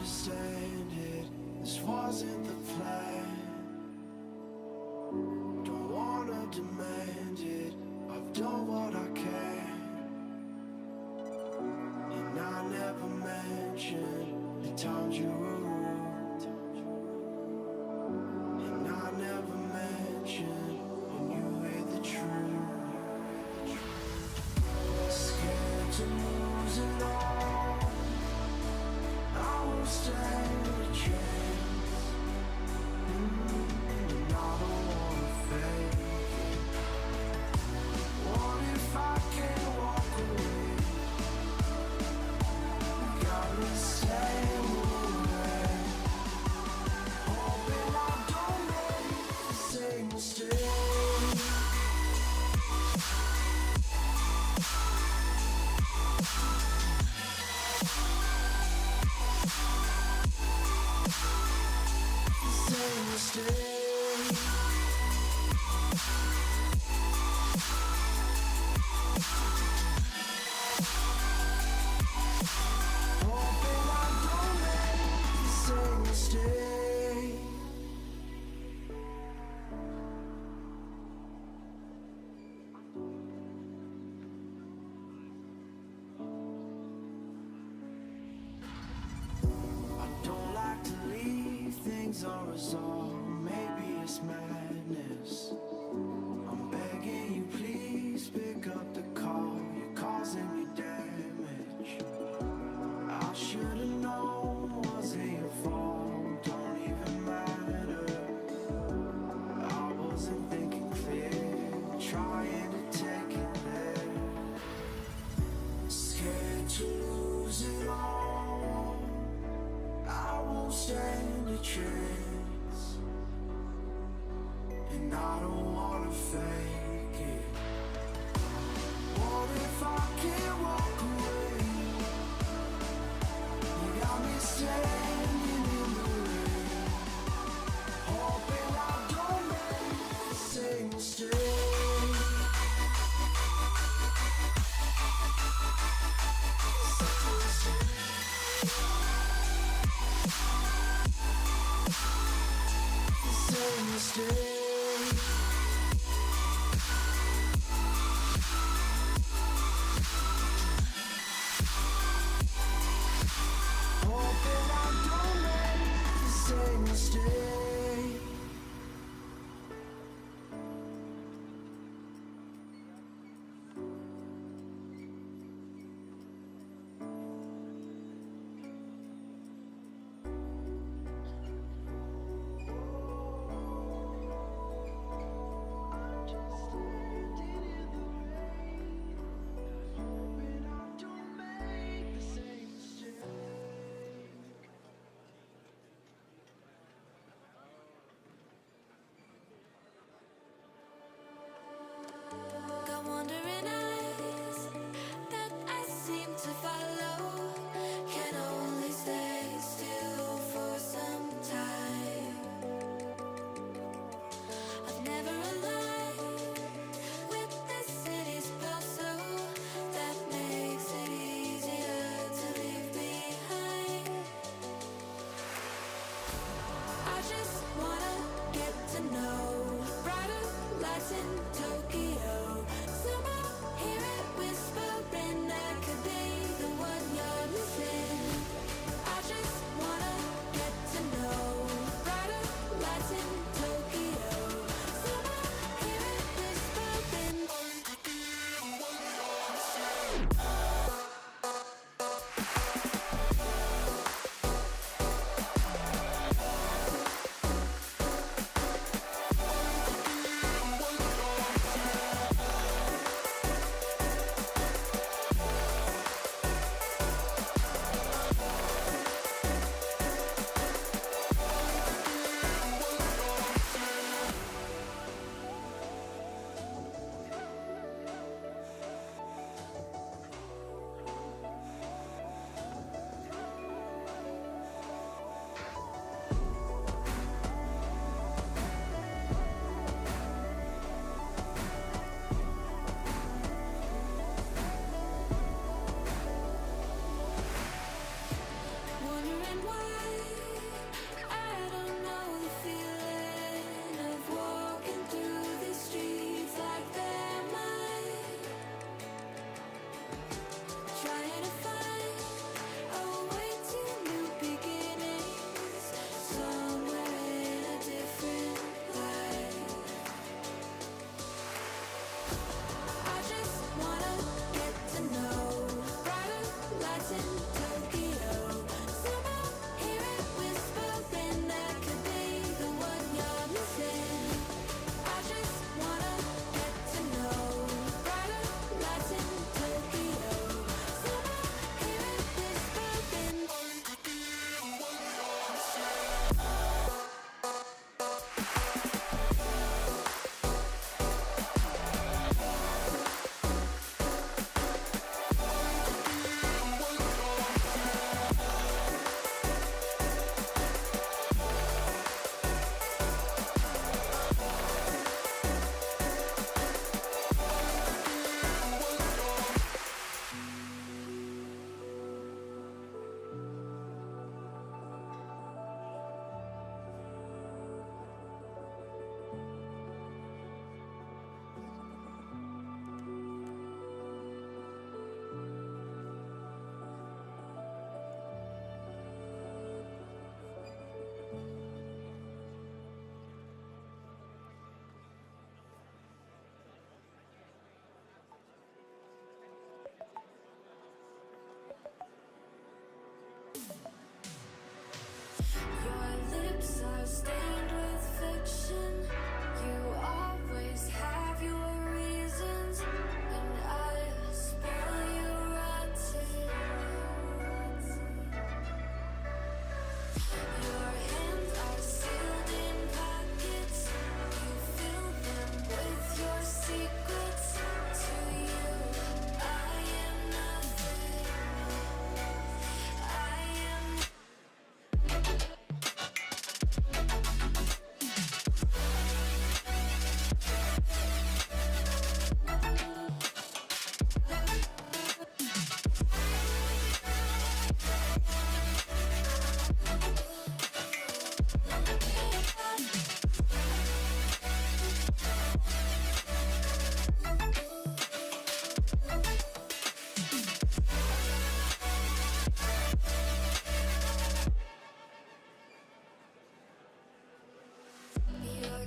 understand it. This wasn't the plan. Don't wanna demand it. I've done what I can. And I never mentioned the times you were rude. And I never mentioned when you hear the truth. Scared to lose it all. I won't stand a chance. And I don't wanna fake it. What if I can't walk away? You got me staying away. Hoping I don't make the same mistake. Unresolved, maybe it's madness. I'm begging you, please pick up the call. You're causing me damage. I should've known, wasn't your fault. Don't even matter. I wasn't thinking clear, trying to take it there. Scared to lose it all. I won't stand a chance. And I don't wanna fake it. What if I can't walk away? You got me standing in the rain. Hoping I don't make the same mistake.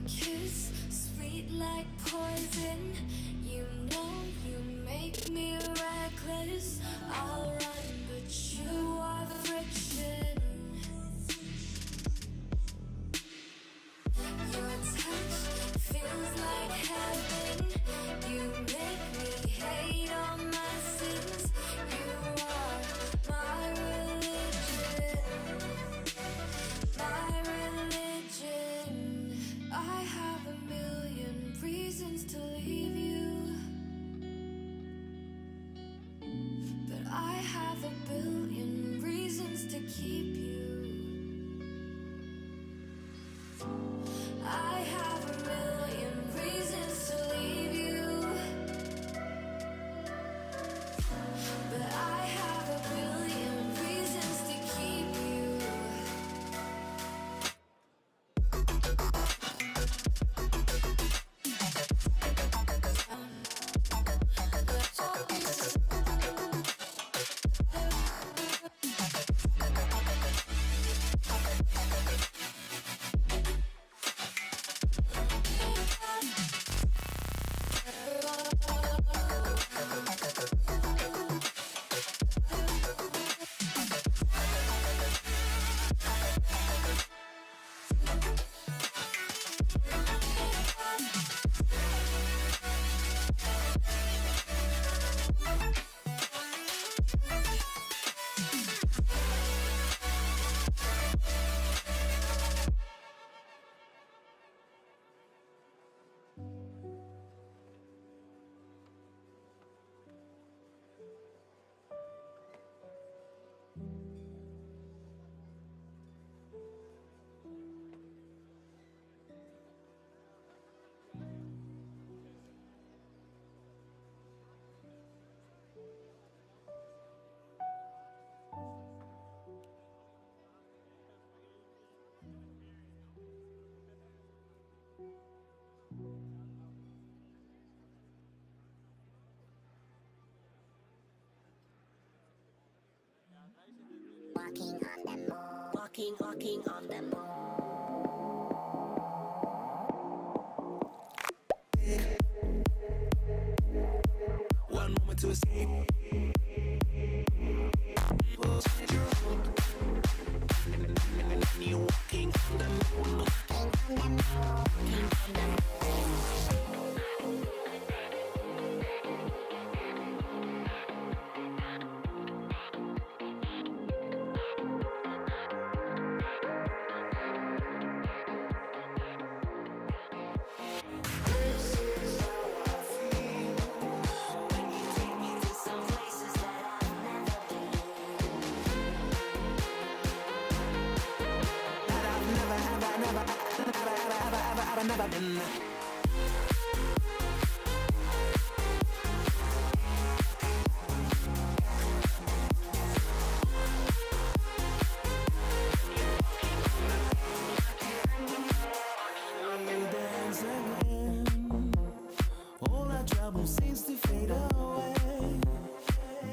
kiss, sweet like poison. You know you make me reckless. I'll run, but you are friction. Your touch feels like heaven. You make me hate all my sins. You are my religion, my religion. I have a million reasons to leave you, but I have a billion reasons to keep you. I have a million reasons to leave you, but I have a billion reasons to keep you. Walking on the moon. One moment to escape. Well, you're walking on the moon. I've never been. Dance again. All our trouble seems to fade away.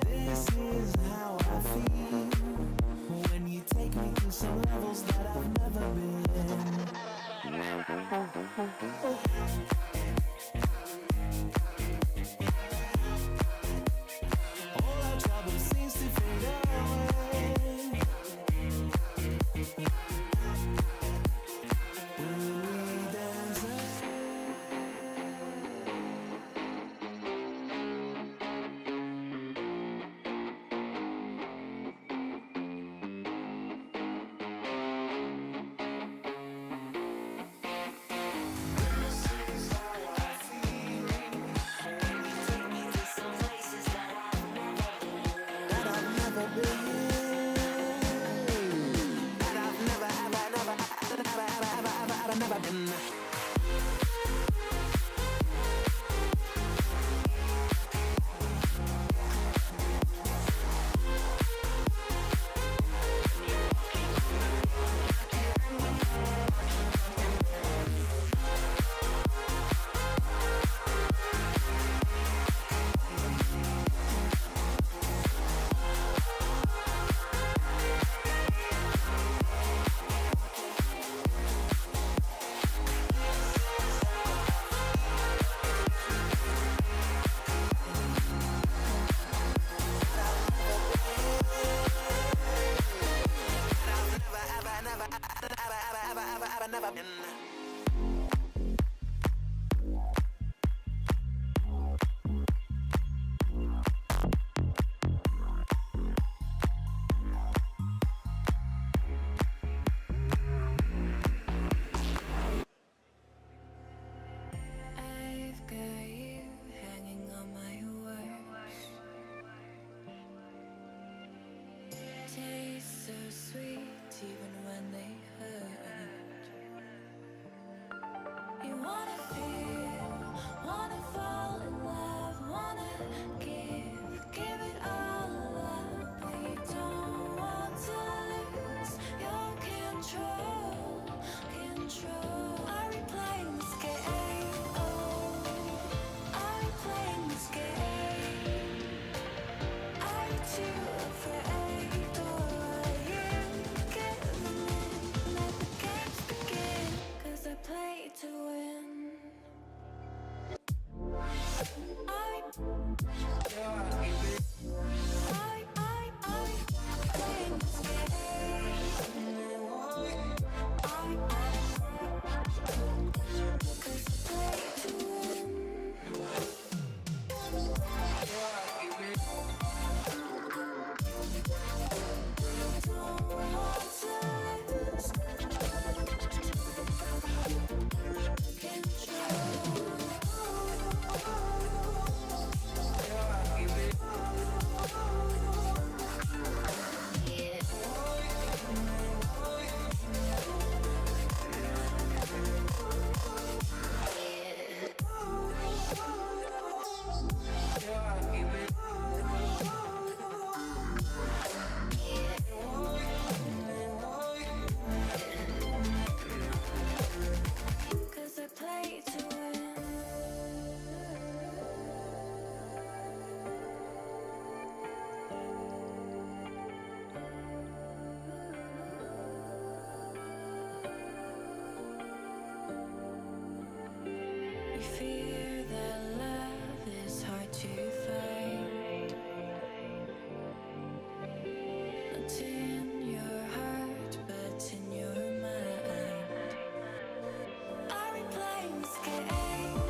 This is how I feel when you take me to some levels that I've never been. All our trouble seems to fade away. Will we dance again? You fear that love is hard to find. Not in your heart, but in your mind. Are we playing this game?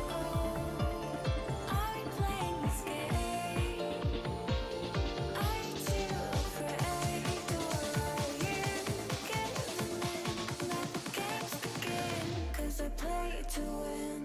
Are we playing this game? Are you too afraid, or are you giving in? Let the games begin, 'cause I play to win.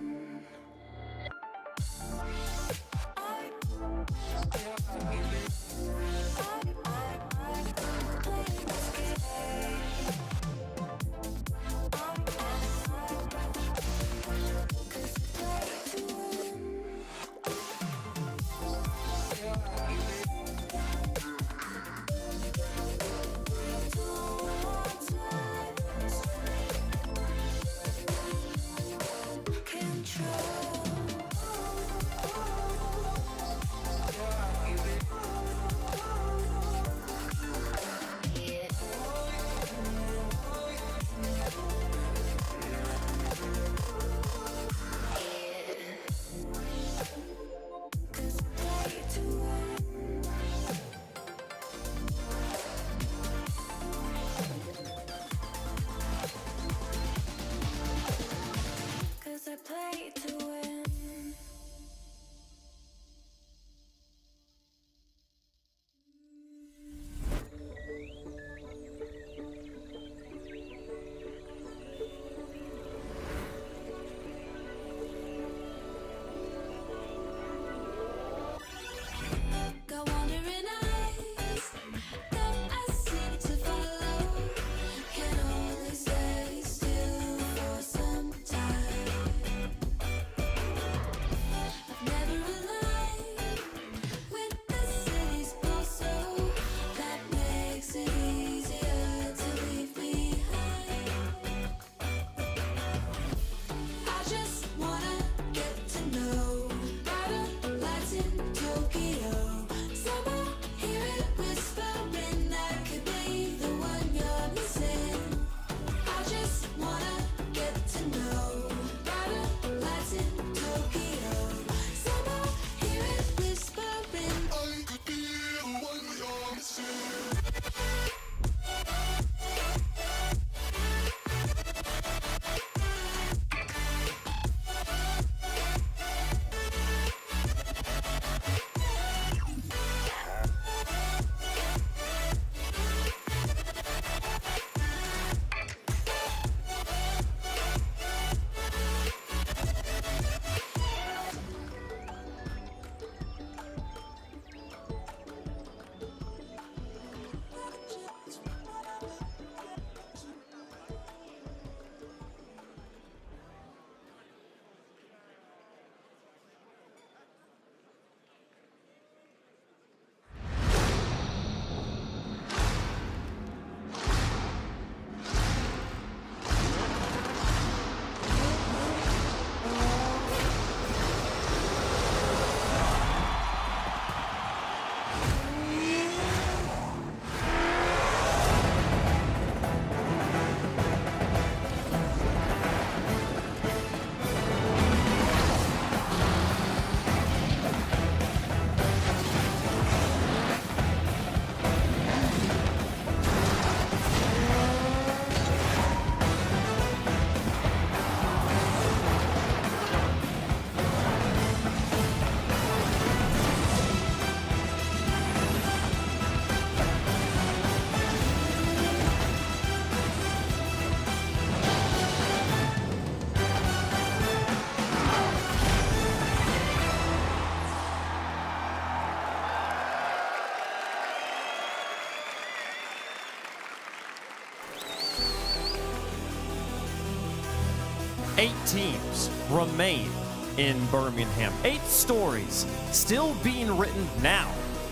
Eight teams remain in Birmingham. 8 stories still being written now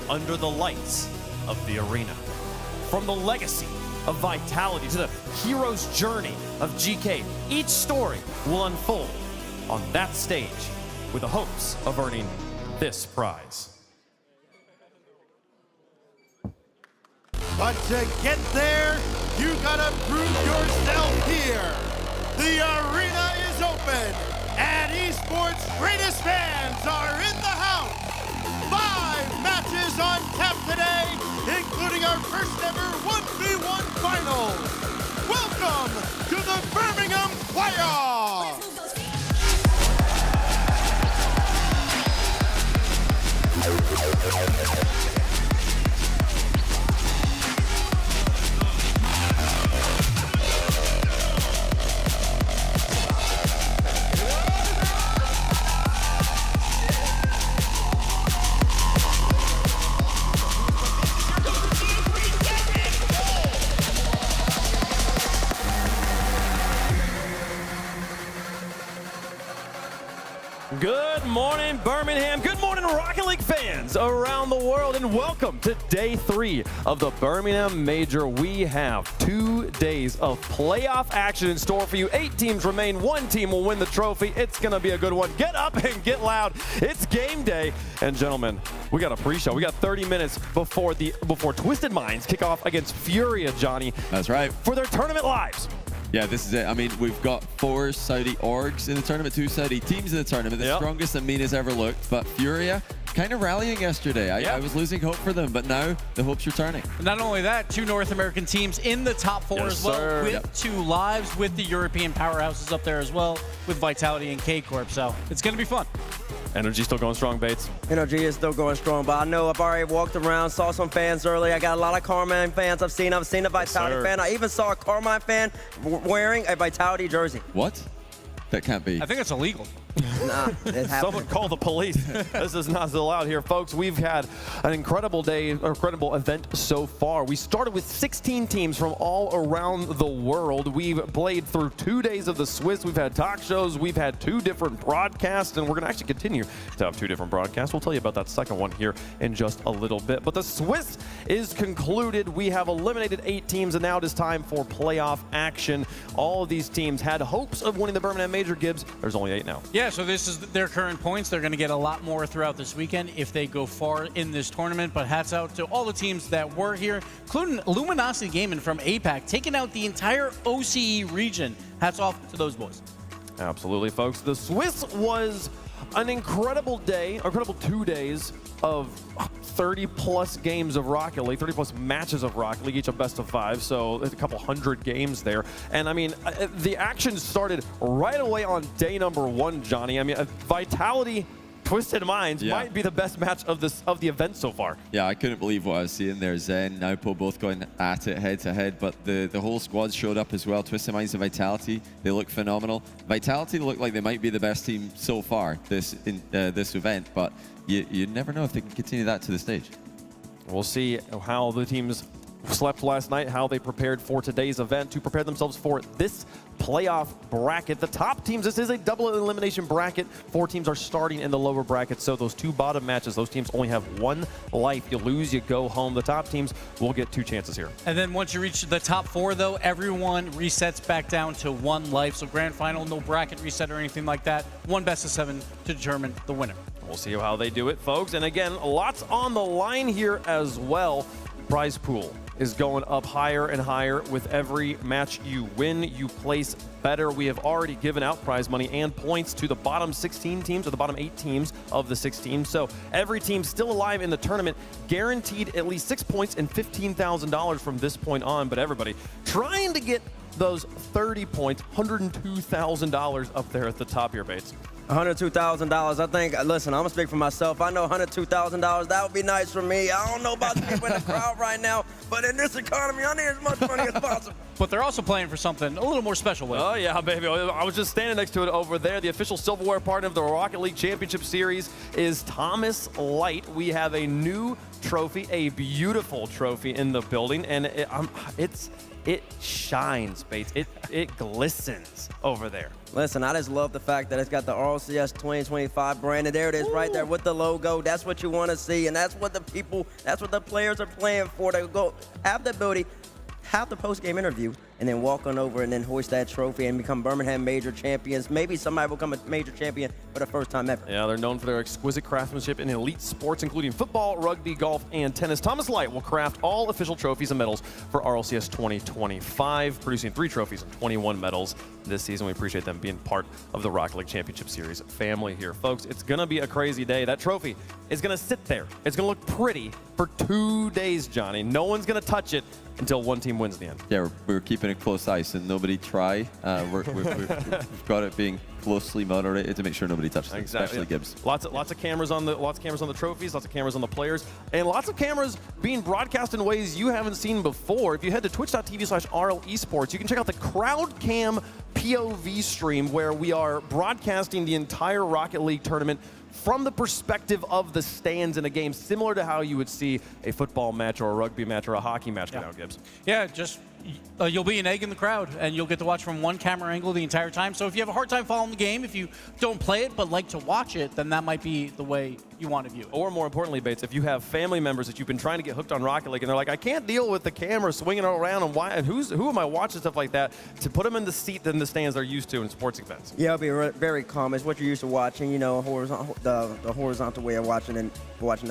under the lights of the arena. From the legacy of Vitality to the hero's journey of GK, each story will unfold on that stage with the hopes of earning this prize. But to get there, you gotta prove yourself here. The arena is open at East sport's greatest fans are in the house. 5 matches on tap today, including our first ever 1v1 final. Welcome to the Birmingham playoffs. Good morning, Birmingham. Good morning, Rocket League fans around the world, and welcome to day 3 of the Birmingham Major. We have 2 days of playoff action in store for you. 8 teams remain. 1 team will win the trophy. It's going to be a good one. Get up and get loud. It's game day. And gentlemen, we got a pre-show. We got 30 minutes before Twisted Minds kick off against Furia, Johnny. That's right. For their tournament lives. Yeah, this is it. I mean, we've got 4 Saudi orgs in the tournament, 2 Saudi teams in the tournament. The strongest that Mina's ever looked. But Furia kind of rallying yesterday. I was losing hope for them, but now the hope's returning. Not only that, 2 North American teams in the top 4 as well, sir. with 2 lives, with the European powerhouses up there as well, with Vitality and K-Corp. So it's going to be fun. Energy still going strong, Bates. Energy is still going strong, but I know I've already walked around, saw some fans early. I got a lot of Carmine fans I've seen a Vitality fan. I even saw a Carmine fan wearing a Vitality jersey. What? That can't be. I think it's illegal. Nah, it happened. Someone call the police. This is not allowed here, folks. We've had an incredible day, incredible event so far. We started with 16 teams from all around the world. We've played through 2 days of the Swiss. We've had talk shows. We've had 2 different broadcasts, and we're going to actually continue to have 2 different broadcasts. We'll tell you about that second one here in just a little bit. But the Swiss is concluded. We have eliminated 8 teams, and now it is time for playoff action. All of these teams had hopes of winning the Birmingham Major, Gibbs. There's only 8 now. Yeah, so this is their current points. They're going to get a lot more throughout this weekend if they go far in this tournament. But hats out to all the teams that were here, including Luminosity Gaming from APAC, taking out the entire OCE region. Hats off to those boys. Absolutely, folks. The Swiss was an incredible day, incredible 2 days of 30-plus games of Rocket League, 30-plus matches of Rocket League, each a best of 5, so there's a couple hundred games there. And, I mean, the action started right away on day number 1, Johnny. I mean, Vitality, Twisted Minds might be the best match of the event so far. Yeah, I couldn't believe what I was seeing there. Zen, Naupo both going at it head-to-head, but the whole squad showed up as well. Twisted Minds and Vitality, they look phenomenal. Vitality look like they might be the best team so far this event, but you never know if they can continue that to the stage. We'll see how the teams slept last night, how they prepared for today's event to prepare themselves for this playoff bracket. The top teams, this is a double elimination bracket. 4 teams are starting in the lower bracket, so those 2 bottom matches, those teams only have 1 life. You lose, you go home. The top teams will get 2 chances here. And then once you reach the top 4, though, everyone resets back down to 1 life. So grand final, no bracket reset or anything like that. 1 best of 7 to determine the winner. We'll see how they do it, folks. And again, lots on the line here as well. Prize pool is going up higher and higher with every match you win. You place better. We have already given out prize money and points to the bottom 16 teams or the bottom 8 teams of the 16. So every team still alive in the tournament guaranteed at least 6 points and $15,000 from this point on. But everybody trying to get those 30 points, $102,000 up there at the top here, Bates. $102,000. I think, listen, I'm going to speak for myself. I know $102,000, that would be nice for me. I don't know about the people in the crowd right now, but in this economy, I need as much money as possible. But they're also playing for something a little more special with it. Oh, yeah, baby. I was just standing next to it over there. The official silverware partner of the Rocket League Championship Series is Thomas Light. We have a new trophy, a beautiful trophy in the building, and it shines, Bates. It glistens over there. Listen, I just love the fact that it's got the Rlcs 2025 brand, and there it is right there with the logo. That's what you want to see, and that's what the players are playing for. To go have the ability, have the post-game interview, and then walk on over and then hoist that trophy and become Birmingham Major champions. Maybe somebody will become a major champion for the first time ever. Yeah, they're known for their exquisite craftsmanship in elite sports, including football, rugby, golf, and tennis. Thomas Light will craft all official trophies and medals for RLCS 2025, producing 3 trophies and 21 medals. this season. We appreciate them being part of the Rocket League Championship Series family here. Folks, it's going to be a crazy day. That trophy is going to sit there. It's going to look pretty for 2 days, Johnny. No one's going to touch it until one team wins in the end. Yeah, we're keeping a close eye, so nobody try. We've got it being closely moderated to make sure nobody touches it, especially Gibbs. Lots of cameras on the trophies, lots of cameras on the players, and lots of cameras being broadcast in ways you haven't seen before. If you head to twitch.tv/RLEsports, you can check out the Crowd Cam POV stream where we are broadcasting the entire Rocket League tournament from the perspective of the stands in a game, similar to how you would see a football match or a rugby match or a hockey match go down, Gibbs. Yeah, just you'll be an egg in the crowd, and you'll get to watch from one camera angle the entire time. So if you have a hard time following the game, if you don't play it but like to watch it, then that might be the way you want to view it. Or more importantly, Bates, if you have family members that you've been trying to get hooked on Rocket League, and they're like, I can't deal with the camera swinging around, and who am I watching stuff like that, to put them in the seat in the stands they're used to in sports events. Yeah, it'll be very calm. It's what you're used to watching, you know, the horizontal way of watching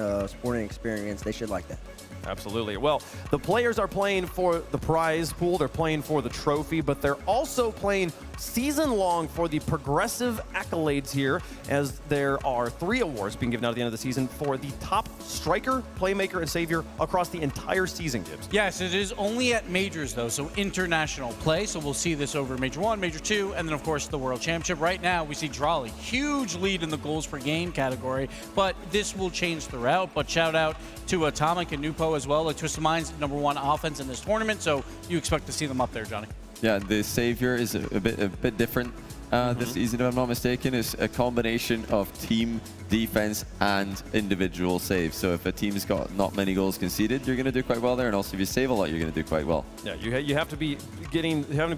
a sporting experience. They should like that. Absolutely. Well, the players are playing for the prize pool. They're playing for the trophy, but they're also playing season-long for the progressive accolades here, as there are 3 awards being given out at the end of the season for the top striker, playmaker, and savior across the entire season, Gibbs. Yes, it is only at majors, though, so international play. So we'll see this over Major 1, Major 2, and then, of course, the World Championship. Right now, we see Drolly, huge lead in the goals per game category, but this will change throughout. But shout out to Atomic and Nupo as well, like Twisted Mind's #1 offense in this tournament, so you expect to see them up there, Johnny. Yeah, the savior is a bit different this season, if I'm not mistaken. It's a combination of team, defense, and individual saves. So if a team's got not many goals conceded, you're going to do quite well there, and also if you save a lot, you're going to do quite well. Yeah, you have to be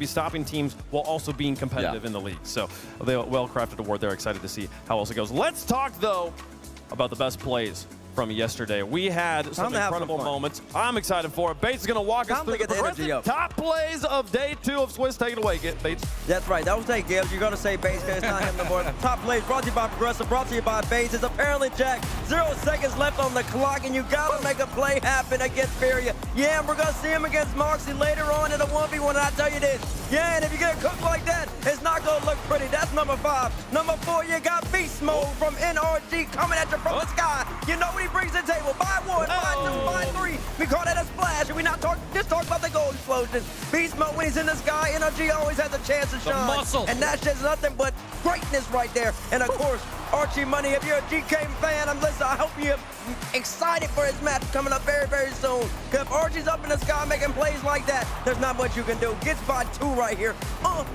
stopping teams while also being competitive in the league. So they well-crafted award there. Excited to see how else it goes. Let's talk though about the best plays from yesterday. We had some incredible moments. I'm excited for it. Bates is going to walk us through the progressive top plays of day 2 of Swiss. Take it away, Bates. That's right. That was take Gibbs. You're going to say Bates because it's not him no more. Top plays brought to you by Progressive, brought to you by Bates. It's apparently Jack. 0 seconds left on the clock, and you got to make a play happen against Feria. Yeah, and we're going to see him against Moxie later on in a 1v1, and I tell you this. Yeah, and if you get a cook like that, it's not going to look pretty. That's number 5. Number 4, you got Beast Mode from NRG coming at you from the sky. You know what he brings to the table. By 1, by 2, by 3. We call that a splash, and we not just talk about the goal explosion. Beast Mode, when he's in the sky, NRG always has a chance to shine. Muscle. And that's just nothing but greatness right there. And of course, Archie Money, if you're a GK fan, I hope you're excited for his match coming up very, very soon. Because if Archie's up in the sky making plays like that, there's not much you can do. Gets by 2 right here.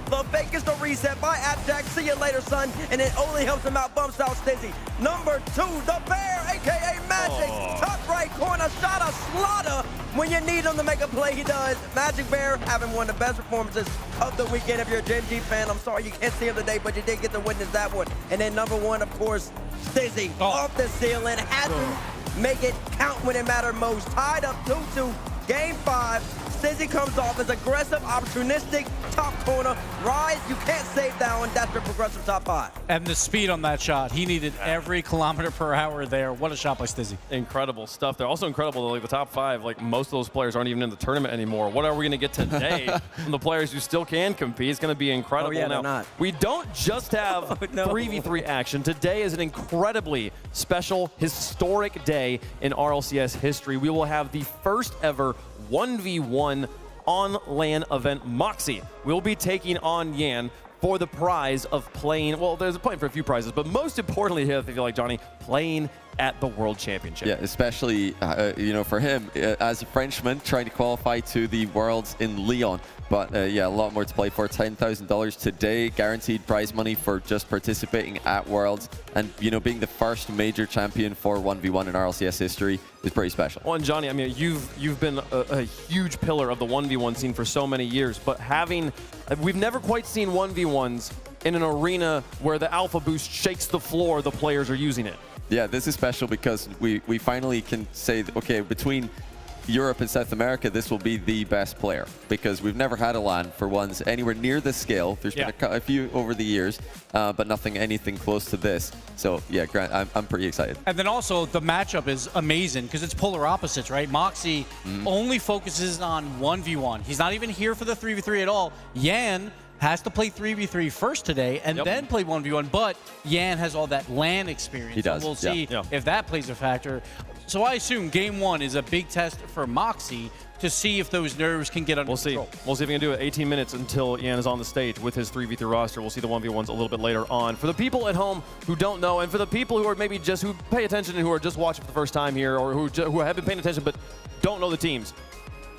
The fake is the reset by Appjack. See you later, son. And it only helps him out, bumps out Stizzy. Number 2, the Bear, a.k.a. Magic. Top right corner, shot a slaughter. When you need him to make a play, he does. Magic Bear having one of the best performances of the weekend. If you're a JMG fan, I'm sorry you can't see him today, but you did get to witness that one. And then number 1, of course, Stizzy off the ceiling. Had to make it count when it mattered most. Tied up 2-2, game 5. Stizzy comes off as aggressive, opportunistic, top corner. Rise, you can't save that one. That's your progressive top 5. And the speed on that shot. He needed every kilometer per hour there. What a shot by Stizzy. Incredible stuff. They're also incredible, like the top 5, like most of those players aren't even in the tournament anymore. What are we going to get today from the players who still can compete? It's going to be incredible. Oh, yeah, now, they're not. We don't just have 3v3 action. Today is an incredibly special, historic day in RLCS history. We will have the first ever 1v1 on-LAN event. Moxie will be taking on Yan for the prize of playing, well, there's a playing for a few prizes, but most importantly here, I feel like, Johnny, playing at the World Championship. Yeah, especially, for him, as a Frenchman, trying to qualify to the Worlds in Lyon. But yeah, a lot more to play for. $10,000 today, guaranteed prize money for just participating at Worlds. And, being the first major champion for 1v1 in RLCS history is pretty special. Well, and Johnny, I mean, you've been a huge pillar of the 1v1 scene for so many years, but we've never quite seen 1v1s in an arena where the Alpha Boost shakes the floor, the players are using it. Yeah, this is special because we finally can say, okay, between Europe and South America, this will be the best player because we've never had a LAN for ones anywhere near this scale. There's been a few over the years, but anything close to this. So yeah, Grant, I'm pretty excited. And then also the matchup is amazing because it's polar opposites, right? Moxie only focuses on 1v1. He's not even here for the 3v3 at all. Yan has to play 3v3 first today and then play 1v1, but Yan has all that LAN experience. He does. And we'll see if that plays a factor. So I assume game 1 is a big test for Moxie to see if those nerves can get under control. We'll see if he can do it. 18 minutes until Yan is on the stage with his 3v3 roster. We'll see the 1v1s a little bit later on. For the people at home who don't know, and for the people who are maybe just who pay attention and who are just watching for the first time here, or who have been paying attention but don't know the teams,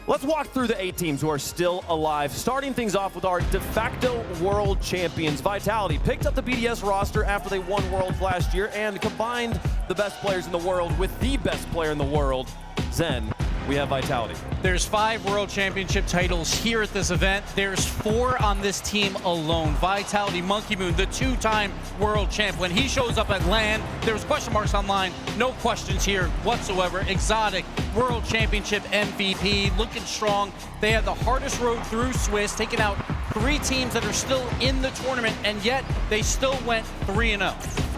let's walk through the 8 teams who are still alive. Starting things off with our de facto world champions. Vitality picked up the BDS roster after they won Worlds last year and combined the best players in the world with the best player in the world, Zen. We have Vitality. There's 5 World Championship titles here at this event. There's 4 on this team alone. Vitality, Monkey Moon, the 2-time world champ. When he shows up at LAN, there's question marks online. No questions here whatsoever. Exotic, World Championship MVP, looking strong. They had the hardest road through Swiss, taking out 3 teams that are still in the tournament, and yet they still went 3-0.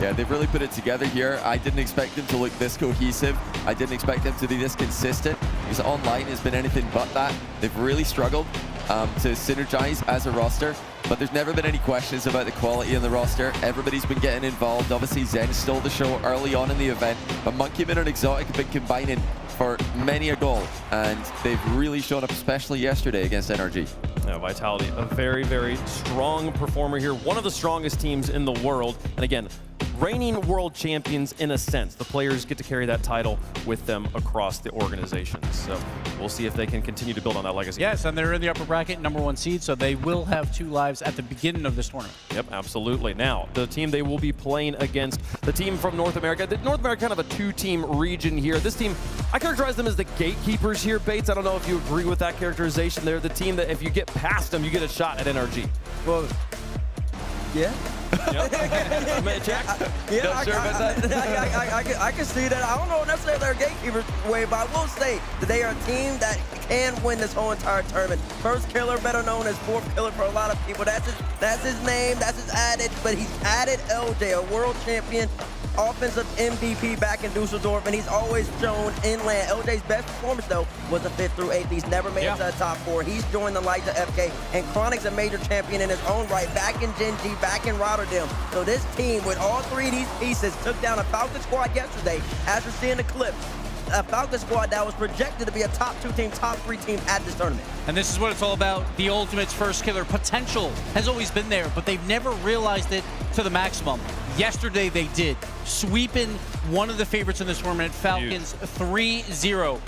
Yeah, they've really put it together here. I didn't expect them to look this cohesive. I didn't expect them to be this consistent, because online has been anything but that. They've really struggled to synergize as a roster, but there's never been any questions about the quality in the roster. Everybody's been getting involved. Obviously, Zen stole the show early on in the event, but Monkey Man and Exotic have been combining for many a goal, and they've really shown up, especially yesterday against NRG. Yeah, Vitality, a very, very strong performer here. One of the strongest teams in the world. And again, reigning world champions in a sense. The players get to carry that title with them across the organizations. So we'll see if they can continue to build on that legacy. Yes, and they're in the upper bracket, #1 seed, so they will have 2 lives at the beginning of this tournament. Yep, absolutely. Now, the team they will be playing against, the team from North America. North America kind of a 2-team region here. This team, I characterize them as the gatekeepers here, Bates. I don't know if you agree with that characterization. They're the team that if you get past them, you get a shot at NRG. Well, yeah. Yep. Yeah, Not sure about that? I can see that. I don't know necessarily their gatekeepers way, but I will say that they are a team that can win this whole entire tournament. First killer, better known as 4th killer for a lot of people. That's his name, that's his added, but he's added LJ, a world champion, offensive MVP back in Dusseldorf, and he's always shown in LAN. LJ's best performance, though, was the 5th through 8th. He's never made it to the top 4. He's joined the likes of FK, and Chronic's a major champion in his own right, back in Gen G, back in Rotterdam. So this team, with all 3 of these pieces, took down a Falcons squad yesterday. As we're seeing the clip, a Falcons squad that was projected to be a top 2 team, top 3 team at this tournament. And this is what it's all about. The Ultimate's first killer potential has always been there, but they've never realized it to the maximum. Yesterday they did, sweeping one of the favorites in this tournament, Falcons 3-0.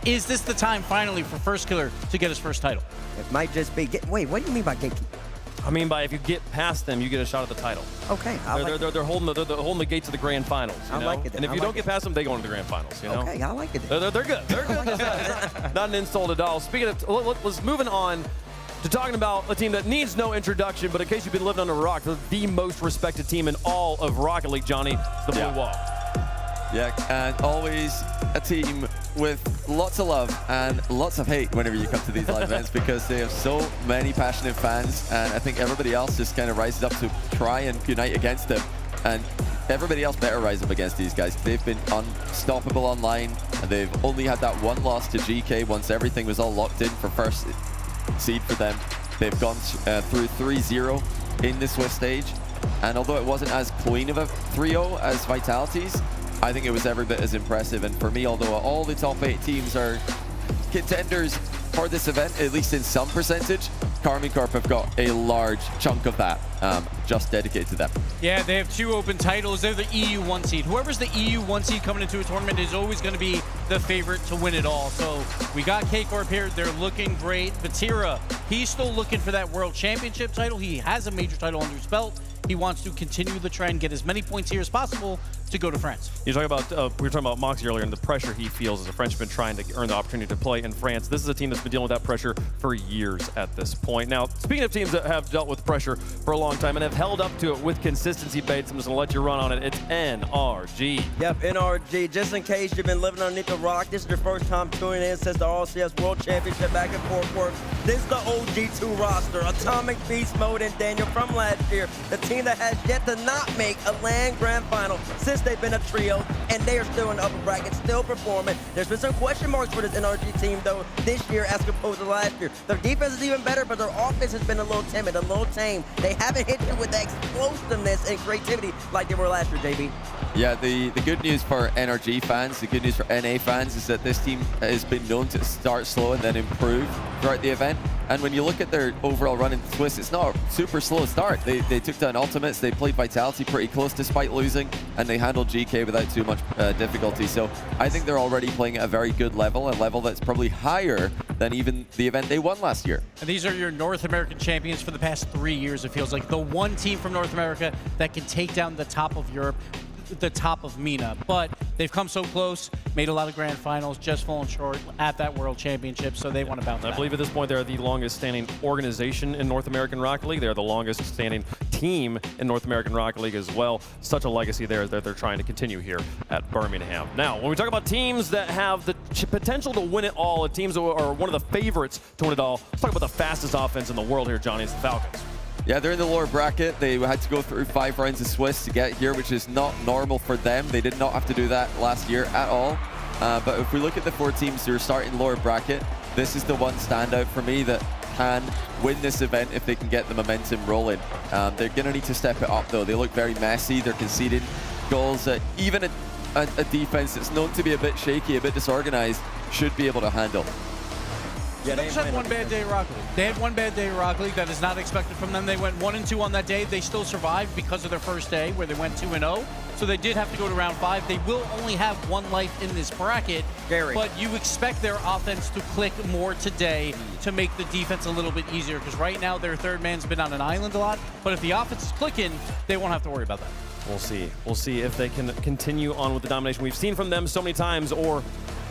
Is this the time finally for first killer to get his first title? It might just be, wait, what do you mean by gatekeeper? I mean by if you get past them, you get a shot at the title. Okay, They're holding the gates of the grand finals. You know? like it. And if you don't get past them, they go into the grand finals. You know? Okay, I like it. They're good. They're good. Not an insult at all. Speaking of, let's moving on to talking about a team that needs no introduction, but in case you've been living under a rock, they're the most respected team in all of Rocket League, Johnny, the Blue Wall. Yeah, and always a team with lots of love and lots of hate whenever you come to these live events, because they have so many passionate fans, and I think everybody else just kind of rises up to try and unite against them. And everybody else better rise up against these guys. They've been unstoppable online, and they've only had that 1 loss to GK once everything was all locked in for first seed for them. They've gone through 3-0 in the Swiss stage, and although it wasn't as clean of a 3-0 as Vitality's, I think it was every bit as impressive. And for me, although all the top 8 teams are contenders for this event, at least in some percentage, Karmine Corp have got a large chunk of that just dedicated to them. Yeah, they have 2 open titles. They're the EU 1 seed. Whoever's the EU 1 seed coming into a tournament is always going to be the favorite to win it all. So we got K-Corp here. They're looking great. Batira, he's still looking for that World Championship title. He has a major title under his belt. He wants to continue the trend, get as many points here as possible to go to France. You're talking about, we were talking about Moxie earlier and the pressure he feels as a Frenchman trying to earn the opportunity to play in France. This is a team that's been dealing with that pressure for years at this point. Now, speaking of teams that have dealt with pressure for a long time and have held up to it with consistency, Bates, I'm just going to let you run on it. It's NRG. Yep, NRG. Just in case you've been living underneath the rock, this is your first time tuning in since the RLCS World Championship back in Fort Worth. This is the OG2 roster. Atomic Beast Mode and Daniel from last year. The team that has yet to not make a land grand final since they've been a trio, and they are still in the upper bracket, still performing. There's been some question marks for this NRG team, though, this year as opposed to last year. Their defense is even better, but their offense has been a little timid, a little tame. They haven't hit you with the explosiveness and creativity like they were last year, JB. Yeah, the good news for NRG fans, the good news for NA fans is that this team has been known to start slow and then improve throughout the event. And when you look at their overall run in Swiss, it's not a super slow start. They took down Ultimates, they played Vitality pretty close despite losing, and they handled GK without too much difficulty. So I think they're already playing at a very good level, a level that's probably higher than even the event they won last year. And these are your North American champions for the past 3 years, it feels like. The one team from North America that can take down the top of Europe, the top of MENA. But they've come so close, made a lot of grand finals, just fallen short at that World Championship, so they want to bounce back. I believe at this point they're the longest standing organization in North American Rocket League. They're the longest standing team in North American Rocket League as well. Such a legacy there that they're trying to continue here at Birmingham. Now, when we talk about teams that have the potential to win it all, teams that are one of the favorites to win it all, let's talk about the fastest offense in the world here, Johnny. It's the Falcons. Yeah, they're in the lower bracket. They had to go through 5 rounds of Swiss to get here, which is not normal for them. They did not have to do that last year at all. But if we look at the 4 teams who are starting lower bracket, this is the one standout for me that can win this event if they can get the momentum rolling. They're going to need to step it up, though. They look very messy. They're conceding goals that even a defense that's known to be a bit shaky, a bit disorganized, should be able to handle. Yeah, they just had one bad day at Rocket League. They had one bad day at Rocket League that is not expected from them. They went 1-2 on that day. They still survived because of their first day where they went 2-0. So they did have to go to round 5. They will only have one life in this bracket. Gary. But you expect their offense to click more today to make the defense a little bit easier, because right now their third man's been on an island a lot. But if the offense is clicking, they won't have to worry about that. We'll see. We'll see if they can continue on with the domination we've seen from them so many times, or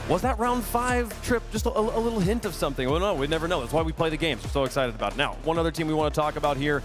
was that round 5 trip just a little hint of something? Well, no, we never know. That's why we play the games. We're so excited about it. Now, one other team we want to talk about here,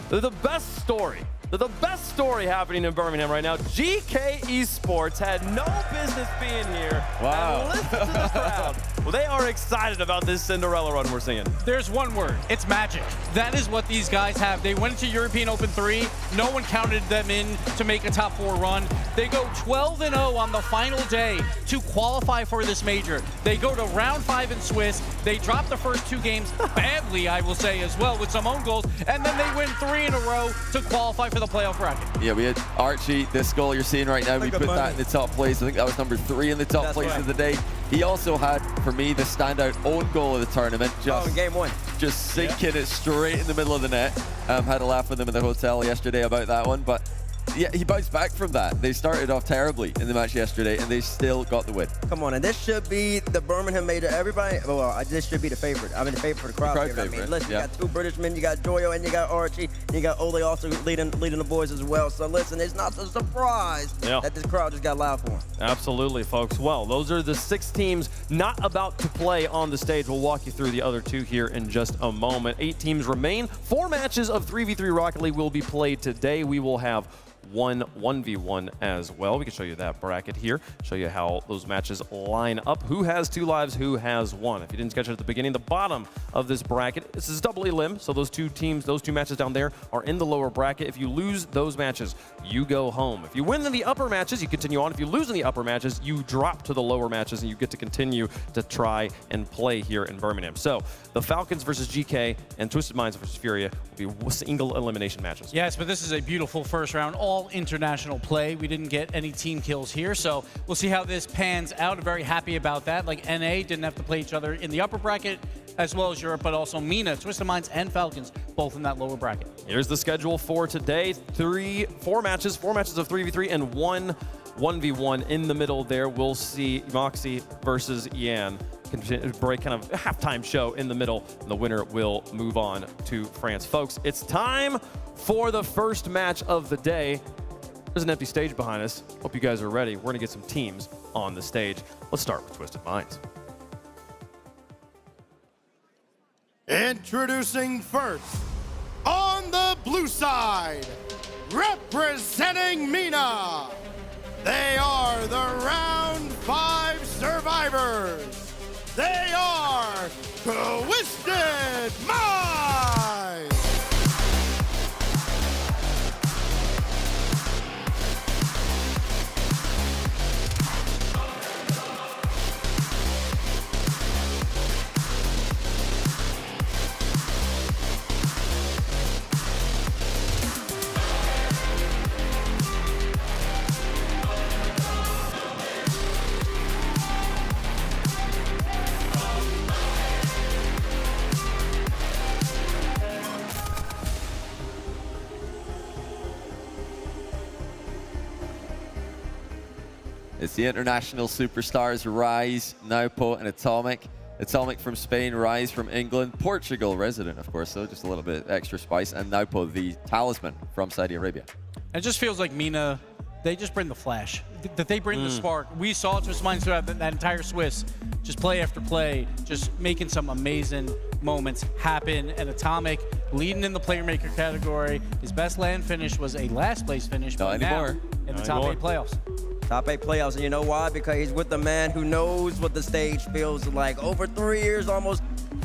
the best story happening in Birmingham right now. GK Esports had no business being here. Wow. And listen to this crowd. Well, they are excited about this Cinderella run we're seeing. There's one word. It's magic. That is what these guys have. They went into European Open 3. No one counted them in to make a top 4 run. They go 12-0 on the final day to qualify for this major. They go to round 5 in Swiss. They drop the first 2 games badly, I will say, as well, with some own goals. And then they win 3 in a row to qualify for the playoff bracket. Yeah, we had Archie, this goal you're seeing right now, we put that in the top place. I think that was number 3 in the top place of the day. He also had, for me, the standout own goal of the tournament. Just, in game 1. Just sinking it straight in the middle of the net. Had a laugh with him in the hotel yesterday about that one, but yeah, he bounced back from that. They started off terribly in the match yesterday, and they still got the win. Come on, and this should be the Birmingham major. Everybody, well, this should be the favorite. I mean, the favorite for the crowd. Favorite, I mean, listen, yeah. you got 2 British men, you got Joyo, and you got Archie, and you got Ole also leading the boys as well. So listen, it's not a surprise that this crowd just got loud for him. Absolutely, folks. Well, those are the 6 teams not about to play on the stage. We'll walk you through the other 2 here in just a moment. 8 teams remain. 4 matches of 3v3 Rocket League will be played today. We will have 1v1 as well. We can show you that bracket here, show you how those matches line up, who has 2 lives, who has 1. If you didn't catch it at the beginning, the bottom of this bracket, this is double elim, so those 2 teams, those 2 matches down there are in the lower bracket. If you lose those matches, you go home. If you win in the upper matches, you continue on. If you lose in the upper matches, you drop to the lower matches and you get to continue to try and play here in Birmingham. So the Falcons versus GK and Twisted Minds versus Furia will be single elimination matches. Yes, but this is a beautiful first round, all international play. We didn't get any team kills here, so we'll see how this pans out. I'm very happy about that. Like, NA didn't have to play each other in the upper bracket as well as Europe, but also MENA, Twisted Minds, and Falcons, both in that lower bracket. Here's the schedule for today. 4 matches of 3v3 and 1v1 in the middle there. We'll see Moxie versus Ian. Break kind of a halftime show in the middle, and the winner will move on to France. Folks, it's time for the first match of the day. There's an empty stage behind us. Hope you guys are ready. We're gonna get some teams on the stage. Let's start with Twisted Minds. Introducing first, on the blue side, representing MENA, they are the round 5 survivors. They are Twisted It's the international superstars, Rise, Naupo, and Atomic. Atomic from Spain, Rise from England, Portugal resident, of course, so just a little bit extra spice, and Naupo, the talisman from Saudi Arabia. It just feels like Mina, they just bring the flash. That they bring the spark. We saw Twisted Minds throughout that entire Swiss, just play after play, just making some amazing moments happen. And Atomic leading in the player maker category. His best land finish was a last place finish, but now in the top 8 playoffs. Top 8 playoffs, and you know why? Because he's with the man who knows what the stage feels like. Over 3 years, almost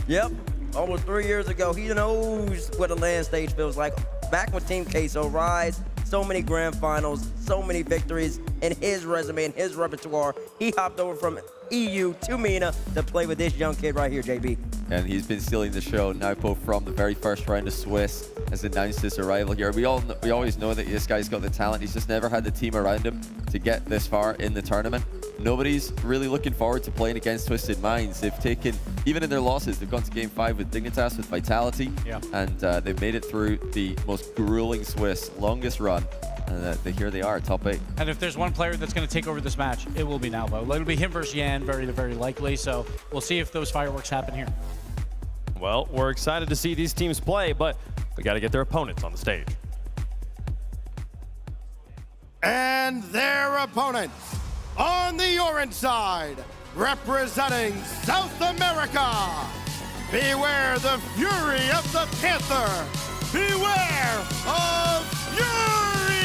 3 years ago, he knows what a land stage feels like. Back with Team Queso, Rise, so many grand finals, so many victories in his resume, in his repertoire. He hopped over from EU to Mina to play with this young kid right here, JB. And he's been stealing the show. Naupo from the very first round of Swiss has announced his arrival here. We always know that this guy's got the talent. He's just never had the team around him to get this far in the tournament. Nobody's really looking forward to playing against Twisted Minds. They've taken, even in their losses, they've gone to Game 5 with Dignitas, with Vitality, and they've made it through the most grueling Swiss, longest run. And here they are, top 8. And if there's one player that's going to take over this match, it will be Naupo. It'll be him versus Yan, very likely. So we'll see if those fireworks happen here. Well, we're excited to see these teams play, but we got to get their opponents on the stage. And their opponents on the orange side, representing South America. Beware the fury of the Panther. Beware of Furia!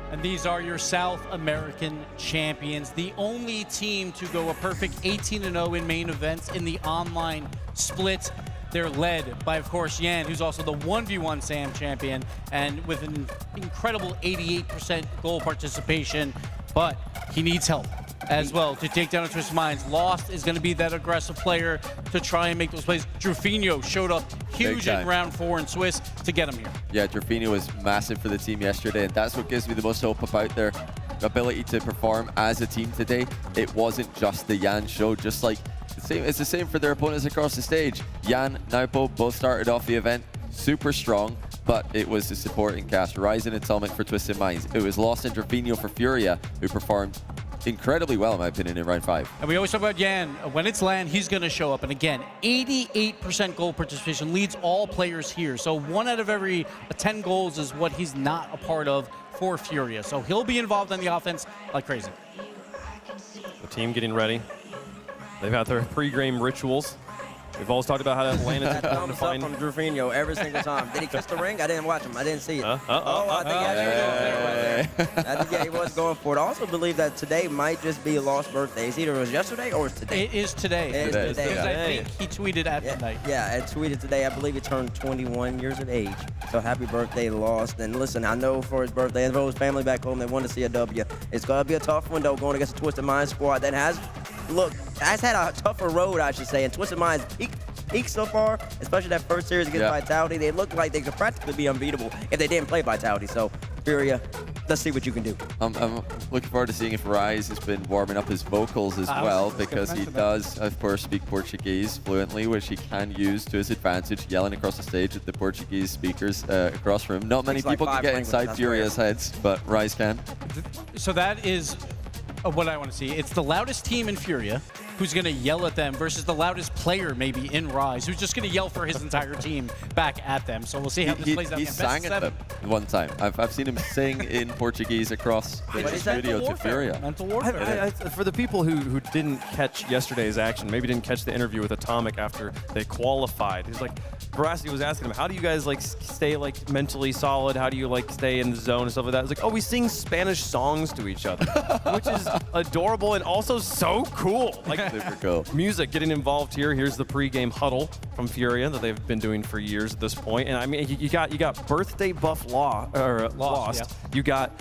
And these are your South American champions, the only team to go a perfect 18-0 in main events in the online split. They're led by, of course, Yan, who's also the 1v1 SAM champion, and with an incredible 88% goal participation, but he needs help as well to take down a Twisted Minds. Lost is going to be that aggressive player to try and make those plays. Drufinho showed up huge in round 4 in Swiss to get him here. Yeah, Drufinho was massive for the team yesterday, and that's what gives me the most hope about their ability to perform as a team today. It wasn't just the Yan show, just like it's the same for their opponents across the stage. Yan, Naupo both started off the event super strong, but it was the supporting cast. Rise and Atomic for Twisted Minds. It was Lost and Drufinho for Furia, who performed incredibly well, in my opinion, in round 5. And we always talk about Yan. When it's land, he's going to show up. And again, 88% goal participation leads all players here. So 1 out of every 10 goals is what he's not a part of for Furia. So he'll be involved in the offense like crazy. The team getting ready. They've got their pre-game rituals. We've always talked about how Atlanta's important to find. Thumbs up from Drufinho every single time. Did he kiss the ring? I didn't watch him. I didn't see it. I think he was going for it. I also believe that today might just be a lost birthday. It's either it was yesterday or it's today. It is today. It is today. Because I think he tweeted at midnight. Yeah, I tweeted today. I believe he turned 21 years of age. So happy birthday, Lost. And listen, I know for his birthday and for his family back home, they want to see a W. It's going to be a tough one, though, going against the Twisted Minds squad that has had a tougher road, I should say, and Twisted Minds peaked so far, especially that first series against Vitality. They looked like they could practically be unbeatable if they didn't play Vitality. So, Furia, let's see what you can do. I'm looking forward to seeing if Rise has been warming up his vocals as well, because he does, of course, speak Portuguese fluently, which he can use to his advantage, yelling across the stage at the Portuguese speakers across from him. Not many people can get inside Furia's heads, but Rise can. So that is what I want to see. It's the loudest team in Furia who's going to yell at them versus the loudest player maybe in Rise who's just going to yell for his entire team back at them. So we'll see how this plays out. He Again. sang at them one time. I've seen him sing in Portuguese across the studio to Furia. Mental warfare. For the people who didn't catch yesterday's action, maybe didn't catch the interview with Atomic after they qualified, he's like, Veracity was asking him, how do you guys like stay like mentally solid? How do you like stay in the zone and stuff like that? It's like, oh, we sing Spanish songs to each other, which is adorable and also so cool. Like Super cool. music getting involved here. Here's the pregame huddle from Furia that they've been doing for years at this point. And I mean, you got birthday buff lost. Yeah. You got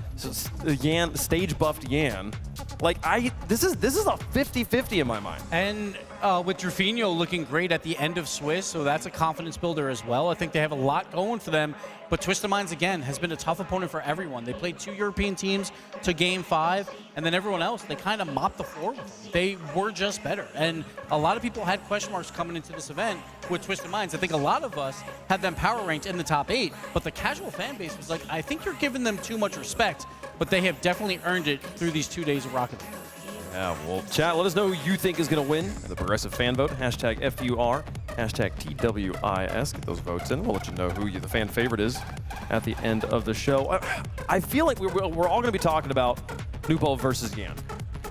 Yan, stage buffed Yan. Like this is a 50-50 in my mind. And with Drufinho looking great at the end of Swiss, so that's a confidence builder as well. I think they have a lot going for them. But Twisted Minds, again, has been a tough opponent for everyone. They played 2 European teams to Game 5, and then everyone else, they kind of mopped the floor with them. They were just better. And a lot of people had question marks coming into this event with Twisted Minds. I think a lot of us had them power ranked in the top 8, but the casual fan base was like, I think you're giving them too much respect, but they have definitely earned it through these 2 days of Rocket League. Yeah, well, chat, let us know who you think is going to win the Progressive Fan Vote. Hashtag FUR, hashtag TWIS. Get those votes in. We'll let you know who the fan favorite is at the end of the show. I feel like we're all going to be talking about Nupo versus Yan.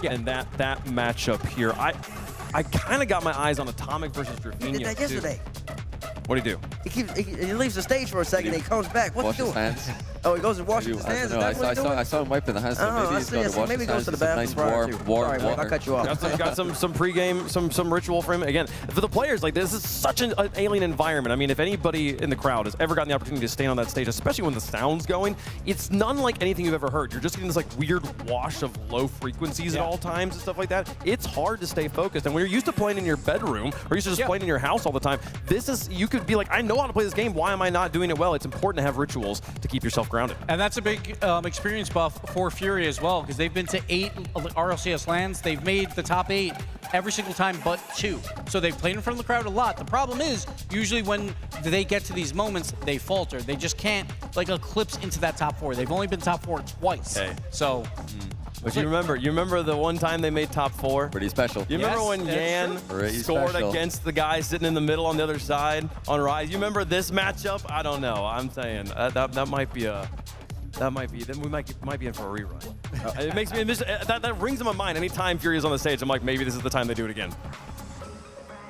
Yeah. And that matchup here. I kind of got my eyes on Atomic versus Drufinho. He did that yesterday. What'd he do? He leaves the stage for a second, and he comes back. What's Wash he doing? his hands. Oh, he goes and washes his hands. I saw him wiping the hands. So maybe he's going to wash maybe his he hands. goes to the Some bathroom nice prior to. warm Sorry, Mike, water. I'll cut you off. Got some pregame, some ritual for him. Again, for the players, like this is such an alien environment. I mean, if anybody in the crowd has ever gotten the opportunity to stand on that stage, especially when the sound's going, it's none like anything you've ever heard. You're just getting this like weird wash of low frequencies at all times and stuff like that. It's hard to stay focused. And when you're used to playing in your bedroom or used to just playing in your house all the time, you could be like, I know how to play this game. Why am I not doing it well? It's important to have rituals to keep yourself grounded. And that's a big experience buff for Fury as well, because they've been to 8 RLCS lands. They've made the top 8 every single time but 2. So they've played in front of the crowd a lot. The problem is, usually when they get to these moments, they falter. They just can't like eclipse into that top 4. They've only been top 4 twice. Okay. So... But you remember the one time they made top 4? Pretty special. You remember when Yan scored against the guy sitting in the middle on the other side on Rise? You remember this matchup? I don't know. I'm saying that might be a... Then we might be in for a rerun. It makes me that rings in my mind. Anytime Fury is on the stage, I'm like, maybe this is the time they do it again.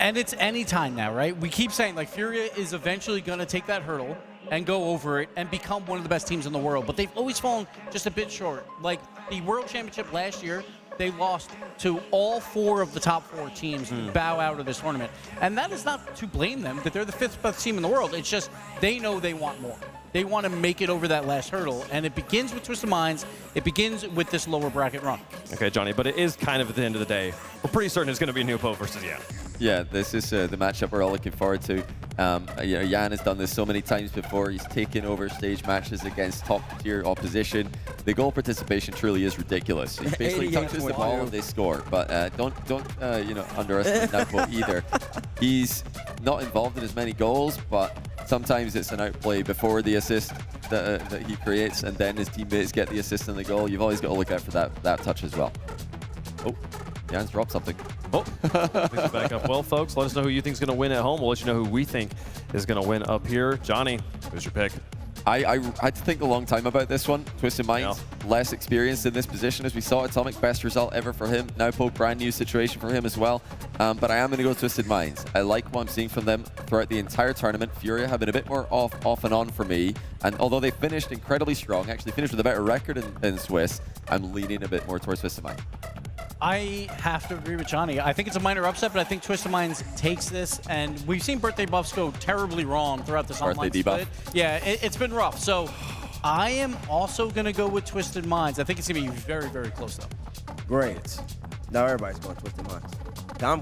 And it's any time now, right? We keep saying like Furia is eventually going to take that hurdle and go over it and become one of the best teams in the world. But they've always fallen just a bit short. Like the World Championship last year, they lost to all 4 of the top 4 teams to bow out of this tournament. And that is not to blame them that they're the 5th best team in the world. It's just they know they want more. They want to make it over that last hurdle, and it begins with Twisted Minds. It begins with this lower bracket run. Okay, Johnny, but it is kind of at the end of the day, we're pretty certain it's going to be Nupo versus Yan. Yeah, this is the matchup we're all looking forward to. Yan has done this so many times before. He's taken over stage matches against top-tier opposition. The goal participation truly is ridiculous. He basically touches the ball and they score. But don't underestimate Nupo either. He's not involved in as many goals, but sometimes it's an outplay before the assist that he creates, and then his teammates get the assist and the goal. You've always got to look out for that touch as well. Oh, Jan's dropped something. Oh, things back up. Well, folks, let us know who you think is going to win at home. We'll let you know who we think is going to win up here. Johnny, who's your pick? I had to think a long time about this one. Twisted Minds, less experienced in this position as we saw. Atomic, best result ever for him. Now Pope, brand new situation for him as well. But I am going to go Twisted Minds. I like what I'm seeing from them throughout the entire tournament. Furia have been a bit more off and on for me. And although they finished incredibly strong, actually finished with a better record than Swiss, I'm leaning a bit more towards Twisted Minds. I have to agree with Johnny. I think it's a minor upset, but I think Twisted Minds takes this, and we've seen birthday buffs go terribly wrong throughout this online split. Yeah, it's been rough. So I am also going to go with Twisted Minds. I think it's going to be very, very close, though. Great. Now everybody's going Twisted Minds. I'm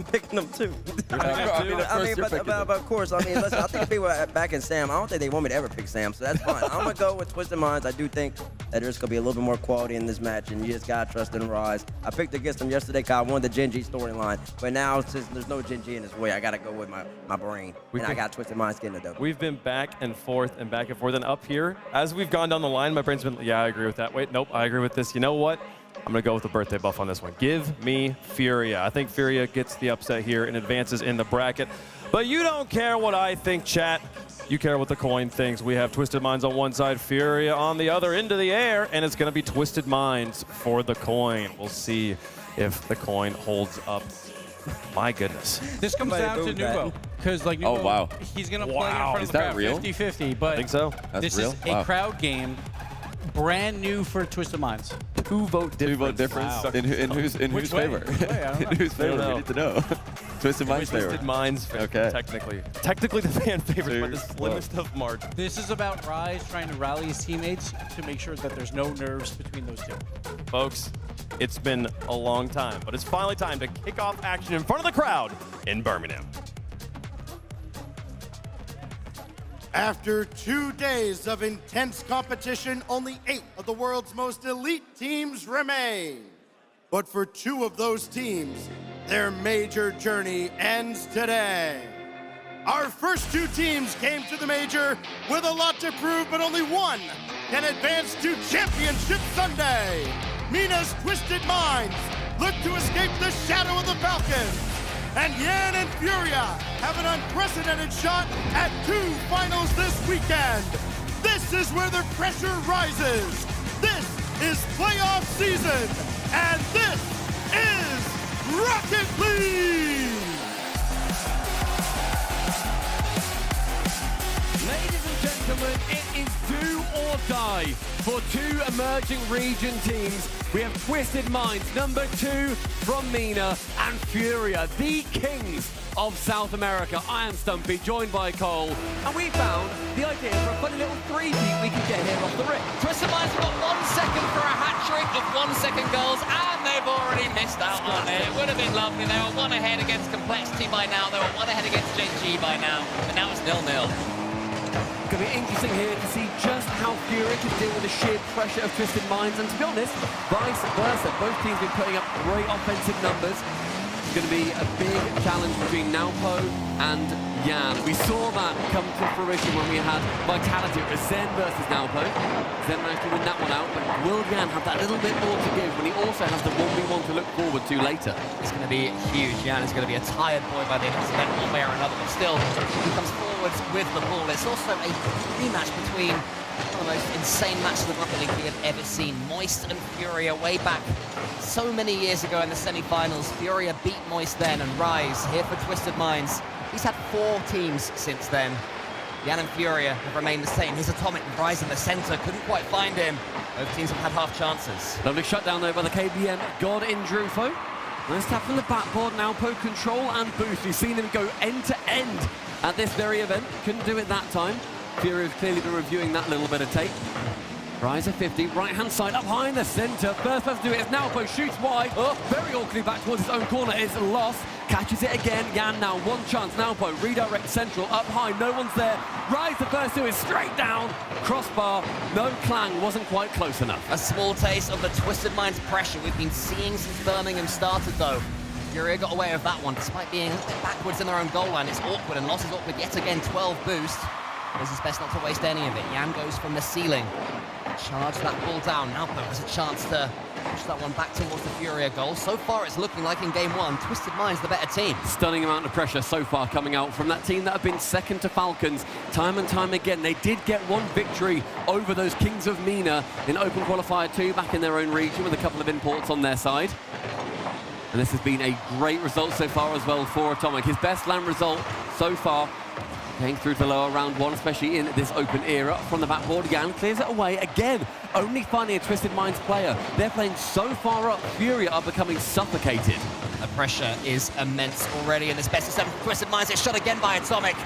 picking them too. But of course, I mean, listen, I think people back in Sam, I don't think they want me to ever pick Sam, so that's fine. I'm going to go with Twisted Minds. I do think that there's going to be a little bit more quality in this match, and you just got to trust in Rise. I picked against them yesterday because I wanted the Genji storyline, but now since there's no Genji in his way, I got to go with my brain, and I got Twisted Minds getting it done. We've been back and forth, and up here, as we've gone down the line, my brain's been, yeah, I agree with that. Wait, nope, I agree with this. You know what? I'm going to go with the birthday buff on this one. Give me Furia. I think Furia gets the upset here and advances in the bracket. But you don't care what I think, chat. You care what the coin thinks. We have Twisted Minds on one side, Furia on the other, into the air, and it's going to be Twisted Minds for the coin. We'll see if the coin holds up. My goodness. This comes down to Nuvo. Because, like, Nuvo, Oh, wow. he's going to play in front Is of the that crowd real? 50-50. But I think so. That's this real? is a Wow. crowd game, brand new for Twisted Minds. Two-vote difference. Two-vote difference. Wow. In whose Which way? favor? Which way? I don't know. In whose favor? know. We need to know. Twisted Minds favor. Twisted Minds favor, Okay. technically. Technically the fan favorite by the Two. slimmest of margins. This is about Rise trying to rally his teammates to make sure that there's no nerves between those two. Folks, it's been a long time, but it's finally time to kick off action in front of the crowd in Birmingham. After 2 days of intense competition, only 8 of the world's most elite teams remain. But for 2 of those teams, their major journey ends today. Our first 2 teams came to the major with a lot to prove, but only one can advance to Championship Sunday. Mina's Twisted Minds look to escape the shadow of the Falcons. And Yan and Furia have an unprecedented shot at 2 finals this weekend. This is where the pressure rises. This is playoff season. And this is Rocket League! Ladies and gentlemen, it is do or die for 2 emerging region teams. We have Twisted Minds, number 2 from Mina, and Furia, the kings of South America. I am Stumpy, joined by Cole, and we found the idea for a funny little 3-peat we can get here off the rip. Twisted Minds have got 1 second for a hat-trick of 1-second goals, and they've already missed out on it. It would have been lovely. They were 1 ahead against Complexity by now. They were 1 ahead against JG by now, but now it's 0-0. It's going to be interesting here to see just how Furia can deal with the sheer pressure of Twisted Minds, and to be honest, vice versa. Both teams have been putting up great offensive numbers. It's going to be a big challenge between Naupo and Yan. We saw that come to fruition when we had Vitality. It was Zen versus Naupo. Zen managed to win that one out, but will Yan have that little bit more to give when he also has the 1v1 to look forward to later? It's going to be huge. Yan is going to be a tired boy by the end of this event, one way or another, but still, he comes forwards with the ball. It's also a rematch between one of the most insane matches of Rocket League we have ever seen. Moist and Furia way back so many years ago in the semi-finals. Furia beat Moist then, and Rise here for Twisted Minds. He's had 4 teams since then. Yan and Furia have remained the same. Here's Atomic and Rise in the center, couldn't quite find him. Both teams have had half chances. Lovely shutdown though by the KBM God in Drufo. Nice tap from the backboard, Naupo control and boost. We've seen him go end to end at this very event. Couldn't do it that time. Furia have clearly been reviewing that little bit of tape. Rise of 50, right-hand side, up high in the centre. First person to do it is Naupo, shoots wide. Oh, very awkwardly back towards his own corner. It's lost. Catches it again. Yan now, 1 chance. Naupo, redirect central, up high, no one's there. Rise, the first 2 is straight down. Crossbar, no clang, wasn't quite close enough. A small taste of the Twisted Minds pressure we've been seeing since Birmingham started, though. Furia got away with that one, despite being a little bit backwards in their own goal line. It's awkward, and Loss is awkward yet again. 12 boost. It's his best not to waste any of it. Yan goes from the ceiling. Charge that ball down. Naupo has a chance to push that one back towards the Furia goal. So far, it's looking like in game 1, Twisted Minds the better team. Stunning amount of pressure so far coming out from that team that have been second to Falcons time and time again. They did get 1 victory over those Kings of Mina in Open Qualifier 2 back in their own region with a couple of imports on their side. And this has been a great result so far as well for Atomic. His best LAN result so far, going through to lower round 1, especially in this open era. From the backboard, Yan clears it away again, only finding a Twisted Minds player. They're playing so far up, Furia are becoming suffocated. The pressure is immense already in this best of 7 Twisted Minds. It's shot again by Atomic.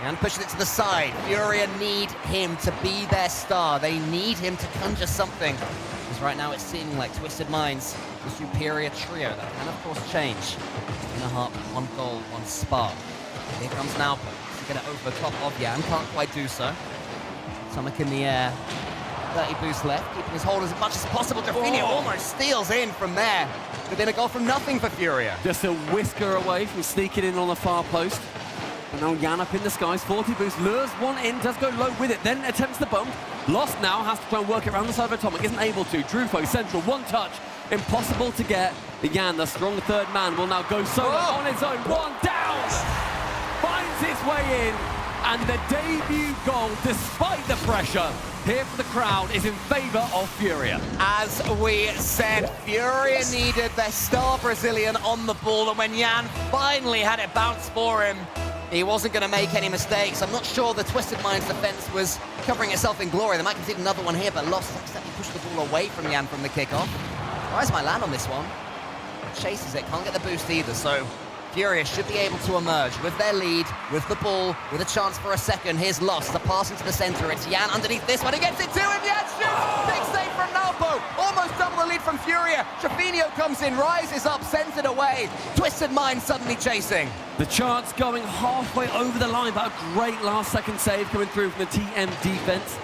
And pushes it to the side. Furia need him to be their star. They need him to conjure something. Because right now it's seeming like Twisted Minds, the superior trio. That can, of course, change. In a heart, 1 goal, 1 spark. Here comes Naupo. Get it over the top of Yan, can't quite do so. Atomic in the air. 30 boost left, keeping his hold as much as possible. Drafinio almost steals in from there. Could have been a goal from nothing for Furia. Just a whisker away from sneaking in on the far post. And now Yan up in the skies, 40 boost, lures 1 in, does go low with it, then attempts the bump. Lost now, has to try and work it around the side of Atomic, isn't able to. Drufo, central, 1 touch. Impossible to get. Yan, the strong third man, will now go solo on his own. One down! Finds his way in, and the debut goal, despite the pressure, here for the crowd, is in favor of Furia. As we said, Furia needed their star Brazilian on the ball, and when Yan finally had it bounce for him, he wasn't going to make any mistakes. I'm not sure the Twisted Minds defense was covering itself in glory. They might concede another one here, but Lost accidentally pushed the ball away from Yan from the kickoff. Rise might land on this one. Chases it, can't get the boost either, so Furia should be able to emerge with their lead, with the ball, with a chance for a second. Here's Lost, the pass into the center. It's Yan underneath this one. He gets it to him. Yan shoots. Big save from Nalpo. Almost double the lead from Furia. Trevino comes in, rises up, sends it away. Twisted Mind suddenly chasing. The chance going halfway over the line, but a great last-second save coming through from the TM defense.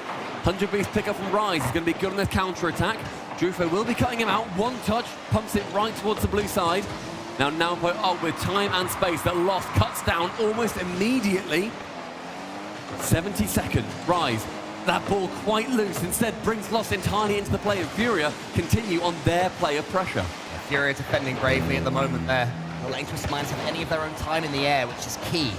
100 boost pick up from Rise. He's going to be good on the counter-attack. Drufo will be cutting him out. One touch, pumps it right towards the blue side. Now Nalpo up with time and space that Lost cuts down almost immediately. 72nd, Rise. That ball quite loose, instead brings Lost entirely into the play, and Furia continue on their play of pressure. Yeah, Furia defending bravely at the moment there. Not letting Twisted Minds have any of their own time in the air, which is key.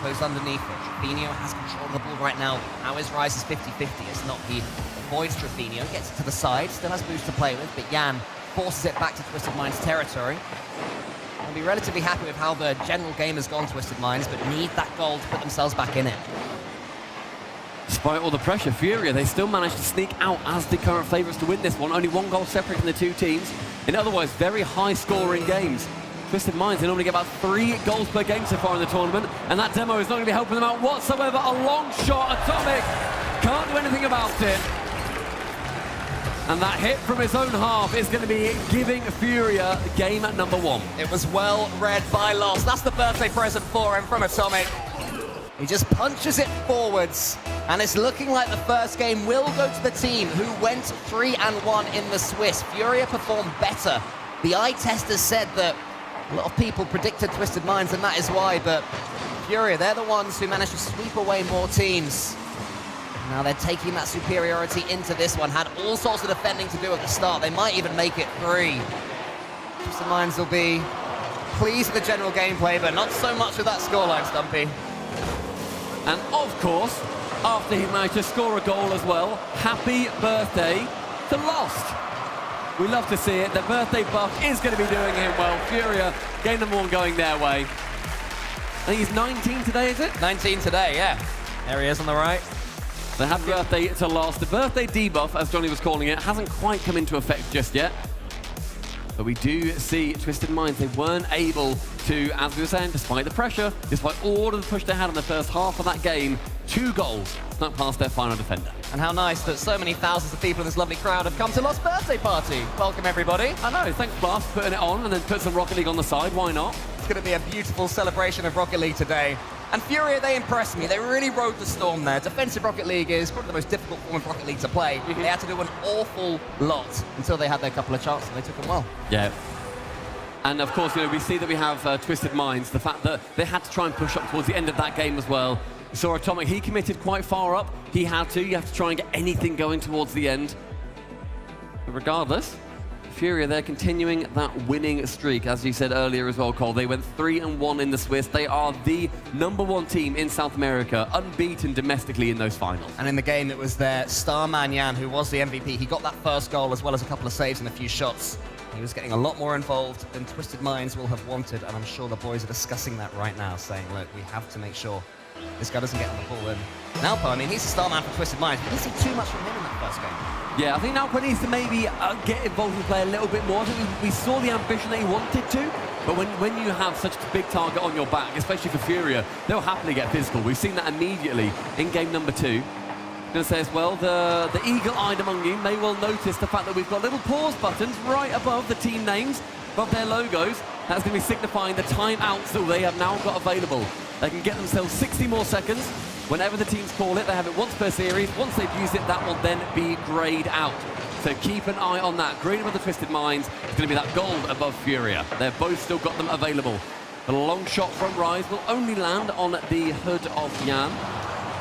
Goes underneath it. Trevino has control of the ball right now. How is Rise's 50-50? It's not he avoids Trevino, gets it to the side, still has boost to play with, but Yan forces it back to Twisted Minds territory. They'll be relatively happy with how the general game has gone, Twisted Minds, but need that goal to put themselves back in it. Despite all the pressure, Furia, they still managed to sneak out as the current favourites to win this one. Only one goal separating the two teams in otherwise very high-scoring games. Twisted Minds, they normally get about 3 goals per game so far in the tournament, and that demo is not going to be helping them out whatsoever. A long shot, Atomic can't do anything about it. And that hit from his own half is going to be giving Furia game at number 1. It was well read by Lost. That's the birthday present for him from Atomic. He just punches it forwards, and it's looking like the first game will go to the team who went 3-1 in the Swiss. Furia performed better. The eye testers said that a lot of people predicted Twisted Minds, and that is why, but Furia, they're the ones who managed to sweep away more teams. Now they're taking that superiority into this one. Had all sorts of defending to do at the start. They might even make it 3. Twisted Minds will be pleased with the general gameplay, but not so much with that scoreline, Stumpy. And of course, after he managed to score a goal as well, happy birthday to Lost. We love to see it. The birthday buff is going to be doing him well. Furia, game number 1 going their way. I think he's 19 today, is it? 19 today, yeah. There he is on the right. So happy birthday to Lost. The birthday debuff, as Johnny was calling it, hasn't quite come into effect just yet. But we do see Twisted Minds. They weren't able to, as we were saying, despite the pressure, despite all of the push they had in the first half of that game, 2 goals snuck past their final defender. And how nice that so many thousands of people in this lovely crowd have come to Lost's birthday party. Welcome, everybody. I know, thanks, Blast, for putting it on and then put some Rocket League on the side. Why not? It's going to be a beautiful celebration of Rocket League today. And Furia, they impressed me. They really rode the storm there. Defensive Rocket League is probably the most difficult form of Rocket League to play. They had to do an awful lot until they had their couple of chances, and they took them well. Yeah. And of course, we see that we have Twisted Minds. The fact that they had to try and push up towards the end of that game as well. We saw Atomic, he committed quite far up. He had to. You have to try and get anything going towards the end. But regardless, Furia, they're continuing that winning streak, as you said earlier as well, Cole. They went 3-1 in the Swiss. They are the number 1 team in South America, unbeaten domestically in those finals. And in the game, it was their star man, Yan, who was the MVP. He got that first goal as well as a couple of saves and a few shots. He was getting a lot more involved than Twisted Minds will have wanted, and I'm sure the boys are discussing that right now, saying, look, we have to make sure this guy doesn't get on the ball. And Nalpo, I mean, he's the star man for Twisted Minds. We didn't see too much from him in that first game. Yeah, I think Nalpo needs to maybe get involved in play a little bit more. I think we saw the ambition that he wanted to, but when you have such a big target on your back, especially for Furia, they'll happily get physical. We've seen that immediately in game number 2. I'm going to say as well, the eagle-eyed among you may well notice the fact that we've got little pause buttons right above the team names, above their logos. That's going to be signifying the timeouts that they have now got available. They can get themselves 60 more seconds. Whenever the teams call it, they have it once per series. Once they've used it, that will then be grayed out. So keep an eye on that. Green above the Twisted Minds is going to be that gold above Furia. They've both still got them available. The long shot from Rise will only land on the hood of Yan.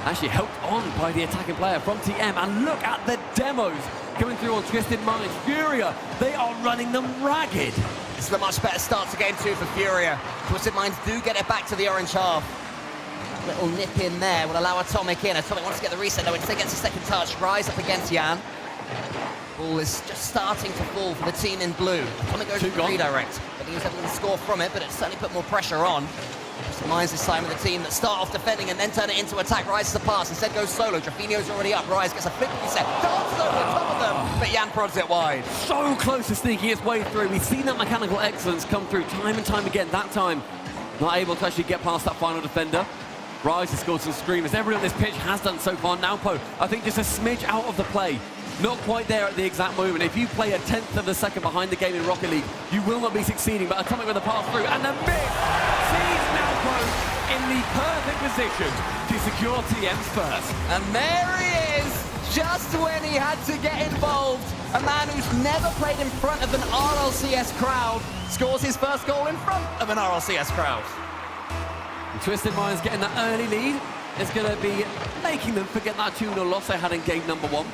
Actually helped on by the attacking player from TM. And look at the demos coming through on Twisted Minds. Furia, they are running them ragged. This is a much better start to game 2 for Furia. Twisted Minds do get it back to the orange half. Little nip in there will allow Atomic in. Atomic wants to get the reset though, instead gets a second touch. Rise up against Jan. Ball is just starting to fall for the team in blue. Atomic goes to redirect. I think he was able to score from it, but it certainly put more pressure on. Twisted Minds this time with the team that start off defending and then turn it into attack. Rise is the pass, instead goes solo. Drafinio's already up. Rise gets a flip reset. Dances over the top of them, but Jan prods it wide. So close to sneaking its way through. We've seen that mechanical excellence come through time and time again. That time, not able to actually get past that final defender. Rise has scored some screamers. Everyone on this pitch has done so far. Naupo, I think just a smidge out of the play. Not quite there at the exact moment. If you play a 1/10 of a second behind the game in Rocket League, you will not be succeeding. But Atomic with a pass through and the miss sees Naupo in the perfect position to secure TM's first. And there he is, just when he had to get involved. A man who's never played in front of an RLCS crowd scores his first goal in front of an RLCS crowd. Twisted Minds getting that early lead is going to be making them forget that 2-0 loss they had in game number 1.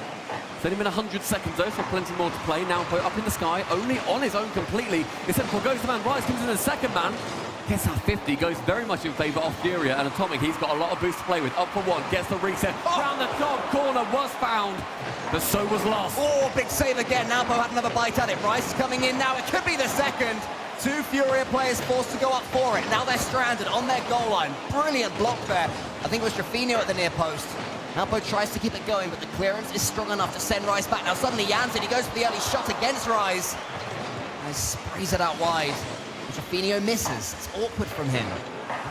It's only been 100 seconds though, so plenty more to play. Now up in the sky, only on his own completely. Instead of goes the man, Rise comes in the second man. Gets that 50, goes very much in favour of Furia, and Atomic, he's got a lot of boost to play with. Up for one, gets the reset. Round the top corner, was found, but so was lost. Oh, big save again. Naupo had another bite at it. Rice is coming in now. It could be the second. 2 Furia players forced to go up for it. Now they're stranded on their goal line. Brilliant block there. I think it was Drafinio at the near post. Naupo tries to keep it going, but the clearance is strong enough to send Rice back. Now suddenly Jan's in. He goes for the early shot against Rice. And sprays it out wide. Drafinio misses. It's awkward from him.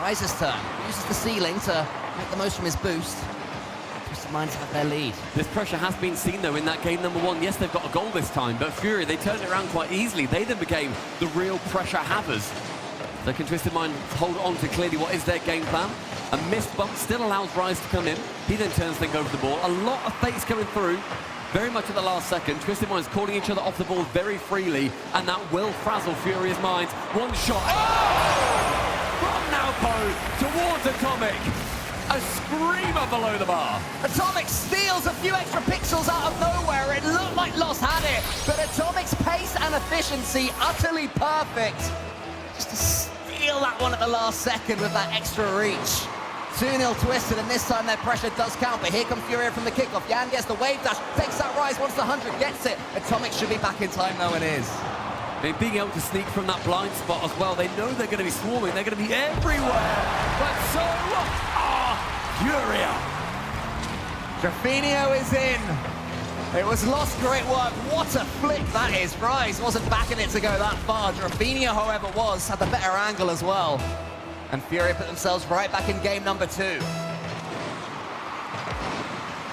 Rise's turn. Uses the ceiling to make the most from his boost. Twisted Minds have their lead. This pressure has been seen though in that game number 1. Yes, they've got a goal this time, but Furia, they turned it around quite easily. They then became the real pressure havers. So can Twisted Mind hold on to clearly what is their game plan? A missed bump still allows Rise to come in. He then turns things over the ball. A lot of fakes coming through. Very much at the last second. Twisted Minds calling each other off the ball very freely, and that will frazzle Furia's minds. One shot. Oh! From Naupo towards Atomic. A screamer below the bar. Atomic steals a few extra pixels out of nowhere. It looked like Lost had it, but Atomic's pace and efficiency utterly perfect. Just to steal that one at the last second with that extra reach. 2-0 Twisted, and this time their pressure does count, but here comes Furia from the kickoff. Jan gets the wave dash, takes that Rise, wants the 100, gets it. Atomic should be back in time, though it is. Being able to sneak from that blind spot as well. They know they're going to be swarming, they're going to be everywhere. But so are Furia. Drafinio is in. It was Lost, great work. What a flick that is. Rise wasn't backing it to go that far. Drafinio, however, had the better angle as well. And Furia put themselves right back in game number 2.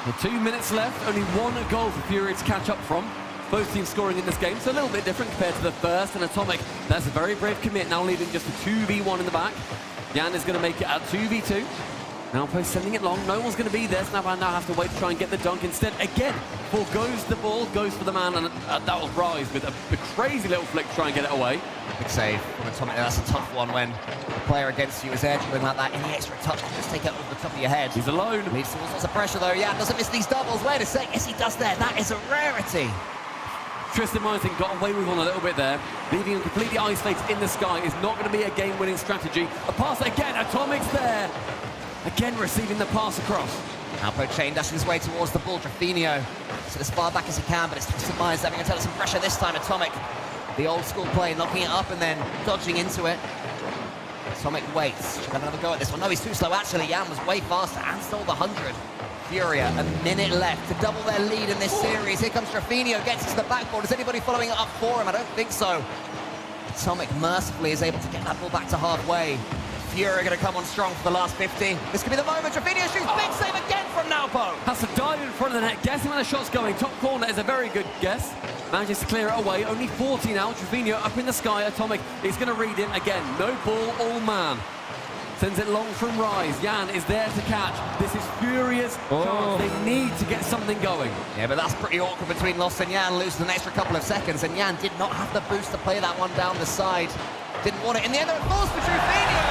Well, 2 minutes left, only 1 goal for Furia to catch up from. Both teams scoring in this game, so a little bit different compared to the first. And Atomic, that's a very brave commit, now leaving just a 2v1 in the back. Jan is going to make it at 2v2. Naupo sending it long, no one's going to be there. Snapper now have to wait to try and get the dunk. Instead, again, forgoes the ball, goes for the man, and that will Rise with a crazy little flick to try and get it away. Big save from Atomic. That's a tough one when the player against you is air dribbling like that. Any extra touch can just take it over the top of your head. He's alone. Leads towards lots of pressure though. Yeah, doesn't miss these doubles. Wait a sec. Yes, he does there. That is a rarity. Twisted Minds got away with one a little bit there. Leaving him completely ice-faced in the sky is not going to be a game-winning strategy. A pass again. Atomic's there. Again receiving the pass across. Alpo chain dashing his way towards the ball. Drafinio so as far back as he can, but it's Twisted Minds having to tell some pressure this time. Atomic, the old school play, knocking it up and then dodging into it. Atomic waits. Should have another go at this one. No, he's too slow actually. Jan was way faster and stole the 100. Furia, a minute left to double their lead in this series. Here comes Drafinio, gets to the backboard. Is anybody following it up for him? I don't think so. Atomic mercifully is able to get that ball back to halfway. Furia going to come on strong for the last 50. This could be the moment. Drafinio shoots, big save again from Naupo. Has to dive in front of the net, guessing where the shot's going. Top corner is a very good guess. Manages to clear it away. Only 40 now. Drafinio up in the sky. Atomic is going to read him again. No ball, all man. Sends it long from Rise. Jan is there to catch. This is Furia's chance. They need to get something going. Yeah, but that's pretty awkward between Lost and Jan, losing an extra couple of seconds. And Jan did not have the boost to play that one down the side. Didn't want it. In the end, it falls for Drafinio.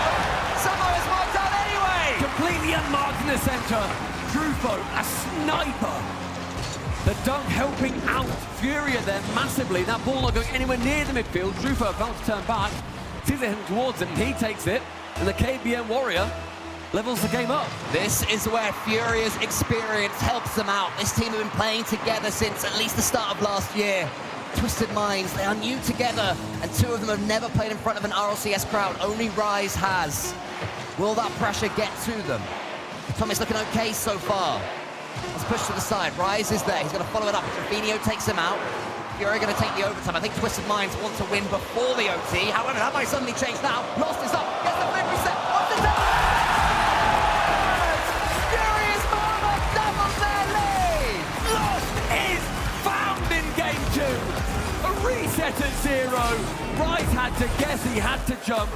Somehow it's marked out anyway. Completely unmarked in the center. Drufo, a sniper. The dunk helping out Furia there massively. That ball not going anywhere near the midfield. Drufo about to turn back. Sees it heading towards him. He takes it. And the KBM Warrior levels the game up. This is where Furia's experience helps them out. This team have been playing together since at least the start of last year. Twisted Minds, they are new together, and two of them have never played in front of an RLCS crowd. Only Rise has. Will that pressure get to them? Tommy's looking okay so far. Let's push to the side. Rise is there. He's going to follow it up. Trevino takes him out. Fury going to take the overtime. I think Twisted Minds want to win before the OT. However, that might suddenly change now. Lost is up. Gets the flip reset. What's the time? Furious Mama doubles their lead. Lost is found in game 2. A reset at 0. Rise had to guess, he had to jump.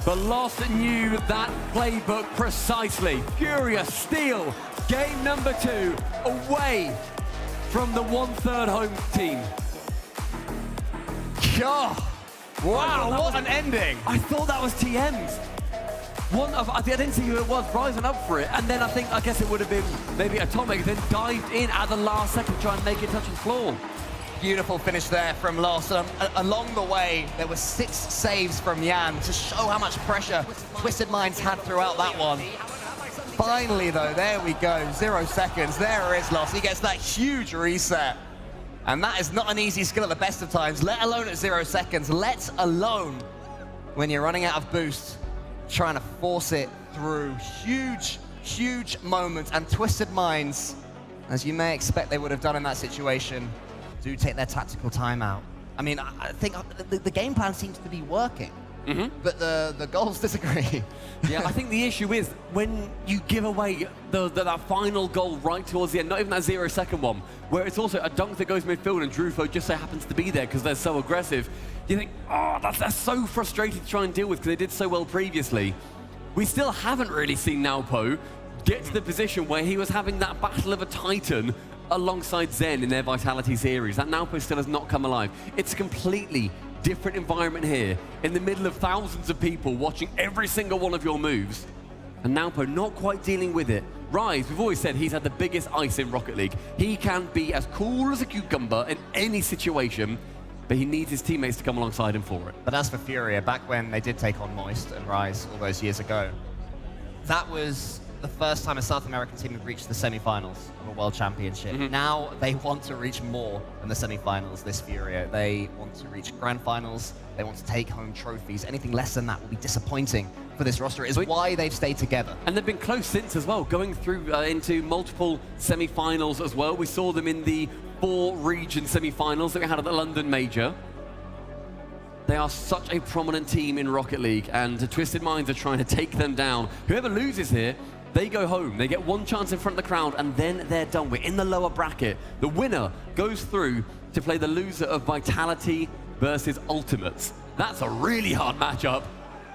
But Lost knew that playbook precisely. Furious steal game number 2 away from the 1/3 home team. God. Wow, what an ending. I thought that was TM's. I didn't see who it was, rising up for it, and then I guess it would have been maybe Atomic, then dived in at the last second to try and make it touch the floor. Beautiful finish there from Lost. Along the way, there were 6 saves from Yan to show how much pressure Twisted Minds had throughout that one. Finally, though, there we go. 0 seconds. There is Lost. He gets that huge reset. And that is not an easy skill at the best of times, let alone at 0 seconds, let alone when you're running out of boost, trying to force it through. Huge, huge moment. And Twisted Minds, as you may expect they would have done in that situation, do take their tactical timeout. I mean, I think the game plan seems to be working, but the goals disagree. Yeah, I think the issue is when you give away that final goal right towards the end, not even that 0 second one, where it's also a dunk that goes midfield and Drufo just so happens to be there because they're so aggressive, you think, oh, that's so frustrating to try and deal with because they did so well previously. We still haven't really seen Naopo get to the position where he was having that battle of a titan alongside Zen in their Vitality series. That Naopo still has not come alive. It's a completely different environment here, in the middle of thousands of people watching every single one of your moves, and Naopo not quite dealing with it. Rise, we've always said he's had the biggest ice in Rocket League. He can be as cool as a cucumber in any situation, but he needs his teammates to come alongside him for it. But as for Furia, back when they did take on Moist and Rise all those years ago, that was the first time a South American team had reached the semi-finals of a World Championship. Now they want to reach more than the semi-finals, this Furia. They want to reach grand finals. They want to take home trophies. Anything less than that will be disappointing for this roster. It is why they've stayed together. And they've been close since as well, going through into multiple semi-finals as well. We saw them in the 4 region semi-finals that we had at the London Major. They are such a prominent team in Rocket League, and the Twisted Minds are trying to take them down. Whoever loses here, they go home. They get one chance in front of the crowd, and then they're done. We're in the lower bracket. The winner goes through to play the loser of Vitality versus Ultimates. That's a really hard matchup.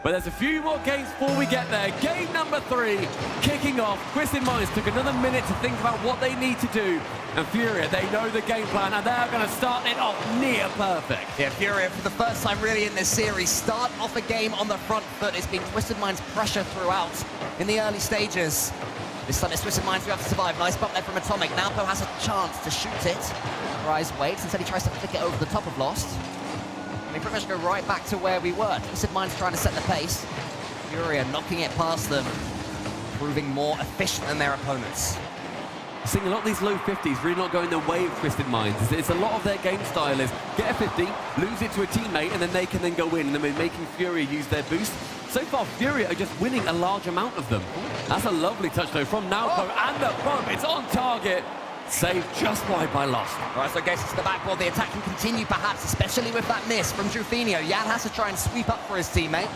But there's a few more games before we get there. Game number 3 kicking off. Twisted Minds took another minute to think about what they need to do. And Furia, they know the game plan, and they're going to start it off near perfect. Yeah, Furia, for the first time really in this series, start off a game on the front foot. It's been Twisted Minds' pressure throughout in the early stages. This time it's Twisted Minds who have to survive. Nice bump there from Atomic. Naopo has a chance to shoot it. Rise waits. Instead he tries to flick it over the top of Lost. And we pretty much go right back to where we were. Twisted Minds trying to set the pace. Furia knocking it past them, proving more efficient than their opponents. Seeing a lot of these low 50s really not going the way of Twisted Minds. It's a lot of their game style is get a 50, lose it to a teammate, and then they can then go in, and then we're making Furia use their boost. So far, Furia are just winning a large amount of them. That's a lovely touch, though, from Naopo, and the bump. It's on target. Saved just wide by Lost. All right, so gets to the backboard. The attack can continue, perhaps, especially with that miss from Trufino. Yan has to try and sweep up for his teammate.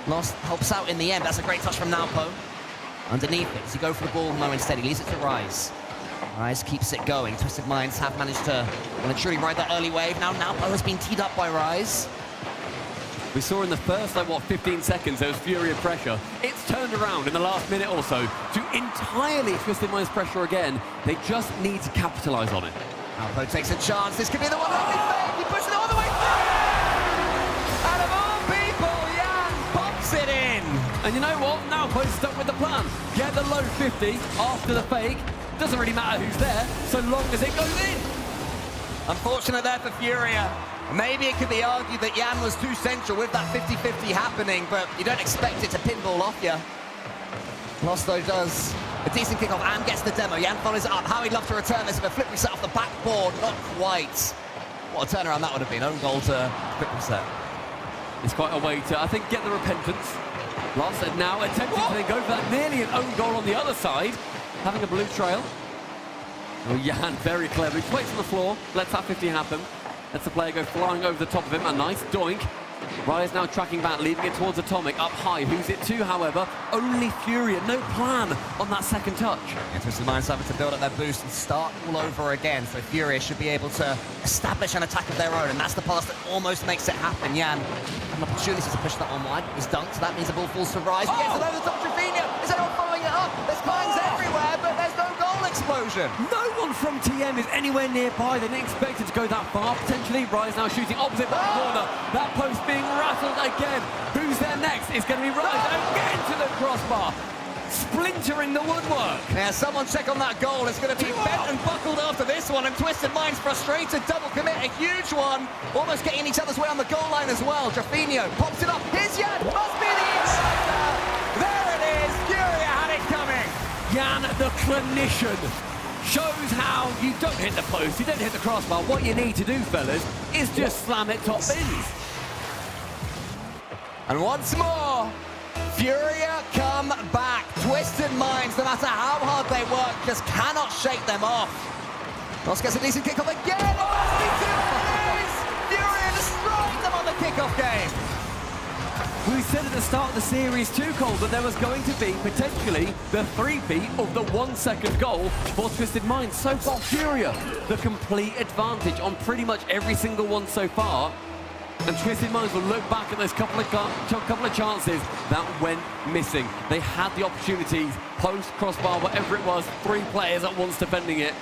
Lost helps out in the end. That's a great touch from Naopo. Underneath it, does he go for the ball? No, instead he leaves it to Rise. Rise keeps it going. Twisted Minds have managed to truly ride that early wave. Now Naopo has been teed up by Rise. We saw in the first, 15 seconds, there was Furia pressure. It's turned around in the last minute or so to entirely Twisted Minds pressure again. They just need to capitalize on it. Naopo takes a chance. This could be the one only fake. He pushes it all the way through. Out of all people, Yan bumps it in. And you know what? Now Naopo stuck with the plan. Get the low 50 after the fake. Doesn't really matter who's there, so long as it goes in. Unfortunate there for Furia. Maybe it could be argued that Jan was too central with that 50-50 happening, but you don't expect it to pinball off you. Losto does a decent kickoff and gets the demo. Jan follows it up. How he'd love to return this with a flip reset off the backboard. Not quite. What a turnaround that would have been. Own goal to quick reset. It's quite a way to, I think, get the repentance. Larson now attempting to then go for that nearly an own goal on the other side. Having a blue trail. Oh, Jan, very clever. He waits on the floor, lets that 50 happen. Lets the player go flying over the top of him. A nice doink. Riley's now tracking back, leaving it towards Atomic. Up high. Who's it to, however? Only Furia. No plan on that second touch. Yeah, Twisted Minds having to build up their boost and start all over again. So Furia should be able to establish an attack of their own, and that's the pass that almost makes it happen. Jan, an opportunity to push that one wide. He's dunked, so that means the ball falls to Rise. He gets it over the top. Trevino. Is anyone following it up? There's mines everywhere, but there's no goal explosion. No one from TM is anywhere nearby. They didn't expect it to go that far, potentially. Rise now shooting opposite that corner. That post being rattled again. Who's there next? It's going to be Rise again to the crossbar. Splintering the woodwork. Yeah, someone check on that goal. It's going to be bent and buckled after this one, and Twisted Minds frustrated. Double commit, a huge one. Almost getting each other's way on the goal line as well. Trafino pops it up. Here's Jan. Must be the inside. There it is. Furia had it coming. Jan, the clinician, shows how you don't hit the post, you don't hit the crossbar. What you need to do, fellas, is just slam it top bins. And once more, Furia come back. Twisted Minds, no matter how hard they work, just cannot shake them off. Ross gets a decent kickoff again. Furia destroyed them on the kickoff game. We said at the start of the series too, Cole, that there was going to be potentially the three-peat of the 1 second goal for Twisted Minds. So far, Furia, the complete advantage on pretty much every single one so far. And Twisted Minds will look back at those couple of chances that went missing. They had the opportunities, post, crossbar, whatever it was, 3 players at once defending it.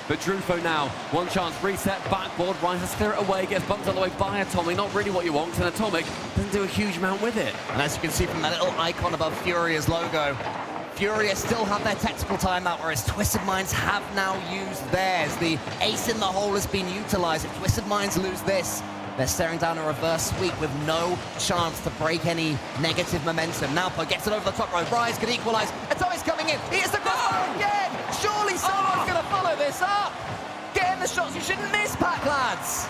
But Drufo now, one chance, reset, backboard, Ryan has to clear it away, gets bumped all the way by Atomic, not really what you want, and Atomic doesn't do a huge amount with it. And as you can see from that little icon above Furia's logo, Furia still have their tactical timeout, whereas Twisted Minds have now used theirs. The ace in the hole has been utilized. If Twisted Minds lose this, they're staring down a reverse sweep with no chance to break any negative momentum. Naopo gets it over the top row. Rise can equalize. Atomic's coming in. He hits the crossbar again. Surely someone's going to follow this up. Getting the shots you shouldn't miss, pack lads.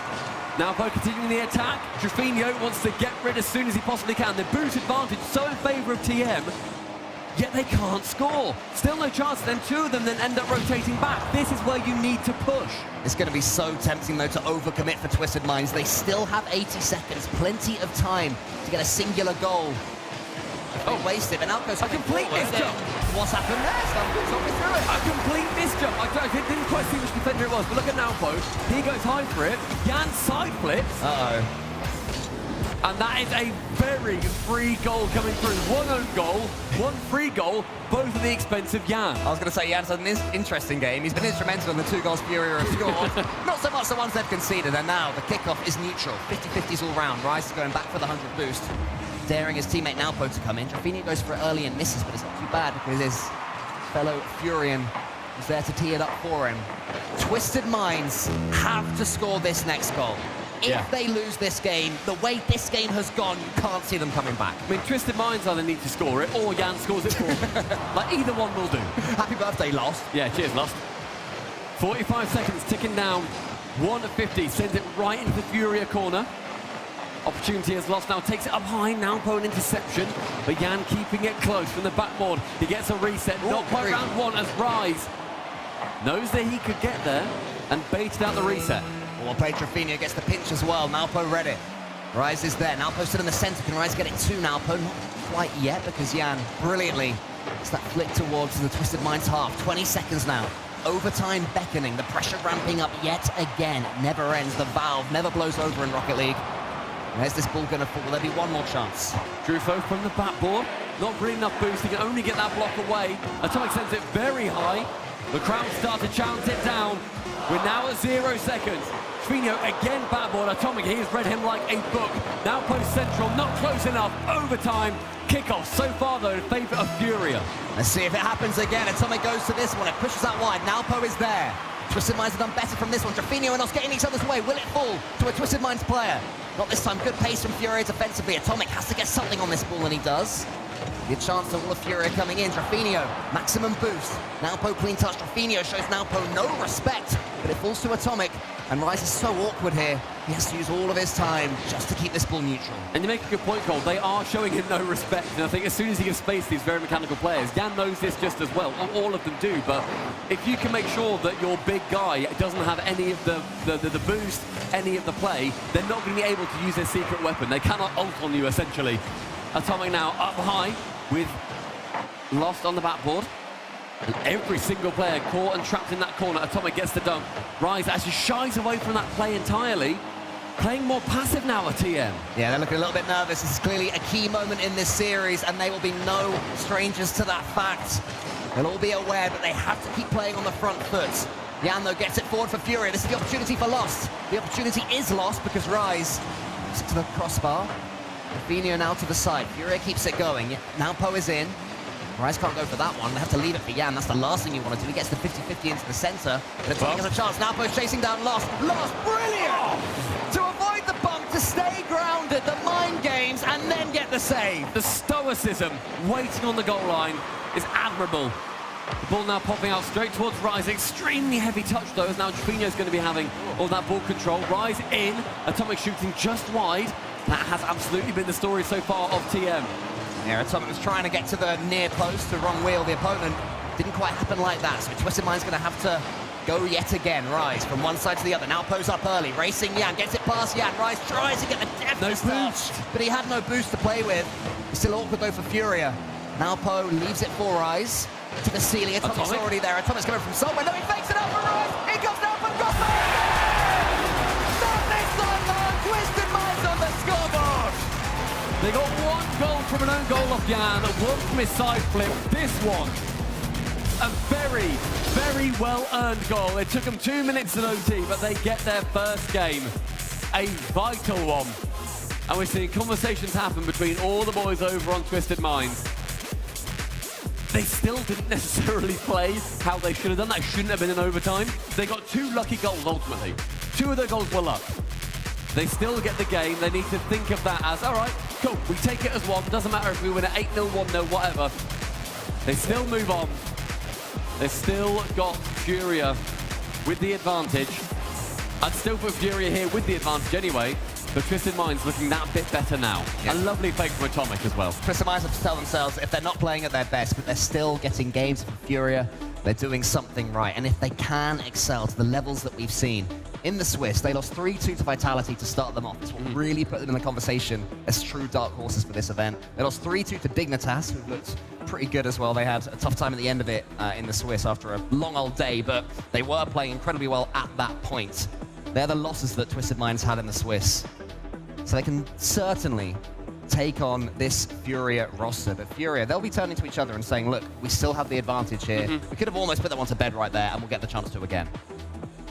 Naopo continuing the attack. Trufino wants to get rid as soon as he possibly can. The boot advantage so in favor of TM, yet they can't score. Still no chance, then 2 of them then end up rotating back. This is where you need to push. It's going to be so tempting, though, to overcommit for Twisted Minds. They still have 80 seconds, plenty of time to get a singular goal. Oh, wasted, but now goes a complete misjump. What's happened there? Talk me through it. A complete misjump. I didn't quite see which defender it was, but look at Naopo. He goes high for it. Jan side flips. Uh-oh. And that is a very free goal coming through. 1 own goal, 1 free goal, both at the expense of Jan. I was going to say, Jan's had an interesting game. He's been instrumental in the 2 goals Furia have scored. Not so much the ones they've conceded, and now the kickoff is neutral. 50-50s all round. Rice is going back for the 100 boost. Daring his teammate Naopo to come in. Trafino goes for it early and misses, but it's not too bad because his fellow Furian is there to tee it up for him. Twisted Minds have to score this next goal. If they lose this game, the way this game has gone, you can't see them coming back. I mean, Twisted Minds either need to score it or Jan scores it for them. Like, either one will do. Happy birthday, Lost. Yeah, cheers, Lost. 45 seconds ticking down. 1-50, sends it right into the Furia corner. Opportunity is lost now, takes it up high, Naopo an interception, but Jan keeping it close from the backboard. He gets a reset, not quite round 1 as Rise knows that he could get there and baited out the reset. Well played, Trafino gets the pinch as well. Naopo read it. Rise is there. Naopo stood in the center. Can Rise get it to Naopo? Not quite yet because Jan brilliantly gets that flick towards the Twisted Minds half. 20 seconds now. Overtime beckoning. The pressure ramping up yet again. It never ends. The valve never blows over in Rocket League. Where's this ball going to fall? Will there be one more chance? Drufo from the backboard. Not really enough boost. He can only get that block away. Atomic sends it very high. The crowd start to chant it down. We're now at 0 seconds. Trifino again backboard. Atomic, he has read him like a book. Now post central, not close enough. Overtime. Kickoff so far though in favour of Furia. Let's see if it happens again. Atomic goes to this one. It pushes out wide. Nalpo is there. Twisted Minds have done better from this one. Trifino and us getting each other's way. Will it fall to a Twisted Minds player? Not this time. Good pace from Furia defensively. Atomic has to get something on this ball, and he does. Good chance to all of Furia coming in. Trifino, maximum boost. Nalpo clean touch. Trifino shows Nalpo no respect, but it falls to Atomic. And Rise is so awkward here. He has to use all of his time just to keep this ball neutral. And you make a good point, Cole. They are showing him no respect. And I think as soon as he gives space to these very mechanical players, Jan knows this just as well. All of them do. But if you can make sure that your big guy doesn't have any of the boost, any of the play, they're not going to be able to use their secret weapon. They cannot ult on you, essentially. Atomic now up high with Lost on the backboard. And every single player caught and trapped in that corner. Atomic gets the dunk. Rise actually shies away from that play entirely. Playing more passive now at TM. Yeah, they're looking a little bit nervous. This is clearly a key moment in this series, and they will be no strangers to that fact. They'll all be aware that they have to keep playing on the front foot. Jan, though, gets it forward for Furia. This is the opportunity for Lost. The opportunity is lost because Rise gets it to the crossbar. Rafinha now to the side. Furia keeps it going. Now Poe is in. Rise can't go for that one. They have to leave it for Jan. That's the last thing you want to do. He gets the 50-50 into the center. But Atomic has a chance. Now Poe's chasing down Lost. Lost, brilliant! To avoid the bump, to stay grounded, the mind games, and then get the save. The stoicism waiting on the goal line is admirable. The ball now popping out straight towards Rise. Extremely heavy touch, though, as now Trifino's going to be having all that ball control. Rise in. Atomic shooting just wide. That has absolutely been the story so far of TM. Yeah, Atomic was trying to get to the near post to wrong wheel the opponent. Didn't quite happen like that, so Twisted Mind's going to have to go yet again. Rise from one side to the other. Now Poe's up early, racing Jan, gets it past Jan. Rise tries to get the deftest touch, but he had no boost to play with. It's still awkward though for Furia. Now Poe leaves it for Rise to the ceiling. Atomic's already there. Atomic's coming from somewhere. No, he fakes it up for Rise. He comes down for Gotham. Not this time, man. Twisted Minds on the scoreboard. They got one goal from an own goal off Jan, one from his side flip. This one, a very, very well-earned goal. It took them 2 minutes at OT, but they get their first game. A vital one. And we're seeing conversations happen between all the boys over on Twisted Minds. They still didn't necessarily play how they should have done. That shouldn't have been in overtime. They got 2 lucky goals, ultimately. 2 of their goals were luck. They still get the game. They need to think of that as, all right, cool, we take it as one. Doesn't matter if we win at 8-0, 1-0, whatever. They still move on. They've still got Furia with the advantage. I'd still put Furia here with the advantage anyway, but Twisted Minds looking that bit better now. Yeah. A lovely fake from Atomic as well. Twisted Minds have to tell themselves if they're not playing at their best, but they're still getting games from Furia, they're doing something right. And if they can excel to the levels that we've seen in the Swiss, they lost 3-2 to Vitality to start them off. This will really put them in the conversation as true dark horses for this event. They lost 3-2 to Dignitas, who looked pretty good as well. They had a tough time at the end of it in the Swiss after a long old day, but they were playing incredibly well at that point. They're the losses that Twisted Minds had in the Swiss. So they can certainly take on this Furia roster. But Furia, they'll be turning to each other and saying, look, we still have the advantage here. We could have almost put that one to bed right there, and we'll get the chance to again.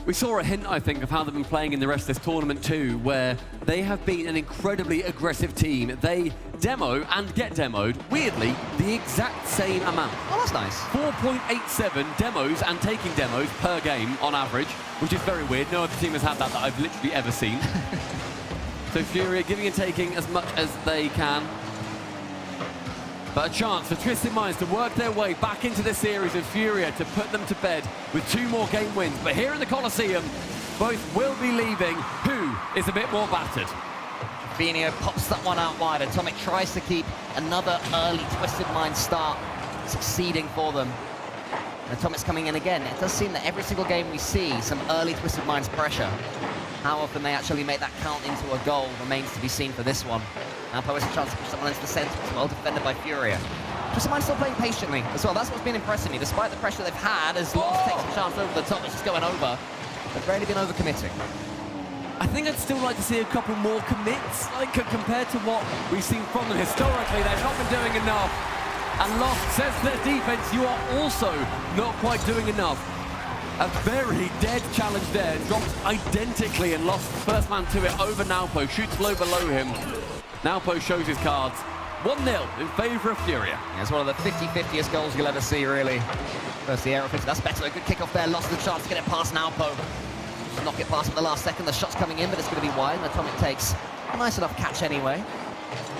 We saw a hint, I think, of how they've been playing in the rest of this tournament too, where they have been an incredibly aggressive team. They demo and get demoed, weirdly, the exact same amount. Oh, that's nice. 4.87 demos and taking demos per game on average, which is very weird. No other team has had that I've literally ever seen. So Furia giving and taking as much as they can. But a chance for Twisted Minds to work their way back into this series of Furia to put them to bed with 2 more game wins. But here in the Coliseum, both will be leaving. Who is a bit more battered? Trifino pops that one out wide. Atomic tries to keep another early Twisted Minds start succeeding for them. And Atomic's coming in again. It does seem that every single game we see some early Twisted Minds pressure. How often they actually make that count into a goal remains to be seen for this one. Now Poe has a chance to push someone into the centre. It's well defended by Furia. Twisted Minds still playing patiently as well. That's what's been impressing me. Despite the pressure they've had, as Lost takes a chance over the top, it's just going over. They've rarely been overcommitting. I think I'd still like to see a couple more commits, like compared to what we've seen from them historically. They've not been doing enough. And Lost says to their defense, you are also not quite doing enough. A very dead challenge there, dropped identically and Lost first man to it over Naupo, shoots low below him. Naupo shows his cards. 1-0 in favour of Furia. Yeah, it's one of the 50-50st goals you'll ever see, really. First the aerial fix, that's better. A good kick off there, lost the chance to get it past Naupo. Just knock it past at the last second. The shot's coming in, but it's going to be wide, and Atomic takes a nice enough catch anyway.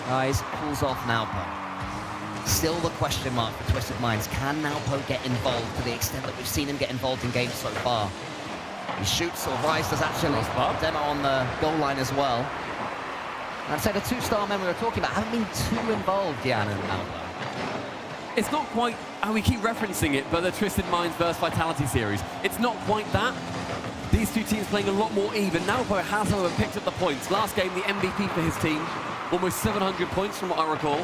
Guys, pulls off Naupo. Still the question mark for Twisted Minds. Can Naupo get involved to the extent that we've seen him get involved in games so far? He shoots, or Rise does actually. Demo on the goal line as well. I'd say the two-star men we were talking about haven't been too involved, Jan and Naupo. It's not quite, and we keep referencing it, but the Twisted Minds vs Vitality series, it's not quite that. These two teams playing a lot more even. Naupo has, however, picked up the points. Last game, the MVP for his team, almost 700 points from what I recall.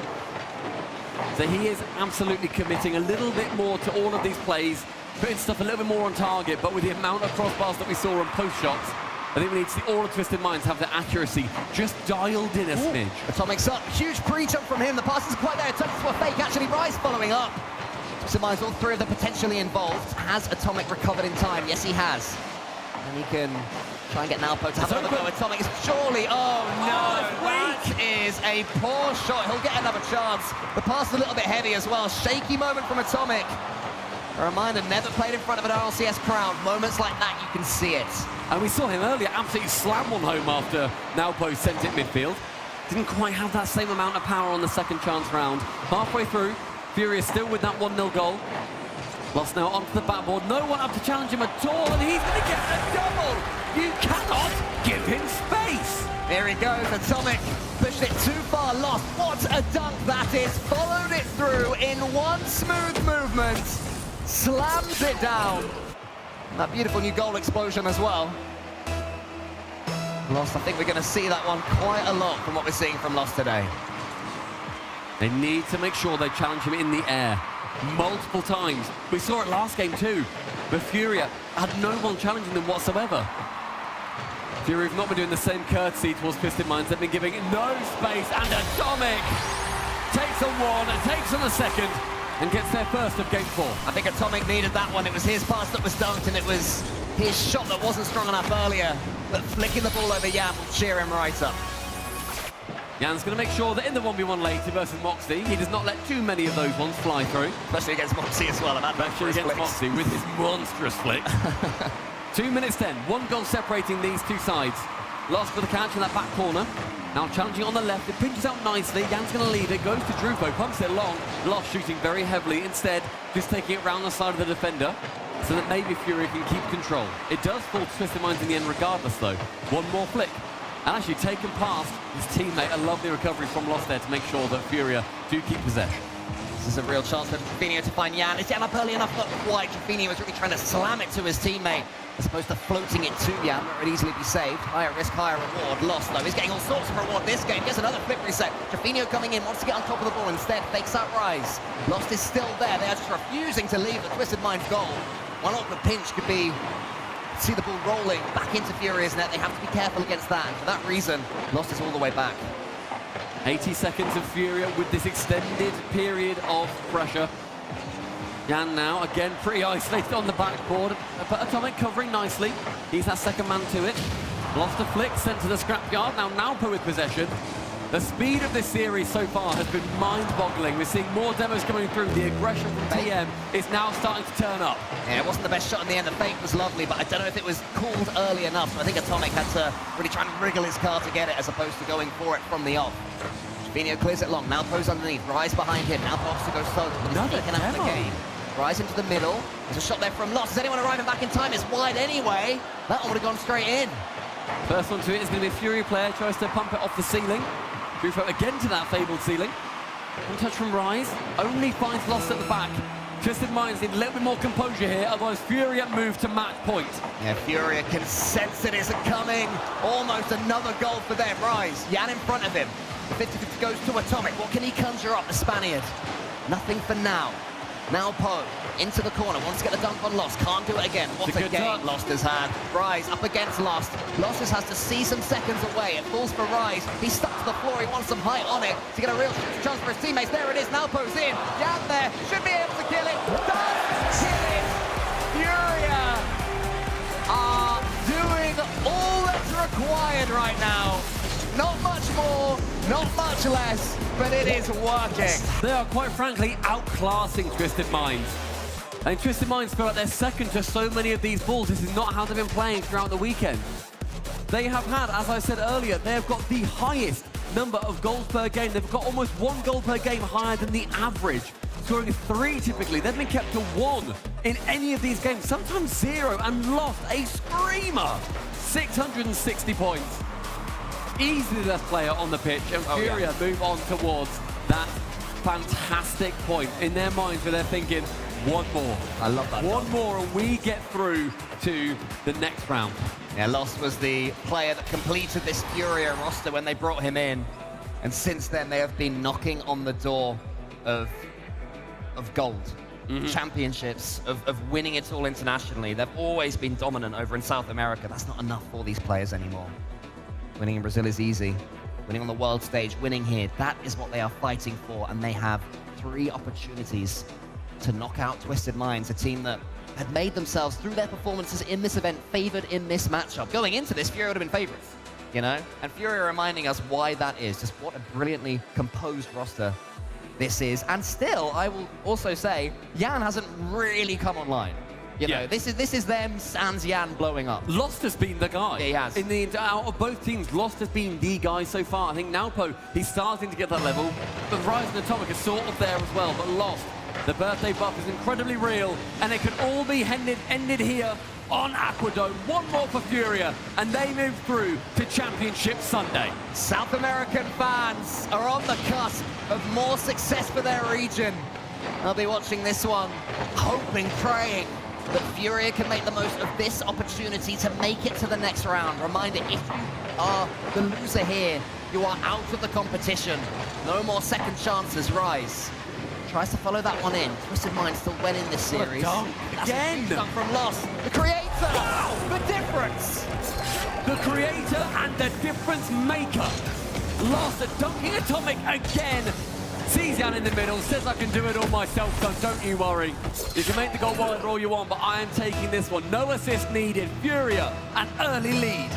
So he is absolutely committing a little bit more to all of these plays, putting stuff a little bit more on target, but with the amount of crossbars that we saw on post shots, I think we need to see all of Twisted Minds have their accuracy just dialed in a smidge. Atomic's up, huge pre-jump from him. The pass isn't quite there, it turns into a fake. Actually, Rise following up. Twisted Minds, all three of them potentially involved. Has Atomic recovered in time? Yes, he has. And he can try and get Naupo to have another go. Atomic is surely, oh no, that is a poor shot. He'll get another chance. The pass is a little bit heavy as well. Shaky moment from Atomic. A reminder, never played in front of an RLCS crowd. Moments like that, you can see it. And we saw him earlier absolutely slam one home after Naupo sent it midfield. Didn't quite have that same amount of power on the second chance round. Halfway through, Furia still with that 1-0 goal. Lost now onto the backboard. No one up to challenge him at all, and he's going to get a double. You cannot give him space. Here he goes, Atomic pushed it too far, Lost. What a dunk that is. Followed it through in one smooth movement. Slams it down. And that beautiful new goal explosion as well. Lost, I think we're going to see that one quite a lot from what we're seeing from Lost today. They need to make sure they challenge him in the air multiple times. We saw it last game too, but Furia had no one challenging them whatsoever. Furia have not been doing the same courtesy towards Twisted Minds. They've been giving no space, and Atomic takes on one, takes on a second, and gets their first of game 4. I think Atomic needed that one. It was his pass that was dunked, and it was his shot that wasn't strong enough earlier. But flicking the ball over Jan will cheer him right up. Jan's going to make sure that in the 1v1 later versus Moxie, he does not let too many of those ones fly through. Especially against Moxie as well. Especially against Moxie with his monstrous flick. 2 minutes 10, one goal separating these two sides. Lost for the catch in that back corner. Now challenging on the left, it pinches out nicely. Jan's going to leave it, goes to Drupo, pumps it long. Lost shooting very heavily. Instead, just taking it round the side of the defender so that maybe Fury can keep control. It does fall to Twisted Minds in the end regardless though. One more flick. And actually taken past his teammate. A lovely recovery from Lost there to make sure that Furia do keep possession. This is a real chance for Jaffinio to find Jan. Is Jan up early enough? Not quite. Jaffinio was really trying to slam it to his teammate, as opposed to floating it to Jan, where it would easily be saved. Higher risk, higher reward. Lost, though. He's getting all sorts of reward this game. Gets another flip reset. Jaffinio coming in, wants to get on top of the ball. Instead, fakes out Rise. Lost is still there. They are just refusing to leave the Twisted Minds goal. One awkward pinch could be... see the ball rolling back into Furia's net. They have to be careful against that. And for that reason, Lost is all the way back. 80 seconds of Furia with this extended period of pressure. Jan now, again, pretty isolated on the backboard, but Atomic covering nicely. He's that second man to it. Lost a flick, sent to the scrapyard. Now Naupo with possession. The speed of this series so far has been mind-boggling. We're seeing more demos coming through. The aggression from TM is now starting to turn up. Yeah, it wasn't the best shot in the end. The fake was lovely, but I don't know if it was called early enough. So I think Atomic had to really try and wriggle his car to get it, as opposed to going for it from the off. Jaffinio clears it long. Now Poe's underneath. Rise behind him. Now Poe's to go solo. But he's taken out of the game. Rise into the middle. There's a shot there from Lost. Is anyone arriving back in time? It's wide anyway. That one would have gone straight in. First one to it is going to be a Fury player. Tries to pump it off the ceiling. Drupo again to that fabled ceiling. One touch from Rise. Only finds Lost at the back. Twisted Minds need a little bit more composure here, otherwise Furia move to match point. Yeah, Furia can sense it is coming. Almost another goal for them. Rise, Jan in front of him. The 50-50 goes to Atomic. What can he conjure up, the Spaniard? Nothing for now. Now Poe into the corner, wants to get the dunk on Lost, can't do it again. What a good game dunk. Lost has had. Rise up against Lost. Lost just has to see some seconds away. It falls for Rise. He's stuck to the floor. He wants some height on it to get a real chance for his teammates. There it is. Now Poe's in. Down there. Should be able to kill it. Does kill it. Furia are doing all that's required right now. Not much more, not much less, but it is working. They are quite frankly outclassing Twisted Minds. And Twisted Minds feel like they're second to so many of these balls. This is not how they've been playing throughout the weekend. They have had, as I said earlier, they have got the highest number of goals per game. They've got almost 1 goal per game higher than the average. Scoring 3 typically. They've been kept to 1 in any of these games, sometimes 0, and lost a screamer. 660 points. Easily the best player on the pitch, and Furia move on towards that fantastic point in their minds where they're thinking, one more. I love that. One more and we get through to the next round. Yeah, Lost was the player that completed this Furia roster when they brought him in. And since then, they have been knocking on the door of gold. Championships, of winning it all internationally. They've always been dominant over in South America. That's not enough for these players anymore. Winning in Brazil is easy. Winning on the world stage, winning here, that is what they are fighting for. And they have 3 opportunities to knock out Twisted Minds, a team that had made themselves, through their performances in this event, favored in this matchup. Going into this, Furia would have been favorites, you know? And Furia reminding us why that is, just what a brilliantly composed roster this is. And still, I will also say, Yan hasn't really come online. You know, this is them sans Yan blowing up. Lost has been the guy. Yeah, he has. In the out of both teams, Lost has been the guy so far. I think Naupo, he's starting to get that level. But Rise and Atomic is sort of there as well. But Lost, the birthday buff is incredibly real, and it can all be ended here on Aquadome. One more for Furia, and they move through to Championship Sunday. South American fans are on the cusp of more success for their region. They'll be watching this one, hoping, praying that Furia can make the most of this opportunity to make it to the next round. Reminder, if you are the loser here, you are out of the competition. No more second chances. Rise tries to follow that one in. Twisted Mind still well in this series. Again! Dunk from Lost. The creator! Wow! The difference! The creator and the difference maker. Lost at dunking Atomic again. Sees Yan in the middle, says I can do it all myself, son, don't you worry. You can make the goal wild all you want, but I am taking this one. No assist needed. Furia, an early lead.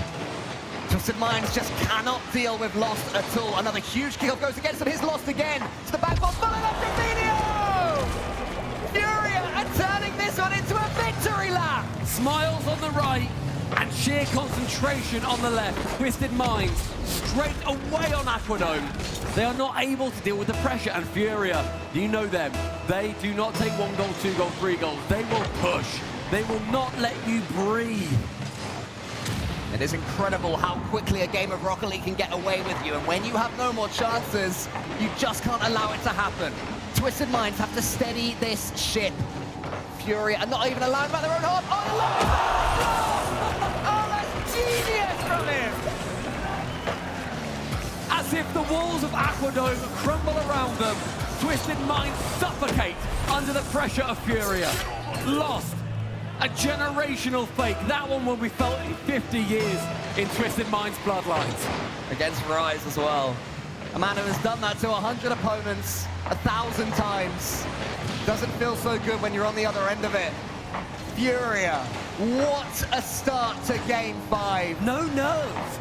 Twisted Minds just cannot deal with Lost at all. Another huge kickoff goes against him. He's Lost again. To the back ball, followed up from Video! Furia are turning this one into a victory lap! Smiles on the right and sheer concentration on the left. Twisted Minds straight away on Aquadome. They are not able to deal with the pressure, and Furia, you know them. They do not take 1 goal, 2 goals, 3 goals. They will push. They will not let you breathe. It is incredible how quickly a game of Rocket League can get away with you, and when you have no more chances, you just can't allow it to happen. Twisted Minds have to steady this ship. Furia are not even allowed by their own heart. Oh, that's genius from him! As if the walls of Aquadome crumble around them, Twisted Minds suffocate under the pressure of Furia. Lost. A generational fake. That one will be felt in 50 years in Twisted Minds' bloodlines. Against Rise as well. A man who has done that to 100 opponents 1,000 times. Doesn't feel so good when you're on the other end of it. Furia, what a start to Game 5. No nerves.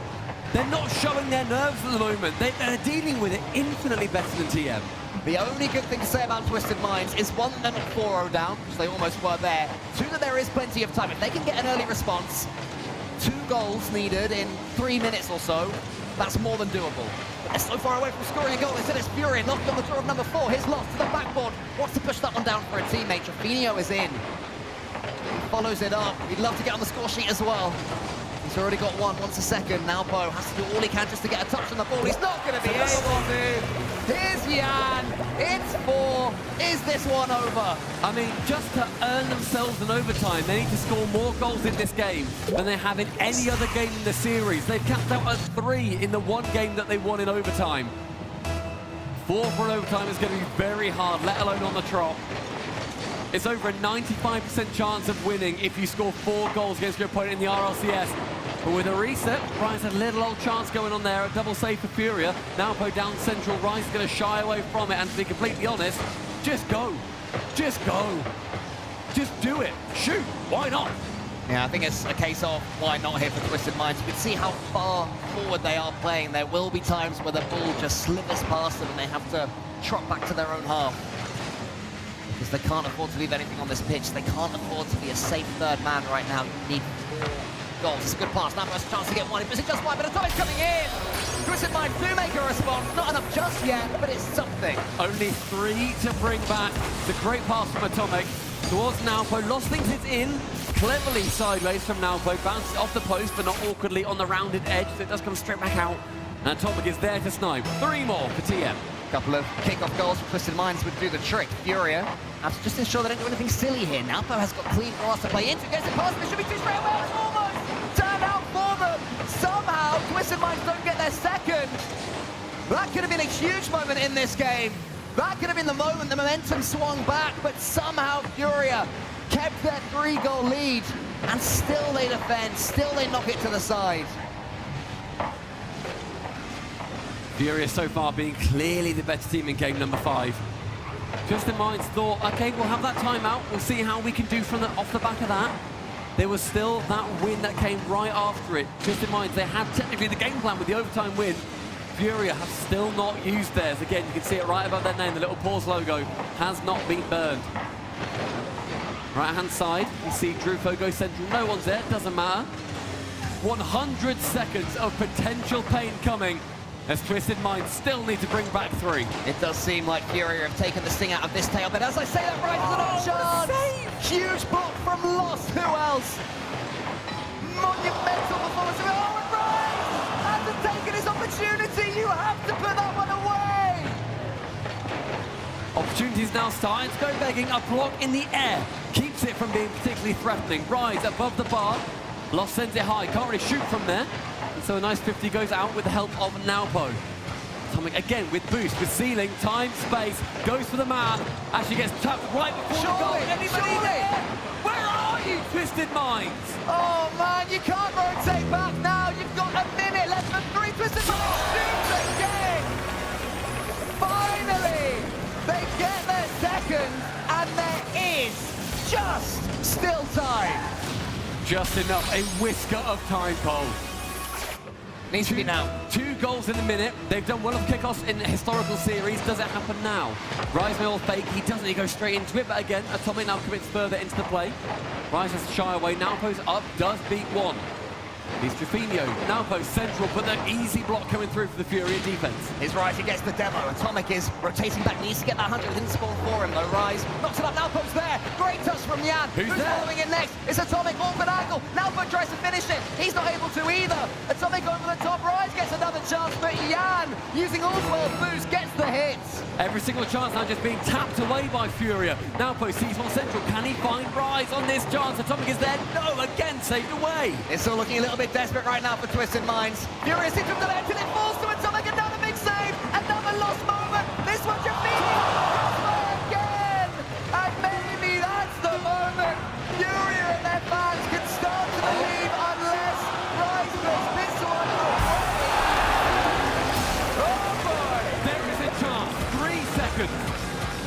They're not showing their nerves at the moment. They're dealing with it infinitely better than TM. The only good thing to say about Twisted Minds is, 1, they're not 4-0 down, because they almost were there. 2, that there is plenty of time. If they can get an early response, 2 goals needed in 3 minutes or so, that's more than doable. But they're so far away from scoring a goal. Instead, it's Fury knocking on the door of number 4. Here's Lost to the backboard. Wants to push that one down for a teammate. Trofino is in. He follows it up. He'd love to get on the score sheet as well. He's already got one, wants a second. Now Bo has to do all he can just to get a touch on the ball. He's not going to be able to. Here's Yan. It's 4. Is this one over? I mean, just to earn themselves an overtime, they need to score more goals in this game than they have in any other game in the series. They've capped out at 3 in the 1 game that they won in overtime. 4 for an overtime is going to be very hard, let alone on the trot. It's over a 95% chance of winning if you score 4 goals against your opponent in the RLCS. But with a reset, Rise had a little old chance going on there. A double save for Furia. Now down central. Rise is going to shy away from it. And to be completely honest, just go. Just go. Just do it. Shoot. Why not? Yeah, I think it's a case of why not here for Twisted Minds. You can see how far forward they are playing. There will be times where the ball just slithers past them and they have to trot back to their own half. Because they can't afford to leave anything on this pitch. They can't afford to be a safe third man right now. You need 4 goals. It's a good pass. Now has a chance to get one. It wasn't just one, but Atomic's coming in. Twisted Minds do make a response. Not enough just yet, but it's something. Only 3 to bring back. The great pass from Atomic towards Naopo. Lost things it's in. Cleverly sideways from Naopo. Bounced off the post, but not awkwardly on the rounded edge. So it does come straight back out. And Atomic is there to snipe. 3 more for TM. Couple of kick-off goals from Twisted Minds would do the trick. Furia has to just ensure they don't do anything silly here. Naopo has got clean grass to play into. Gets it past him. It should be too straight away. It's almost turned out for them. Somehow, Twisted Minds don't get their second. That could have been a huge moment in this game. That could have been the moment the momentum swung back, but somehow Furia kept their 3-goal lead, and still they defend, still they knock it to the side. Furia so far being clearly the better team in game number 5. Twisted Minds thought, okay, we'll have that timeout. We'll see how we can do from off the back of that. There was still that win that came right after it. Twisted Minds, they had technically the game plan with the overtime win. Furia have still not used theirs. Again, you can see it right above their name. The little pause logo has not been burned. Right-hand side, you see Drufo go central. No one's there, doesn't matter. 100 seconds of potential pain coming as Twisted Minds still need to bring back 3. It does seem like Furia have taken the sting out of this tail, but as I say that, right, there's another chance! Huge block from Lost. Who else? Monumental performance from Owen Rice! Hasn't taken his opportunity. You have to put that one away. Opportunities now starting to go begging. A block in the air keeps it from being particularly threatening. Rise above the bar. Lost sends it high. Can't really shoot from there. And so a nice 50 goes out with the help of Naopo. Atomic again with boost, with ceiling, time, space. Goes for the man. Actually gets tapped right before the goal. Anybody there? Where are you, Twisted Minds? Oh man, you can't rotate back now. You've got a minute left for 3. Twisted Minds shoots again. Finally, they get their second, and there is just still time. Just enough, a whisker of time, Cole. Needs to be now. 2 goals in a minute. They've done well of kickoffs in the historical series. Does it happen now? Rise may all fake. He doesn't. He goes straight into it. But again, Atomic now commits further into the play. Rise has to shy away. Naopo's up. Does beat 1. He's Trifino. Naopo central, but an easy block coming through for the Furia defense. His Rise, he gets the demo. Atomic is rotating back. Needs to get that 100. Didn't spawn for him though. Rise knocks it up. Naopo's there. Great touch from Yan. Who's there? Following it next? It's Atomic off an angle. Naopo tries to finish it. He's not able to either. Atomic over the top. Rise gets another chance, but Yan, using all 12 boost, gets the hits. Every single chance now just being tapped away by Furia. Naopo sees one central. Can he find Rise on this chance? Atomic is there. No, again saved away. It's all looking a little bit desperate right now for Twisted Minds. Furia sits from the left till it falls to Atomic. Another big save. Another lost moment. This one should be again. And maybe that's the moment Furia and their fans can start to believe unless Rise plays this one away. Oh boy. There is a chance. 3 seconds.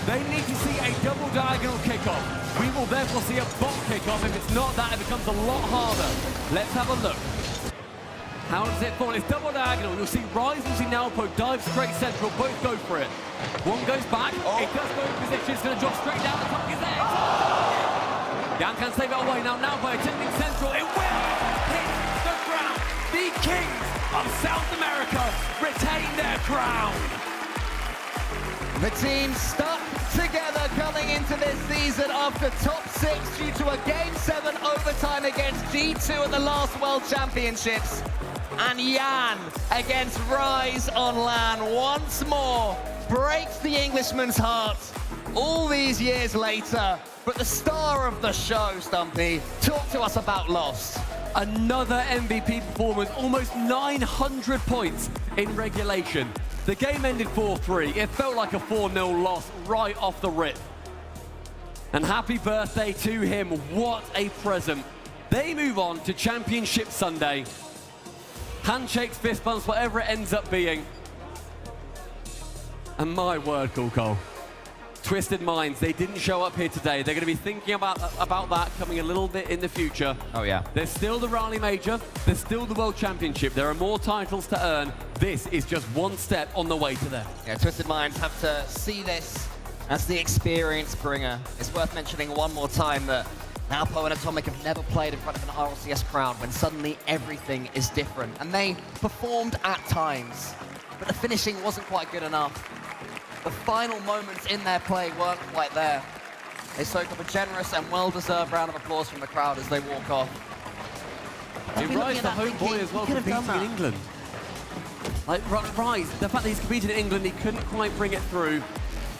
They need to see a double diagonal kickoff. We will therefore see a bot kickoff. If it's not that, it becomes a lot harder. Let's have a look. How does it fall? It's double diagonal. You'll see Rise and see Naopo dive straight central. Both go for it. One goes back. It does go in position. It's going to drop straight down. The top is there. Yan can save it away now. Naopo attempting central. It will hit the ground. The Kings of South America retain their crown. The team stuck together coming into this season after top 6 due to a Game 7 overtime against G2 at the last World Championships. And Yan against Rise on LAN once more breaks the Englishman's heart all these years later. But the star of the show, Stumpy, talk to us about Lost. Another MVP performance, almost 900 points in regulation. The game ended 4-3. It felt like a 4-0 loss right off the rip. And happy birthday to him. What a present. They move on to Championship Sunday. Handshakes, fist bumps, whatever it ends up being. And my word, Cool. Twisted Minds, they didn't show up here today. They're going to be thinking about that coming a little bit in the future. Oh, yeah. There's still the Rally Major. There's still the World Championship. There are more titles to earn. This is just one step on the way to there. Yeah, Twisted Minds have to see this as the experience bringer. It's worth mentioning one more time that Napo and Atomic have never played in front of an RLCS crowd when suddenly everything is different. And they performed at times, but the finishing wasn't quite good enough. The final moments in their play weren't quite there. They soak up a generous and well-deserved round of applause from the crowd as they walk off. Hey, Rise, the home boy as well, competing in England. Like, Rise, the fact that he's competed in England, he couldn't quite bring it through.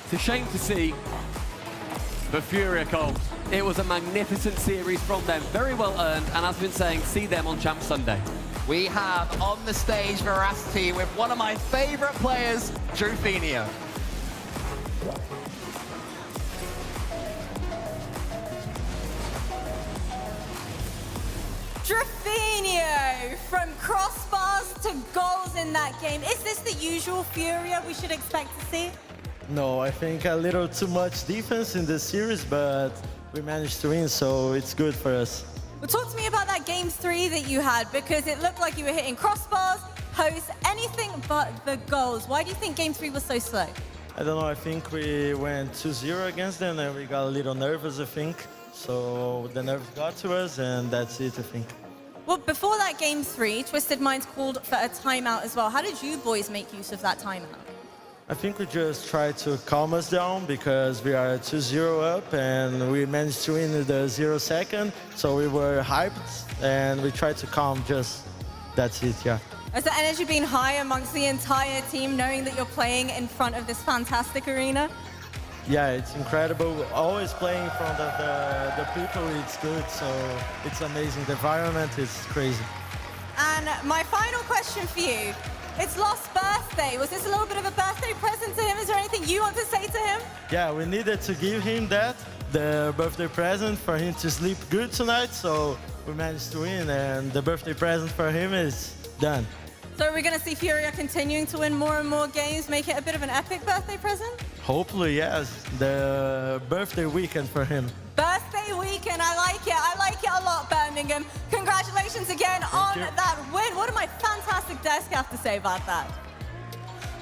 It's a shame to see. But Furia, Cole, it was a magnificent series from them. Very well earned, and as I've been saying, see them on Champ Sunday. We have on the stage Veracity with one of my favorite players, Drufenio. Drufenio, from crossbars to goals in that game. Is this the usual Furia we should expect to see? No, I think a little too much defense in this series, but we managed to win, so it's good for us. Well, talk to me about that game 3 that you had, because it looked like you were hitting crossbars, posts, anything but the goals. Why do you think game 3 was so slow? I don't know, I think we went 2-0 against them and we got a little nervous, I think. So the nerves got to us and that's it, I think. Well, before that game 3, Twisted Minds called for a timeout as well. How did you boys make use of that timeout? I think we just tried to calm us down because we are 2-0 up and we managed to win in the 0 second. So we were hyped and we tried to calm, that's it, yeah. Has the energy been high amongst the entire team, knowing that you're playing in front of this fantastic arena? Yeah, it's incredible. Always playing in front of the people, it's good. So it's amazing. The environment is crazy. And my final question for you. It's Lost's birthday. Was this a little bit of a birthday present to him? Is there anything you want to say to him? Yeah, we needed to give him that, the birthday present, for him to sleep good tonight. So we managed to win, and the birthday present for him is done. So are we going to see Furia continuing to win more and more games, make it a bit of an epic birthday present? Hopefully, yes. The birthday weekend for him. Birthday weekend, I like it. I like it a lot, Birmingham. Congratulations again on that win. What did my fantastic desk have to say about that?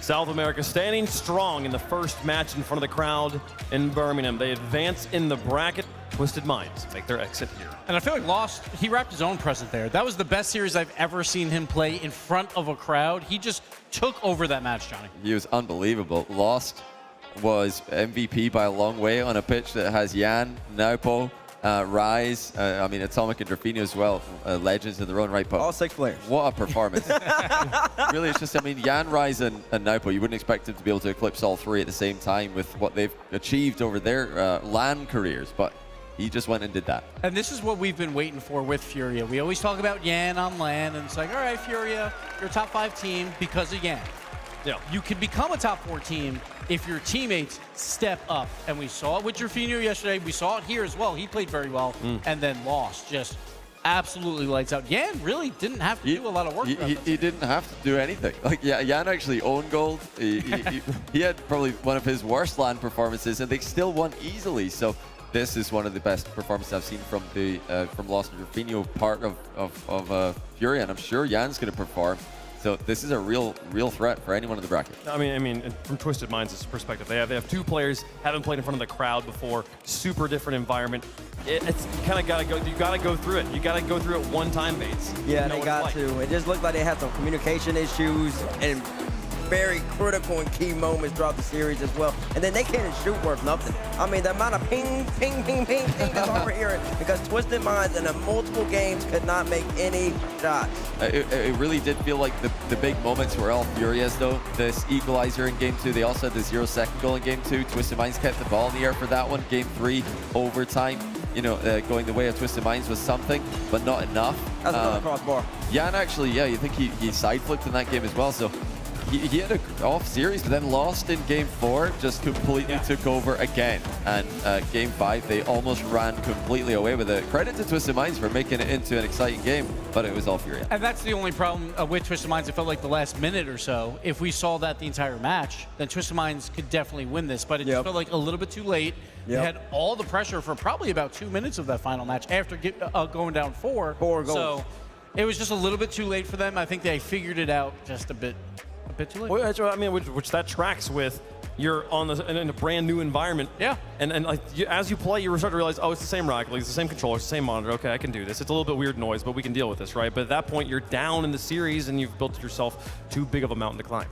South America standing strong in the first match in front of the crowd in Birmingham. They advance in the bracket. Twisted Minds make their exit here. And I feel like Lost, he wrapped his own present there. That was the best series I've ever seen him play in front of a crowd. He just took over that match, Johnny. He was unbelievable. Lost was MVP by a long way on a pitch that has Jan, Naupo, Rise, I mean Atomic and Drufenio as well, legends in their own right. But all 6 players. What a performance. Really, it's just, I mean, Jan, Rise, and Naupo, you wouldn't expect them to be able to eclipse all 3 at the same time with what they've achieved over their LAN careers, but he just went and did that. And this is what we've been waiting for with Furia. We always talk about Yan on LAN, and it's like, all right, Furia, you're a top 5 team because of Yan. Yeah. You can become a top 4 team if your teammates step up. And we saw it with Drufenio yesterday. We saw it here as well. He played very well and then lost. Just absolutely lights out. Yan really didn't have to do a lot of work. He didn't have to do anything. Like, yeah, Yan actually owned gold. He had probably one of his worst LAN performances, and they still won easily. So this is one of the best performances I've seen from the from Lost and Drufenio part of Furia, and I'm sure Jan's going to perform. So this is a real threat for anyone in the bracket. I mean, from Twisted Minds' perspective, they have 2 players, haven't played in front of the crowd before, super different environment. It's kind of gotta go. You gotta go through it. You gotta go through it one time, Bates. Yeah, they got to. It just looked like they had some communication issues and very critical and key moments throughout the series as well. And then they can't shoot worth nothing. I mean, the amount of ping, ping, ping, ping, ping that's all we're hearing because Twisted Minds in multiple games could not make any shots. It really did feel like the big moments were all Furia's, though. This equalizer in Game 2, they also had the 0-second goal in Game 2. Twisted Minds kept the ball in the air for that one. Game 3, overtime. You know, going the way of Twisted Minds was something, but not enough. That's another crossbar. Jan actually, yeah, you think he side flipped in that game as well. So he had a off series, but then lost in game 4, just completely took over again. And game 5, they almost ran completely away with it. Credit to Twisted Minds for making it into an exciting game, but it was all Furia. And that's the only problem with Twisted Minds. It felt like the last minute or so, if we saw that the entire match, then Twisted Minds could definitely win this. But it just felt like a little bit too late. They had all the pressure for probably about 2 minutes of that final match after going down 4 goals. So it was just a little bit too late for them. I think they figured it out just a bit too late. Well, that's what I mean, which that tracks with you're in a brand new environment. Yeah. And like as you play, you start to realize, oh, it's the same Rocket League, it's the same controller, it's the same monitor. Okay, I can do this. It's a little bit weird noise, but we can deal with this, right? But at that point, you're down in the series, and you've built yourself too big of a mountain to climb.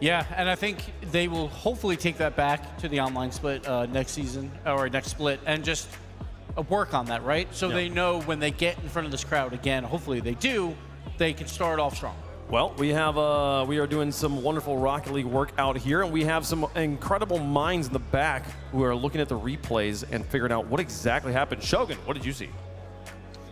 Yeah, and I think they will hopefully take that back to the online split next season, or next split, and just work on that, right? So they know when they get in front of this crowd again, hopefully they do, they can start off strong. Well, we are doing some wonderful Rocket League work out here, and we have some incredible minds in the back who are looking at the replays and figuring out what exactly happened. Shogun, what did you see?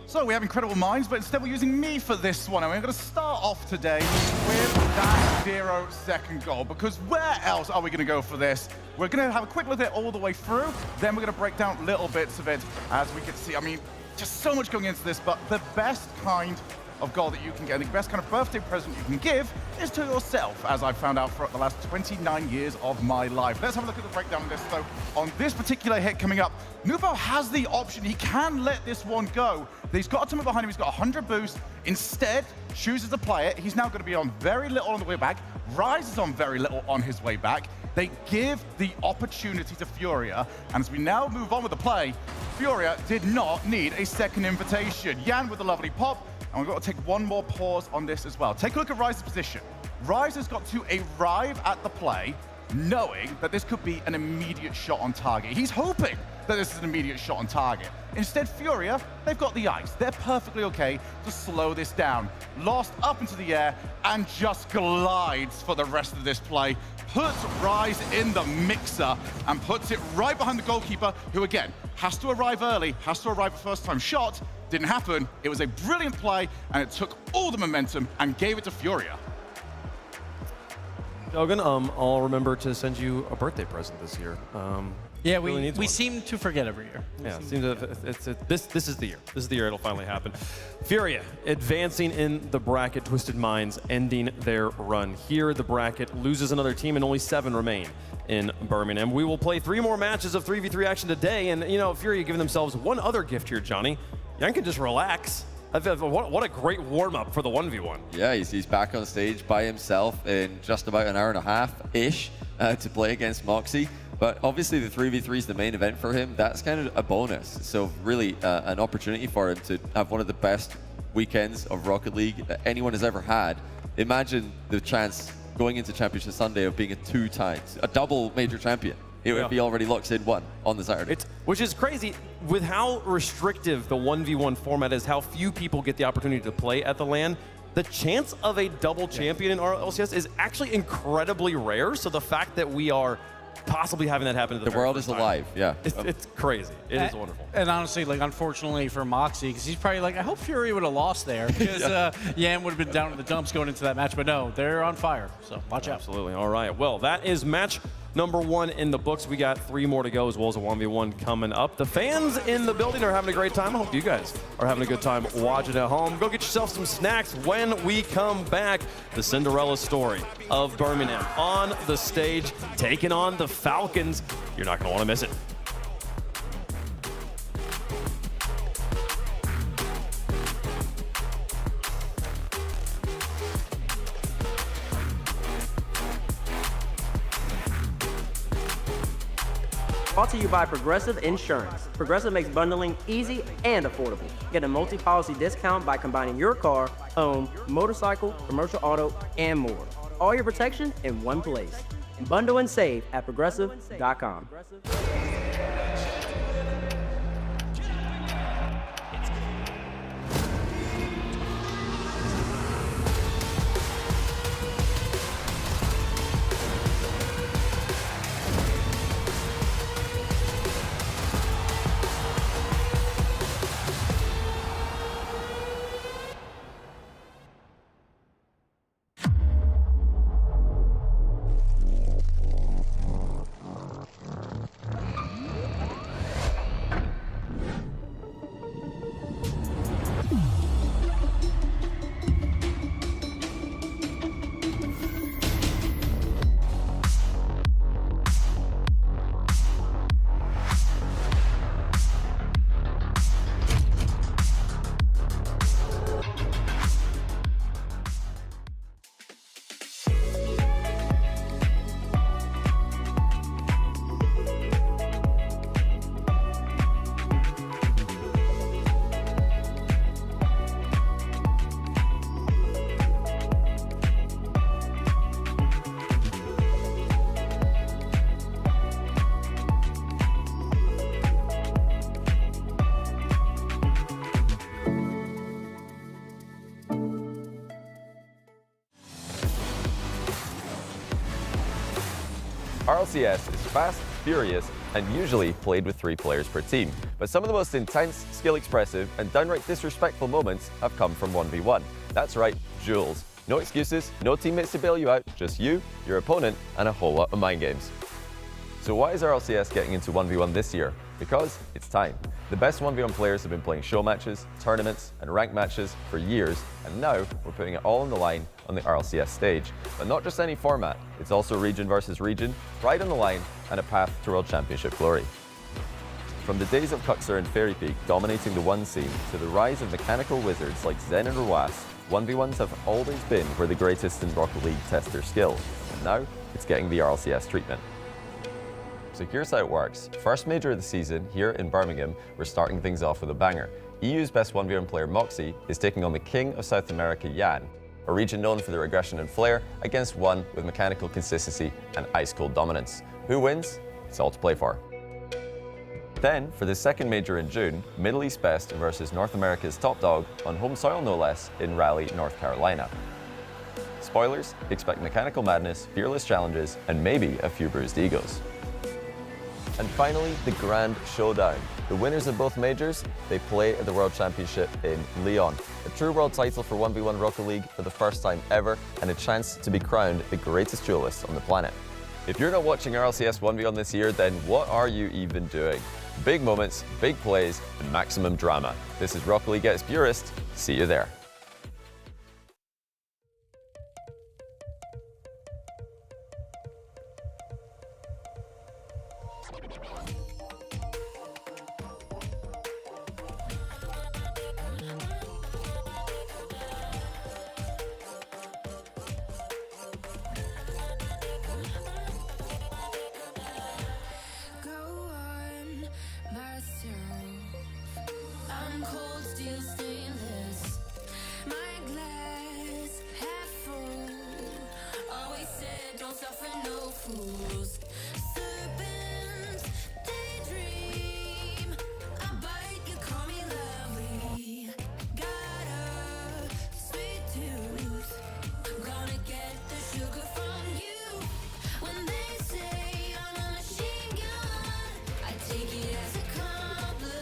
So we have incredible minds, but instead we're using me for this one. And we're going to start off today with that 0-second goal, because where else are we going to go for this? We're going to have a quick look at it all the way through, then we're going to break down little bits of it as we can see. I mean, just so much going into this, but the best kind of goal that you can get, and the best kind of birthday present you can give is to yourself, as I've found out throughout the last 29 years of my life. Let's have a look at the breakdown of this, though. On this particular hit coming up, Nuvo has the option. He can let this one go. He's got a teammate behind him. He's got 100 boost. Instead, chooses to play it. He's now going to be on very little on the way back. Rise is on very little on his way back. They give the opportunity to Furia, and as we now move on with the play, Furia did not need a second invitation. Yan with a lovely pop. And we've got to take one more pause on this as well. Take a look at Rise's position. Rise has got to arrive at the play knowing that this could be an immediate shot on target. He's hoping that this is an immediate shot on target. Instead, Furia, they've got the ice. They're perfectly okay to slow this down. Lost up into the air and just glides for the rest of this play. Puts Rise in the mixer and puts it right behind the goalkeeper, who again, has to arrive early, has to arrive a first-time shot. Didn't happen. It was a brilliant play, and it took all the momentum and gave it to Furia. Shogun, I'll remember to send you a birthday present this year. Yeah, really we seem to forget every year. Yeah, it seems this is the year. This is the year it'll finally happen. Furia advancing in the bracket, Twisted Minds ending their run. Here, the bracket loses another team, and only 7 remain in Birmingham. We will play 3 more matches of 3v3 action today, and you know, Furia giving themselves one other gift here, Johnny. Yan can just relax. What a great warm-up for the 1v1. Yeah, he's back on stage by himself in just about an hour and a half-ish to play against Moxie. But obviously the 3v3 is the main event for him. That's kind of a bonus. So really an opportunity for him to have one of the best weekends of Rocket League that anyone has ever had. Imagine the chance going into Championship Sunday of being a double major champion. If he already locks in one on the Saturday. Which is crazy with how restrictive the 1v1 format is, how few people get the opportunity to play at the LAN. The chance of a double champion in RLCS is actually incredibly rare. So the fact that we are possibly having that happen the world is alive. Yeah, it's crazy. It is wonderful. And honestly, like, unfortunately for Moxie, because he's probably like, I hope Fury would have lost there, because Yan would have been down in the dumps going into that match. But no, they're on fire. So watch out. Absolutely. All right. Well, that is match number 1 in the books. We got 3 more to go, as well as a 1v1 coming up. The fans in the building are having a great time. I hope you guys are having a good time watching at home. Go get yourself some snacks when we come back. The Cinderella story of Birmingham on the stage, taking on the Falcons. You're not going to want to miss it. Brought to you by Progressive Insurance. Progressive makes bundling easy and affordable. Get a multi-policy discount by combining your car, home, motorcycle, commercial auto, and more. All your protection in one place. Bundle and save at progressive.com. RLCS is fast, furious, and usually played with 3 players per team. But some of the most intense, skill-expressive, and downright disrespectful moments have come from 1v1. That's right, duels. No excuses, no teammates to bail you out, just you, your opponent, and a whole lot of mind games. So why is RLCS getting into 1v1 this year? Because it's time. The best 1v1 players have been playing show matches, tournaments, and ranked matches for years, and now we're putting it all on the line on the RLCS stage. But not just any format, it's also region versus region, pride on the line, and a path to World Championship glory. From the days of Cuxer and Fairy Peak dominating the 1 scene, to the rise of mechanical wizards like Zen and Ruas, 1v1s have always been where the greatest in Rocket League test their skill, and now it's getting the RLCS treatment. So here's how it works. First major of the season, here in Birmingham, we're starting things off with a banger. EU's best 1v1 player Moxie is taking on the king of South America, Yan, a region known for their aggression and flair, against one with mechanical consistency and ice-cold dominance. Who wins? It's all to play for. Then, for the second major in June, Middle East Best versus North America's top dog, on home soil no less, in Raleigh, North Carolina. Spoilers, expect mechanical madness, fearless challenges, and maybe a few bruised egos. And finally, the grand showdown. The winners of both majors, they play at the World Championship in Lyon. A true world title for 1v1 Rocket League for the first time ever, and a chance to be crowned the greatest duelist on the planet. If you're not watching RLCS 1v1 this year, then what are you even doing? Big moments, big plays, and maximum drama. This is Rocket League at its purest. See you there. I'm cold steel stainless. My glass half full. Always said don't suffer no fools. Serpents, daydream. I bite, you call me lovely. Got a sweet tooth. Gonna get the sugar from you. When they say I'm a machine gun, I take it as a compliment.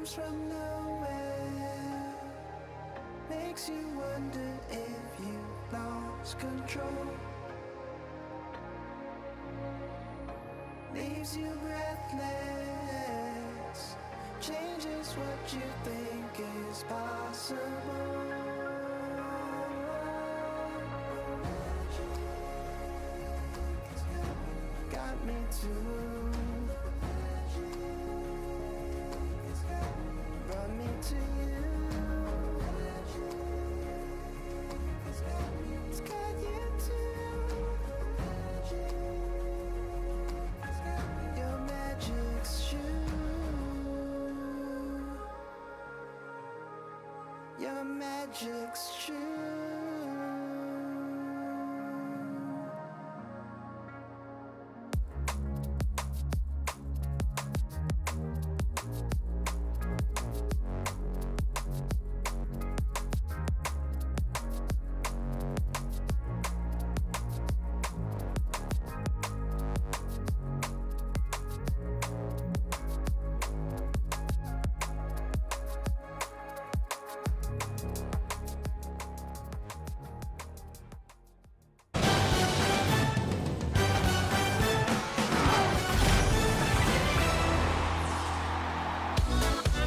comes from nowhere, makes you wonder if you lost control, leaves you breathless, changes what you think is possible. Got me too. Brought me to you. It's got you too. Your magic's true. Your magic's true.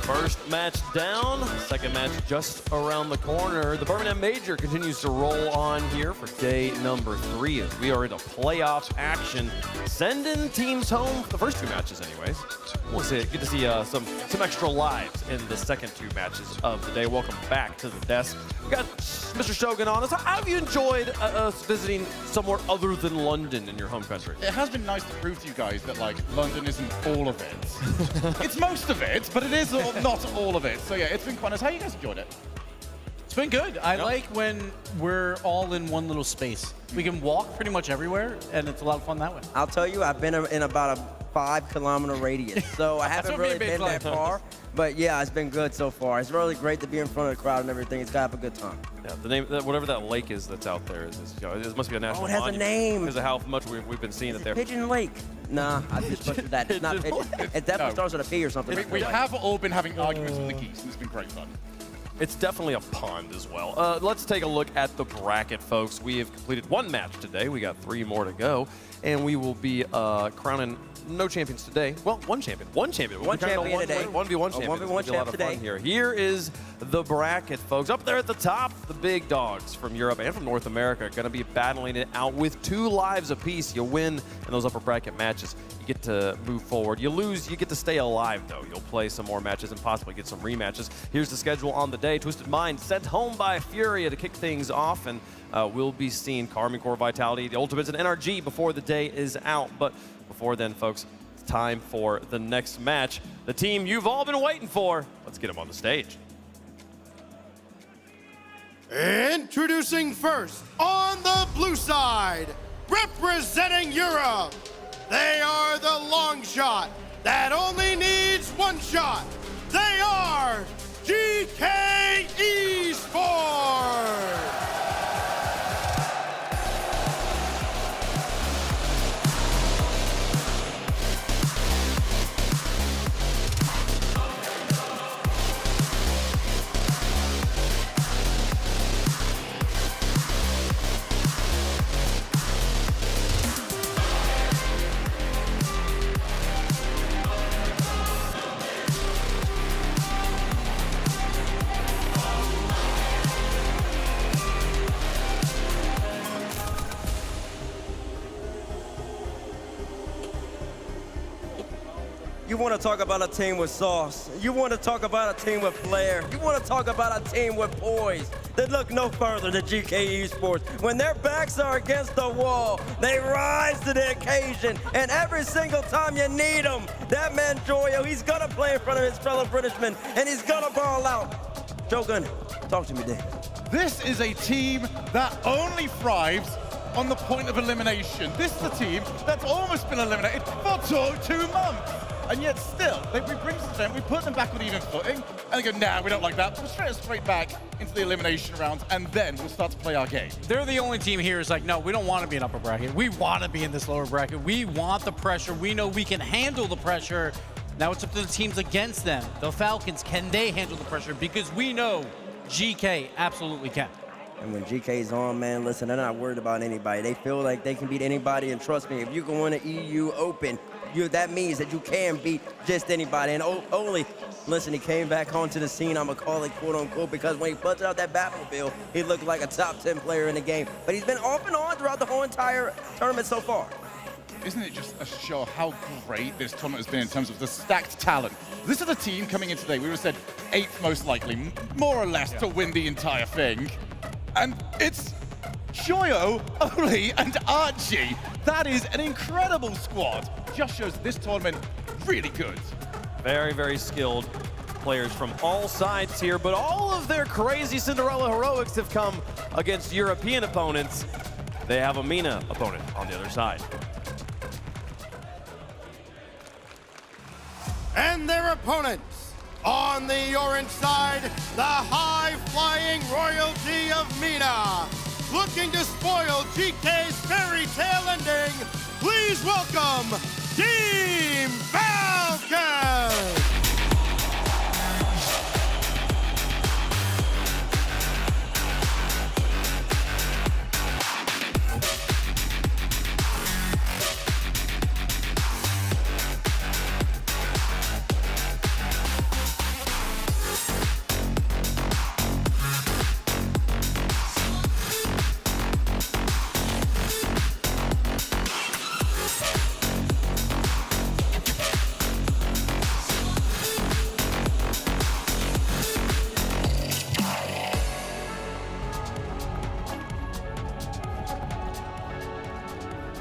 First match down, second match just around the corner. The Birmingham Major continues to roll on here for day number 3 as we are into playoff action. Sending teams home for the first 2 matches anyways. We'll see, good to see some extra lives in the second 2 matches of the day. Welcome back to the desk. We got Mr. Shogun on us. How have you enjoyed us visiting somewhere other than London in your home country? It has been nice to prove to you guys that, like, London isn't all of it. It's most of it, but it is not all of it. So yeah, it's been quite nice. How you guys enjoyed it? It's been good. I like when we're all in one little space. We can walk pretty much everywhere, and it's a lot of fun that way. I'll tell you, I've been in about a 5-kilometer radius, so I haven't really been that far. But yeah, it's been good so far. It's really great to be in front of the crowd and everything. It's got to have a good time. Yeah, the name, whatever that lake is that's out there, it must be a national monument. Oh, it has a name. Because of how much we've been seeing it there. Pigeon Lake. Nah, I just butchered that. It's not Pigeon. It definitely starts with a P or something. We have all been having arguments with the geese, and it's been great fun. It's definitely a pond as well. Let's take a look at the bracket, folks. We have completed 1 match today. We got 3 more to go, and we will be crowning no champions today. Well, one champion. One champion. One champion today. 1v1 champion. 1v1 champion today. Here is the bracket, folks. Up there at the top, the big dogs from Europe and from North America are going to be battling it out with 2 lives apiece. You win in those upper bracket matches, you get to move forward. You lose, you get to stay alive, though. You'll play some more matches and possibly get some rematches. Here's the schedule on the day. Twisted Mind sent home by Furia to kick things off, and we'll be seeing Karmine Core Vitality, the Ultimates, and NRG before the day is out. But before then, folks, it's time for the next match. The team you've all been waiting for. Let's get them on the stage. Introducing first, on the blue side, representing Europe, they are the long shot that only needs 1 shot. They are GK Esports. You want to talk about a team with sauce. You want to talk about a team with flair. You want to talk about a team with poise. They look no further than GK Esports. When their backs are against the wall, they rise to the occasion. And every single time you need them, that man Joyo, he's going to play in front of his fellow Britishmen, and he's going to ball out. Shogun, talk to me, Dave. This is a team that only thrives on the point of elimination. This is a team that's almost been eliminated for 2 months. And yet still, we bring them, we put them back on even footing, and they go, nah, we don't like that. We'll straight back into the elimination rounds, and then we'll start to play our game. They're the only team here who's like, no, we don't want to be in upper bracket. We want to be in this lower bracket. We want the pressure. We know we can handle the pressure. Now it's up to the teams against them. The Falcons, can they handle the pressure? Because we know GK absolutely can. And when GK's on, man, listen, they're not worried about anybody. They feel like they can beat anybody, and trust me, if you can win an EU Open, that means that you can beat just anybody. And only, listen, he came back onto the scene, I'm going to call it quote-unquote, because when he busted out that Batmobile, he looked like a top 10 player in the game. But he's been off and on throughout the whole entire tournament so far. Isn't it just a show how great this tournament has been in terms of the stacked talent? This is a team coming in today, we would have said 8th most likely, more or less, to win the entire thing. And it's Joyo, Oli, and Archie. That is an incredible squad. Just shows this tournament really good. Very, very skilled players from all sides here, but all of their crazy Cinderella heroics have come against European opponents. They have a MENA opponent on the other side. And their opponents on the orange side, the high-flying royalty of MENA. Looking to spoil GK's fairy tale ending, please welcome Team Falcons!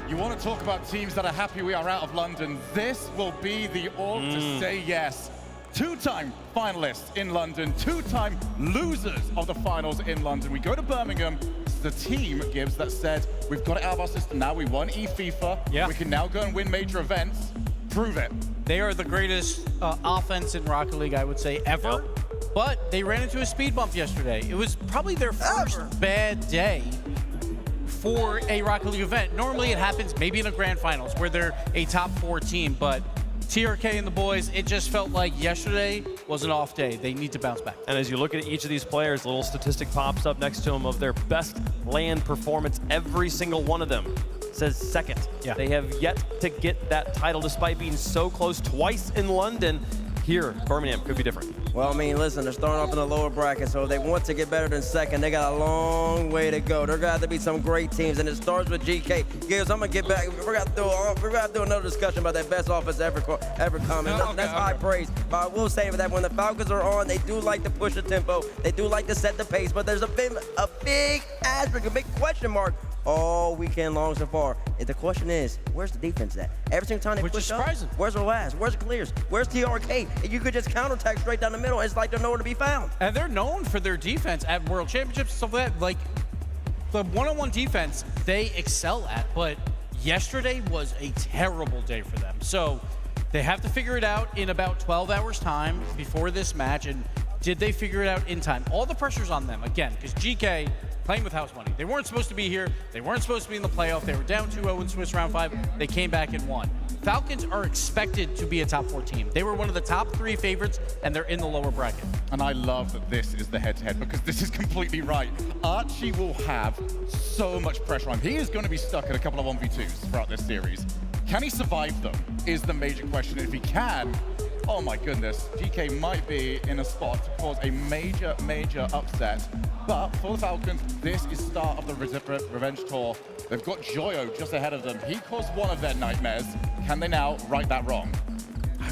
You want to talk about teams that are happy we are out of London? This will be the all to say yes. Two-time finalists in London, two-time losers of the finals in London. We go to Birmingham. The team, Gibbs, that said, we've got it out of our system now. We won eFIFA. Yeah. We can now go and win major events. Prove it. They are the greatest offense in Rocket League, I would say, ever. But they ran into a speed bump yesterday. It was probably their first bad day for a Rocket League event. Normally it happens maybe in a grand finals where they're a top 4 team, but TRK and the boys, it just felt like yesterday was an off day. They need to bounce back. And as you look at each of these players, a little statistic pops up next to them of their best LAN performance. Every single one of them says second. Yeah. They have yet to get that title despite being so close twice in London. Here, Birmingham could be different. Well, I mean, listen, they're starting off in the lower bracket, so if they want to get better than second, they got a long way to go. There got to be some great teams, and it starts with GK. Gibbs, I'm going to get back. We're going to do another discussion about that best offense ever come. That's high praise. But I will say that when the Falcons are on, they do like to push the tempo. They do like to set the pace, but there's a big asterisk, a big question mark all weekend long so far. And the question is, where's the defense at? Every single time they push up, where's the last? Where's the clears? Where's TRK? And you could just counterattack straight down the middle. It's like they're nowhere to be found. And they're known for their defense at World Championships and stuff like that. Like, the one-on-one defense, they excel at. But yesterday was a terrible day for them. So they have to figure it out in about 12 hours time before this match. And did they figure it out in time? All the pressure's on them, again, because GK playing with house money. They weren't supposed to be here. They weren't supposed to be in the playoff. They were down 2-0 in Swiss round 5. They came back and won. Falcons are expected to be a top 4 team. They were one of the top 3 favorites, and they're in the lower bracket. And I love that this is the head-to-head because this is completely right. Archie will have so much pressure on him. He is going to be stuck in a couple of 1v2s throughout this series. Can he survive them is the major question. If he can, oh my goodness, GK might be in a spot to cause a major, major upset. But for the Falcons, this is start of the revenge tour. They've got Joyo just ahead of them. He caused one of their nightmares. Can they now right that wrong?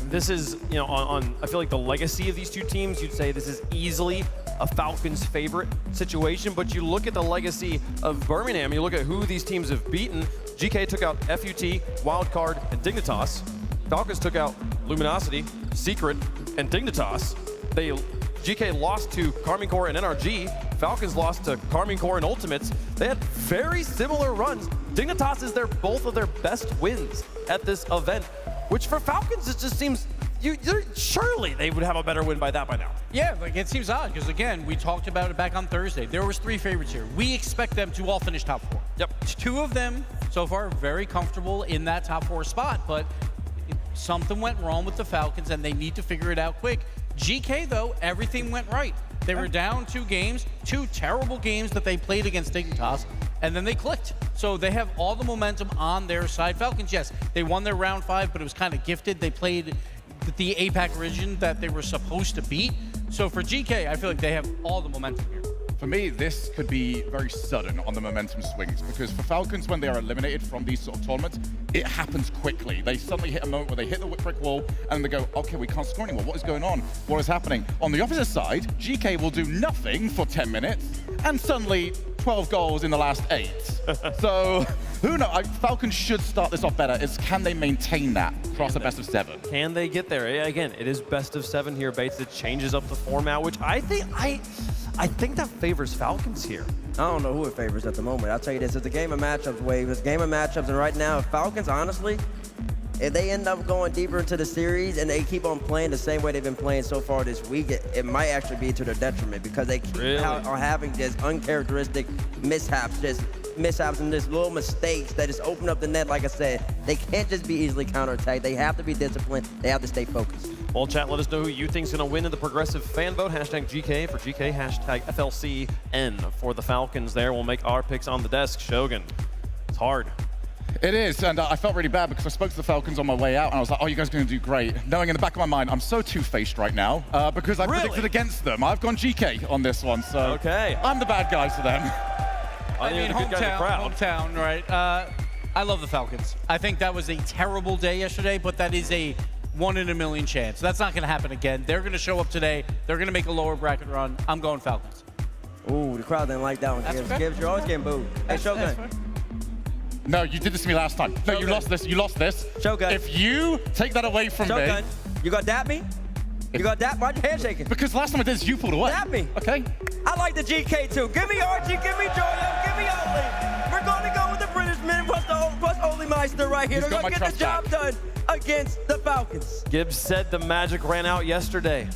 This is, you know, I feel like the legacy of these two teams, you'd say this is easily a Falcons favorite situation, but you look at the legacy of Birmingham, you look at who these teams have beaten. GK took out FUT, Wildcard, and Dignitas. Falcons took out Luminosity, Secret, and Dignitas. GK lost to Karmine Corps and NRG. Falcons lost to Karmine Corps and Ultimates. They had very similar runs. Dignitas is both of their best wins at this event, which for Falcons, it just seems, surely they would have a better win by now. Yeah, like it seems odd because again, we talked about it back on Thursday. There was 3 favorites here. We expect them to all finish top 4. Yep. 2 of them so far very comfortable in that top 4 spot, but something went wrong with the Falcons, and they need to figure it out quick. GK, though, everything went right. They were down 2 games, 2 terrible games that they played against Dignitas, and then they clicked. So they have all the momentum on their side. Falcons, yes, they won their round 5, but it was kind of gifted. They played the APAC region that they were supposed to beat. So for GK, I feel like they have all the momentum here. For me, this could be very sudden on the momentum swings, because for Falcons, when they are eliminated from these sort of tournaments, it happens quickly. They suddenly hit a moment where they hit the brick wall and they go, okay, we can't score anymore. What is going on? What is happening? On the opposite side, GK will do nothing for 10 minutes and suddenly 12 goals in the last 8. So who knows? Falcons should start this off better. It's can they maintain that across the best of 7? Can they get there? Again, it is best of 7 here, Bates. It changes up the format, which I think that favors Falcons here. I don't know who it favors at the moment. I'll tell you this, it's a game of matchups, Wave. It's a game of matchups, and right now, Falcons, honestly, if they end up going deeper into the series and they keep on playing the same way they've been playing so far this week, it might actually be to their detriment, because they keep on having just uncharacteristic mishaps and just little mistakes that just open up the net. Like I said, they can't just be easily counterattacked. They have to be disciplined. They have to stay focused. Well, chat, let us know who you think is going to win in the progressive fan vote. Hashtag GK for GK, hashtag FLCN for the Falcons there. We'll make our picks on the desk. Shogun, it's hard. It is, and I felt really bad because I spoke to the Falcons on my way out, and I was like, oh, you guys are going to do great. Knowing in the back of my mind, I'm so two-faced right now because I predicted against them. I've gone GK on this one, so okay. I'm the bad guy for them. I mean, hometown, right? I love the Falcons. I think that was a terrible day yesterday, but that is a 1 in a million chance. That's not going to happen again. They're going to show up today. They're going to make a lower bracket run. I'm going Falcons. Ooh, the crowd didn't like that one. Gibbs, you're always getting booed. Hey, Shogun. No, you did this to me last time. No, you lost this. You lost this. Shogun. If you take that away from me. You got dap me? You got dap? Why'd your hand shaking? Because last time I did this, you pulled away. Dap me. Okay. I like the GK too. Give me Archie, give me Joyo, give me Oli. We're going to go with the British men plus Oli Meister right here. They're going to get the job done against the Falcons. Gibbs said the magic ran out yesterday.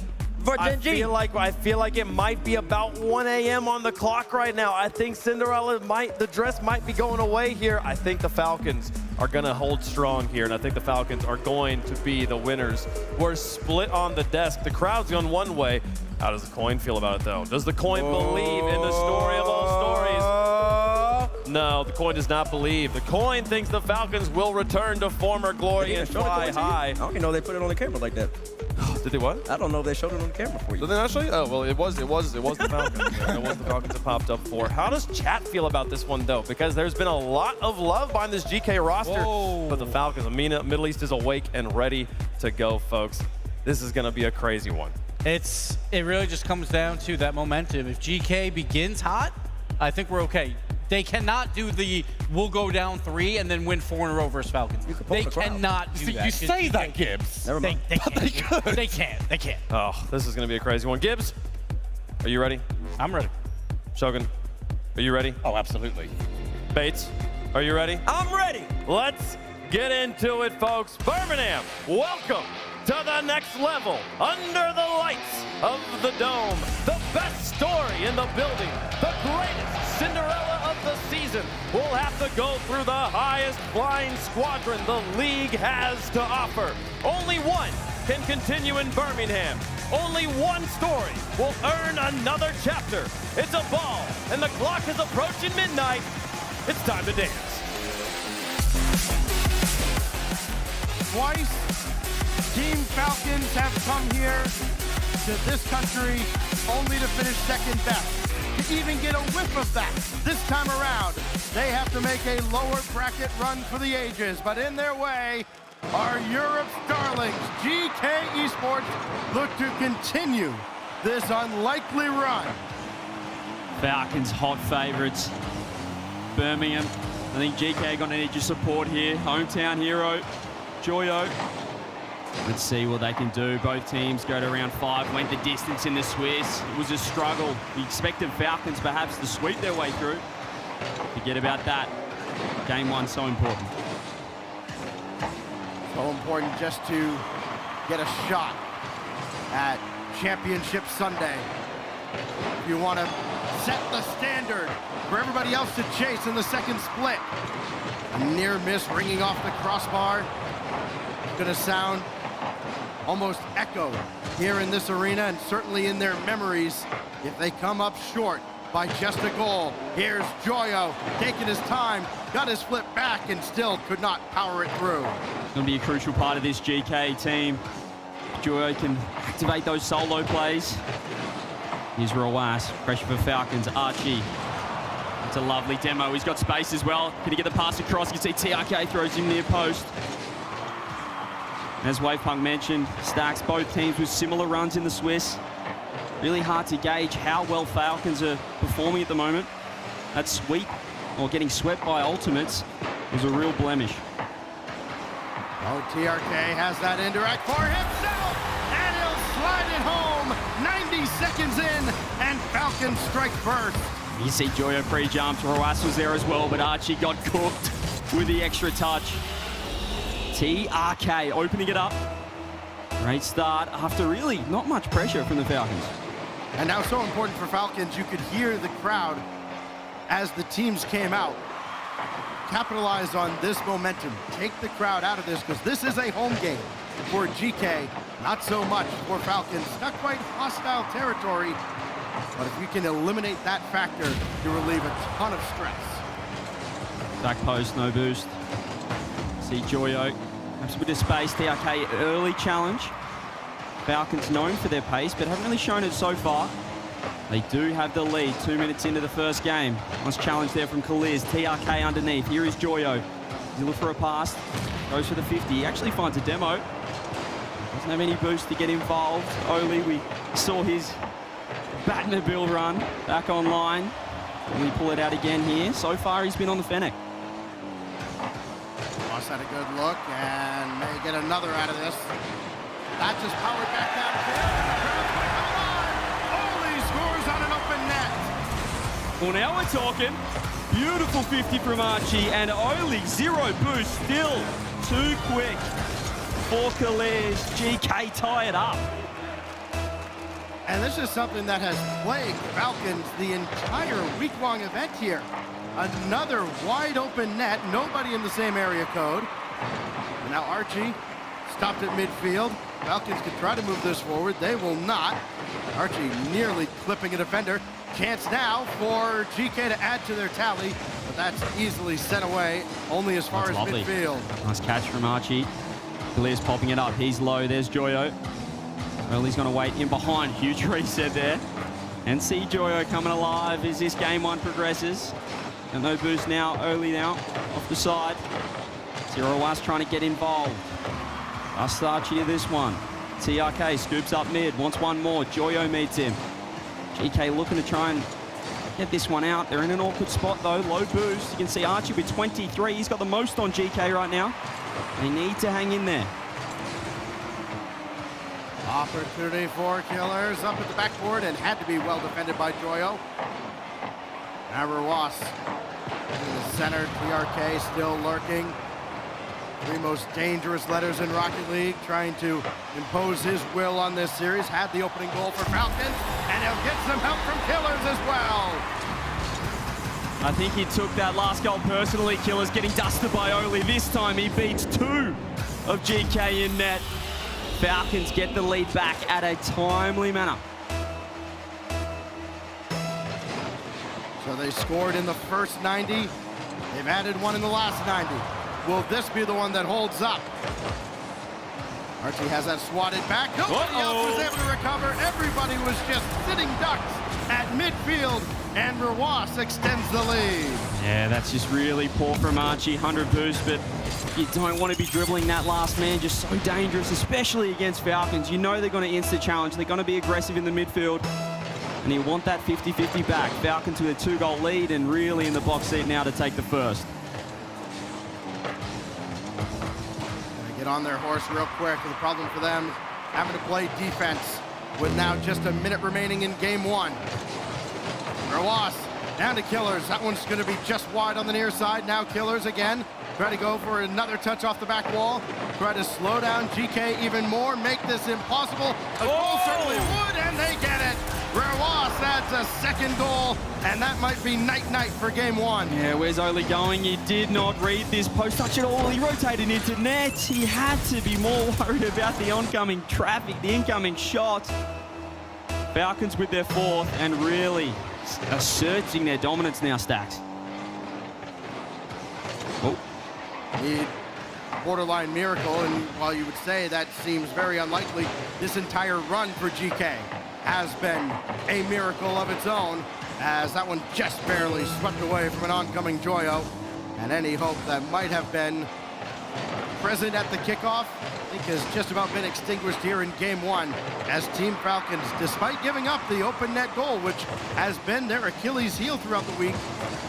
I feel like it might be about 1 a.m. on the clock right now. I think Cinderella the dress might be going away here. I think the Falcons are going to hold strong here, and I think the Falcons are going to be the winners. We're split on the desk. The crowd's gone one way. How does the coin feel about it, though? Does the coin believe in the story of all stories? No, the coin does not believe. The coin thinks the Falcons will return to former glory and fly high. I don't even know they put it on the camera like that. Did they what? I don't know if they showed it on the camera for you. Did they not show you? Oh, well, it was the Falcons. It was the Falcons that popped up for. How does chat feel about this one, though? Because there's been a lot of love behind this GK roster. Whoa. But the Falcons, Middle East is awake and ready to go, folks. This is going to be a crazy one. It really just comes down to that momentum. If GK begins hot, I think we're okay. They cannot do the we'll go down 3 and then win 4 in a row versus Falcons. They cannot do that. You say that, Gibbs. Never mind. They can't. They can't. They can't. Oh, this is going to be a crazy one. Gibbs, are you ready? I'm ready. Shogun, are you ready? Oh, absolutely. Bates, are you ready? I'm ready. Let's get into it, folks. Birmingham, welcome to the next level, under the lights of the dome. The best story in the building, the greatest Cinderella of the season will have to go through the highest flying squadron the league has to offer. Only one can continue in Birmingham. Only one story will earn another chapter. It's a ball, and the clock is approaching midnight. It's time to dance. Twice, Team Falcons have come here to this country only to finish second best. To even get a whiff of that this time around, they have to make a lower bracket run for the ages. But in their way are Europe's darlings. GK Esports look to continue this unlikely run. Falcons hot favorites. Birmingham, I think GK gonna need your support here. Hometown hero, Joyo. Let's see what they can do. Both teams go to round 5, went the distance in the Swiss. It was a struggle. We expected Falcons perhaps to sweep their way through. Forget about that. Game 1 so important. So important just to get a shot at Championship Sunday. If you want to set the standard for everybody else to chase in the second split. A near miss ringing off the crossbar. going to sound almost echo here in this arena and certainly in their memories if they come up short by just a goal. Here's Joyo taking his time, got his flip back and still could not power it through. It's going to be a crucial part of this GK team. Joyo can activate those solo plays. Here's Rawas, pressure for Falcons, Archie. It's a lovely demo, he's got space as well. Can he get the pass across? You can see TRK throws him near post. As Wavepunk mentioned, stacks both teams with similar runs in the Swiss. Really hard to gauge how well Falcons are performing at the moment. That sweep, or getting swept by Ultimates, was a real blemish. Oh, TRK has that indirect for himself, and he'll slide it home. 90 seconds in, and Falcons strike first. You see Joyo pre-jumps, Rawas was there as well, but Archie got cooked with the extra touch. TRK opening it up. Great start after really not much pressure from the Falcons. And now so important for Falcons, you could hear the crowd as the teams came out. Capitalize on this momentum. Take the crowd out of this because this is a home game for GK. Not so much for Falcons. Not quite hostile territory, but if you can eliminate that factor, you relieve a ton of stress. Back post, no boost. See Joyo, perhaps a bit of space. TRK early challenge. Falcons known for their pace, but haven't really shown it so far. They do have the lead 2 minutes into the first game. Nice challenge there from Kaliz. TRK underneath. Here is Joyo. He's looking for a pass. Goes for the 50. He actually finds a demo. Doesn't have any boost to get involved. Oli, we saw his Batmobile run back online. Will he pull it out again here? So far, he's been on the Fennec. Ross had a good look and may get another out of this. That just powered back downfield. Oli scores on an open net. Well, now we're talking. Beautiful 50 from Archie, and Oli, zero boost, still too quick for Kaliz. GK tie it up. And this is something that has plagued Falcons the entire week-long event here. Another wide open net, nobody in the same area code. And now Archie stopped at midfield. Falcons can try to move this forward. They will not. Archie nearly clipping a defender. Chance now for GK to add to their tally, but that's easily sent away, only as far as lovely. midfield. Nice catch from Archie. Kaliz popping it up. He's low. There's Joyo. Early's going to wait in behind. Huge reset there. And see Joyo coming alive as this game one progresses. And no boost now. Early now off the side. Zero Was trying to get involved. Just Archie to this one. TRK scoops up mid. Wants one more. Joyo meets him. GK looking to try and get this one out. They're in an awkward spot though. Low boost. You can see Archie with 23. He's got the most on GK right now. They need to hang in there. Opportunity for Killers up at the backboard and had to be well defended by Joyo. Now Rawas in the center. TRK still lurking. Three most dangerous letters in Rocket League, trying to impose his will on this series. Had the opening goal for Falcons, and he'll get some help from Killers as well. I think he took that last goal personally. Killers getting dusted by Oli. This time he beats two of GK in net. Falcons get the lead back at a timely manner. So they scored in the first 90. They've added one in the last 90. Will this be the one that holds up? Archie has that swatted back. Nobody else was able to recover. Everybody was just sitting ducks at midfield, and Rawas extends the lead. Yeah, that's just really poor from Archie. 100 boost, but you don't want to be dribbling that last man. Just so dangerous, especially against Falcons. You know they're going to insta challenge. They're going to be aggressive in the midfield. And you want that 50-50 back. Falcons with a 2-goal lead and really in the box seat now to take the first. Get on their horse real quick. The problem for them, having to play defense with now just a minute remaining in game one. Rawas down to Killers. That one's going to be just wide on the near side. Now Killers again. Try to go for another touch off the back wall. Try to slow down GK even more. Make this impossible. A goal certainly would, and they get it. Roas adds a second goal, and that might be night-night for game one. Yeah, where's Oli going? He did not read this post touch at all. He rotated into net. He had to be more worried about the oncoming traffic, the incoming shots. Falcons with their fourth and really asserting their dominance now, Stacks. Oh. The borderline miracle, and while you would say that seems very unlikely, this entire run for GK has been a miracle of its own, as that one just barely swept away from an oncoming Joyo. And any hope that might have been present at the kickoff, I think has just about been extinguished here in game one, as Team Falcons, despite giving up the open net goal, which has been their Achilles heel throughout the week,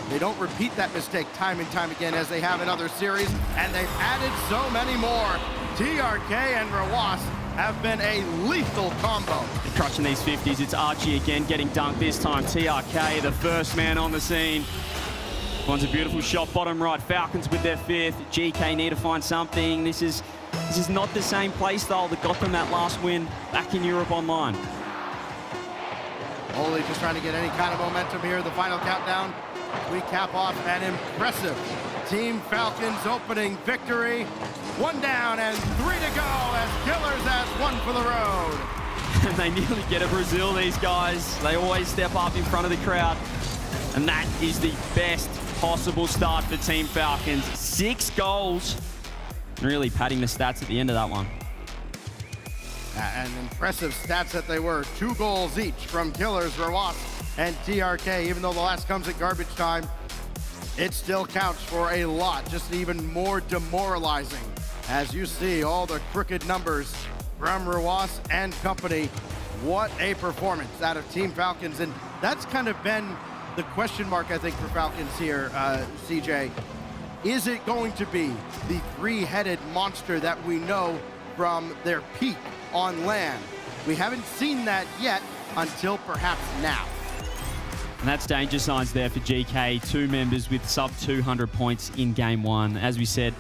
they don't repeat that mistake time and time again as they have in other series, and they've added so many more. TRK and Rawas have been a lethal combo. Crushing these 50s, it's Archie again getting dunked this time. TRK, the first man on the scene. Finds a beautiful shot, bottom right. Falcons with their fifth. GK need to find something. This is not the same play style that got them that last win back in Europe online. Oli just trying to get any kind of momentum here. The final countdown. We cap off an impressive Team Falcons opening victory. 1 down and 3 to go as Killers has one for the road. And they nearly get a Brazil, these guys. They always step up in front of the crowd. And that is the best possible start for Team Falcons. 6 goals. Really padding the stats at the end of that one. And impressive stats that they were. 2 goals each from Killers, Rawas, and TRK. Even though the last comes at garbage time, it still counts for a lot. Just even more demoralizing as you see all the crooked numbers from Rawas and company. What a performance out of Team Falcons. And that's kind of been the question mark, I think, for Falcons here, CJ. Is it going to be the 3-headed monster that we know from their peak on land? We haven't seen that yet until perhaps now. And that's danger signs there for GK. 2 members with sub 200 points in game one. As we said,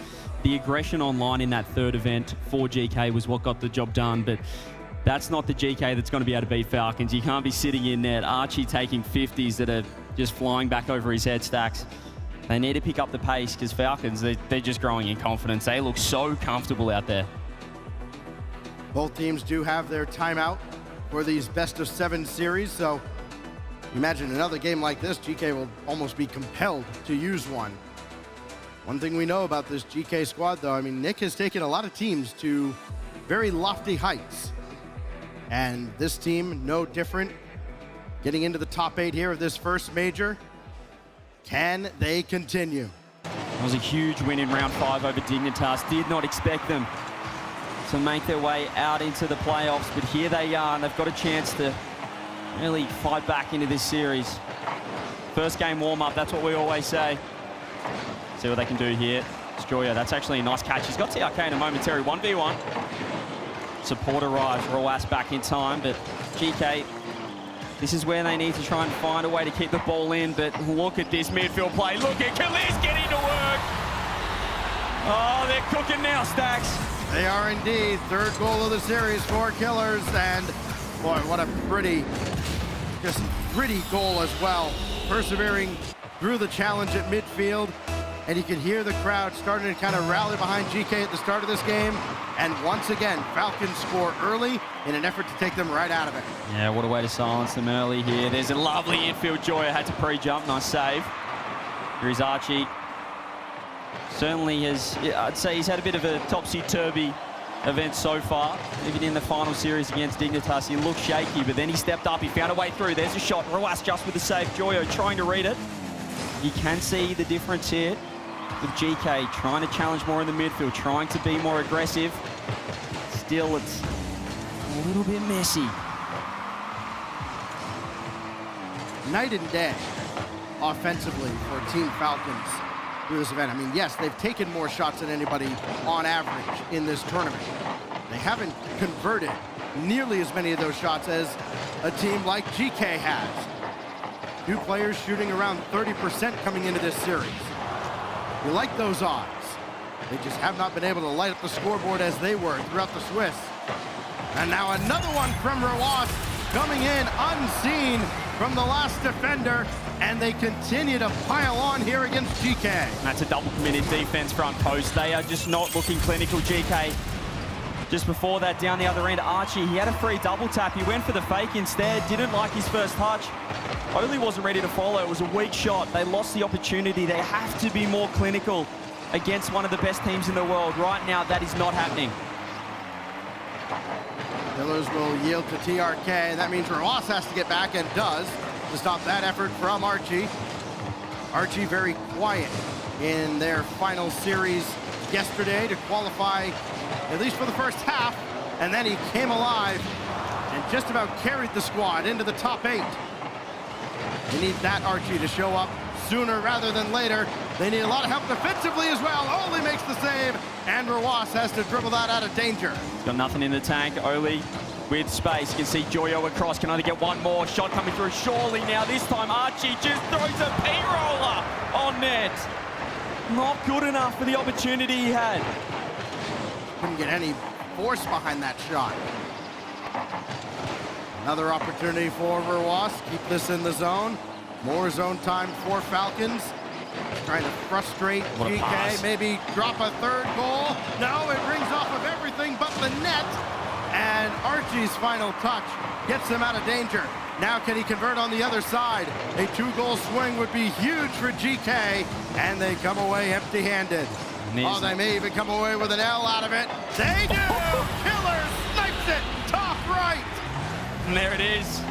the aggression online in that third event for GK was what got the job done, but that's not the GK that's going to be able to beat Falcons. You can't be sitting in net. Archie taking 50s that are just flying back over his head, Stacks. They need to pick up the pace because Falcons, they're just growing in confidence. They look so comfortable out there. Both teams do have their timeout for these best-of-7 series, so imagine another game like this, GK will almost be compelled to use one. One thing we know about this GK squad, though, I mean, Nick has taken a lot of teams to very lofty heights. And this team, no different. Getting into the top 8 here of this first major. Can they continue? It was a huge win in round 5 over Dignitas. Did not expect them to make their way out into the playoffs, but here they are, and they've got a chance to really fight back into this series. First game warm-up, that's what we always say. See what they can do here. It's Joya, that's actually a nice catch. He's got TRK in a momentary 1v1. Support arrives, Rawas back in time, but GK, this is where they need to try and find a way to keep the ball in, but look at this midfield play. Look at Khalid's getting to work. Oh, they're cooking now, Stacks. They are indeed. 3rd goal of the series for Killers, and boy, what a pretty goal as well. Persevering through the challenge at midfield, and you can hear the crowd starting to kind of rally behind GK at the start of this game. And once again, Falcons score early in an effort to take them right out of it. Yeah, what a way to silence them early here. There's a lovely infield. Joya had to pre-jump. Nice save. Here's Archie. Certainly has, I'd say he's had a bit of a topsy-turvy event so far. Even in the final series against Dignitas, he looked shaky, but then he stepped up. He found a way through. There's a shot. Rawas just with the save. Joyo trying to read it. You can see the difference here with GK trying to challenge more in the midfield, trying to be more aggressive. Still, it's a little bit messy. Night and day offensively for Team Falcons through this event. I mean, yes, they've taken more shots than anybody on average in this tournament. They haven't converted nearly as many of those shots as a team like GK has. 2 players shooting around 30% coming into this series. You like those odds. They just have not been able to light up the scoreboard as they were throughout the Swiss. And now another one from Rawas. coming in unseen from the last defender, and they continue to pile on here against GK. That's a double committed defense front post. They are just not looking clinical, GK. Just before that, down the other end, Archie, he had a free double tap. He went for the fake instead, didn't like his first touch. Oli wasn't ready to follow. It was a weak shot. They lost the opportunity. They have to be more clinical against one of the best teams in the world. Right now, that is not happening. Killers will yield to TRK. That means Ross has to get back, and does, to stop that effort from Archie. Archie very quiet in their final series yesterday to qualify, at least for the first half, and then he came alive and just about carried the squad into the top 8. They need that Archie to show up sooner rather than later. They need a lot of help defensively as well. Oli makes the save, and Rawas has to dribble that out of danger. He's got nothing in the tank. Oli with space. You can see Joyo across. Can only get one more. Shot coming through surely now. This time Archie just throws a P-roller on net. Not good enough for the opportunity he had. Couldn't get any force behind that shot. Another opportunity for Rawas. Keep this in the zone. More zone time for Falcons. Trying to frustrate GK. Maybe drop a third goal. No, it rings off of everything but the net. And Archie's final touch gets him out of danger. Now can he convert on the other side? A 2-goal swing would be huge for GK, and they come away empty-handed. Oh, they may even come away with an L out of it. They do! Killer snipes it, top right! And there it is.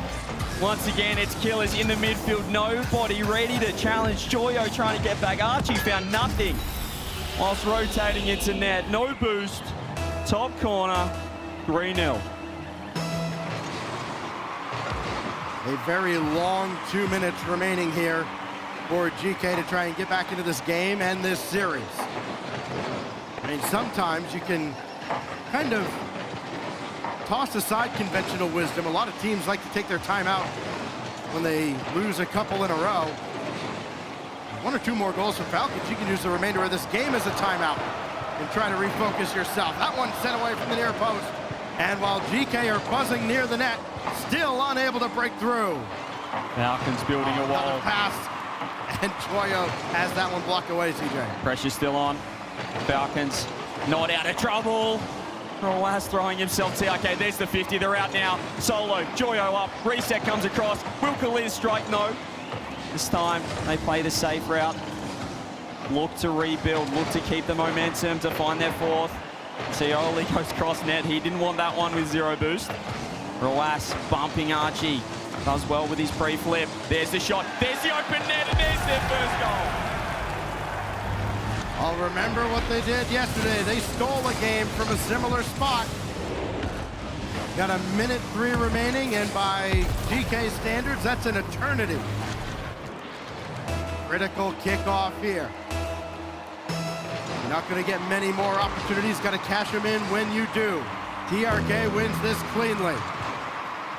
Once again, it's Killers in the midfield. Nobody ready to challenge. Joyo trying to get back. Archie found nothing whilst rotating into net. No boost. Top corner, 3-0. A very long 2 minutes remaining here for GK to try and get back into this game and this series. I mean, sometimes you can kind of toss aside conventional wisdom. A lot of teams like to take their time out when they lose a couple in a row. 1 or 2 more goals for Falcons. You can use the remainder of this game as a timeout and try to refocus yourself. That one sent away from the near post. And while GK are buzzing near the net, still unable to break through. Falcons building a wall. Another pass, and Joyo has that one blocked away, CJ. Pressure still on. Falcons not out of trouble. Rawas throwing himself to, okay, there's the 50, they're out now. Solo, Joyo up, reset comes across. Will Khalid strike? No. This time, they play the safe route. Look to rebuild, look to keep the momentum to find their 4th. See, Oli goes cross net. He didn't want that one with 0 boost. Rawas bumping Archie. Does well with his pre-flip. There's the shot. There's the open net, and there's their first goal. I'll remember what they did yesterday. They stole a game from a similar spot. Got a minute 3 remaining, and by GK standards, that's an eternity. Critical kickoff here. You're not going to get many more opportunities. Got to cash them in when you do. TRK wins this cleanly.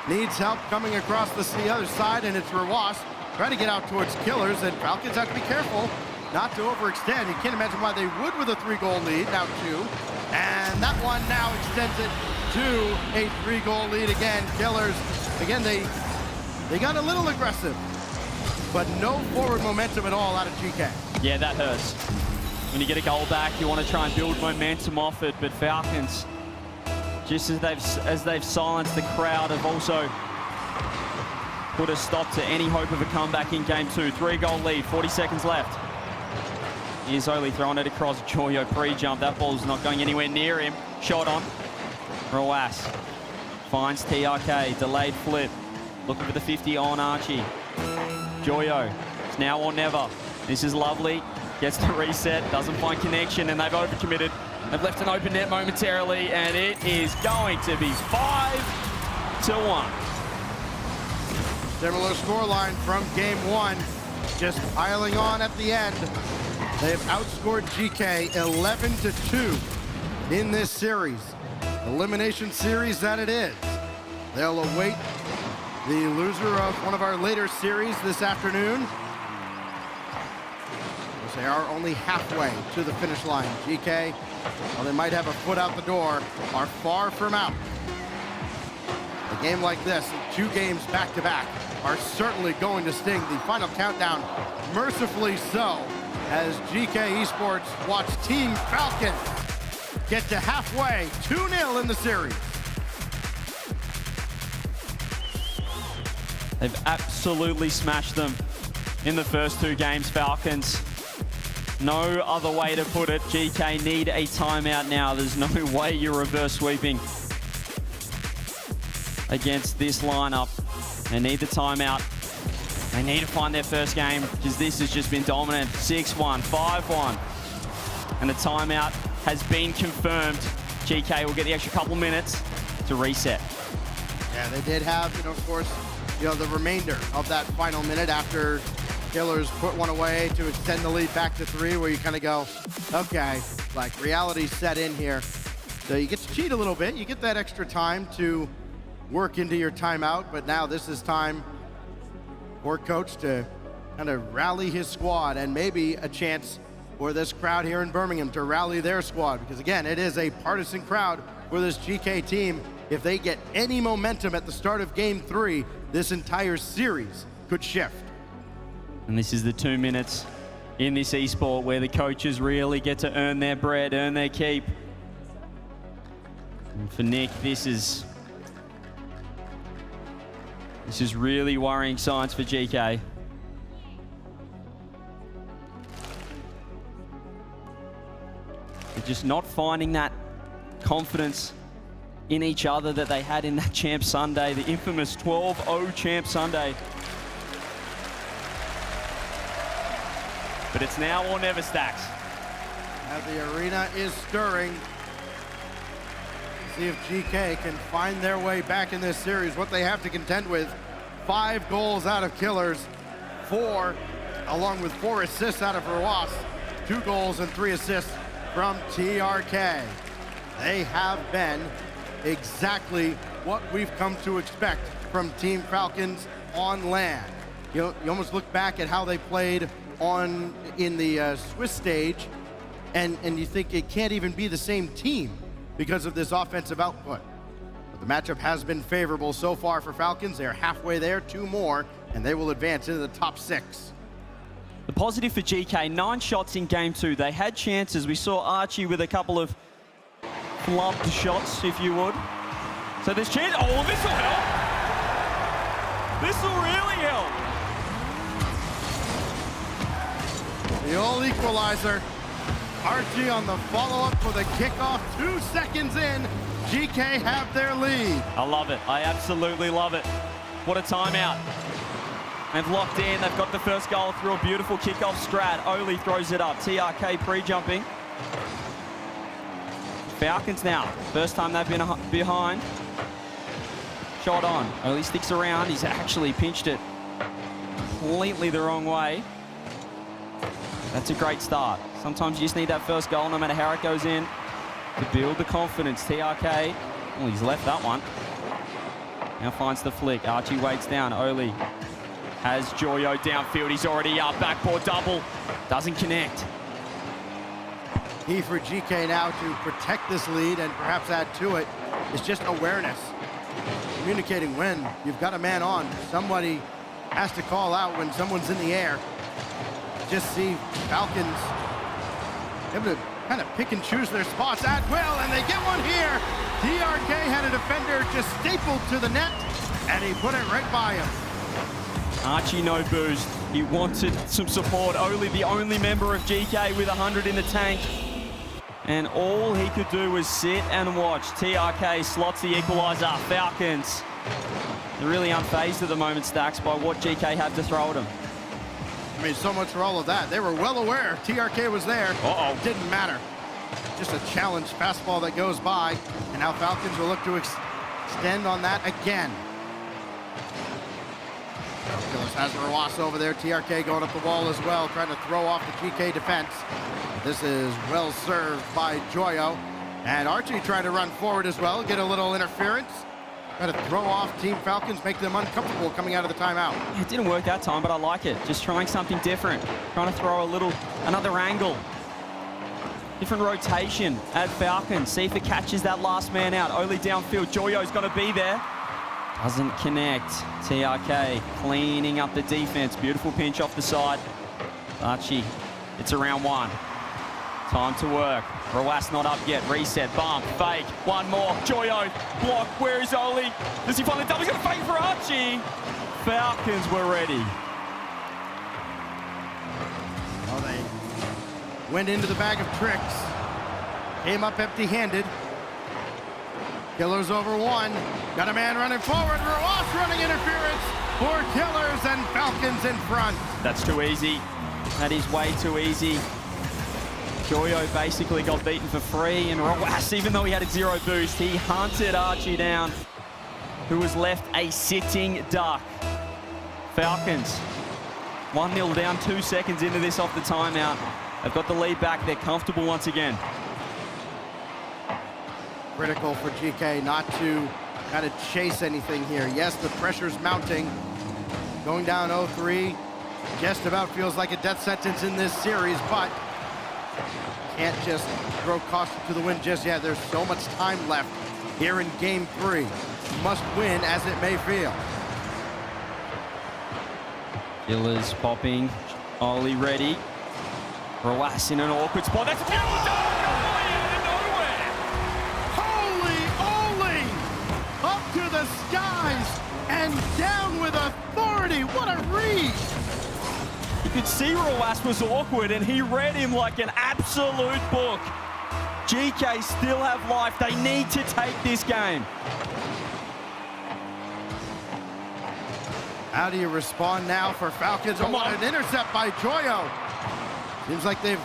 Needs help coming across the other side, and it's Rawas trying to get out towards Killers, and Falcons have to be careful not to overextend. You can't imagine why they would with a 3-goal lead, now 2. And that one now extends it to a 3-goal lead again. Killers, again, they got a little aggressive, but no forward momentum at all out of GK. Yeah, that hurts. When you get a goal back, you want to try and build momentum off it, but Falcons, just as they've silenced the crowd, have also put a stop to any hope of a comeback in game 2. 3-goal lead, 40 seconds left. Here's Oli throwing it across. Joyo pre-jump. That ball's not going anywhere near him. Shot on. Rawas finds TRK. Delayed flip. Looking for the 50 on Archie. Joyo. It's now or never. This is lovely. Gets the reset. Doesn't find connection, and they've overcommitted. They've left an open net momentarily, and it is going to be 5-1. Similar scoreline from game 1. Just piling on at the end. They have outscored GK 11-2 in this series. Elimination series that it is. They'll await the loser of one of our later series this afternoon. They are only halfway to the finish line. GK, while they might have a foot out the door, are far from out. A game like this, 2 games back-to-back, are certainly going to sting. The final countdown, mercifully so, as GK Esports watch Team Falcon get to halfway, 2-0 in the series. They've absolutely smashed them in the first 2 games, Falcons. No other way to put it. GK need a timeout now. There's no way you're reverse sweeping against this lineup. They need the timeout. They need to find their first game because this has just been dominant. 6-1, 5-1. And the timeout has been confirmed. GK will get the extra couple minutes to reset. Yeah, they did have, of course, the remainder of that final minute after Killers put one away to extend the lead back to 3, where you kind of go, okay, like reality set in here. So you get to cheat a little bit. You get that extra time to work into your timeout, but now this is time for Coach to kind of rally his squad and maybe a chance for this crowd here in Birmingham to rally their squad, because again, it is a partisan crowd for this GK team. If they get any momentum at the start of game 3, this entire series could shift. And this is the 2 minutes in this esport where the coaches really get to earn their bread, earn their keep. And for Nick, this is really worrying signs for GK. They're just not finding that confidence in each other that they had in that Champ Sunday, the infamous 12-0 Champ Sunday. But it's now or never, Stacks. As the arena is stirring, see if GK can find their way back in this series. What they have to contend with, 5 goals out of Killers, 4, along with 4 assists out of Rlcs, 2 goals and 3 assists from TRK. They have been exactly what we've come to expect from Team Falcons on land. You almost look back at how they played in the Swiss stage, and you think it can't even be the same team because of this offensive output. But the matchup has been favorable so far for Falcons. They're halfway there, 2 more, and they will advance into the top 6. The positive for GK, 9 shots in game 2. They had chances. We saw Archie with a couple of flubbed shots, if you would. So there's chance. Oh, this will help. This will really help. The old equalizer. Archie on the follow-up for the kickoff. 2 seconds in, GK have their lead. I love it. I absolutely love it. What a timeout. They've locked in. They've got the first goal through a beautiful kickoff strat. Oli throws it up. TRK pre-jumping. Falcons now. First time they've been behind. Shot on. Oli sticks around. He's actually pinched it completely the wrong way. That's a great start. Sometimes you just need that first goal, no matter how it goes in, to build the confidence. TRK, well, he's left that one. Now finds the flick. Archie waits down. Oli has Joyo downfield. He's already up. Backboard double. Doesn't connect. Key for GK now to protect this lead and perhaps add to it is just awareness. Communicating when you've got a man on. Somebody has to call out when someone's in the air. Just see Falcons able to kind of pick and choose their spots at will, and they get one here. TRK had a defender just stapled to the net, and he put it right by him. Archie no boost. He wanted some support. Oli, the only member of GK with 100 in the tank. And all he could do was sit and watch. TRK slots the equalizer. Falcons, they're really unfazed at the moment, Stacks, by what GK have to throw at them. I mean, so much for all of that. They were well aware TRK was there. Uh-oh. Didn't matter. Just a challenge fastball that goes by, and now Falcons will look to extend on that again. Killers has Rlcs over there. TRK going up the wall as well, trying to throw off the GK defense. This is well served by Joyo. And Archie trying to run forward as well, get a little interference. Trying to throw off Team Falcons, make them uncomfortable coming out of the timeout. It didn't work that time, but I like it. Just trying something different. Trying to throw another angle. Different rotation at Falcons. See if it catches that last man out. Oli downfield. Joyo's going to be there. Doesn't connect. TRK cleaning up the defense. Beautiful pinch off the side. Archie, it's around one. Time to work. Rawas not up yet. Reset, bump, fake. One more. Joyo, block. Where is Oli? Does he finally double? He's going to fake for Archie. Falcons were ready. Well, they went into the bag of tricks. Came up empty-handed. Killers over one. Got a man running forward. Rawas running interference for Killers, and Falcons in front. That's too easy. That is way too easy. Joyo basically got beaten for free, and Rawas, even though he had a 0 boost, he hunted Archie down, who was left a sitting duck. Falcons 1-0 down, 2 seconds into this off the timeout. They've got the lead back. They're comfortable once again. Critical for GK not to kind of chase anything here. Yes, the pressure's mounting. Going down 0-3, just about feels like a death sentence in this series, but can't just throw caution to the wind just yet. There's so much time left here in game 3. Must win as it may feel. Killers popping. Oli ready. Rawas in an awkward spot. That's a beautiful dunk! Holy Oli! Up to the skies and down with authority. What a read! You could see Rawas was awkward, and he read him like an absolute book. GK still have life. They need to take this game. How do you respond now for Falcons? Oh, what an intercept by Joyo. Seems like they've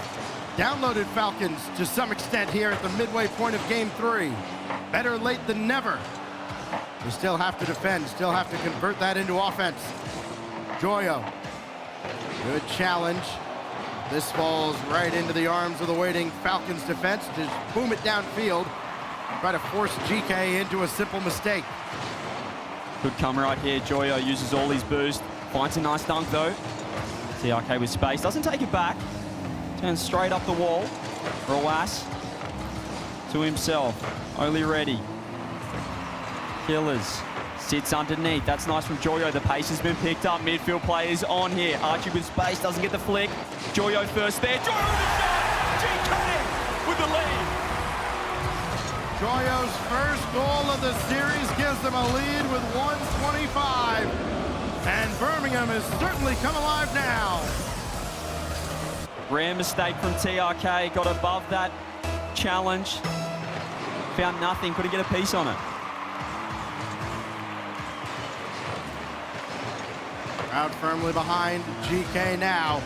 downloaded Falcons to some extent here at the midway point of game 3. Better late than never. You still have to defend, still have to convert that into offense. Joyo. Good challenge. This falls right into the arms of the waiting Falcons defense. Just boom it downfield. Try to force GK into a simple mistake. Good come right here. Joyo uses all his boost. Finds a nice dunk though. TRK with space. Doesn't take it back. Turns straight up the wall. Rawas to himself. Only ready. Killers. Sits underneath. That's nice from Joyo. The pace has been picked up. Midfield players on here. Archie with space. Doesn't get the flick. Joyo first there. Joyo with the shot! GK with the lead. Joyo's first goal of the series gives them a lead with 1:25. And Birmingham has certainly come alive now. Rare mistake from TRK. Got above that challenge. Found nothing. Couldn't get a piece on it. Crowd firmly behind GK now.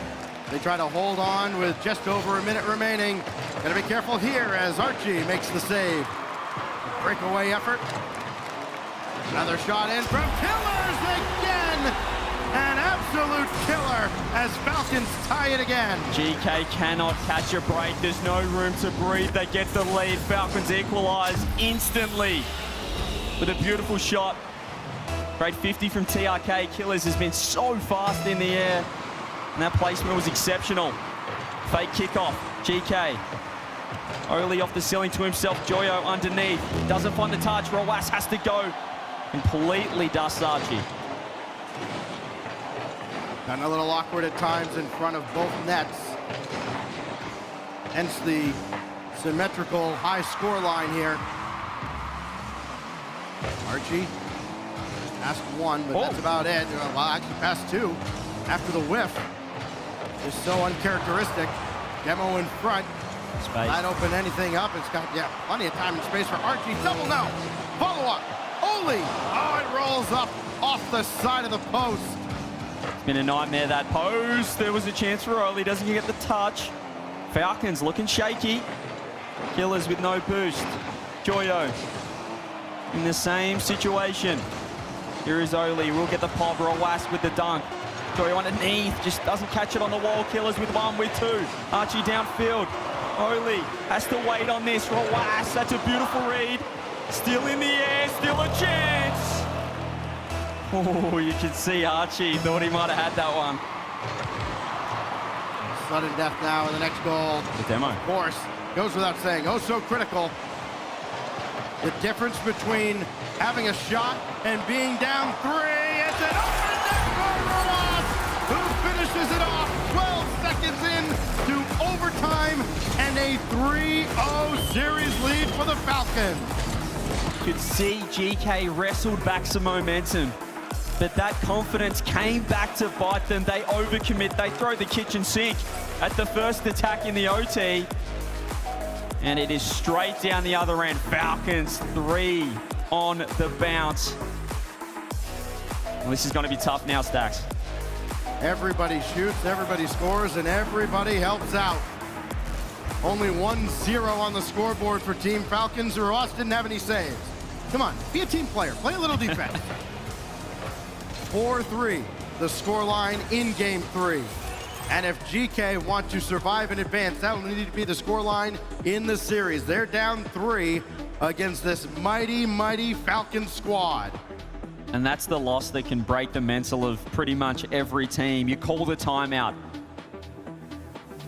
They try to hold on with just over a minute remaining. Gotta be careful here as Archie makes the save. A breakaway effort. Another shot in from Killers again. An absolute killer as Falcons tie it again. GK cannot catch a break. There's no room to breathe. They get the lead. Falcons equalize instantly with a beautiful shot. Great 50 from TRK. Killers has been so fast in the air. And that placement was exceptional. Fake kickoff. GK. Oli off the ceiling to himself. Joyo underneath. Doesn't find the touch. Rawas has to go. Completely dusts Archie. Gotten a little awkward at times in front of both nets. Hence the symmetrical high score line here. Archie passed one, but that's about it. Well, actually passed two after the whiff. Just so uncharacteristic. Demo in front. Space. Not open anything up. It's got, plenty of time and space for Archie. Double no. Follow up. Oli. Oh, it rolls up off the side of the post. It's been a nightmare, that post. There was a chance for Oli. Doesn't get the touch. Falcons looking shaky. Killers with no boost. Joyo in the same situation. Here is Oli. We'll get the pop. Rawas with the dunk. Joyo underneath. Just doesn't catch it on the wall. Killers with one, with two. Archie downfield. Oli has to wait on this. Rawas, that's a beautiful read. Still in the air. Still a chance. Oh, you can see Archie thought he might have had that one. Sudden death now in the next goal. The demo. Of course, goes without saying. Oh, so critical. The difference between having a shot and being down 3. It's an open net for Rojas, who finishes it off 12 seconds in to overtime and a 3-0 series lead for the Falcons. Could see GK wrestled back some momentum, but that confidence came back to bite them. They overcommit, they throw the kitchen sink at the first attack in the OT, and it is straight down the other end. Falcons 3 on the bounce. Well, this is going to be tough now, Stacks. Everybody shoots, everybody scores, and everybody helps out. Only 1-0 on the scoreboard for Team Falcons. Ross didn't have any saves. Come on, be a team player. Play a little defense. 4-3, the scoreline in Game 3. And if GK want to survive in advance, that will need to be the scoreline in the series. They're down 3 against this mighty, mighty Falcons squad. And that's the loss that can break the mental of pretty much every team. You call the timeout.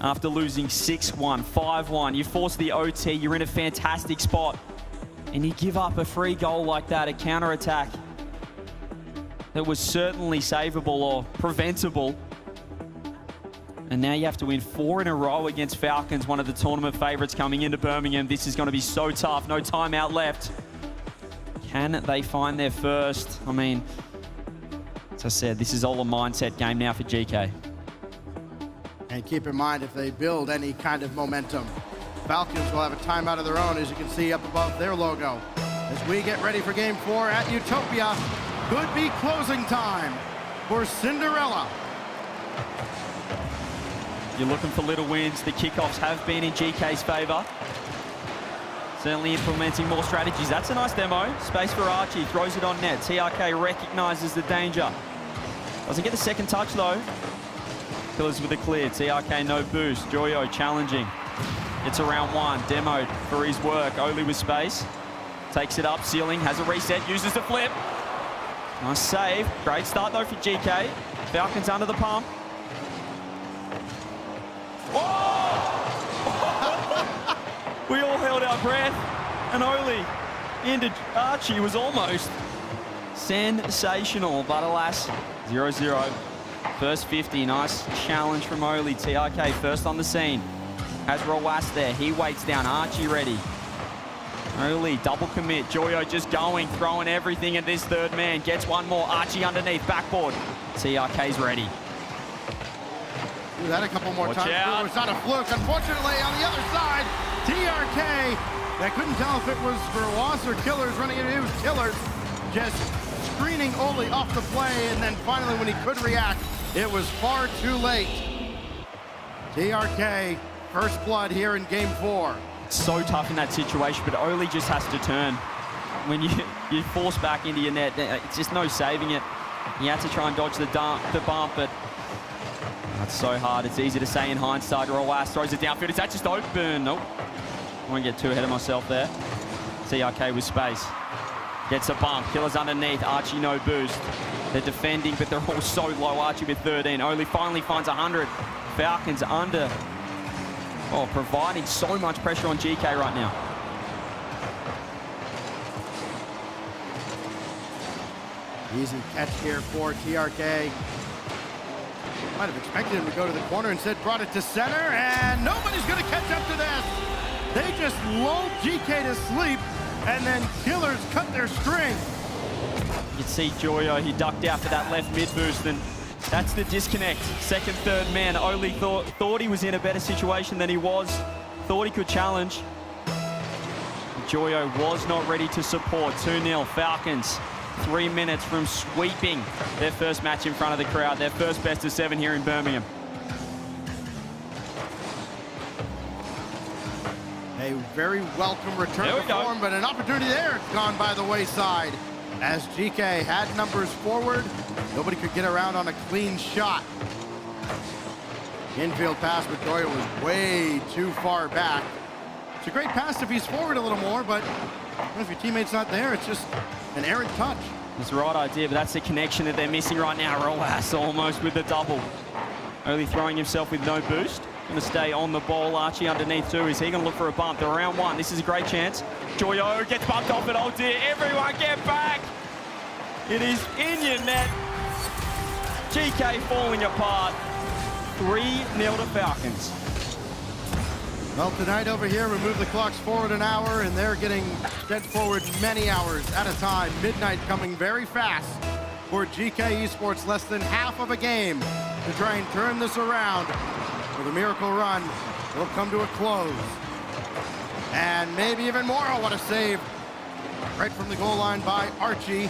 After losing 6-1, 5-1, you force the OT, you're in a fantastic spot. And you give up a free goal like that, a counter-attack that was certainly savable or preventable. And now you have to win 4 in a row against Falcons, one of the tournament favorites coming into Birmingham. This is going to be so tough. No timeout left. Can they find their first? I mean, as I said, this is all a mindset game now for GK. And keep in mind, if they build any kind of momentum, Falcons will have a timeout of their own, as you can see up above their logo. As we get ready for Game 4 at Utopia, could be closing time for Cinderella. You're looking for little wins. The kickoffs have been in GK's favor. Certainly implementing more strategies. That's a nice demo. Space for Archie, throws it on net. TRK recognizes the danger. Doesn't get the second touch though. Killers with a clear. TRK no boost. Joyo challenging. It's around 1. Demoed for his work. Oli with space. Takes it up. Ceiling has a reset. Uses the flip. Nice save. Great start though for GK. Falcons under the pump. We all held our breath, and Oli into Archie was almost sensational, but alas, 0-0. First 50, nice challenge from Oli. TRK first on the scene. Has Rawas there, he waits down, Archie ready. Oli, double commit, Joyo just going, throwing everything at this third man. Gets one more, Archie underneath, backboard. TRK's ready. Do that a couple more Watch times. out. It's not a fluke. Unfortunately, on the other side, TRK. I couldn't tell if it was Rawas or Killers running it. It was Killers just screening Oli off the play, and then finally when he could react, it was far too late. TRK, first blood here in Game 4. It's so tough in that situation, but Oli just has to turn. When you force back into your net, it's just no saving it. You have to try and dodge the bump, but that's so hard. It's easy to say in hindsight. Rawas throws it downfield. Is that just open? Nope. I won't get too ahead of myself there. TRK with space. Gets a bump. Killers underneath. Archie no boost. They're defending, but they're all so low. Archie with 13. Oli finally finds 100. Falcons under. Oh, providing so much pressure on GK right now. Easy catch here for TRK. Might have expected him to go to the corner, instead brought it to center, and nobody's going to catch up to this. They just lulled GK to sleep, and then Killers cut their string. You can see Joyo, he ducked out for that left mid boost, and that's the disconnect. Second, third man. Oli thought he was in a better situation than he was. Thought he could challenge. Joyo was not ready to support. 2-0 Falcons. 3 minutes from sweeping their first match in front of the crowd, their first best of 7 here in Birmingham. A very welcome return to form, but an opportunity there gone by the wayside. As GK had numbers forward, nobody could get around on a clean shot. Infield pass, but Joyo was way too far back. It's a great pass if he's forward a little more, but if your teammate's not there, it's just an errant touch. It's the right idea, but that's the connection that they're missing right now. Rolas almost with the double. Only throwing himself with no boost. Going to stay on the ball. Archie underneath too. Is he going to look for a bump? They're around one. This is a great chance. Joyo gets bumped off it. Oh dear, everyone get back. It is in your net. GK falling apart. 3-0 to Falcons. Well, tonight over here, we move the clocks forward an hour, and they're getting sent forward many hours at a time. Midnight coming very fast for GK Esports. Less than half of a game to try and turn this around. With a miracle run, it'll come to a close. And maybe even more. What a save right from the goal line by Archie.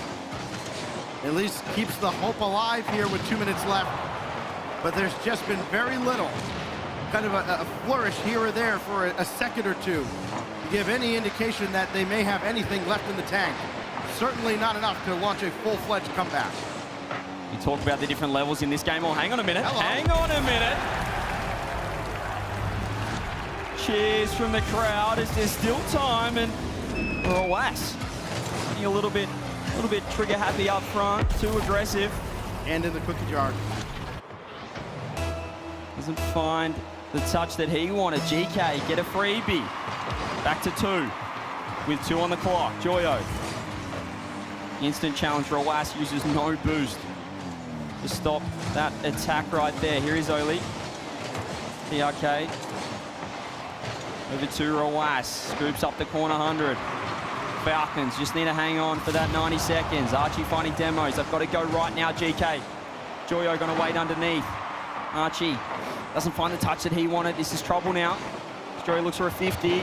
At least keeps the hope alive here with 2 minutes left. But there's just been very little. Kind of a flourish here or there for a second or two to give any indication that they may have anything left in the tank. Certainly not enough to launch a full-fledged comeback. You talk about the different levels in this game. Oh, hang on a minute. Hello. Hang on a minute. Cheers from the crowd as there's still time, and Rlcs a little bit trigger happy up front, too aggressive. And in the cookie jar. Doesn't find the touch that he wanted. GK get a freebie. Back to 2 with 2 on the clock. Joyo. Instant challenge. Rlcs uses no boost to stop that attack right there. Here is Oli. PRK. Over to Rlcs. Scoops up the corner 100. Falcons just need to hang on for that 90 seconds. Archie finding demos. They've got to go right now, GK. Joyo going to wait underneath. Archie doesn't find the touch that he wanted. This is trouble now. Joyo looks for a 50.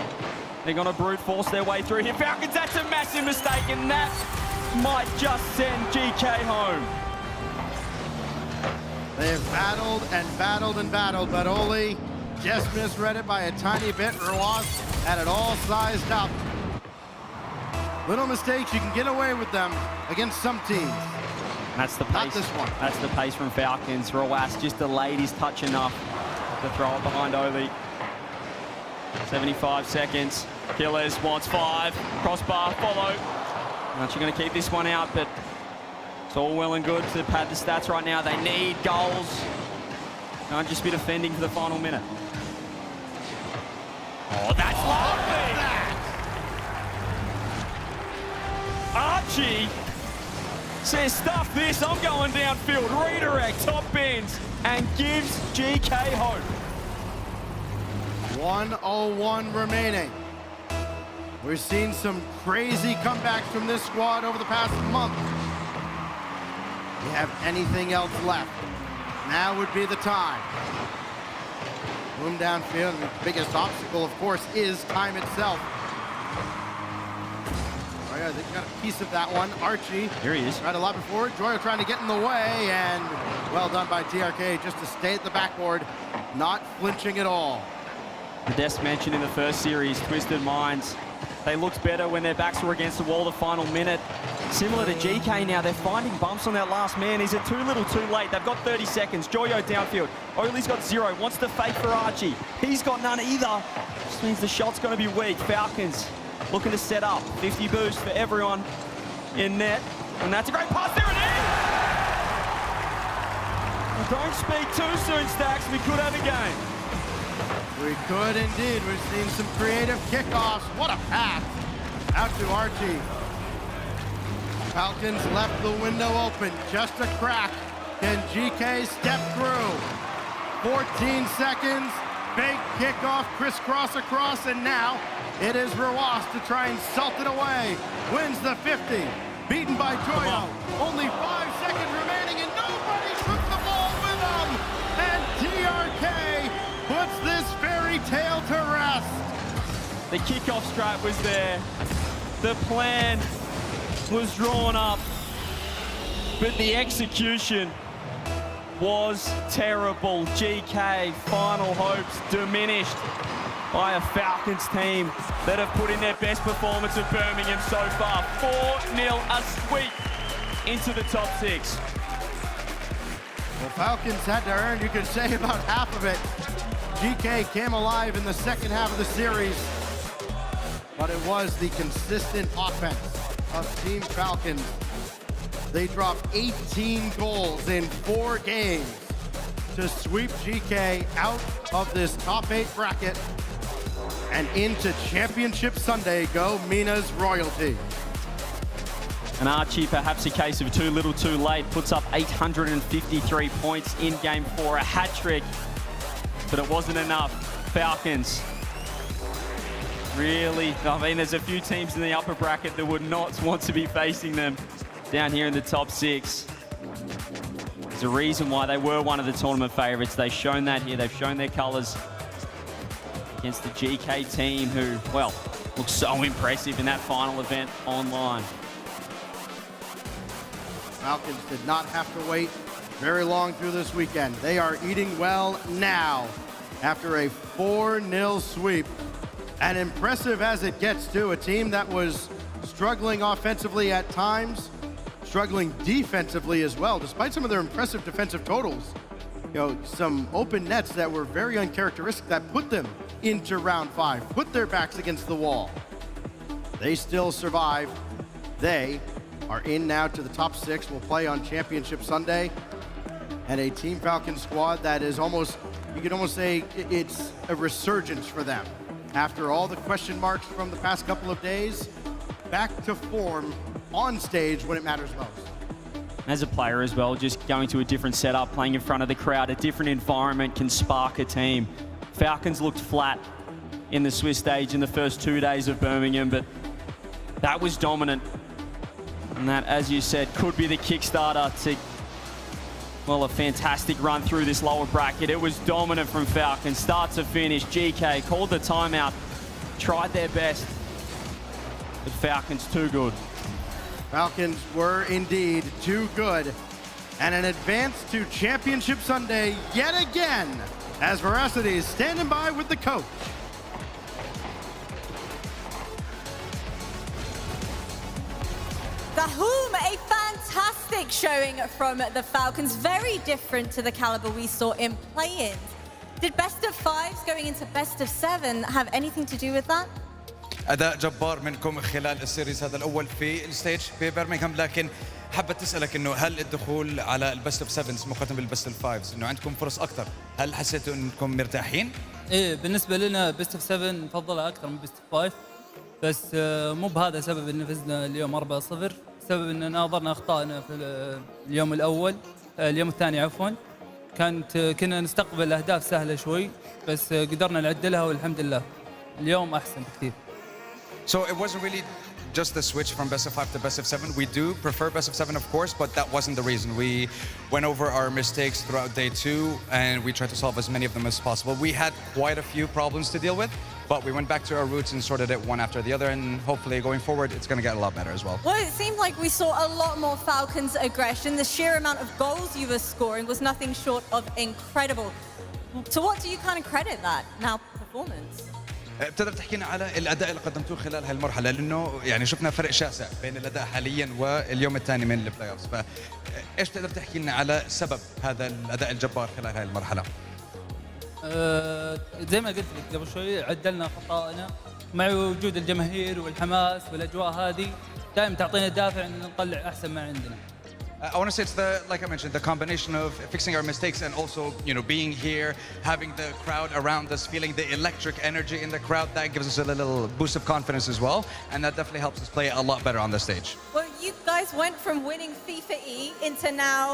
They're going to brute force their way through here. Falcons, that's a massive mistake, and that might just send GK home. They have battled and battled and battled, but Oli just misread it by a tiny bit. Rlcs had it all sized up. Little mistakes, you can get away with them against some teams. That's the pace. Not this one. That's the pace from Falcons. Rlcs just delayed his touch enough to throw it behind Oli. 75 seconds. Killers wants 5. Crossbar, follow. Archie going to keep this one out, but it's all well and good to pad the stats right now. They need goals. Can't just be defending for the final minute. Oh, that's lovely! Archie says, stuff this, I'm going downfield. Redirect, top bends, and gives GK hope. 1:01 remaining. We've seen some crazy comebacks from this squad over the past month. Do you have anything else left? Now would be the time. Boom downfield. The biggest obstacle, of course, is time itself. Oh yeah, they got a piece of that one. Archie. Here he is. Tried to lob it forward. Joyo trying to get in the way, and well done by TRK just to stay at the backboard, not flinching at all. The desk mentioned in the first series, Twisted Minds. They looked better when their backs were against the wall the final minute. Similar to GK now, they're finding bumps on that last man. Is it too little, too late? They've got 30 seconds. Joyo downfield. Oli's got 0. Wants to fake for Archie. He's got none either. Just means the shot's going to be weak. Falcons looking to set up. 50 boost for everyone in net. And that's a great pass. There it is! Don't speak too soon, Stacks. We could have a game. We could indeed. We've seen some creative kickoffs. What a pass out to Archie. Falcons left the window open, just a crack. Can GK step through? 14 seconds, big kickoff, crisscross across, and now it is Rlcs to try and salt it away. Wins the 50, beaten by Joyo. Only 5 seconds remaining, and nobody took the ball with them. And TRK puts this fairy tale to rest. The kickoff strat was there. The plan was drawn up, but the execution was terrible. GK, final hopes diminished by a Falcons team that have put in their best performance of Birmingham so far. 4-0, a sweep into the top 6. Well, Falcons had to earn, you could say, about half of it. GK came alive in the second half of the series, but it was the consistent offense of Team Falcons. They dropped 18 goals in 4 games. to sweep GK out of this top 8 bracket. And into Championship Sunday go Mina's Royalty. And Archie, perhaps a case of too little too late, puts up 853 points in Game 4, a hat-trick, but it wasn't enough. Falcons, really, I mean, there's a few teams in the upper bracket that would not want to be facing them down here in the top 6. There's a reason why they were one of the tournament favorites. They've shown that here. They've shown their colors against the GK team who, well, looks so impressive in that final event online. Falcons did not have to wait very long through this weekend. They are eating well now after a 4-0 sweep. And impressive as it gets to a team that was struggling offensively at times, struggling defensively as well, despite some of their impressive defensive totals. You know, some open nets that were very uncharacteristic that put them into round 5, put their backs against the wall. They still survive. They are in now to the top 6, will play on Championship Sunday. And a Team Falcons squad that is almost, you could almost say it's a resurgence for them. After all the question marks from the past couple of days, back to form on stage when it matters most. As a player as well, just going to a different setup, playing in front of the crowd, a different environment can spark a team. Falcons looked flat in the Swiss stage in the first 2 days of Birmingham, but that was dominant. And that, as you said, could be the Kickstarter to, well, a fantastic run through this lower bracket. It was dominant from Falcons, start to finish. GK called the timeout, tried their best, but Falcons too good. Falcons were indeed too good. And an advance to Championship Sunday yet again, as Veracity is standing by with the coach. The Whom, a fantastic showing from the Falcons, very different to the caliber we saw in play-ins. Did best of 5s going into best of 7 have anything to do with that? أداء جبار منكم خلال السيريز هذا الأول في الستيج في برمنغهام، لكن حبت تسألك إنه هل الدخول على البست اوف 7 مقارنة بالبست اوف 5 إنه عندكم فرص أكثر، هل حسيتوا إنكم مرتاحين؟ إيه بالنسبة لنا بست اوف 7 نفضلها أكثر من بست اوف 5، بس مو بهذا سبب إن فزنا اليوم 4-0، سبب إن ناظرنا أخطائنا في اليوم الأول، اليوم الثاني عفوا، كنا نستقبل أهداف سهلة شوي بس قدرنا نعدلها والحمد لله اليوم أحسن بكثير. So it wasn't really just the switch from best of 5 to best of 7. We do prefer best of 7, of course, but that wasn't the reason. We went over our mistakes throughout day 2, and we tried to solve as many of them as possible. We had quite a few problems to deal with, but we went back to our roots and sorted it one after the other, and hopefully going forward, it's going to get a lot better as well. Well, it seemed like we saw a lot more Falcons aggression. The sheer amount of goals you were scoring was nothing short of incredible. To what do you kind of credit that now performance? بتقدر تحكينا على الاداء اللي قدمتوه خلال هالمرحله، لانه يعني شفنا فرق شاسع بين الاداء حاليا واليوم الثاني من البلاي اوفز، فايش تقدر تحكي لنا على سبب هذا الاداء الجبار خلال هاي المرحله؟ زي ما قلت لك قبل شوي، عدلنا خطأنا مع وجود الجماهير والحماس والاجواء هذه دائما تعطينا دافع ان نطلع احسن ما عندنا. I want to say it's like I mentioned, the combination of fixing our mistakes and also, being here, having the crowd around us, feeling the electric energy in the crowd, that gives us a little boost of confidence as well, and that definitely helps us play a lot better on the stage. Well, you guys went from winning FIFA E into now,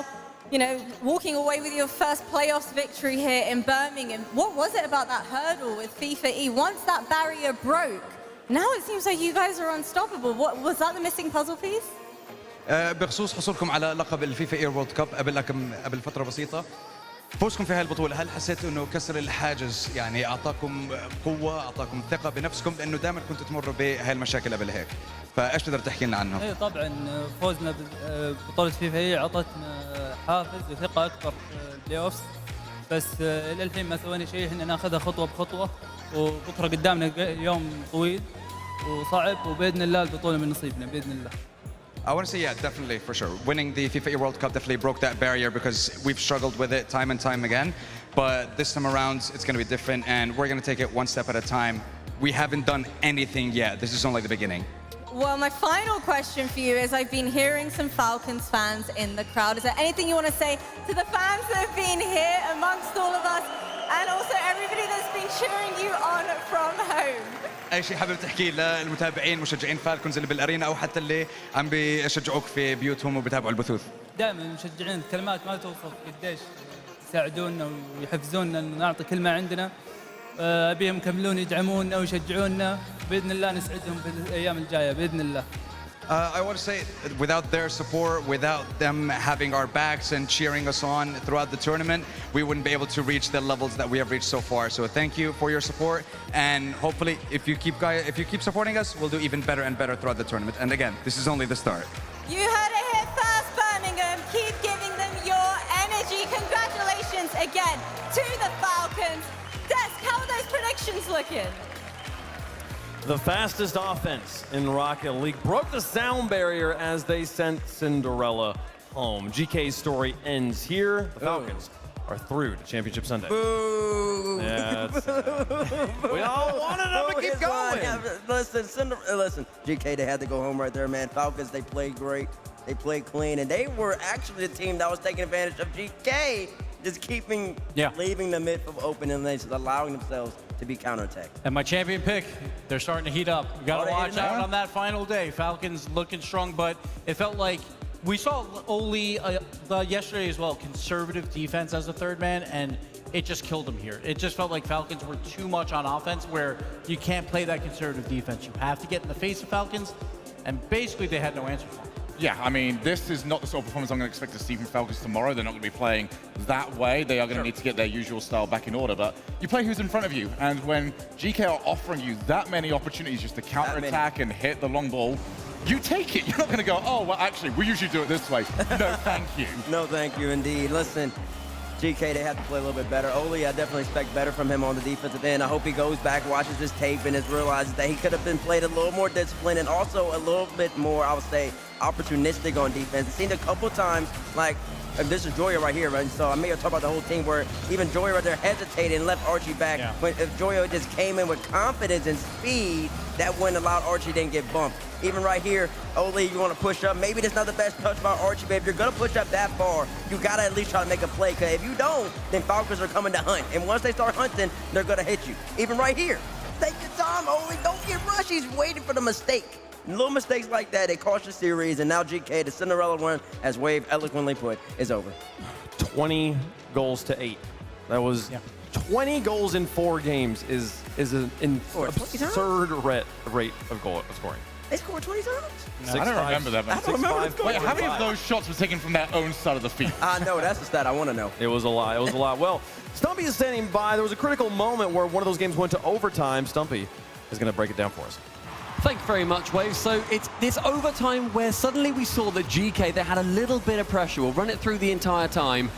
walking away with your first playoffs victory here in Birmingham. What was it about that hurdle with FIFA E? Once that barrier broke, now it seems like you guys are unstoppable. What was that, the missing puzzle piece? بخصوص حصولكم على لقب الفيفا اير وورلد كاب قبل فتره بسيطه، فوزكم في هاي البطوله، هل حسيتوا انه كسر الحاجز يعني اعطاكم قوه، اعطاكم ثقه بنفسكم، لانه دائما كنتوا تمروا بهاي المشاكل قبل هيك، فايش تقدر تحكي لنا عنه؟ ايه طبعا فوزنا ببطوله فيفا هي اعطتنا حافز وثقه اكبر في البلاي اوفز، بس الى الحين ما سوينا شيء، احنا ناخذها خطوه بخطوه، وبكره قدامنا يوم طويل وصعب، وباذن الله البطوله من نصيبنا باذن الله. I want to say, yeah, definitely, for sure. Winning the FIFA World Cup definitely broke that barrier because we've struggled with it time and time again. But this time around, it's going to be different, and we're going to take it one step at a time. We haven't done anything yet. This is only the beginning. Well, my final question for you is I've been hearing some Falcons fans in the crowd. Is there anything you want to say to the fans that have been here amongst all of us and also everybody that's been cheering you on from home? اي شيء حابب تحكيه للمتابعين مشجعين فالكونز اللي بالارينا او حتى اللي عم بيشجعوك في بيوتهم وبيتابعوا البثوث؟ دائما المشجعين الكلمات ما توصف قديش يساعدونا ويحفزونا ان نعطي كل ما عندنا. ابيهم يكملون يدعمونا ويشجعونا باذن الله نسعدهم في الايام الجايه باذن الله. I want to say, without their support, without them having our backs and cheering us on throughout the tournament, we wouldn't be able to reach the levels that we have reached so far. So thank you for your support, and hopefully, if you keep supporting us, we'll do even better and better throughout the tournament. And again, this is only the start. You heard it here first, Birmingham. Keep giving them your energy. Congratulations again to the Falcons. Desk, how are those predictions looking? The fastest offense in Rocket League broke the sound barrier as they sent Cinderella home. GK's story ends here. The Falcons are through to Championship Sunday. Boo! Yeah, we all wanted them to keep going. Listen, GK, they had to go home right there, man. Falcons, they played great. They played clean, and they were actually the team that was taking advantage of GK, just leaving the mid open and just allowing themselves to be counterattacked. And my champion pick, they're starting to heat up. We got to watch out on that final day. Falcons looking strong, but it felt like we saw Oli yesterday as well, conservative defense as a third man, and it just killed them here. It just felt like Falcons were too much on offense where you can't play that conservative defense. You have to get in the face of Falcons, and basically they had no answer for it. Yeah, I mean, this is not the sort of performance I'm going to expect to see from Falcons tomorrow. They're not going to be playing that way. They are going to need to get their usual style back in order. But you play who's in front of you. And when GK are offering you that many opportunities just to counterattack and hit the long ball, you take it. You're not going to go, oh, well, actually, we usually do it this way. No, thank you. No, thank you, indeed. Listen, GK, they have to play a little bit better. Oli, I definitely expect better from him on the defensive end. I hope he goes back, watches his tape, and realizes that he could have been played a little more disciplined and also a little bit more, I would say, opportunistic on defense. I've seen a couple times, like, this is Joyo right here, right? So I may have talked about the whole team where even Joyo right there hesitated and left Archie back. Yeah. But if Joyo just came in with confidence and speed, that wouldn't allow Archie didn't get bumped. Even right here, Oli, you want to push up. Maybe that's not the best touch by Archie, but if you're going to push up that far, you got to at least try to make a play. Because if you don't, then Falcons are coming to hunt. And once they start hunting, they're going to hit you. Even right here. Take your time, Oli. Don't get rushed. He's waiting for the mistake. Little mistakes like that, they cost the series, and now GK, the Cinderella run, as Wave eloquently put, is over. 20 goals to 8. That was 20 goals in 4 games is an absurd rate of scoring. They scored 20 times? No, I don't remember that, man. I don't remember what's going on. Wait, how many of those shots were taken from their own side of the field? I know, that's the stat I want to know. It was a lot. It was a lot. Well, Stumpy is standing by. There was a critical moment where one of those games went to overtime. Stumpy is going to break it down for us. Thank you very much, Wave. So it's this overtime where suddenly we saw that GK, they had a little bit of pressure. We'll run it through the entire time.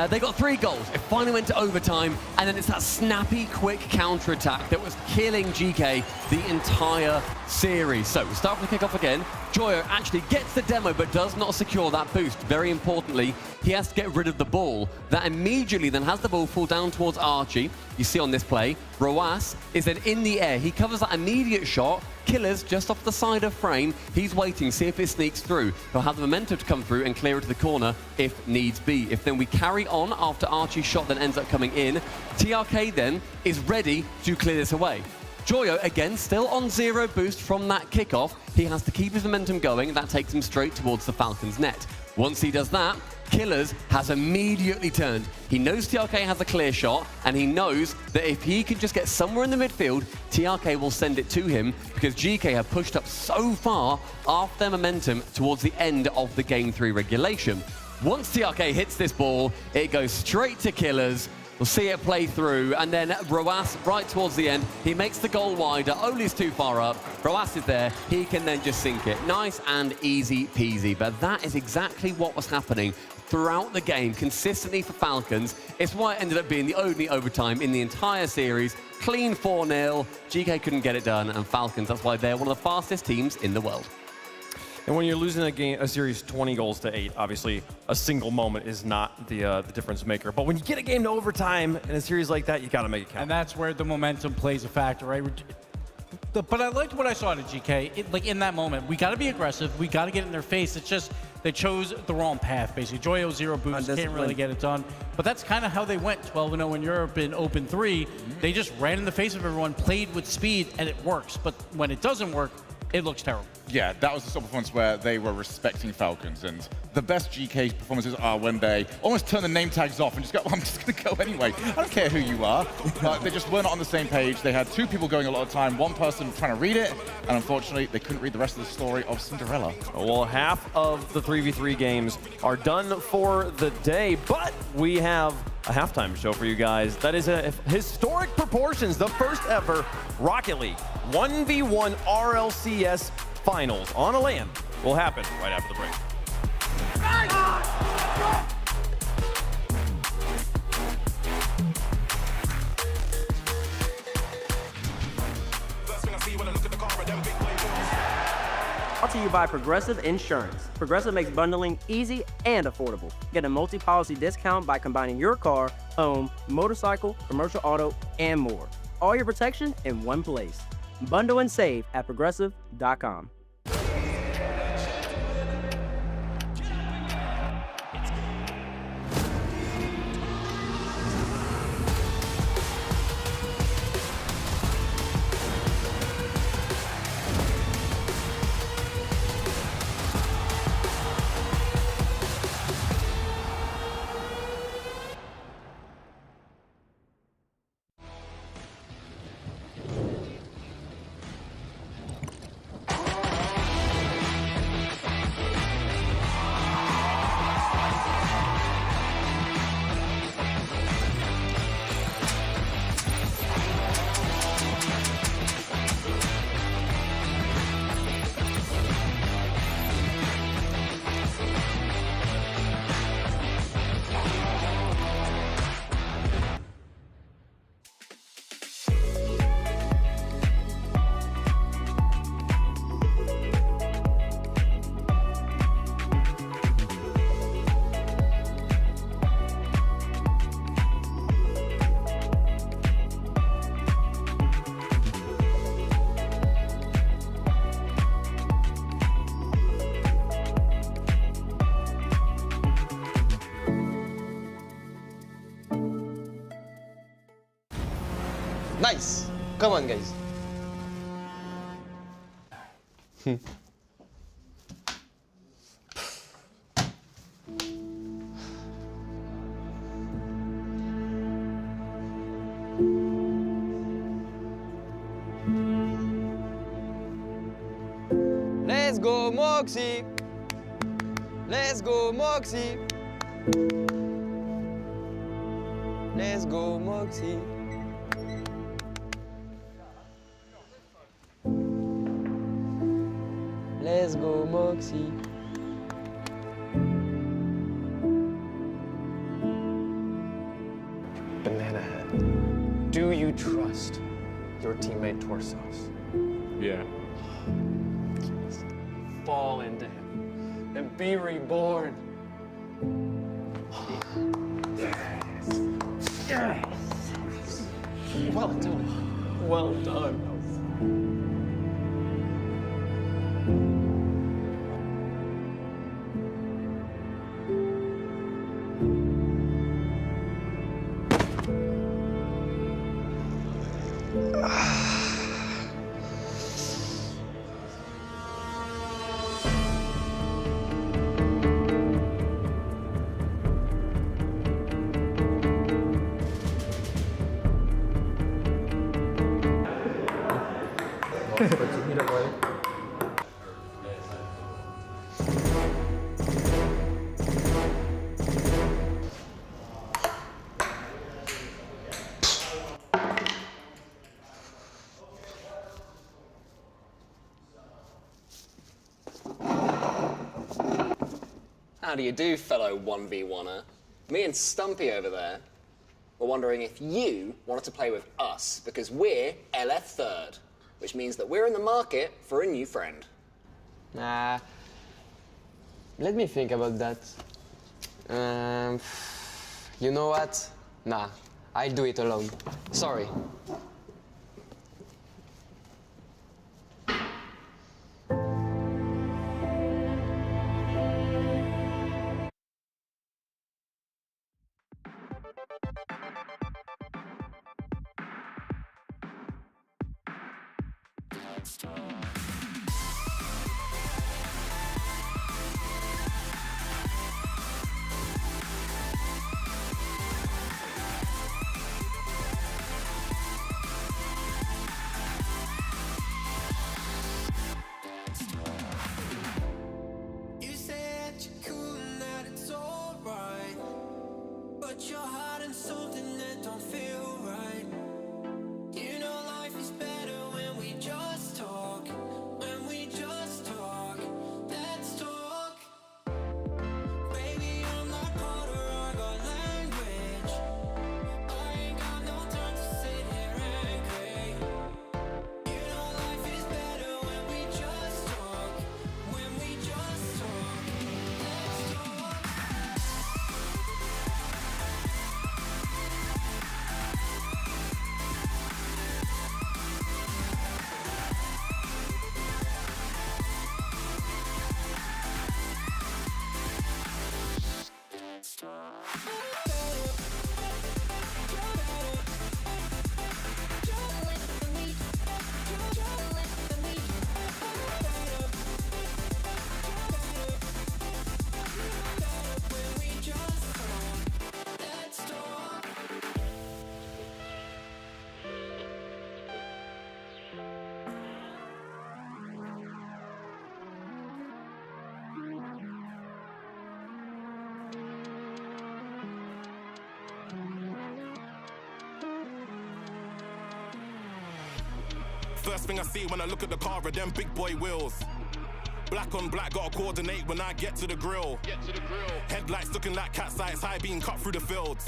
They got 3 goals. It finally went to overtime, and then it's that snappy, quick counter-attack that was killing GK the entire series. So we start from the kickoff again. Joyo actually gets the demo, but does not secure that boost. Very importantly, he has to get rid of the ball. That immediately then has the ball fall down towards Archie. You see on this play, Roas is then in the air. He covers that immediate shot. Killer's just off the side of frame. He's waiting, see if it sneaks through. He'll have the momentum to come through and clear it to the corner if needs be. If then we carry on after Archie's shot then ends up coming in, TRK then is ready to clear this away. Joyo, again, still on 0 boost from that kickoff. He has to keep his momentum going. That takes him straight towards the Falcons' net. Once he does that, Killers has immediately turned. He knows TRK has a clear shot, and he knows that if he can just get somewhere in the midfield, TRK will send it to him because GK have pushed up so far after their momentum towards the end of the Game 3 regulation. Once TRK hits this ball, it goes straight to Killers. We'll see it play through, and then Roas, right towards the end, he makes the goal wider. Oli's too far up. Roas is there. He can then just sink it. Nice and easy peasy, but that is exactly what was happening throughout the game, consistently for Falcons. It's why it ended up being the only overtime in the entire series. Clean 4-0. GK couldn't get it done, and Falcons, that's why they're one of the fastest teams in the world. And when you're losing a series 20 goals to 8, obviously a single moment is not the difference maker. But when you get a game to overtime in a series like that, you got to make it count. And that's where the momentum plays a factor, right? But I liked what I saw to GK. Like in that moment, we got to be aggressive. We got to get in their face. It's just they chose the wrong path, basically. Joyo 0 boost, can't really get it done. But that's kind of how they went 12-0 in Europe in Open 3. They just ran in the face of everyone, played with speed, and it works. But when it doesn't work, it looks terrible. Yeah, that was the sort of performance where they were respecting Falcons, and the best GK performances are when they almost turn the name tags off and just go, well, I'm just going to go anyway. I don't care who you are. But they just weren't on the same page. They had two people going a lot of time, one person trying to read it, and unfortunately, they couldn't read the rest of the story of Cinderella. Well, half of the 3v3 games are done for the day, but we have a halftime show for you guys. That is a historic proportions, the first ever Rocket League 1v1 RLCS Finals on a LAN will happen right after the break. Brought to you by Progressive Insurance. Progressive makes bundling easy and affordable. Get a multi-policy discount by combining your car, home, motorcycle, commercial auto, and more. All your protection in one place. Bundle and save at progressive.com. Nice. Come on, guys. Let's go, Moxie. Let's go, Moxie. Let's go, Moxie. Let's go, Moxie. Banana Head, do you trust your teammate Torsos? Yeah. Fall into him and be reborn. Yes. Yes. Well done. Well done. How do you do, fellow 1v1er? Me and Stumpy over there were wondering if you wanted to play with us, because we're LF Third, which means that we're in the market for a new friend. Nah. Let me think about that. You know what? Nah. I'll do it alone. Sorry. You said you're cool and that it's alright, but you're hiding something that don't feel right. You know life is better when we just talk. When we just talk, let's talk. Baby, I'm not Potter, I got language. I ain't got no time to sit here and cry. You know life is better when we just talk. When we just talk, let's talk. First thing I see when I look at the car are them big boy wheels. Black on black, gotta coordinate when I get to the grill. Headlights looking like cat's eyes, high being cut through the fields.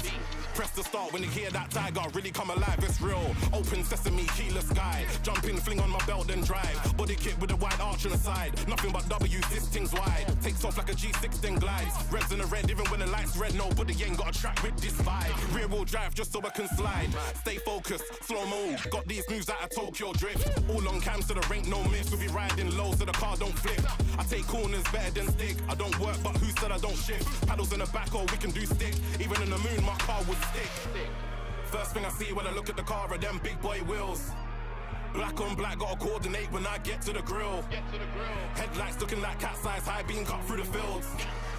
Press the start when you hear that tiger really come alive, it's real. Open sesame, keyless sky. Jump in, fling on my belt, then drive. Body kit with a wide arch on the side. Nothing but W's, this thing's wide. Takes off like a G6, then glides. Reds in the red, even when the light's red. Nobody ain't got a track with this vibe. Rear wheel drive just so I can slide. Stay focused, slow mo. Got these moves out of Tokyo drift. All on cam so there ain't no miss. We'll be riding low so the car don't flip. I take corners better than stick. I don't work, but who said I don't shift? Paddles in the back, oh, we can do stick. Even in the moon, my car would stick. First thing I see when I look at the car are them big boy wheels. Black on black, gotta coordinate when I get to the grill. Headlights looking like cat's eyes, high being cut through the fields.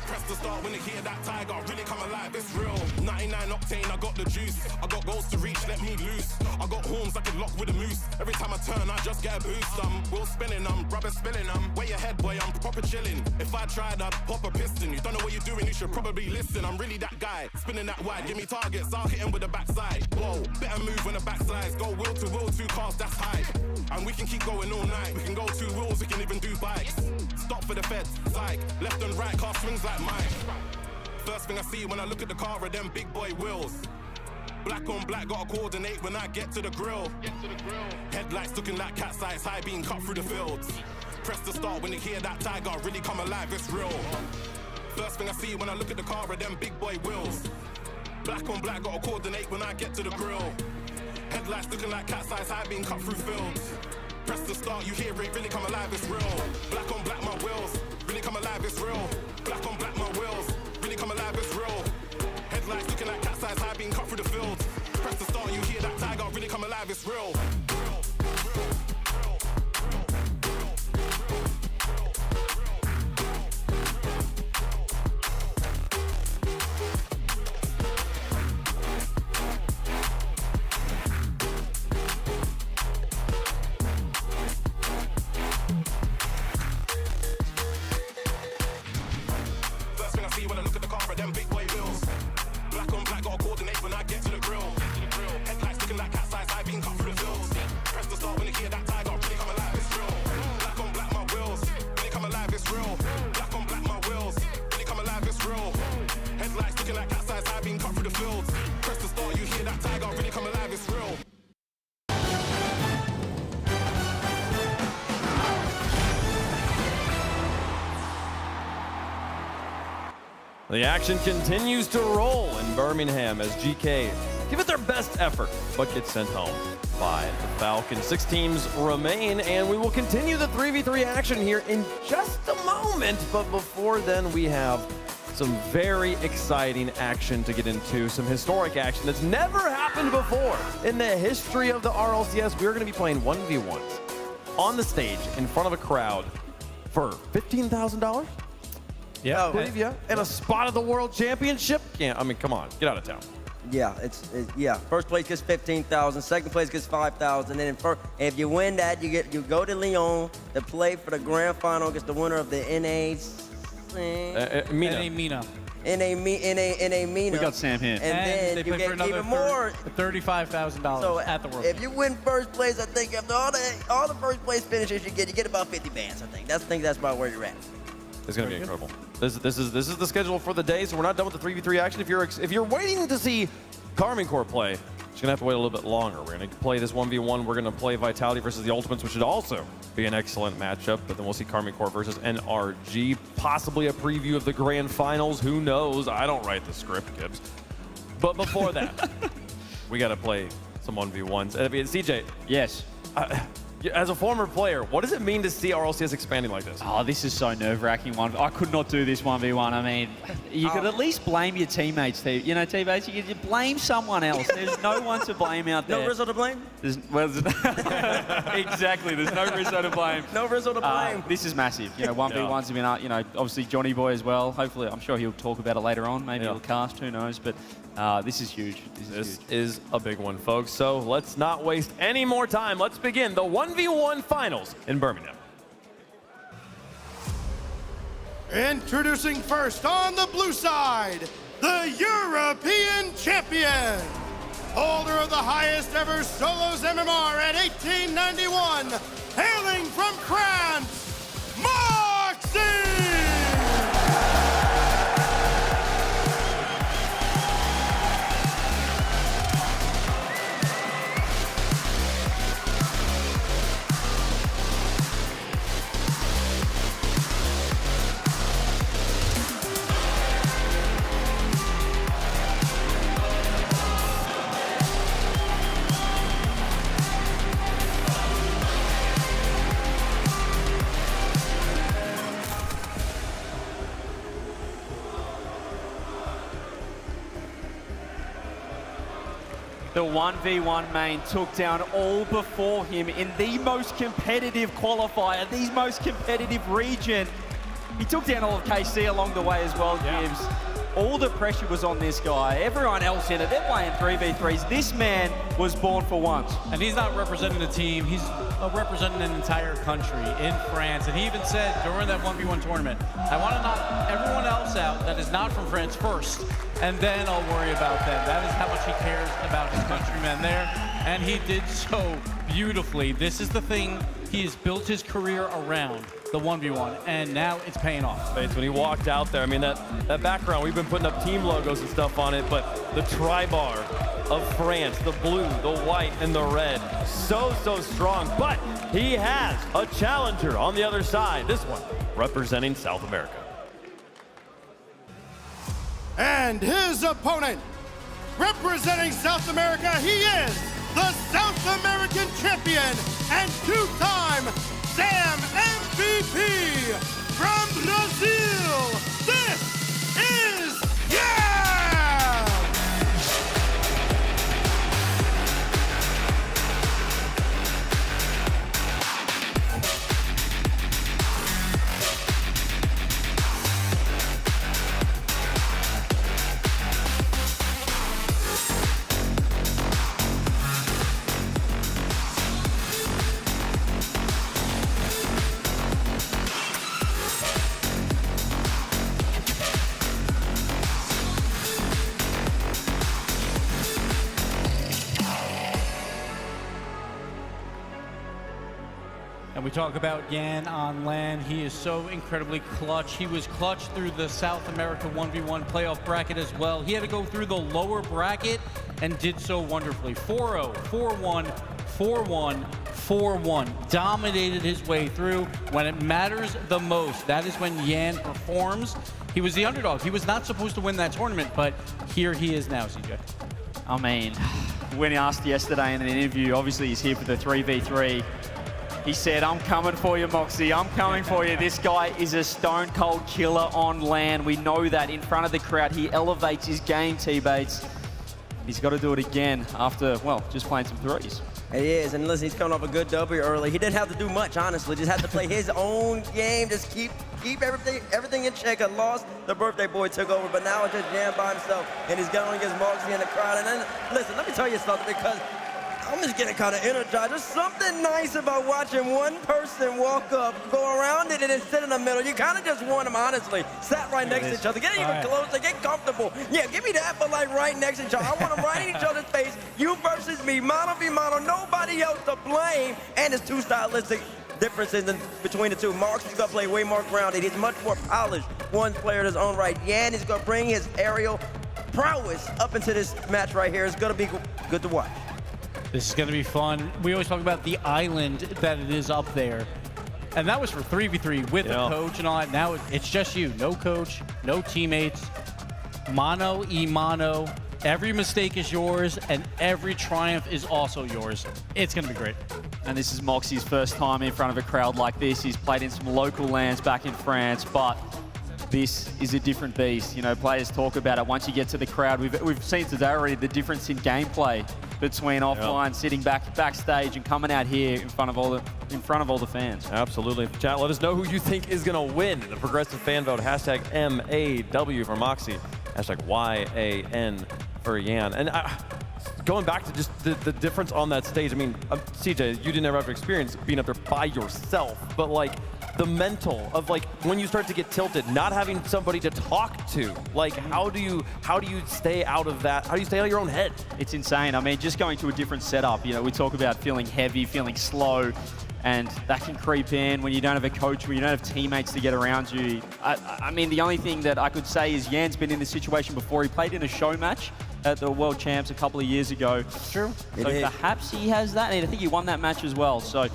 Press the start when you hear that tiger really come alive, it's real. 99 octane, I got the juice. I got goals to reach, let me loose. I got horns I can lock with a moose. Every time I turn, I just get a boost. Wheel spinning, rubber spilling, way ahead, boy, I'm proper chilling. If I tried, I'd pop a piston. You don't know what you're doing, you should probably listen. I'm really that guy, spinning that wide. Give me targets, I'll hit him with the backside. Whoa, better move when the backslides. Go wheel to wheel, 2 cars, that's high. And we can keep going all night. We can go 2 wheels, we can even do bikes. Stop for the feds, psych. Left and right, car swings like mine. First thing I see when I look at the car are them big boy wheels. Black on black, gotta coordinate when I get to the grill. Headlights looking like cat's eyes, high being cut through the fields. Press the start when you hear that tiger really come alive, it's real. First thing I see when I look at the car are them big boy wheels. Black on black, gotta coordinate when I get to the grill. Headlights looking like cat's eyes, high being cut through fields. Press the start, you hear it really come alive, it's real. Black on black, my wheels really come alive, it's real. Black on black, my wheels really come alive, it's real. Headlights looking like cat's eyes, high being cut through the fields. Press the start, you hear that tiger really come alive, it's real. The action continues to roll in Birmingham as GK give it their best effort, but get sent home by the Falcons. 6 teams remain, and we will continue the 3v3 action here in just a moment. But before then, we have some very exciting action to get into, some historic action that's never happened before in the history of the RLCS. We're going to be playing 1v1s on the stage in front of a crowd for $15,000? Yeah. I believe, yeah. And a spot at the World Championship? Yeah, I mean, come on, get out of town. Yeah, yeah. First place gets 15,000. Second place gets 5,000. And if you win that, you go to Lyon to play for the grand final against the winner of the Mina. We got Sam here. And then they you play for get another even more. $35,000 So at the World. if you win first place, I think after all the first place finishes you get about 50 bands. I think that's about where you're at. It's going to be incredible. This is the schedule for the day, so we're not done with the 3v3 action. If you're waiting to see Karmine Corp play, you're going to have to wait a little bit longer. We're going to play this 1v1. We're going to play Vitality versus the Ultimates, which should also be an excellent matchup. But then we'll see Karmine Corp versus NRG, possibly a preview of the grand finals. Who knows? I don't write the script, Gibbs. But before that, we got to play some 1v1s. I mean, CJ. Yes. As a former player, what does it mean to see RLCS expanding like this? Oh, this is so nerve-wracking. I could not do this 1v1. I mean, you could at least blame your teammates. You know, teammates, you could blame someone else. There's no one to blame out there. No Rizzo to blame? Exactly. There's no Rizzo to blame. No Rizzo to blame. This is massive. You know, 1v1s have been, you know, obviously Johnny Boy as well. Hopefully, I'm sure he'll talk about it later on. Maybe he'll cast, who knows. But this is huge. This is a big one, folks. So let's not waste any more time. Let's begin the 1v1 finals in Birmingham. Introducing first on the blue side, the European champion, holder of the highest ever solos MMR at 1891, hailing from France, Moxie! The 1v1 main took down all before him in the most competitive qualifier, the most competitive region. He took down all of KC along the way as well, Gibbs. All the pressure was on this guy. Everyone else in it, they're playing 3v3s. This man was born for once. And he's not representing a team, he's representing an entire country in France. And he even said during that 1v1 tournament, I want to knock everyone else out that is not from France first, and then I'll worry about them. That is how much he cares about his countrymen there. And he did so beautifully. This is the thing he has built his career around, the 1v1, and now it's paying off. When he walked out there, I mean, that background, we've been putting up team logos and stuff on it, but the tri-bar of France, the blue, the white, and the red, so strong. But he has a challenger on the other side, this one representing South America. And his opponent, representing South America, he is the South American champion and two-time Sam MVP from Brazil. This is Yan! And we talk about Yan on LAN. He is so incredibly clutch. He was clutch through the South America 1v1 playoff bracket as well. He had to go through the lower bracket and did so wonderfully. 4-0, 4-1, 4-1, 4-1. Dominated his way through. When it matters the most, that is when Yan performs. He was the underdog. He was not supposed to win that tournament, but here he is now, CJ. I mean, when he asked yesterday in an interview, obviously he's here for the 3v3. He said, I'm coming for you, Moxie. I'm coming for you. This guy is a stone-cold killer on LAN. We know that in front of the crowd. He elevates his game, T-Bates. He's got to do it again after, well, just playing some threes. He is, and listen, he's coming off a good W early. He didn't have to do much, honestly. Just had to play his own game, just keep everything in check. A loss, the birthday boy took over, but now it's just Jan by himself, and he's going against Moxie in the crowd. And then, listen, let me tell you something, because I'm just getting kind of energized. There's something nice about watching one person walk up, go around it, and then sit in the middle. You kind of just want them, honestly. Sat right next to each other. Get even closer, get comfortable. Yeah, give me that, but like right next to each other. I want them right in each other's face. You versus me, mano v mano, nobody else to blame. And there's two stylistic differences between the two. Moxie's going to play way more grounded. He's much more polished. One player in his own right. Yan is going to bring his aerial prowess up into this match right here. It's going to be good to watch. This is going to be fun. We always talk about the island that it is up there. And that was for 3v3 with a coach and all that. Now it's just you. No coach, no teammates. Mano y mano. Every mistake is yours, and every triumph is also yours. It's going to be great. And this is Moxie's first time in front of a crowd like this. He's played in some local lands back in France, but this is a different beast. You know, players talk about it. Once you get to the crowd, we've seen today already the difference in gameplay between offline, sitting backstage, and coming out here in front of all the fans. Absolutely. Chat, let us know who you think is going to win the Progressive Fan Vote. Hashtag MAW for Moxie. Hashtag YAN for Yan. And going back to just the difference on that stage, I mean, CJ, you didn't ever have experience being up there by yourself, but like, the mental of like when you start to get tilted, not having somebody to talk to, like how do you stay out of that? How do you stay out of your own head? It's insane. I mean, just going to a different setup. You know, we talk about feeling heavy, feeling slow, and that can creep in when you don't have a coach, when you don't have teammates to get around you. I mean, the only thing that I could say is Yan's been in this situation before. He played in a show match at the World Champs a couple of years ago. True. So perhaps he has that, and I think he won that match as well. So.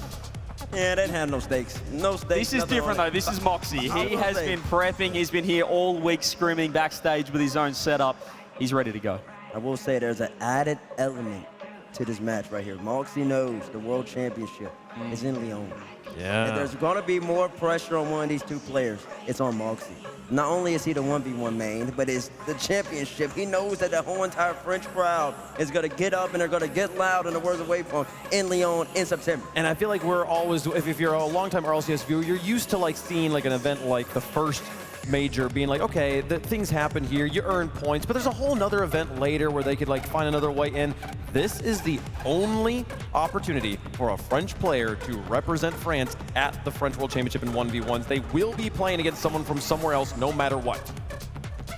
Yeah, they didn't have no stakes. No stakes. This is different, though. This is Moxie. He has been prepping. He's been here all week scrimming backstage with his own setup. He's ready to go. I will say there's an added element to this match right here. Moxie knows the World Championship is in Lyon. Yeah. And there's going to be more pressure on one of these two players. It's on Moxie. Not only is he the 1v1 main, but it's the championship. He knows that the whole entire French crowd is going to get up and they're going to get loud, in the words of Waypoint, in Lyon in September. And I feel like we're always, if you're a longtime RLCS viewer, you're used to like seeing like an event like the first major being like, okay, things happen here, you earn points, but there's a whole nother event later where they could like find another way in. This is the only opportunity for a French player to represent France at the French World Championship in 1v1s. They will be playing against someone from somewhere else no matter what.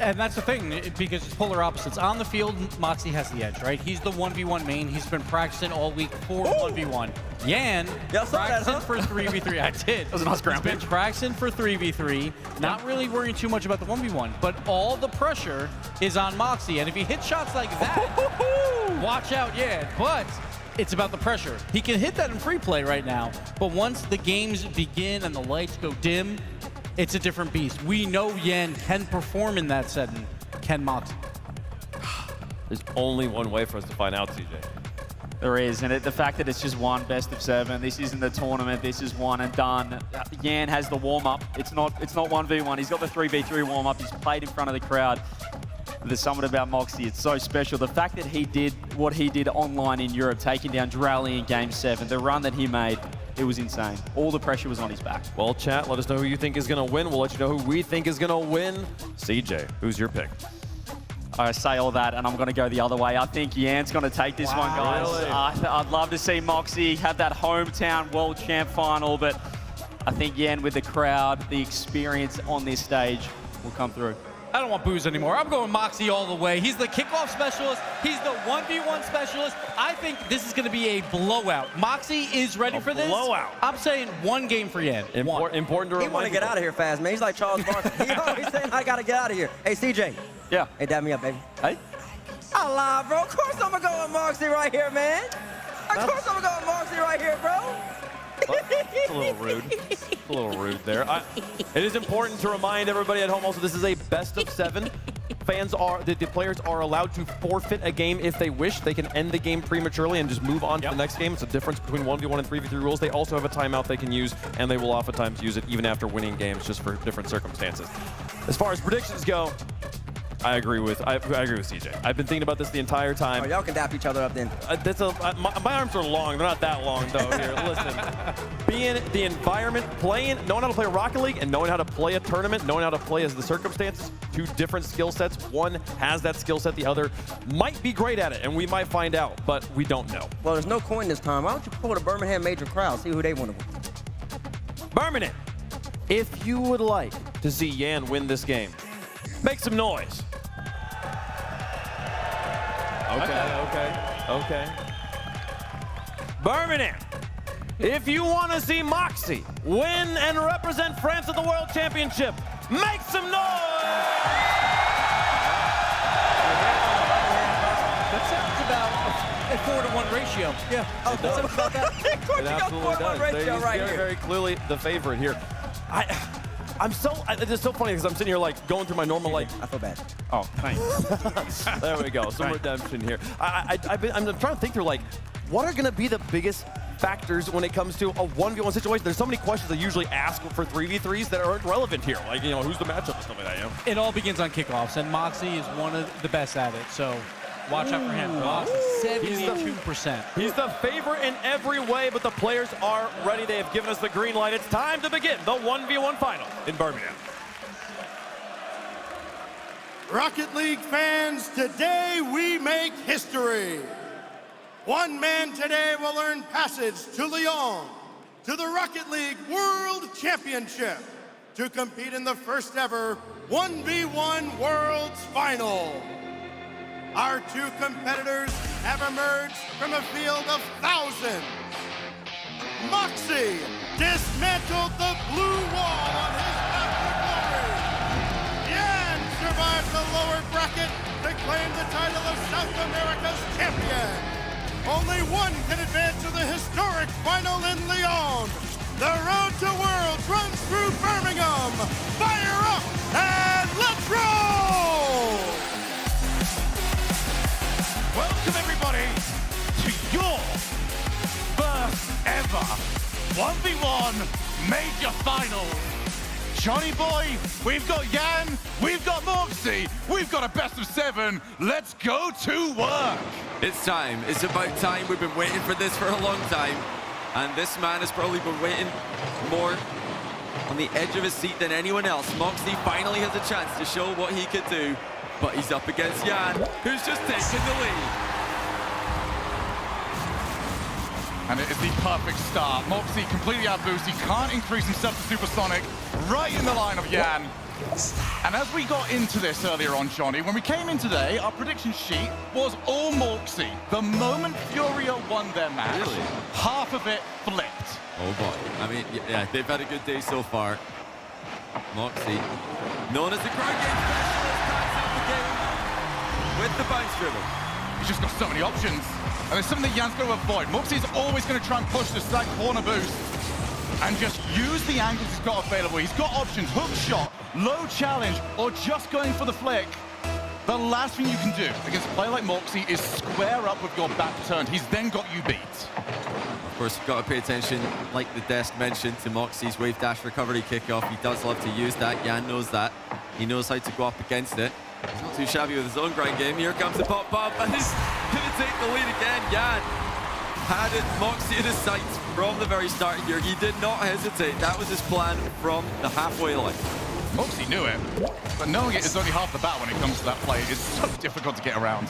And that's the thing, because it's polar opposites. On the field, Moxie has the edge, right? He's the 1v1 main. He's been practicing all week for 1v1. Yan, practicing for 3v3. I did. That was a nice ground. He's been practicing for 3v3, not really worrying too much about the 1v1, but all the pressure is on Moxie. And if he hits shots like that, watch out, Yan. But it's about the pressure. He can hit that in free play right now, but once the games begin and the lights go dim, it's a different beast. We know Yan can perform in that setting. Can Moxie? There's only one way for us to find out, CJ. There is, and the fact that it's just one best of 7, this isn't the tournament, this is one and done. Yan has the warm-up. It's not 1v1. He's got the 3v3 warm-up. He's played in front of the crowd. There's something about Moxie. It's so special. The fact that he did what he did online in Europe, taking down Rlcs in Game 7, the run that he made, it was insane. All the pressure was on his back. Well, chat, let us know who you think is going to win. We'll let you know who we think is going to win. CJ, who's your pick? I say all that, and I'm going to go the other way. I think Yan's going to take this one, guys. Really? I'd love to see Moxie have that hometown world champ final, but I think Yan, with the crowd, the experience on this stage, will come through. I don't want booze anymore. I'm going Moxie all the way. He's the kickoff specialist. He's the 1v1 specialist. I think this is going to be a blowout. Moxie is ready for this. Blowout. I'm saying one game for Yan. Important to remind He want to get out of here fast, man. He's like Charles Barkley. He's always saying, I got to get out of here. Hey, CJ. Yeah. Hey, dab me up, baby. Hey. I lied, bro. Of course I'm going to go with Moxie right here, man. Of course I'm going to go with Moxie right here, bro. It's a little rude. It's a little rude there. It is important to remind everybody at home also this is a best of 7. The players are allowed to forfeit a game if they wish. They can end the game prematurely and just move on to the next game. It's a difference between 1v1 and 3v3 rules. They also have a timeout they can use, and they will oftentimes use it even after winning games just for different circumstances. As far as predictions go, I agree with CJ. I've been thinking about this the entire time. Oh, y'all can dap each other up then. My arms are long. They're not that long, though. Here, listen. Being the environment, knowing how to play Rocket League and knowing how to play a tournament, knowing how to play as the circumstances, two different skill sets. One has that skill set, the other might be great at it, and we might find out, but we don't know. Well, there's no coin this time. Why don't you pull the Birmingham major crowd, see who they want to win? Birmingham, if you would like to see Yan win this game, make some noise. Okay. Birmingham, if you want to see Moxie win and represent France at the World Championship, make some noise! That sounds about a 4-to-1 ratio. Yeah. Oh, that's about that. Of course, It you got absolutely 4-to-1 does. ratio He's right very, here. very clearly the favorite here. It's just so funny because I'm sitting here like going through my normal like. I feel bad. Oh, thanks. There we go. Some redemption here. I'm trying to think through like what are going to be the biggest factors when it comes to a 1v1 situation. There's so many questions I usually ask for 3v3s that aren't relevant here. Like, who's the matchup and stuff like that, It all begins on kickoffs, and Moxie is one of the best at it, so watch out for him. Moxie, 72%. He's the favorite in every way, but the players are ready. They have given us the green light. It's time to begin the 1v1 final in Birmingham. Rocket League fans, today we make history. One man today will earn passage to Lyon, to the Rocket League World Championship, to compete in the first ever 1v1 Worlds Final. Our two competitors have emerged from a field of thousands. Moxie dismantled the blue wall on his path to glory. Yan survived the lower bracket to claim the title of South America's champion. Only one can advance to the historic final in Lyon. The road to Worlds runs through Birmingham. Fire up and let's roll! Welcome everybody to your first ever 1v1 major final. Johnny boy, we've got Yan, we've got Moxie, we've got a best of 7. Let's go to work. It's time. It's about time. We've been waiting for this for a long time. And this man has probably been waiting more on the edge of his seat than anyone else. Moxie finally has a chance to show what he could do. But he's up against Yan, who's just taken the lead. And it is the perfect start. Moxie completely out boost. He can't increase himself to supersonic. Right in the line of Yan. And as we got into this earlier on, Johnny, when we came in today, our prediction sheet was all Moxie. The moment Furia won their match, half of it flipped. Oh boy. I mean, yeah, they've had a good day so far. Moxie, known as the ground game specialist, ties up the game with the bounce dribble. He's just got so many options. And there's something that Yan's going to avoid. Moxie's always going to try and push this that corner boost and just use the angles he's got available. He's got options, hook shot, low challenge, or just going for the flick. The last thing you can do against a player like Moxie is square up with your back turned. He's then got you beat. Of course, you've got to pay attention, like the desk mentioned, to Moxie's wave dash recovery kickoff. He does love to use that. Yan knows that. He knows how to go up against it. He's not too shabby with his own grind game. Here comes the pop bump, and he's going to take the lead again. Yan had it, Moxie in his sights from the very start here. He did not hesitate. That was his plan from the halfway line. Moxie knew it, but knowing it is only half the battle when it comes to that play. It's so difficult to get around.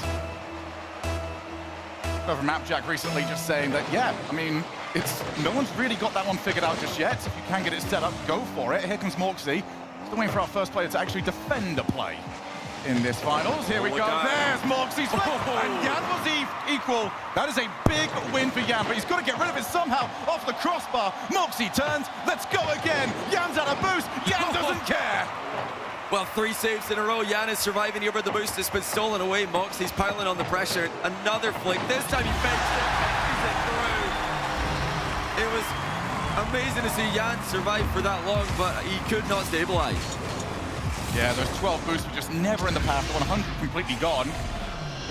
Over Mapjack recently just saying that, yeah, I mean, no one's really got that one figured out just yet. If you can get it set up, go for it. Here comes Moxie. Still waiting for our first player to actually defend a play in this finals. Here we go. There's Moxie's flick. And Yan was equal. That is a big win for Yan, but he's got to get rid of it somehow off the crossbar. Moxie turns. Let's go again. Yan's out of boost. Yan doesn't care. Well, 3 saves in a row. Yan is surviving here, but the boost has been stolen away. Moxie's piling on the pressure. Another flick. This time he fakes it. Fakes it through. It was amazing to see Yan survive for that long, but he could not stabilize. Yeah, those 12 boosts were just never in the path. The 100 completely gone.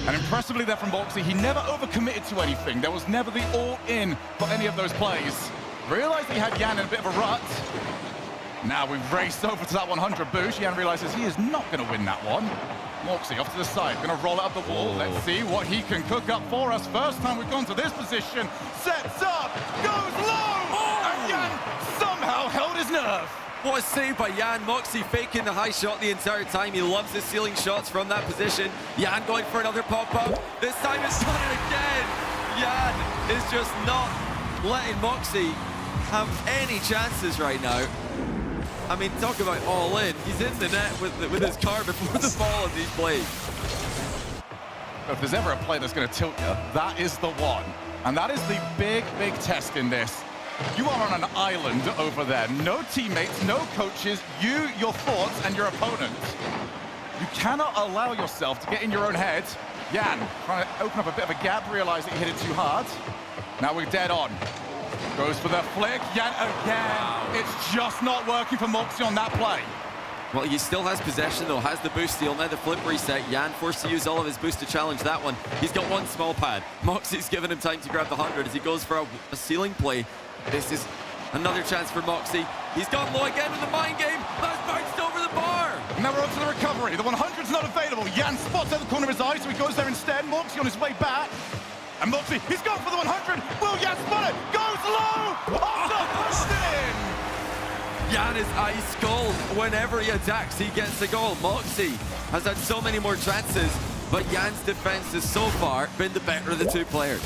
And impressively there from Moxie, he never overcommitted to anything. There was never the all-in for any of those plays. Realized he had Yan in a bit of a rut. Now we've raced over to that 100 boost. Jan realizes he is not going to win that one. Moxie off to the side, going to roll it up the wall. Let's see what he can cook up for us. First time we've gone to this position. Sets up, goes low, and Jan somehow held his nerve. What a save by Jan. Moxie faking the high shot the entire time. He loves his ceiling shots from that position. Jan going for another pop-up. This time it's done it again. Jan is just not letting Moxie have any chances right now. I mean, talk about all in. He's in the net with his car before the ball of these plays. If there's ever a play that's going to tilt you, that is the one. And that is the big, big test in this. You are on an island over there. No teammates, no coaches, you, your thoughts, and your opponent. You cannot allow yourself to get in your own head. Jan trying to open up a bit of a gap, realize that he hit it too hard. Now we're dead on. Goes for the flick, Jan again. Wow. It's just not working for Moxie on that play. Well, he still has possession, though, has the boost steal. Now the flip reset. Jan forced to use all of his boost to challenge that one. He's got one small pad. Moxie's given him time to grab the 100 as he goes for a ceiling play. This is another chance for Moxie. He's gone low again in the mind game. That's bounced over the bar. Now we're on to the recovery. The 100's not available. Jan spots out the corner of his eye, so he goes there instead. Moxie on his way back. And Moxie, he's gone for the 100. Will Jan spot it? Goes low. Off the post in. Jan is ice cold. Whenever he attacks, he gets a goal. Moxie has had so many more chances, but Jan's defense has so far been the better of the two players.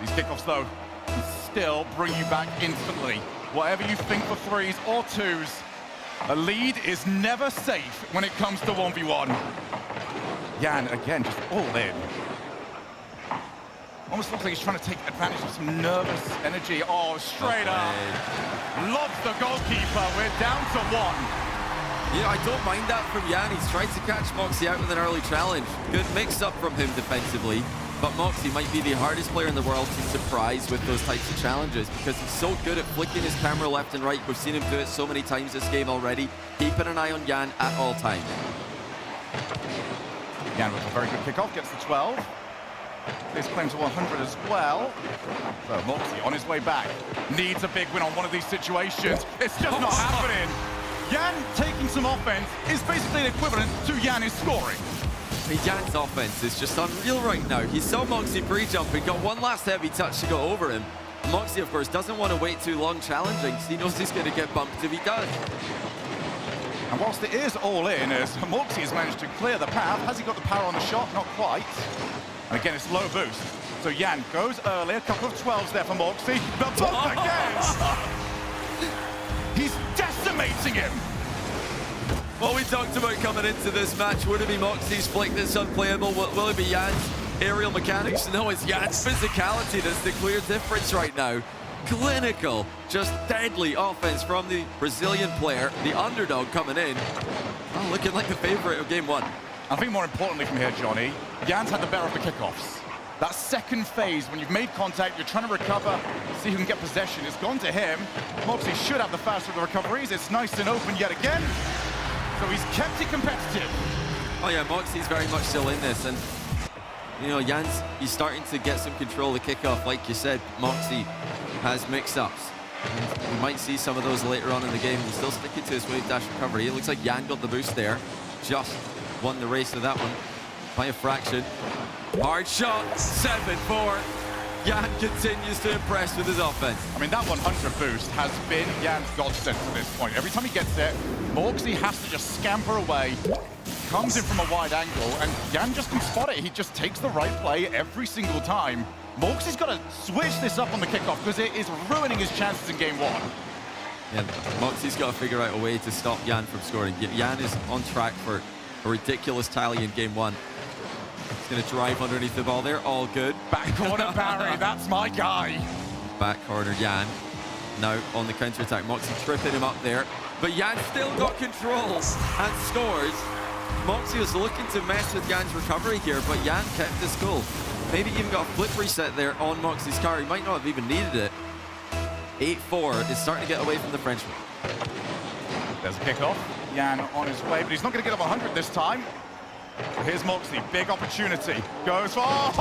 These kickoffs, though, can still bring you back instantly. Whatever you think for threes or twos, a lead is never safe when it comes to 1v1. Jan, again, just all in. Almost looks like he's trying to take advantage of some nervous energy. Oh, straight up. Lobs the goalkeeper. We're down to one. You know, I don't mind that from Jan. He's tried to catch Moxie out with an early challenge. Good mix-up from him defensively. But Moxie might be the hardest player in the world to surprise with those types of challenges because he's so good at flicking his camera left and right. We've seen him do it so many times this game already. Keeping an eye on Jan at all times. Jan with a very good kickoff, gets the 12. This claim to 100 as well. So Moxie on his way back. Needs a big win on one of these situations. It's just not happening. Jan taking some offense is basically the equivalent to Jan is scoring. Jan's offense is just unreal right now. He saw Moxie pre-jumping, got one last heavy touch to go over him. Moxie, of course, doesn't want to wait too long challenging because he knows he's going to get bumped if he does. And whilst it is all in, as Moxie has managed to clear the path, has he got the power on the shot? Not quite. And again, it's low boost. So Jan goes early, a couple of 12s there for Moxie. The bump again! He's decimating him! What we talked about coming into this match, would it be Moxie's flick that's unplayable? Will it be Jan's aerial mechanics? No, it's Jan's physicality that's the clear difference right now. Clinical, just deadly offense from the Brazilian player, the underdog coming in. Oh, looking like the favorite of game one. I think more importantly from here, Johnny, Jan's had the better of the kickoffs. That second phase, when you've made contact, you're trying to recover, see who can get possession, it's gone to him. Moxie should have the faster of the recoveries. It's nice and open yet again. So he's kept it competitive. Oh yeah, Moxie's very much still in this, and you know, he's starting to get some control of the kickoff, like you said. Moxie has mix-ups. We might see some of those later on in the game. He's still sticking to his wave dash recovery. It looks like Jan got the boost there. Just won the race with that one by a fraction. Hard shot, 7-4. Jan continues to impress with his offense. I mean, that 100 boost has been Jan's godsend to this point. Every time he gets it, Moxie has to just scamper away, comes in from a wide angle, and Jan just can spot it. He just takes the right play every single time. Moxie's got to switch this up on the kickoff because it is ruining his chances in game one. Yeah, Moxie's got to figure out a way to stop Jan from scoring. Jan is on track for a ridiculous tally in game one. He's going to drive underneath the ball there. All good. Back corner Barry, that's my guy. Back corner Jan. Now on the counter-attack. Moxie tripping him up there. But Jan still got controls and scores. Moxie was looking to mess with Jan's recovery here, but Jan kept his cool. Maybe even got a flip reset there on Moxie's car. He might not have even needed it. 8-4 is starting to get away from the Frenchman. There's a kickoff. Jan on his way, but he's not going to get up 100 this time. Here's Moxie, big opportunity. Goes for... Oh!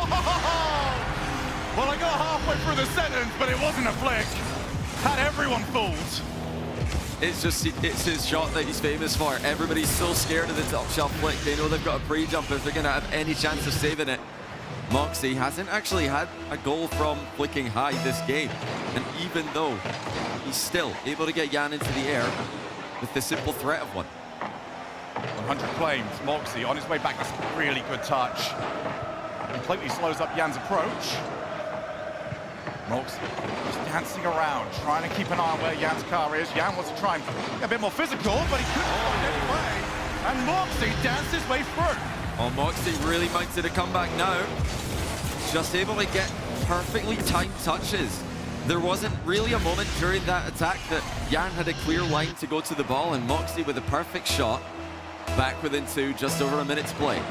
Well, I got halfway through the sentence, but it wasn't a flick. Had everyone fooled. It's his shot that he's famous for. Everybody's so scared of the top shelf flick. They know they've got a pre-jump if they're going to have any chance of saving it. Moxie hasn't actually had a goal from flicking high this game. And even though he's still able to get Jan into the air with the simple threat of one. 100 claims. Moxie on his way back. That's a really good touch. Completely slows up Jan's approach. Moxie just dancing around, trying to keep an eye on where Jan's car is. Jan wants to try and get a bit more physical, but he couldn't find any way. And Moxie danced his way through. Oh, Moxie really mounted a comeback now. Just able to get perfectly timed touches. There wasn't really a moment during that attack that Jan had a clear line to go to the ball, and Moxie with a perfect shot back within 2, just over a minute's play.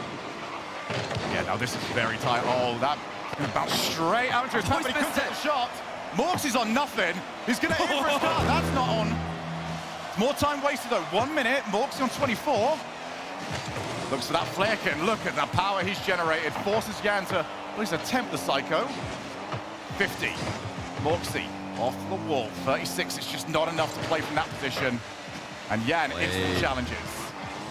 Yeah, now this is very tight. Oh, that bounced straight out into his hand, but he couldn't take the shot. Moxie's on nothing. He's going to aim for his car. That's not on. More time wasted, though. 1 minute. Moxie on 24. Looks for that flick, and look at the power he's generated. Forces Jan to at least attempt the psycho. 50. Moxie off the wall. 36. It's just not enough to play from that position. And Jan instant challenges.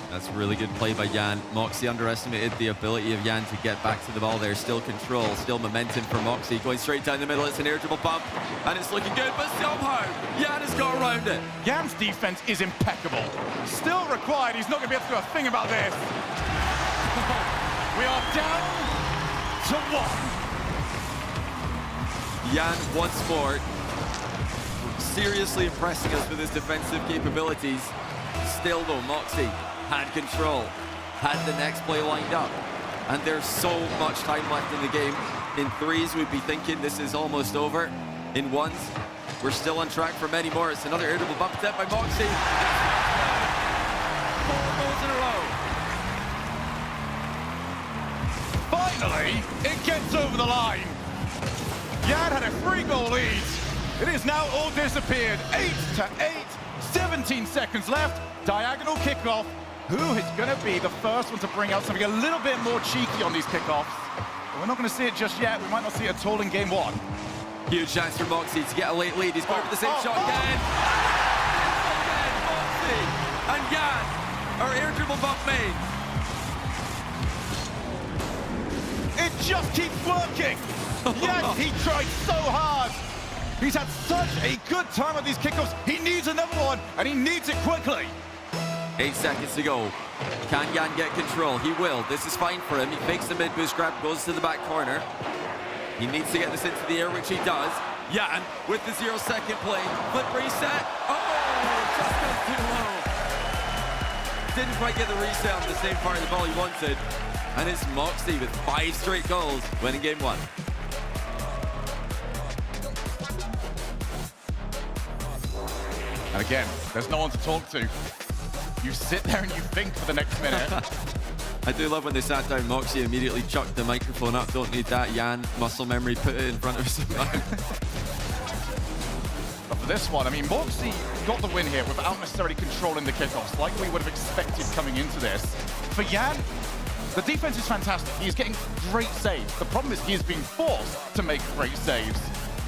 That's a really good play by Jan. Moxie underestimated the ability of Jan to get back to the ball there. Still control, still momentum for Moxie. Going straight down the middle, it's an irritable bump, and it's looking good, but somehow Jan has got around it. Jan's defense is impeccable. Still required, he's not going to be able to do a thing about this. We are down to 1. Jan once more seriously impressing us with his defensive capabilities. Still though, Moxie had control, had the next play lined up, and there's so much time left in the game. In 3s, we'd be thinking this is almost over. In 1s, we're still on track for many more. It's another irritable bump attempt by Moxie. 4 goals in a row. Finally, it gets over the line. Jan had a 3-goal lead. It is now all disappeared. 8-8, 17 seconds left. Diagonal kickoff. Who is going to be the first one to bring out something a little bit more cheeky on these kickoffs? But we're not going to see it just yet. We might not see it at all in game 1. Huge chance for Moxie to get a late lead. He's going for the same shot again. Again, Moxie and Jan are air dribble bump made. It just keeps working. Yes, he tried so hard. He's had such a good time at these kickoffs. He needs another one, and he needs it quickly. 8 seconds to go. Can Jan get control? He will. This is fine for him. He fakes the mid-boost grab, goes to the back corner. He needs to get this into the air, which he does. Jan with the 0-second play. Flip reset. Oh, just goes too low. Didn't quite get the reset on the same part of the ball he wanted. And it's Moxie with 5 straight goals, winning game 1. And again, there's no one to talk to. You sit there and you think for the next minute. I do love when they sat down, Moxie immediately chucked the microphone up. Don't need that. Jan, muscle memory, put it in front of him. But for this one, I mean, Moxie got the win here without necessarily controlling the kickoffs, like we would have expected coming into this. For Jan, the defense is fantastic. He's getting great saves. The problem is he is being forced to make great saves.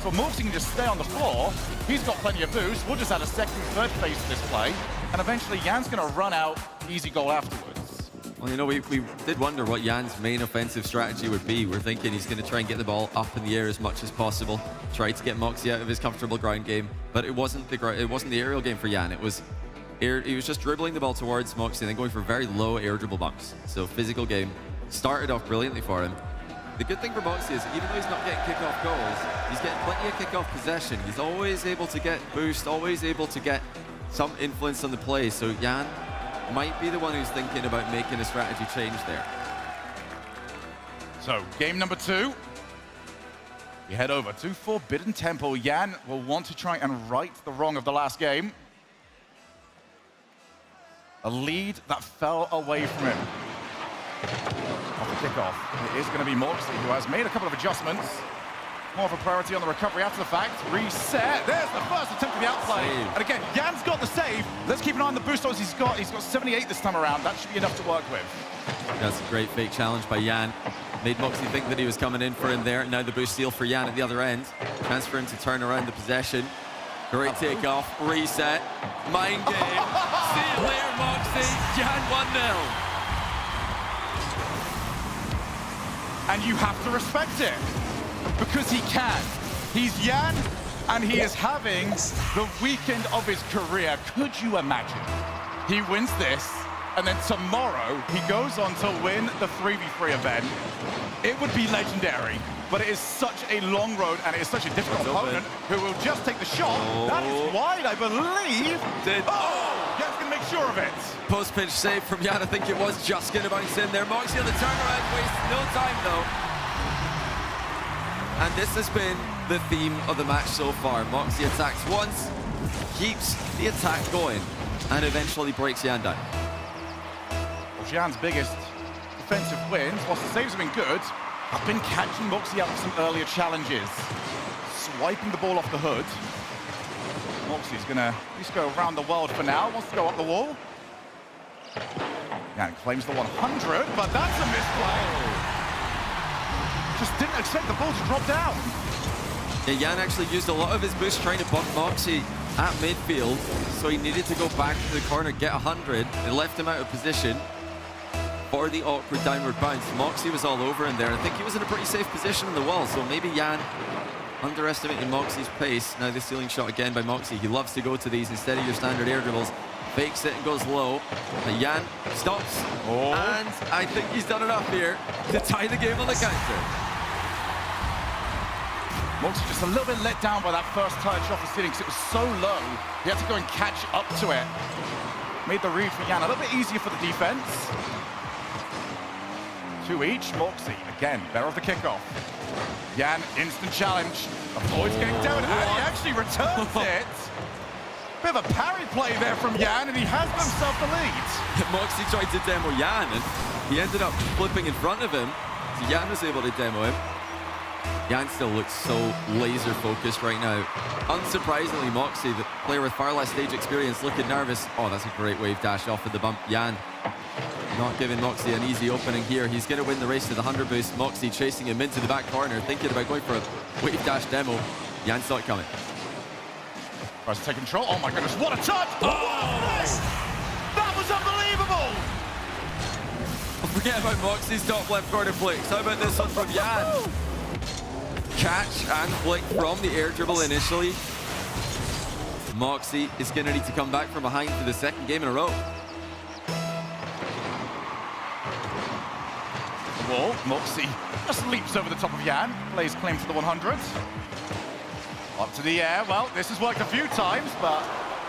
So Moxie can just stay on the floor. He's got plenty of boost. We'll just add a second, third phase to this play. And eventually, Jan's going to run out, easy goal afterwards. Well, you know, we did wonder what Jan's main offensive strategy would be. We're thinking he's going to try and get the ball up in the air as much as possible, try to get Moxie out of his comfortable ground game. But it wasn't the aerial game for Jan. He was just dribbling the ball towards Moxie and then going for very low air dribble bumps. So physical game started off brilliantly for him. The good thing for Moxie is even though he's not getting kickoff goals, he's getting plenty of kickoff possession. He's always able to get boost, always able to get some influence on the play. So Jan might be the one who's thinking about making a strategy change there. So game number 2. We head over to Forbidden Temple. Jan will want to try and right the wrong of the last game. A lead that fell away from him. Off the kickoff, it is going to be Moxie, who has made a couple of adjustments. More of a priority on the recovery after the fact. Reset. There's the first attempt at the outplay. Save. And again, Jan's got the save. Let's keep an eye on the boost odds he's got. He's got 78 this time around. That should be enough to work with. That's a great fake challenge by Jan. Made Moxie think that he was coming in for him there. Now the boost steal for Jan at the other end. Chance for him to turn around the possession. Great takeoff, reset, mind game. See you later, Moxie. Jan 1-0. And you have to respect it, because he can. He's Jan, and he is having the weekend of his career. Could you imagine? He wins this, and then tomorrow he goes on to win the 3v3 event. It would be legendary, but it is such a long road, and it is such a difficult opponent who will just take the shot. That is wide, I believe. Jan's gonna make sure of it. Post-pitch save from Jan, I think it was just gonna bounce in there. Moxie on the turnaround, wastes no time though. And this has been the theme of the match so far. Moxie attacks once, keeps the attack going, and eventually breaks Jan down. Well, Jan's biggest defensive wins, whilst the saves have been good, have been catching Moxie out with some earlier challenges. Swiping the ball off the hood. Moxie's gonna at least go around the world for now, wants to go up the wall. Jan claims the 100, but that's a misplay. Just didn't expect the ball to drop down. Yeah, Jan actually used a lot of his boost trying to buck Moxie at midfield, so he needed to go back to the corner, get 100. It left him out of position for the awkward downward bounce. Moxie was all over in there. I think he was in a pretty safe position on the wall, so maybe Jan underestimating Moxie's pace. Now the stealing shot again by Moxie. He loves to go to these instead of your standard air dribbles. Fakes it and goes low. But Jan stops. And I think he's done enough here to tie the game on the counter. Moxie just a little bit let down by that first touch off the ceiling because it was so low. He had to go and catch up to it. Made the read for Jan a little bit easier for the defense. 2 each. Moxie, again, better of the kickoff. Jan, instant challenge. Avoids getting down, and he actually returns it. Bit of a parry play there from Jan, and he has himself the lead. Moxie tried to demo Jan, and he ended up flipping in front of him. So Jan was able to demo him. Jan still looks so laser focused right now. Unsurprisingly, Moxie, the player with far less stage experience, looking nervous. Oh, that's a great wave dash off of the bump. Jan not giving Moxie an easy opening here. He's going to win the race to the 100 boost. Moxie chasing him into the back corner, thinking about going for a wave dash demo. Jan saw it coming. Tries to take control. Oh my goodness, what a touch! That was unbelievable! Forget about Moxie's top left corner flicks. How about this one from Jan? Catch and flick from the air dribble initially. Moxie is going to need to come back from behind for the second game in a row. The wall, Moxie just leaps over the top of Jan, lays claim to the 100. Up to the air. Well, this has worked a few times, but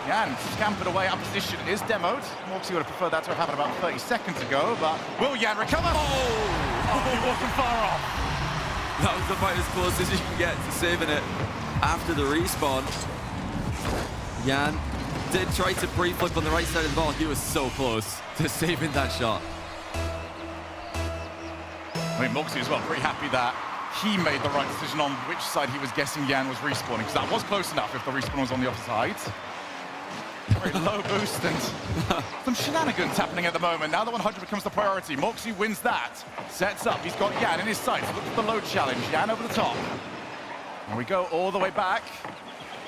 Jan scampered away. Opposition is demoed. Moxie would have preferred that to have happened about 30 seconds ago, but will Jan recover? Oh, he wasn't far off. That was about as close as you can get to saving it after the respawn. Jan did try to pre-flip on the right side of the ball. He was so close to saving that shot. I mean, Moxie as well, pretty happy that he made the right decision on which side he was guessing Jan was respawning, because that was close enough if the respawn was on the opposite side. Very low boost and some shenanigans happening at the moment. Now the 100 becomes the priority. Moxie wins that. Sets up. He's got Jan in his sights. Look at the load challenge. Jan over the top. And we go all the way back.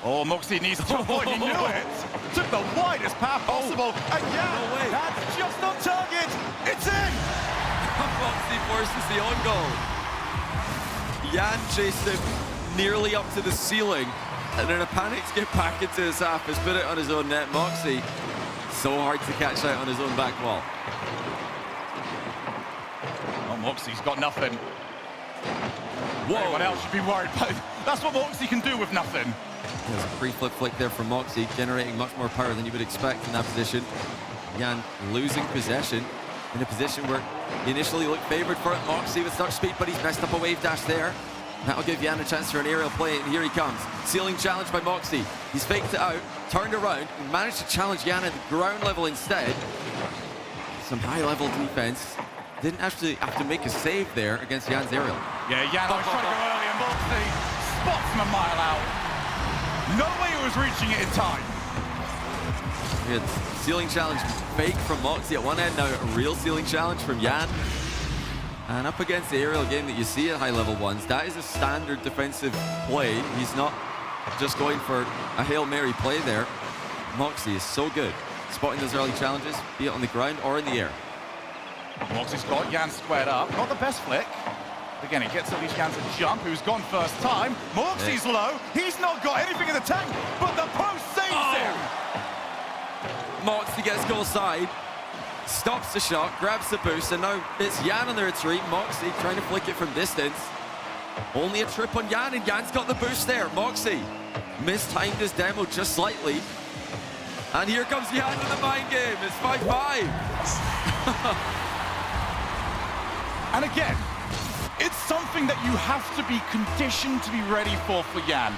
Oh, Moxie needs to avoid. He knew it. Took the widest path possible. And Jan, that's just on target. It's in. Moxie forces the own goal. Jan chased him nearly up to the ceiling, and in a panic to get back into his half, has put it on his own net. Moxie, so hard to catch out on his own back wall. Oh, Moxie's got nothing. Whoa. Everyone else should be worried, but that's what Moxie can do with nothing. There's a pre-flip flick there from Moxie, generating much more power than you would expect in that position. Jan losing possession in a position where he initially looked favored for it. Moxie with such speed, but he's messed up a wave dash there. That'll give Jan a chance for an aerial play, and here he comes. Ceiling challenge by Moxie. He's faked it out, turned around, and managed to challenge Jan at the ground level instead. Some high-level defense. Didn't actually have to make a save there against Jan's aerial. Yeah, Jan was trying to go early, and Moxie spots him a mile out. No way he was reaching it in time. Good ceiling challenge fake from Moxie at one end, now a real ceiling challenge from Jan. And up against the aerial game that you see at high-level ones, that is a standard defensive play. He's not just going for a Hail Mary play there. Moxie is so good, spotting those early challenges, be it on the ground or in the air. Moxie's got Jan squared up. Not the best flick. Again, he gets at least Jan to jump, who's gone first time. Moxie's low. He's not got anything in the tank, but the post saves him. Moxie gets goal side, stops the shot, grabs the boost, and now it's Jan on the retreat. Moxie trying to flick it from distance. Only a trip on Jan, and Jan's got the boost there. Moxie mistimed his demo just slightly. And here comes Jan in the mind game. It's 5-5. And again, it's something that you have to be conditioned to be ready for Jan.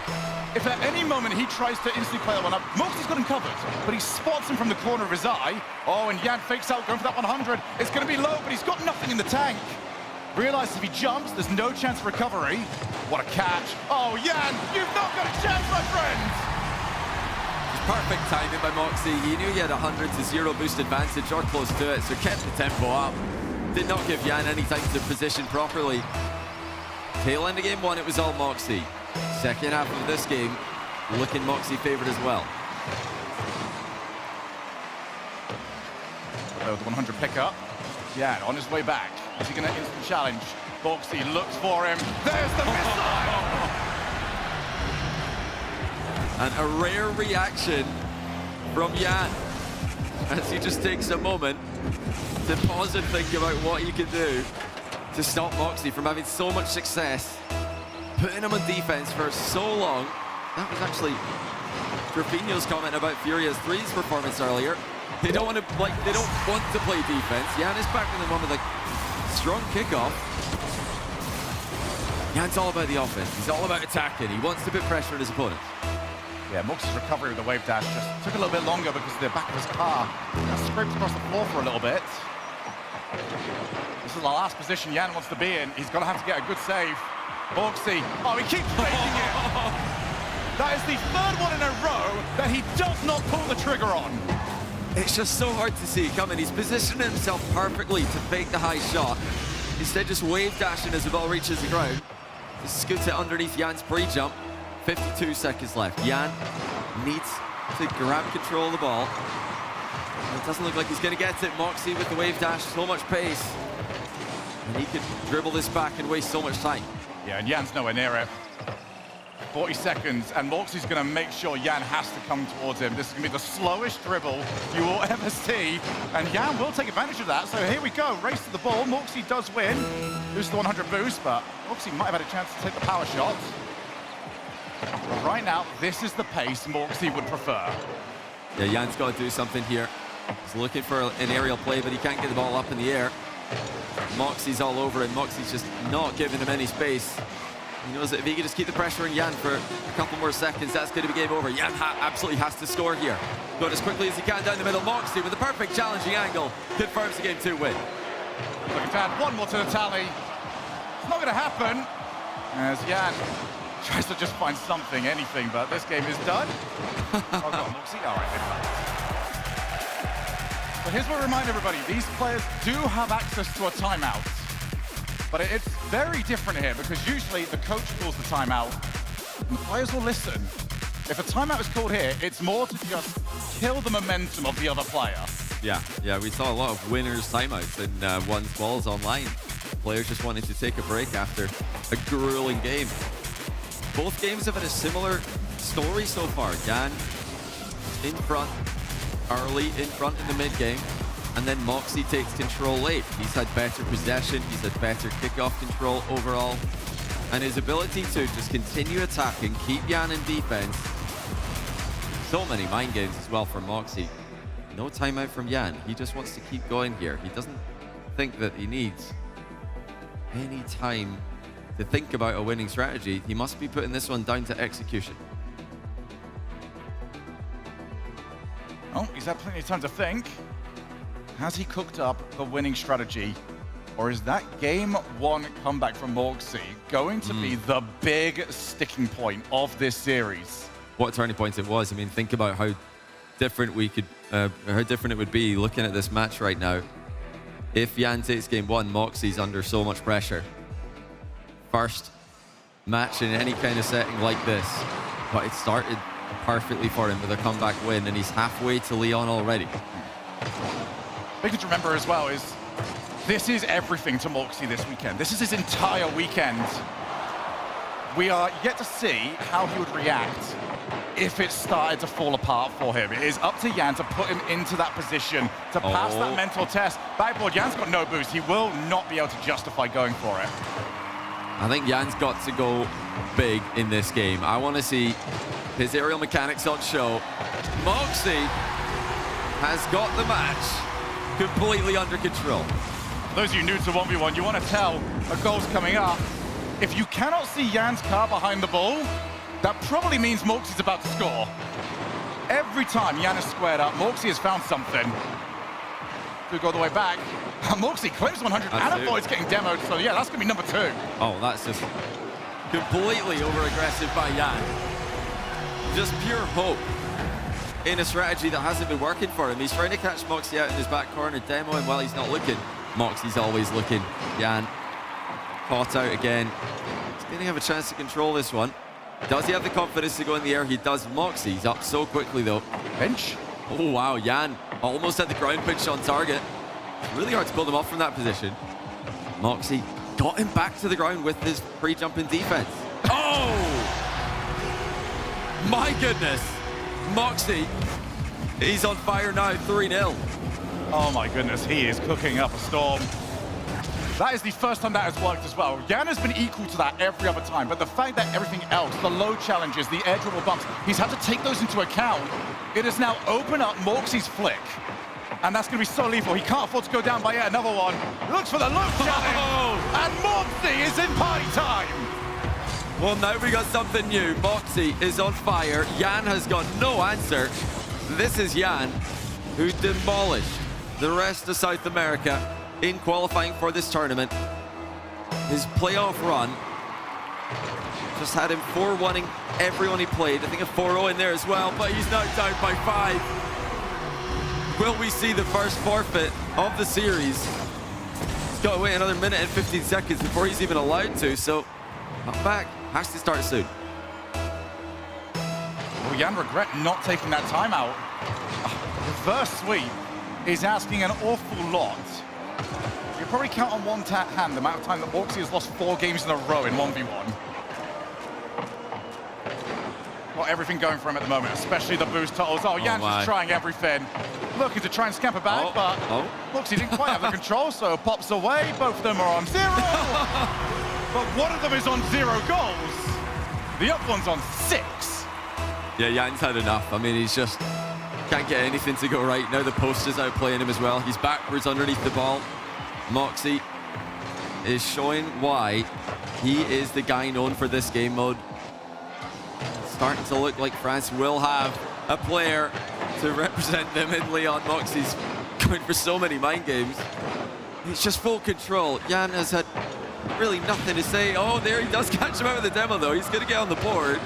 If at any moment he tries to instantly play that one up, Moxie's got him covered, but he spots him from the corner of his eye. Oh, and Jan fakes out, going for that 100. It's going to be low, but he's got nothing in the tank. Realizes if he jumps, there's no chance of recovery. What a catch. Oh, Jan, you've not got a chance, my friend. Perfect timing by Moxie. He knew he had 100 to 0 boost advantage or close to it, so kept the tempo up. Did not give Jan any time to position properly. Tail end of game one, it was all Moxie. Second half of this game, looking Moxie favored as well. The 100 pickup. Jan on his way back. Is he going to instant challenge? Moxie looks for him. There's the missile! And a rare reaction from Jan as he just takes a moment to pause and think about what he can do to stop Moxie from having so much success, putting him on defense for so long. That was actually Rafinha's comment about Furia's threes performance earlier. They don't want to play defense. Jan is backing them on with a strong kickoff. Jan's all about the offense. He's all about attacking. He wants to put pressure on his opponents. Yeah, Moxie's recovery with the wave dash just took a little bit longer because of the back of his car. Got scraped across the floor for a little bit. This is the last position Jan wants to be in. He's going to have to get a good save. Moxie, oh, he keeps faking it. That is the third one in a row that he does not pull the trigger on. It's just so hard to see coming. He's positioning himself perfectly to fake the high shot. Instead, just wave dashing as the ball reaches the ground. Just scoots it underneath Jan's pre-jump. 52 seconds left. Jan needs to grab control of the ball. It doesn't look like he's going to get it. Moxie with the wave dash, so much pace. And he could dribble this back and waste so much time. Yeah, and Jan's nowhere near it. 40 seconds, and Moxie's going to make sure Jan has to come towards him. This is going to be the slowest dribble you will ever see, and Jan will take advantage of that. So here we go, race to the ball. Moxie does win. Loses the 100 boost, but Moxie might have had a chance to take the power shot. But right now, this is the pace Moxie would prefer. Yeah, Jan's got to do something here. He's looking for an aerial play, but he can't get the ball up in the air. Moxie's all over him. Moxie's just not giving him any space. He knows that if he can just keep the pressure on Jan for a couple more seconds, that's going to be game over. Jan absolutely has to score here. Going as quickly as he can down the middle. Moxie with a perfect challenging angle confirms the game 2 win. Looking to add one more to the tally. It's not going to happen as Jan tries to just find something, anything, but this game is done. Oh, go on, Moxie. All right, but here's what I remind everybody. These players do have access to a timeout. But it's very different here because usually the coach calls the timeout and the players will listen. If a timeout is called here, it's more to just kill the momentum of the other player. Yeah, we saw a lot of winners timeouts in one's balls online. Players just wanted to take a break after a grueling game. Both games have had a similar story so far. Jan in front early, in front in the mid-game. And then Moxie takes control late. He's had better possession, he's had better kickoff control overall. And his ability to just continue attacking, keep Jan in defense. So many mind games as well from Moxie. No timeout from Jan. He just wants to keep going here. He doesn't think that he needs any time to think about a winning strategy. He must be putting this one down to execution. Oh, he's had plenty of time to think. Has he cooked up the winning strategy? Or is that game 1 comeback from Moxie going to be the big sticking point of this series? What turning point it was. I mean, think about how different it would be looking at this match right now. if Jan takes game one, Moxie's under so much pressure. First match in any kind of setting like this, but it started perfectly for him with a comeback win, and he's halfway to Leon already. Big thing to remember as well is this is everything to Moxie this weekend. This is his entire weekend. We are yet to see how he would react if it started to fall apart for him. It is up to Jan to put him into that position, to pass that mental test. Backboard, Jan's got no boost. He will not be able to justify going for it. I think Jan's got to go big in this game. I want to see his aerial mechanics on show. Moxie has got the match completely under control. Those of you new to 1v1, you want to tell a goal's coming up. If you cannot see Jan's car behind the ball, that probably means Moxie's about to score. Every time Jan has squared up, Moxie has found something. Could go all the way back. Moxie claims 100, and avoids getting demoed, so yeah, that's going to be number 2. Oh, that's just completely over-aggressive by Jan. Just pure hope in a strategy that hasn't been working for him. He's trying to catch Moxie out in his back corner, demo him while he's not looking. Moxie's always looking. Jan caught out again. He's going to have a chance to control this one. Does he have the confidence to go in the air? He does. Moxie's up so quickly, though. Pinch. Oh, wow. Jan almost had the ground pinch on target. It's really hard to pull them off from that position. Moxie got him back to the ground with his pre-jumping defense. Oh! My goodness. Moxie, he's on fire now, 3-0. Oh my goodness, he is cooking up a storm. That is the first time that has worked as well. Jan has been equal to that every other time, but the fact that everything else, the low challenges, the air dribble bumps, he's had to take those into account. It has now opened up Moxie's flick, and that's going to be so lethal. He can't afford to go down by yet another one. Looks for the low challenge, and Moxie is in party time. Well, now we got something new. Moxie is on fire. Jan has got no answer. This is Jan, who demolished the rest of South America in qualifying for this tournament. His playoff run just had him 4-1-ing everyone he played. I think a 4-0 in there as well, but he's now down by 5. Will we see the first forfeit of the series? He's got to wait another minute and 15 seconds before he's even allowed to, so come back. Has to start soon. Will Jan regret not taking that timeout? Reverse sweep is asking an awful lot. You probably count on one hand the amount of time that Moxie has lost 4 games in a row in 1v1. Got everything going for him at the moment, especially the boost totals. Oh, Jan's just trying everything. Looking to try and scamper back, but Moxie didn't quite have the control, so pops away. Both of them are on 0. But one of them is on 0 goals. The up one's on 6. Yeah, Jan's had enough. I mean, he's just can't get anything to go right. Now the post is outplaying him as well. He's backwards underneath the ball. Moxie is showing why he is the guy known for this game mode. It's starting to look like France will have a player to represent them in Leon. Moxie's going for so many mind games. He's just full control. Jan has had really nothing to say. Oh, there he does catch him out with the demo, though. He's going to get on the board.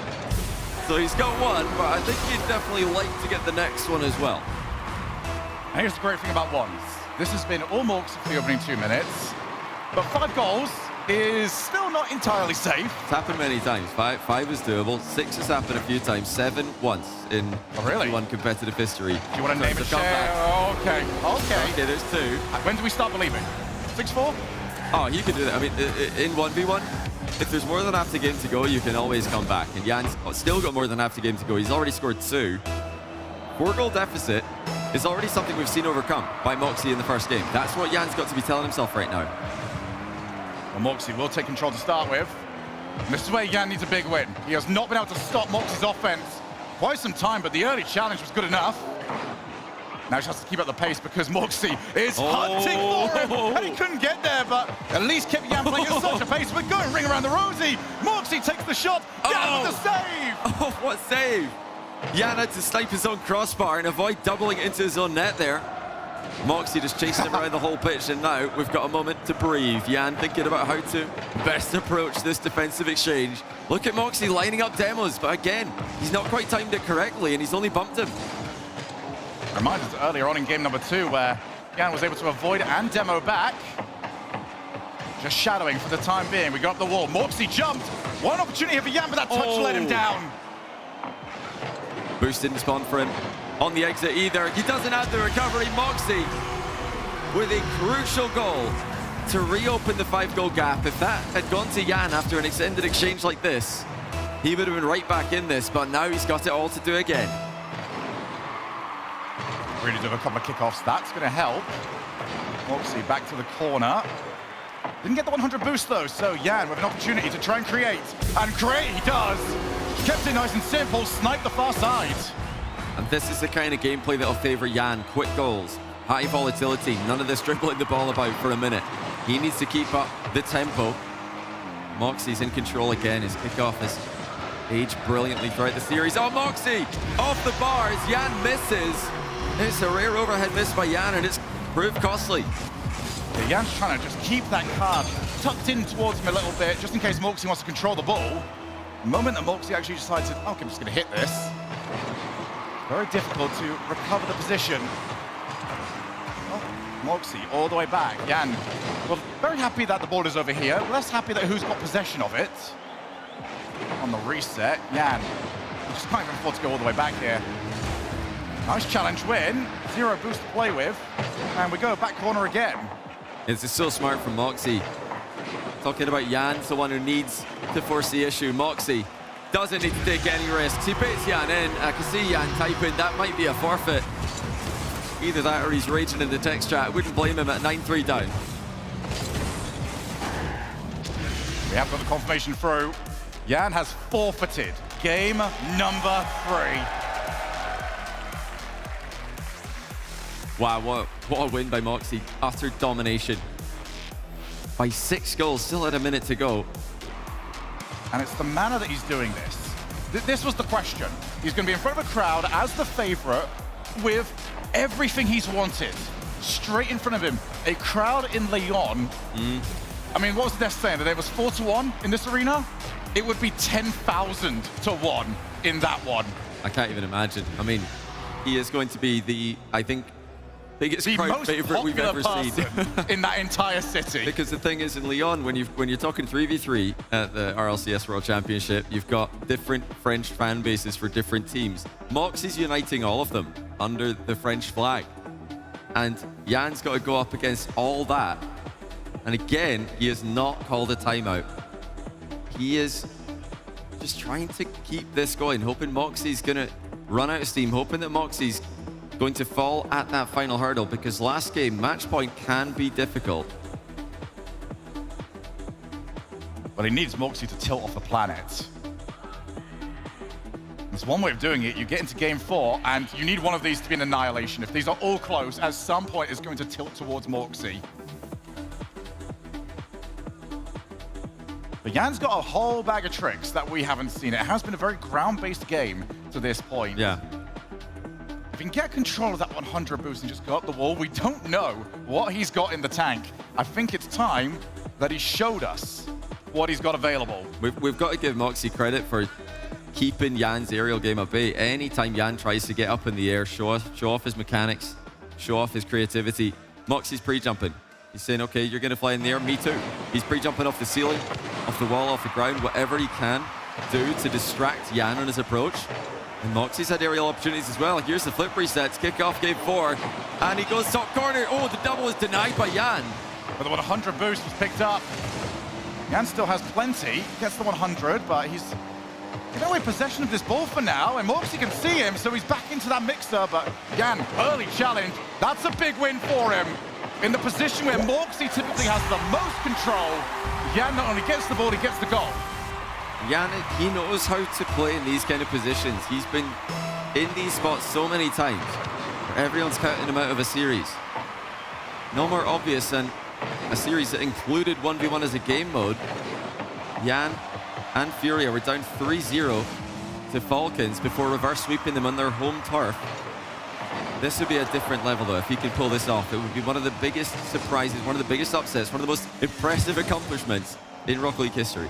So he's got one, but I think he'd definitely like to get the next one as well. And here's the great thing about ones. This has been all Moxie for the opening 2 minutes, but 5 goals is still not entirely safe. It's happened many times. 5 is doable. 6 has happened a few times. 7 once in one competitive history. Do you want to name and share? Okay, there's 2. When do we start believing? 6-4? Oh, you can do that. I mean, in 1v1, if there's more than half the game to go, you can always come back. And Jan's still got more than half the game to go. He's already scored 2. 4-goal deficit is already something we've seen overcome by Moxie in the first game. That's what Jan's got to be telling himself right now. Well, Moxie will take control to start with. And this is where Jan needs a big win. He has not been able to stop Moxie's offense quite some time, but the early challenge was good enough. Now he has to keep up the pace because Moxie is hunting for him. And he couldn't get there, but at least kept Jan playing at such a pace. We're going ring around the rosy. Moxie takes the shot. Jan with the save. Oh, what save. Jan had to snipe his own crossbar and avoid doubling into his own net there. Moxie just chasing him around the whole pitch, and now we've got a moment to breathe. Jan thinking about how to best approach this defensive exchange. Look at Moxie lining up demos, but again, he's not quite timed it correctly, and he's only bumped him. Reminds us earlier on in game number 2 where Jan was able to avoid it and demo back. Just shadowing for the time being. We got up the wall. Moxie jumped. One opportunity for Jan, but that touch let him down. Boost didn't spawn for him on the exit either. He doesn't have the recovery. Moxie with a crucial goal to reopen the 5-goal gap. If that had gone to Jan after an extended exchange like this, he would have been right back in this, but now he's got it all to do again. Really doing a couple of kickoffs. That's going to help. Moxie back to the corner. Didn't get the 100 boost though, so Jan with an opportunity to try and create. And create he does! Kept it nice and simple, sniped the far side. And this is the kind of gameplay that'll favor Jan. Quick goals, high volatility, none of this dribbling the ball about for a minute. He needs to keep up the tempo. Moxie's in control again. His kickoff has aged brilliantly throughout the series. Oh, Moxie off the bars. Jan misses. It's a rare overhead miss by Jan, and it's proved costly. Yeah, Jan's trying to just keep that card tucked in towards him a little bit, just in case Moxie wants to control the ball. The moment that Moxie actually decides, okay, I'm just going to hit this. Very difficult to recover the position. Oh, Moxie all the way back. Jan, well, very happy that the ball is over here. Less happy that who's got possession of it. On the reset, Jan just can't even afford to go all the way back here. Nice challenge win. 0 boost to play with. And we go back corner again. This is so smart from Moxie. Talking about Jan's the one who needs to force the issue. Moxie doesn't need to take any risks. He puts Jan in. I can see Jan typing, that might be a forfeit. Either that or he's raging in the text chat. I wouldn't blame him at 9-3 down. We have got the confirmation through. Jan has forfeited game number 3. Wow, what a win by Moxie. Utter domination. By 6 goals, still had a minute to go. And it's the manner that he's doing this. This was the question. He's going to be in front of a crowd as the favorite with everything he's wanted. Straight in front of him. A crowd in Lyon. I mean, what was Ness saying? That it was 4-1 in this arena? It would be 10,000 to 1 in that one. I can't even imagine. I mean, he is going to be the, I think, biggest crowd favorite we've ever seen in that entire city. Because the thing is, in Lyon, when you're talking 3v3 at the Rlcs World Championship, you've got different French fan bases for different teams. Moxie's uniting all of them under the French flag, and Jan's got to go up against all that. And again, he has not called a timeout. He is just trying to keep this going, hoping Moxie's gonna run out of steam, hoping that Moxie's going to fall at that final hurdle, because last game, match point can be difficult. But he needs Moxie to tilt off the planet. There's one way of doing it. You get into game 4, and you need one of these to be an annihilation. If these are all close, at some point it's going to tilt towards Moxie. But Jan's got a whole bag of tricks that we haven't seen. It has been a very ground-based game to this point. Yeah. If he can get control of that 100 boost and just go up the wall, we don't know what he's got in the tank. I think it's time that he showed us what he's got available. We've got to give Moxie credit for keeping Jan's aerial game at bay. Anytime Jan tries to get up in the air, show off his mechanics, show off his creativity, Moxie's pre-jumping. He's saying, okay, you're going to fly in the air, me too. He's pre-jumping off the ceiling, off the wall, off the ground, whatever he can do to distract Jan on his approach. And Moxie's had aerial opportunities as well. Here's the flip resets, kick off game 4, and he goes top corner. Oh, the double is denied by Jan. But the 100 boost was picked up. Jan still has plenty, gets the 100, but he's giving away possession of this ball for now, and Moxie can see him, so he's back into that mixer, but Jan, early challenge. That's a big win for him. In the position where Moxie typically has the most control, Jan not only gets the ball, he gets the goal. Jan, he knows how to play in these kind of positions. He's been in these spots so many times where everyone's counting him out of a series. No more obvious than a series that included 1v1 as a game mode. Jan and Furia were down 3-0 to Falcons before reverse sweeping them on their home turf. This would be a different level, though, if he could pull this off. It would be one of the biggest surprises, one of the biggest upsets, one of the most impressive accomplishments in Rocket League history.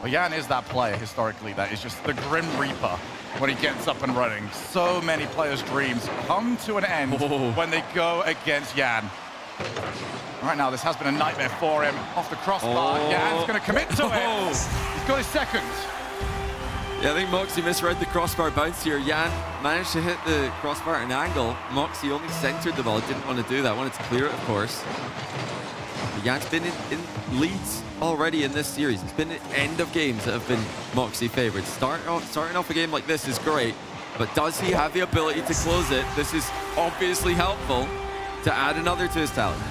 Well, Jan is that player, historically, that is just the Grim Reaper when he gets up and running. So many players' dreams come to an end when they go against Jan. Right now, this has been a nightmare for him. Off the crossbar, Jan's going to commit to it. He's got his second. Yeah, I think Moxie misread the crossbar bounce here. Jan managed to hit the crossbar at an angle. Moxie only centered the ball, didn't want to do that. Wanted to clear it, of course. But Jan's been in leads already in this series. It's been the end of games that have been Moxie favorites. Starting off a game like this is great, but does he have the ability to close it? This is obviously helpful to add another to his talent.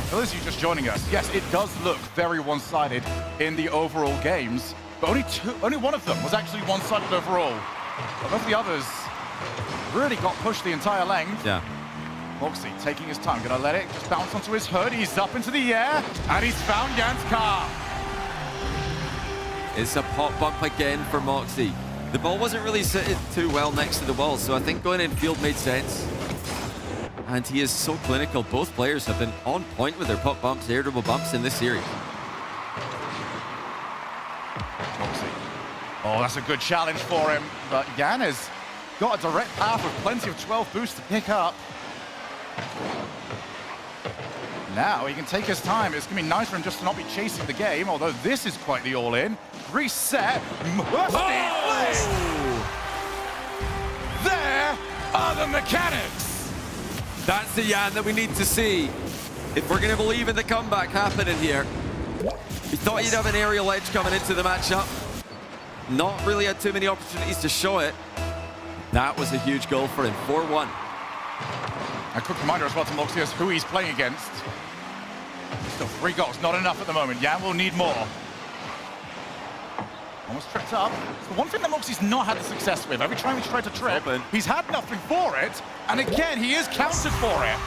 For those of you just joining us, yes, it does look very one-sided in the overall games, but only one of them was actually one-sided overall. But both the others really got pushed the entire length. Yeah. Moxie taking his time, gonna let it just bounce onto his hood. He's up into the air, and he's found Jan's car. It's a pop bump again for Moxie. The ball wasn't really sitting too well next to the wall, so I think going in field made sense. And he is so clinical. Both players have been on point with their pop bumps, air dribble bumps in this series. Moxie. Oh, that's a good challenge for him, but Jan has got a direct path with plenty of 12 boosts to pick up. Now he can take his time. It's going to be nice for him just to not be chasing the game, although this is quite the all-in. Reset. There are the mechanics. That's the Jan that we need to see if we're going to believe in the comeback happening here. We thought he'd have an aerial edge coming into the matchup. Not really had too many opportunities to show it. That was a huge goal for him, 4-1. A quick reminder as well to Moxie as who he's playing against. Still 3 goals, not enough at the moment. Jan will need more. Almost tripped up. It's the one thing that Moxie's not had the success with. Every time he's tried to trip, he's had nothing for it. And again, he is counted for it.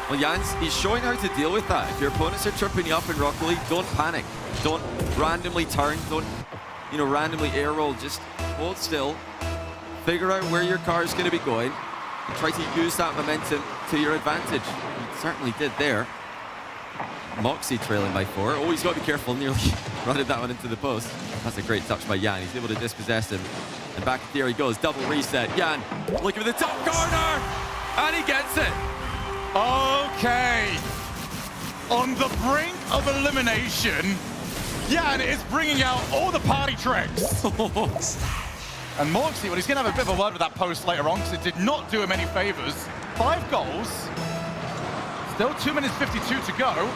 Well, Jan's, he's showing how to deal with that. If your opponents are tripping you up in Rocket League, don't panic. Don't randomly turn. Don't, randomly air roll. Just hold still. Figure out where your car is going to be going. And try to use that momentum to your advantage. He certainly did there. Moxie trailing by 4. Oh, he's got to be careful. Nearly running that one into the post. That's a great touch by Jan. He's able to dispossess him. And back there he goes. Double reset. Jan looking for the top corner. And he gets it. Okay. On the brink of elimination, Jan is bringing out all the party tricks. And Moxie, well, he's going to have a bit of a word with that post later on because it did not do him any favors. 5 goals. Still 2 minutes 52 to go.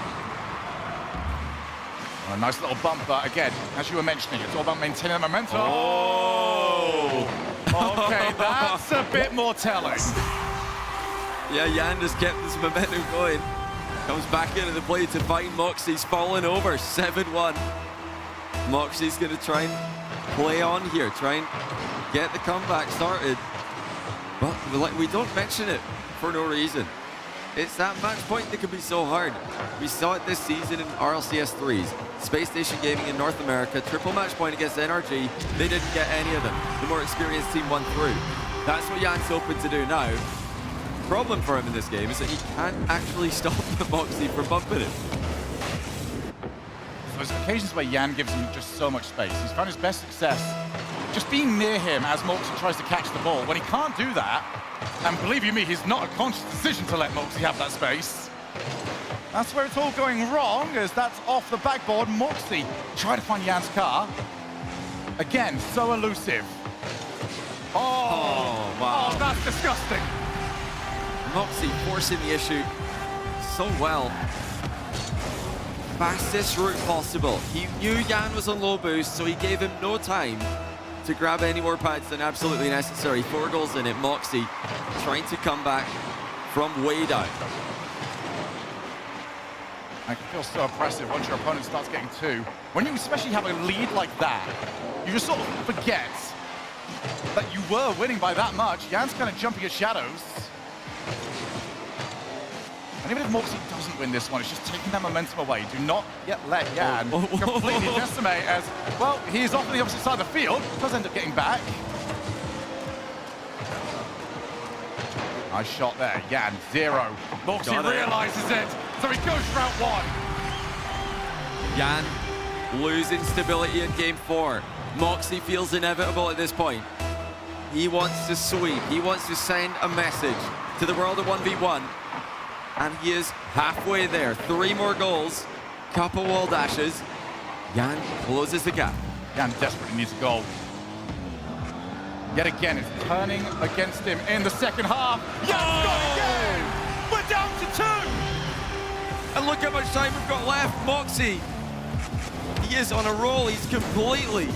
A nice little bump, but again, as you were mentioning, it's all about maintaining the momentum. Oh! Okay, that's a bit more telling. Yeah, Jan just kept this momentum going. Comes back into the play to find Moxie's falling over, 7-1. Moxie's going to try and play on here, try and get the comeback started. But we don't mention it for no reason. It's that match point that can be so hard. We saw it this season in RLCS 3s. Space Station Gaming in North America, triple match point against NRG. They didn't get any of them. The more experienced team won through. That's what Jan's hoping to do now. The problem for him in this game is that he can't actually stop Moxie from bumping him. There's occasions where Jan gives him just so much space. He's found his best success just being near him as Moxie tries to catch the ball. When he can't do that, and believe you me, he's not a conscious decision to let Moxie have that space. That's where it's all going wrong, as that's off the backboard. Moxie trying to find Jan's car. Again, so elusive. Oh, wow. Oh, that's disgusting. Moxie forcing the issue so well. Fastest route possible. He knew Jan was on low boost, so he gave him no time to grab any more pads than absolutely necessary. 4 goals in it. Moxie trying to come back from way down. It can feel so oppressive once your opponent starts getting 2. When you especially have a lead like that, you just sort of forget that you were winning by that much. Jan's kind of jumping at shadows. And even if Moxie doesn't win this one, it's just taking that momentum away. Do not yet let Jan completely decimate as, well, he's off on the opposite side of the field. Does end up getting back. Nice shot there. Jan, 0. Moxie realizes it, so he goes for route 1. Jan losing stability in game 4. Moxie feels inevitable at this point. He wants to sweep. He wants to send a message to the world of 1v1. And he is halfway there. 3 more goals. Couple wall dashes. Jan closes the gap. Jan desperately needs a goal. Yet again, it's turning against him in the second half. Jan's got it again! We're down to 2! And look how much time we've got left. Moxie, he is on a roll. He's completely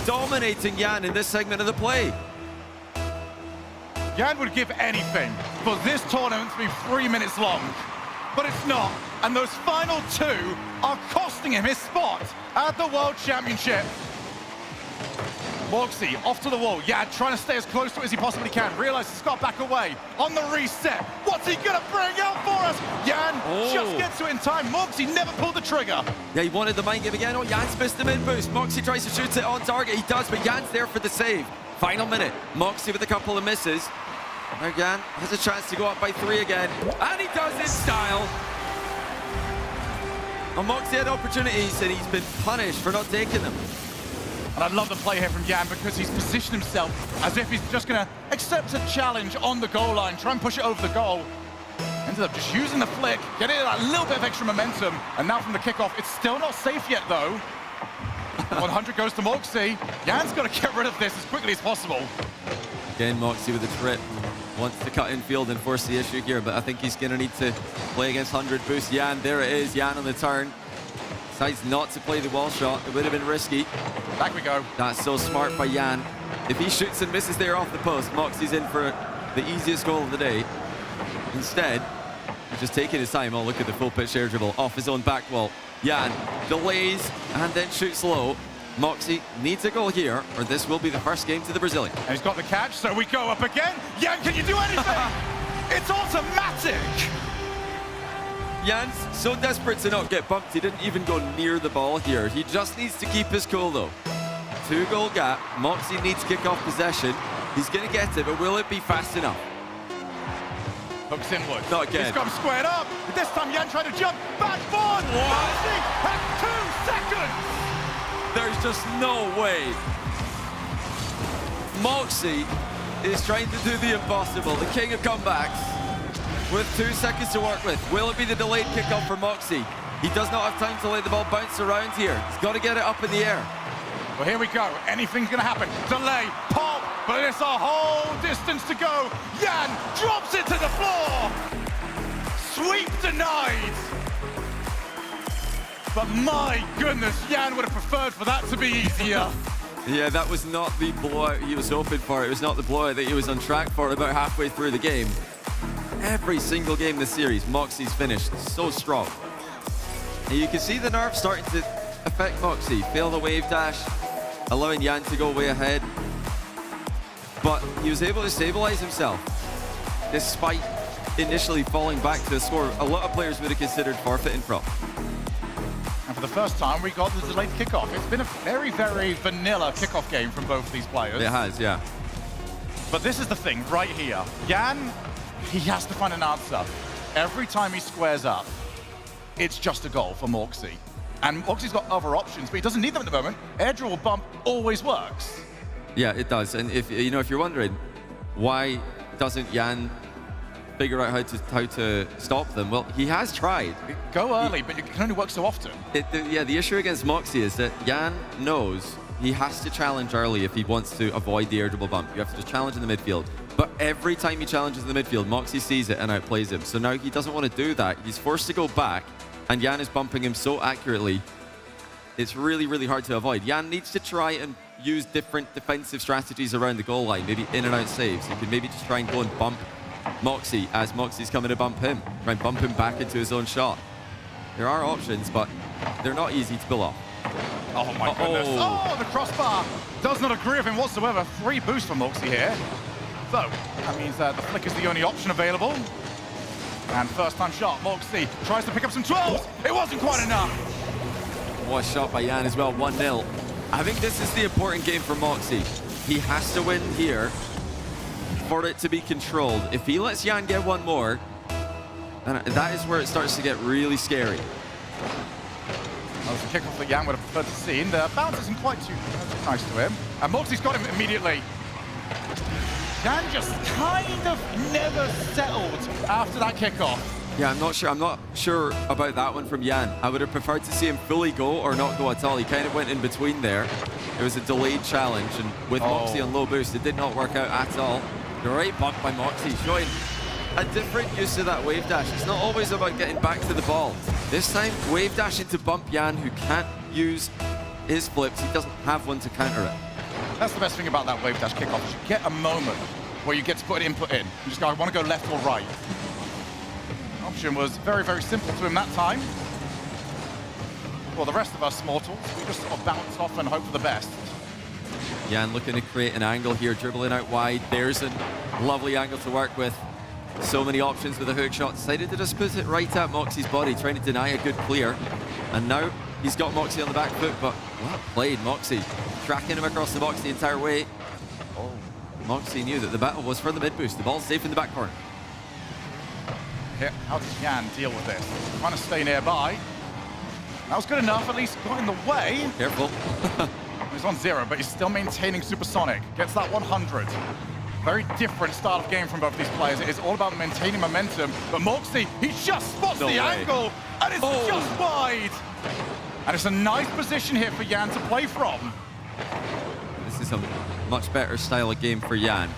dominating Jan in this segment of the play. Jan would give anything for this tournament to be 3 minutes long, but it's not. And those final 2 are costing him his spot at the World Championship. Moxie off to the wall. Jan trying to stay as close to it as he possibly can. Realizes he's got back away on the reset. What's he gonna bring out for us? Jan just gets to it in time. Moxie never pulled the trigger. Yeah, he wanted the mind game again. Oh, Jan's missed the mid boost. Moxie tries to shoot it on target. He does, but Jan's there for the save. Final minute. Moxie with a couple of misses. Now Jan has a chance to go up by 3 again. And he does in style. And Moxie had opportunities and he's been punished for not taking them. And I love the play here from Jan because he's positioned himself as if he's just going to accept a challenge on the goal line, try and push it over the goal. Ended up just using the flick, getting a little bit of extra momentum. And now from the kickoff, it's still not safe yet, though. 100 goes to Moxie. Jan's got to get rid of this as quickly as possible. Again, Moxie with a trip. Wants to cut infield and force the issue here, but I think he's going to need to play against 100 boost. Jan, there it is. Jan on the turn. Decides not to play the wall shot. It would have been risky. Back we go. That's so smart by Jan. If he shoots and misses there off the post, Moxie's in for the easiest goal of the day. Instead, he's just taking his time. Oh, look at the full pitch air dribble off his own back wall. Jan delays and then shoots low. Moxie needs a goal here, or this will be the first game to the Brazilian. And he's got the catch, so we go up again. Jan, can you do anything? It's automatic. Jan's so desperate to not get bumped, he didn't even go near the ball here. He just needs to keep his cool, though. 2-goal gap. Moxie needs kickoff possession. He's going to get it, but will it be fast enough? Hooks inward. Not again. He's got him squared up. This time Jan tried to jump. Backboard. Moxie at 2 seconds. There's just no way. Moxie is trying to do the impossible. The king of comebacks with 2 seconds to work with. Will it be the delayed kickoff for Moxie? He does not have time to let the ball bounce around here. He's got to get it up in the air. Well, here we go. Anything's going to happen. Delay, pop, but it's a whole distance to go. Jan drops it to the floor. Sweep denied. But my goodness, Jan would have preferred for that to be easier. Yeah, that was not the blowout he was hoping for. It was not the blowout that he was on track for about halfway through the game. Every single game this series, Moxie's finished so strong. And you can see the nerves starting to affect Moxie. Fail the wave dash, allowing Jan to go way ahead. But he was able to stabilize himself, despite initially falling back to a score a lot of players would have considered forfeiting from. And for the first time, we got the delayed kickoff. It's been a very, very vanilla kickoff game from both of these players. It has, yeah. But this is the thing right here. Jan, he has to find an answer. Every time he squares up, it's just a goal for Moxie. And Moxie's got other options, but he doesn't need them at the moment. Air dribble bump always works. Yeah, it does. And if you're wondering why doesn't Jan figure out how to stop them, well, he has tried. Go early, but it can only work so often. The issue against Moxie is that Jan knows he has to challenge early if he wants to avoid the air dribble bump. You have to just challenge in the midfield. But every time he challenges in the midfield, Moxie sees it and outplays him. So now he doesn't want to do that. He's forced to go back, and Jan is bumping him so accurately. It's really, really hard to avoid. Jan needs to try and use different defensive strategies around the goal line, maybe in and out saves. He can maybe just try and go and bump Moxie as Moxie's coming to bump him. Try and bump him back into his own shot. There are options, but they're not easy to pull off. Oh my goodness. Oh, the crossbar does not agree with him whatsoever. 3 boosts for Moxie here. So, that means the flick is the only option available. And first time shot, Moxie tries to pick up some 12s. It wasn't quite enough. What a shot by Jan as well, 1-0. I think this is the important game for Moxie. He has to win here for it to be controlled. If he lets Jan get one more, then that is where it starts to get really scary. That was a kickoff that Jan would have preferred to see. And the bounce isn't quite too nice to him. And Moxie's got him immediately. Jan just kind of never settled after that kickoff. Yeah, I'm not sure about that one from Jan. I would have preferred to see him fully go or not go at all. He kind of went in between there. It was a delayed challenge, and with Moxie on low boost, it did not work out at all. Great bump by Moxie, showing a different use of that wave dash. It's not always about getting back to the ball. This time, wave dashing to bump Jan, who can't use his flips. He doesn't have one to counter it. That's the best thing about that wave dash kickoff, is you get a moment where you get to put input in. You just go, I want to go left or right. Option was very, very simple to him that time. Well, the rest of us mortals, we just sort of bounce off and hope for the best. Jan looking to create an angle here, dribbling out wide. There's a lovely angle to work with. So many options with a hook shot. Decided to just put it right at Moxie's body, trying to deny a good clear. And now he's got Moxie on the back foot, but well played, Moxie. Tracking him across the box the entire way. Oh, Moxie knew that the battle was for the mid boost. The ball's safe in the back corner. Here, how does Jan deal with this? Trying to stay nearby. That was good enough, at least got in the way. Careful. He's on 0, but he's still maintaining supersonic. Gets that 100. Very different style of game from both these players. It is all about maintaining momentum. But Moxie, he just spots the angle, and it's just wide. And it's a nice position here for Jan to play from. This is a much better style of game for Jan.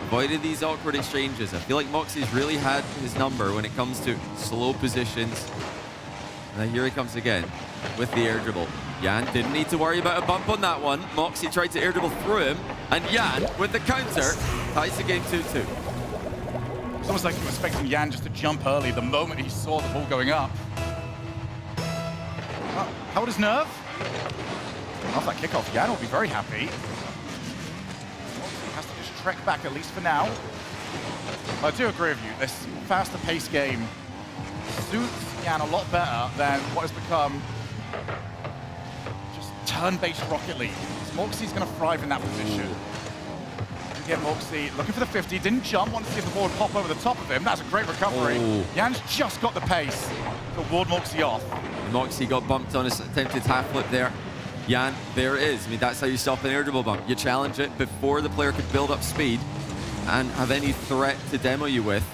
Avoided these awkward exchanges. I feel like Moxie's really had his number when it comes to slow positions. And here he comes again with the air dribble. Jan didn't need to worry about a bump on that one. Moxie tried to air dribble through him, and Jan, with the counter, ties the game 2-2. It's almost like he was expecting Jan just to jump early the moment he saw the ball going up. How old is Nerve? Off that kickoff, Jan will be very happy. Moxie has to just trek back, at least for now. But I do agree with you, this faster paced game suits Jan a lot better than what has become just turn-based Rocket League. Moxie's going to thrive in that position. Again, Moxie looking for the 50, didn't jump, wanted to see if the ball would pop over the top of him. That's a great recovery. Jan's just got the pace to ward Moxie off. Moxie got bumped on his attempted half flip there. Jan, there it is. I mean, that's how you stop an air dribble bump. You challenge it before the player could build up speed and have any threat to demo you with.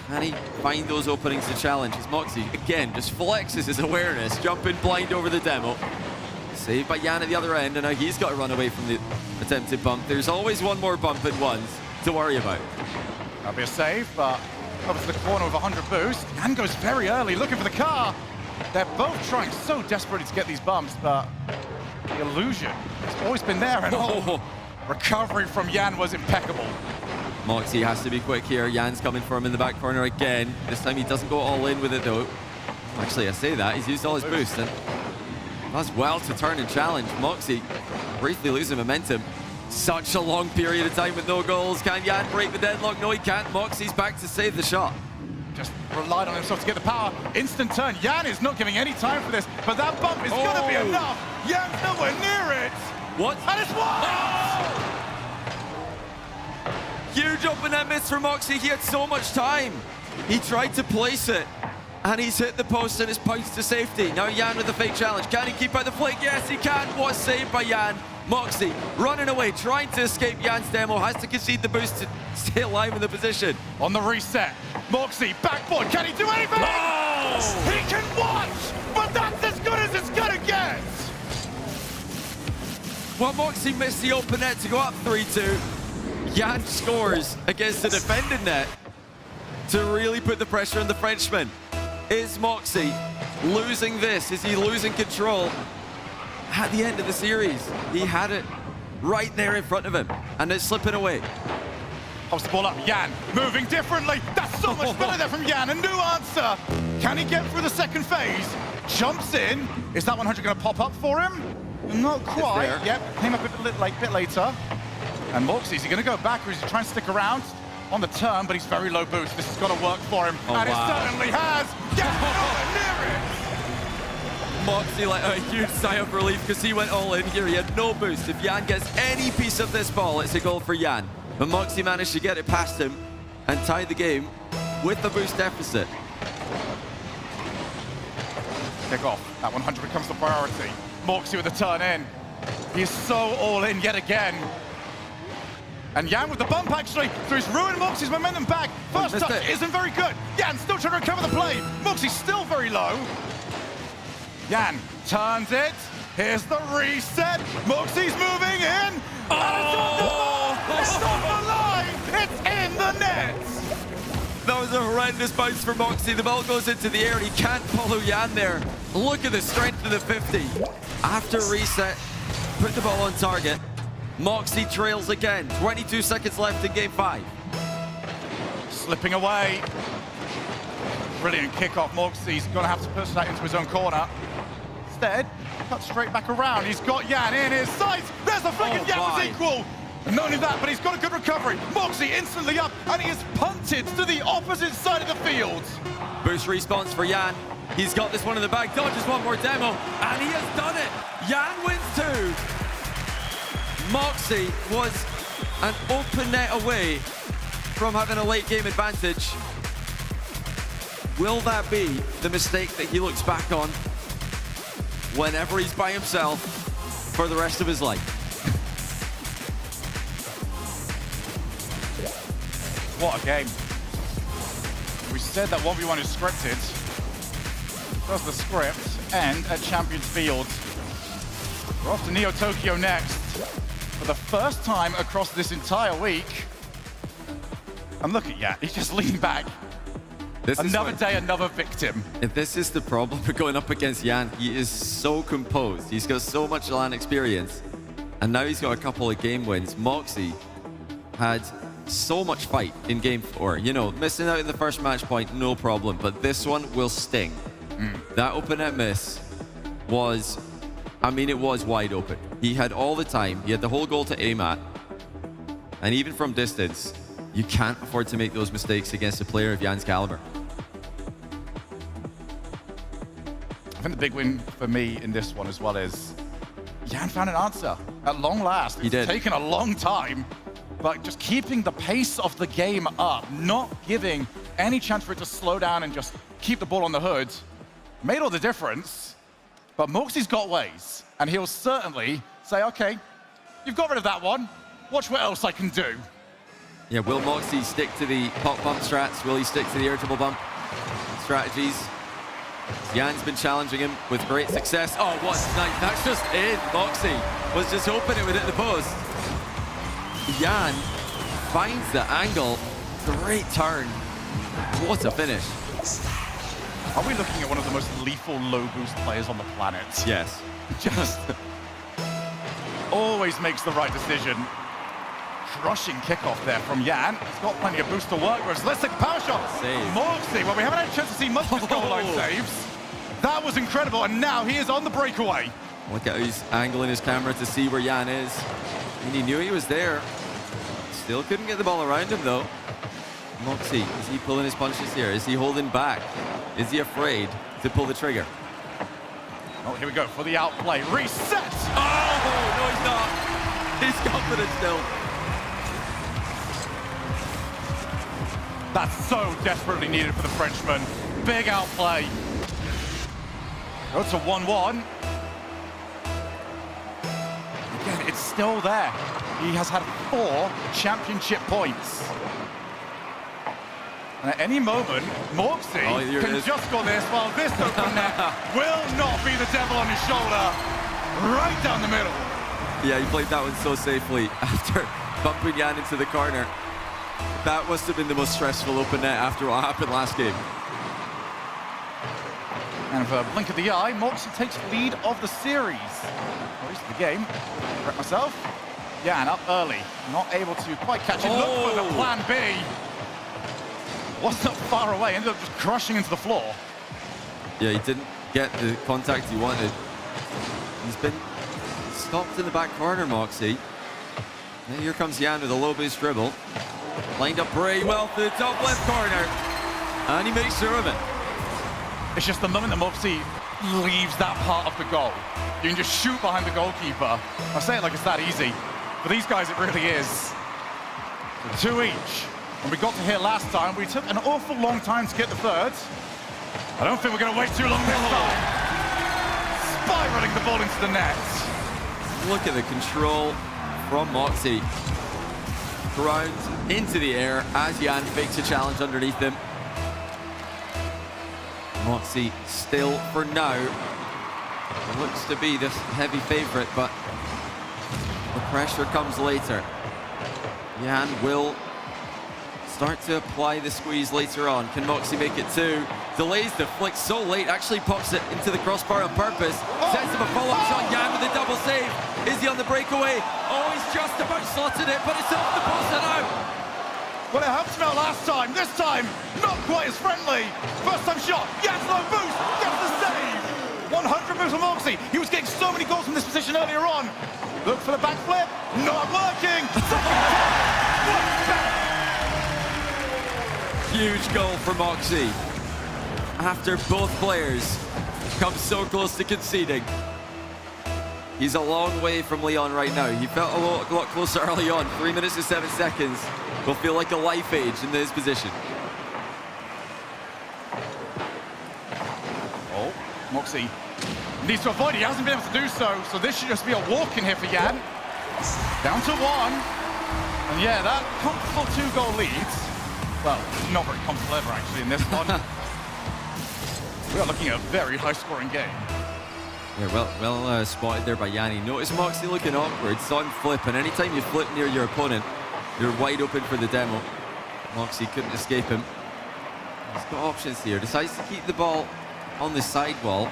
Can he find those openings to challenge? As Moxie, again, just flexes his awareness, jumping blind over the demo. Saved by Jan at the other end, and now he's got to run away from the attempted bump. There's always one more bump at once to worry about. That'll be a save, but over to the corner with 100 boost. Jan goes very early, looking for the car. They're both trying so desperately to get these bumps, but the illusion has always been there, and recovery from Jan was impeccable. Moxie has to be quick here. Jan's coming for him in the back corner again. This time he doesn't go all in with it though. Actually, I say that, he's used all his boost and does well to turn and challenge. Moxie briefly losing momentum. Such a long period of time with no goals. Can Jan break the deadlock? No, he can't. Moxie's back to save the shot. Just relied on himself to get the power. Instant turn. Jan is not giving any time for this, but that bump is going to be enough. Jan's nowhere near it. What? And it's wide! Huge open net miss for Moxie. He had so much time. He tried to place it, and he's hit the post and it's bounced to safety. Now Jan with the fake challenge. Can he keep out the flick? Yes, he can. What a save by Jan. Moxie running away, trying to escape Jan's demo. Has to concede the boost to stay alive in the position. On the reset, Moxie, backboard. Can he do anything? Oh! He can watch, but that's as good as it's going to get. Well, Moxie missed the open net to go up 3-2. Jan scores against the defending net to really put the pressure on the Frenchman. Is Moxie losing this? Is he losing control? At the end of the series, he had it right there in front of him, and it's slipping away. Pops the ball up, Jan, moving differently. That's so much better there from Jan. A new answer. Can he get through the second phase? Jumps in. Is that 100 going to pop up for him? Not quite. Yep, came up a bit later. And Moxie, is he going to go back, or is he trying to stick around? On the turn, but he's very low boost. This has got to work for him. Oh, and wow. It certainly has. Moxie let out a huge sigh of relief because he went all in here. He had no boost. If Jan gets any piece of this ball, it's a goal for Jan. But Moxie managed to get it past him and tie the game with the boost deficit. Kick off. That 100 becomes the priority. Moxie with the turn in. He is so all in yet again. And Jan with the bump, actually, so he's ruined Moxie's momentum back. First touch isn't very good. Jan still trying to recover the play. Moxie's still very low. Jan turns it. Here's the reset. Moxie's moving in. And it's on the line. It's in the net. That was a horrendous bounce for Moxie. The ball goes into the air and he can't follow Jan there. Look at the strength of the 50. After reset, put the ball on target. Moxie trails again. 22 seconds left in game 5. Slipping away. Brilliant kickoff. Moxie's going to have to push that into his own corner. Instead, cut straight back around. He's got Jan in his sights. There's the flick, and Jan was equal. And not only that, but he's got a good recovery. Moxie instantly up, and he is punted to the opposite side of the field. Boost response for Jan. He's got this one in the bag. Dodges one more demo, and he has done it. Jan wins 2. Moxie was an open net away from having a late game advantage. Will that be the mistake that he looks back on whenever he's by himself for the rest of his life? What a game. We said that 1v1 is scripted. Does the script end at Champions Field? We're off to Neo Tokyo next. For the first time across this entire week. And look at Jan, he's just leaning back. Another day, another victim. If this is the problem for going up against Jan, he is so composed. He's got so much LAN experience. And now he's got a couple of game wins. Moxie had so much fight in game 4. You know, missing out in the first match point, no problem. But this one will sting. That open net miss was, I mean, it was wide open. He had all the time. He had the whole goal to aim at. And even from distance, you can't afford to make those mistakes against a player of Jan's caliber. I think the big win for me in this one as well is Jan found an answer at long last. It's taken a long time, but just keeping the pace of the game up, not giving any chance for it to slow down and just keep the ball on the hood, made all the difference. But Moxie's got ways, and he'll certainly say, okay, you've got rid of that one. Watch what else I can do. Yeah, will Moxie stick to the pop bump strats? Will he stick to the irritable bump strategies? Jan's been challenging him with great success. Oh, what a snipe. That's just in. Moxie was just hoping it would hit the post. Jan finds the angle. Great turn. What a finish. Are we looking at one of the most lethal low boost players on the planet? Yes. Just always makes the right decision. Crushing kickoff there from Jan. He's got plenty of boost to work with. So let's take a power shot. Save. Moxie, well, we haven't had a chance to see much of his goal line saves. That was incredible, and now he is on the breakaway. Look at how he's angling his camera to see where Jan is. And he knew he was there. Still couldn't get the ball around him, though. Moxie, is he pulling his punches here? Is he holding back? Is he afraid to pull the trigger? Oh, here we go for the outplay. Reset! Oh, no, he's not. He's confident still. That's so desperately needed for the Frenchman. Big outplay. Go to 1-1. Again, it's still there. He has had 4 championship points. And at any moment, Moxie can just go this, while this open net will not be the devil on his shoulder. Right down the middle. Yeah, he played that one so safely after bumping Jan into the corner. That must have been the most stressful open net after what happened last game. And for a blink of the eye, Moxie takes lead of the series. At least the game. Correct myself. Jan up early, not able to quite catch it. Look for the plan B. Wasn't far away, ended up just crushing into the floor. Yeah, he didn't get the contact he wanted. He's been stopped in the back corner, Moxie. And here comes Jan with a low boost dribble. Lined up very well to the top left corner. And he makes sure of it. It's just the moment that Moxie leaves that part of the goal. You can just shoot behind the goalkeeper. I say it like it's that easy. For these guys, it really is. 2 each. When we got to here last time, we took an awful long time to get the third. I don't think we're going to wait too long this time. Spiraling the ball into the net. Look at the control from Moxie. Ground into the air as Jan fakes a challenge underneath him. Moxie still, for now, looks to be the heavy favorite, but the pressure comes later. Jan will start to apply the squeeze later on. Can Moxie make it two? Delays the flick so late, actually pops it into the crossbar on purpose. Sets him a follow-up shot. Jan with a double save. Is he on the breakaway? Oh, he's just about slotted it, but it's off the post and out. Well, it helped him out last time. This time, not quite as friendly. First time shot. Yes, low boost. Gets the save. 100 moves from Moxie. He was getting so many goals from this position earlier on. Look for the backflip. Not working. Huge goal for Moxie. After both players come so close to conceding. He's a long way from Leon right now. He felt a lot closer early on. 3 minutes and 7 seconds will feel like a life age in this position. Oh, Moxie needs to avoid it. He hasn't been able to do so. So this should just be a walk in here for Jan. Down to one. And yeah, that comfortable 2-goal lead. Well, not very comfortable ever actually in this one. We are looking at a very high-scoring game. Yeah, well spotted there by Yanni. Notice Moxie looking awkward, saw him flip, and anytime you flip near your opponent, you're wide open for the demo. Moxie couldn't escape him. He's got options here. Decides to keep the ball on the sidewall.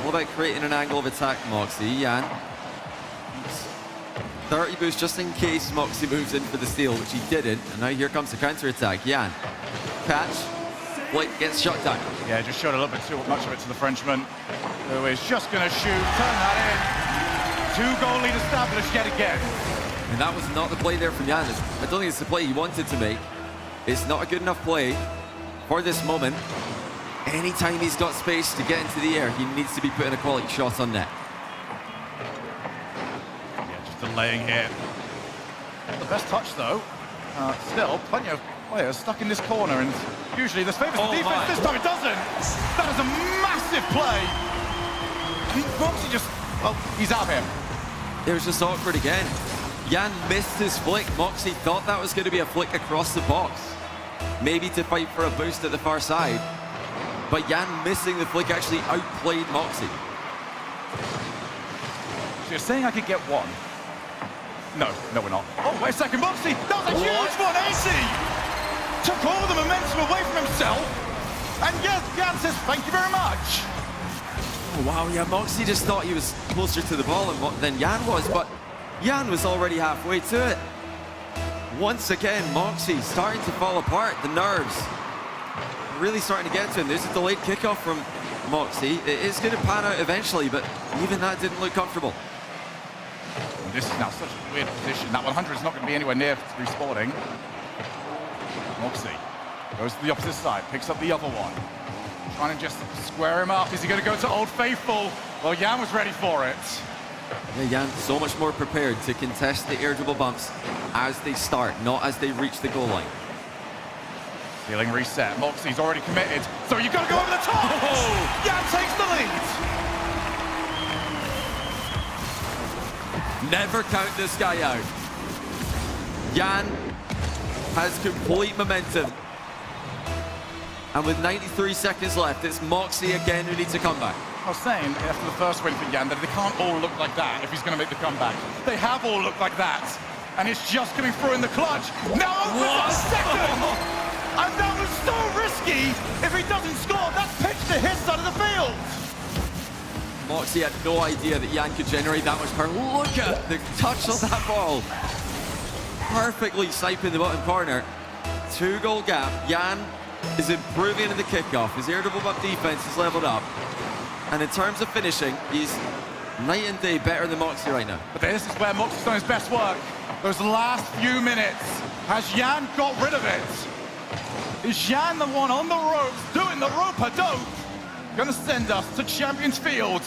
All about creating an angle of attack, Moxie. Jan. 30 boost just in case Moxie moves in for the steal, which he didn't. And now here comes the counter-attack. Jan. Catch. Blake gets shot down. Yeah, just showed a little bit too much of it to the Frenchman, who is just going to shoot, turn that in. 2-goal lead established yet again. And that was not the play there from Jan. I don't think it's the play he wanted to make. It's not a good enough play for this moment. Anytime he's got space to get into the air, he needs to be putting a quality shot on net. Yeah, just delaying here. The best touch, though. Still, plenty of players stuck in this corner, and usually this favours the defense. This time it doesn't. That is a massive play. Moxie just, well, he's out of here. It was just awkward again. Jan missed his flick. Moxie thought that was going to be a flick across the box. Maybe to fight for a boost at the far side. But Jan missing the flick actually outplayed Moxie. So you're saying I could get one? No, we're not. Oh, wait a second, Moxie! That was a huge 180! Took all the momentum away from himself. And yes, Jan says thank you very much. Oh, wow, yeah, Moxie just thought he was closer to the ball than Jan was, but Jan was already halfway to it. Once again, Moxie starting to fall apart. The nerves really starting to get to him. There's a delayed kickoff from Moxie. It is going to pan out eventually, but even that didn't look comfortable. And this is now such a weird position. That 100 is not going to be anywhere near respawning. Moxie goes to the opposite side, picks up the other one. Trying to just square him up. Is he going to go to Old Faithful? Well, Jan was ready for it. Yeah, Jan so much more prepared to contest the air dribble bumps as they start, not as they reach the goal line. Feeling reset. Moxie's already committed, so you've got to go over the top! Oh! Jan takes the lead! Never count this guy out. Jan has complete momentum. And with 93 seconds left, it's Moxie again who needs a comeback. I was saying after the first win for Jan that they can't all look like that if he's going to make the comeback. They have all looked like that. And it's just coming through in the clutch. Now over the second! And that was so risky! If he doesn't score, that's pitched to his side of the field! Moxie had no idea that Jan could generate that much power. Look at the touch of that ball. Perfectly sniping the bottom corner. 2-goal gap. Jan is improving in the kickoff. His air dribble bump defense is leveled up. And in terms of finishing, he's night and day better than Moxie right now. But this is where Moxie's done his best work. Those last few minutes. Has Jan got rid of it? Is Jan the one on the ropes doing the rope-a-dope? Gonna send us to Champions Field.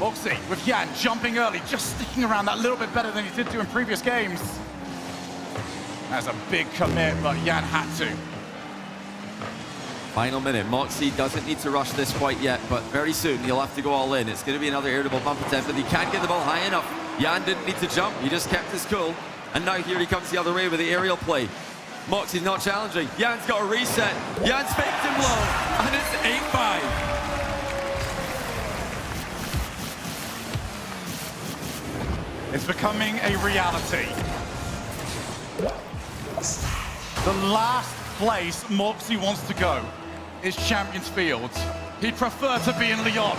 Moxie with Jan jumping early, just sticking around that little bit better than he did do in previous games. That's a big commit, but Jan had to. Final minute. Moxie doesn't need to rush this quite yet, but very soon he'll have to go all in. It's going to be another irritable bump attempt, but he can't get the ball high enough. Jan didn't need to jump. He just kept his cool. And now here he comes the other way with the aerial play. Moxie's not challenging. Jan's got a reset. Jan's faked him low, and it's 8-5. It's becoming a reality. The last place Moxie wants to go is Champions Field. He'd prefer to be in Lyon.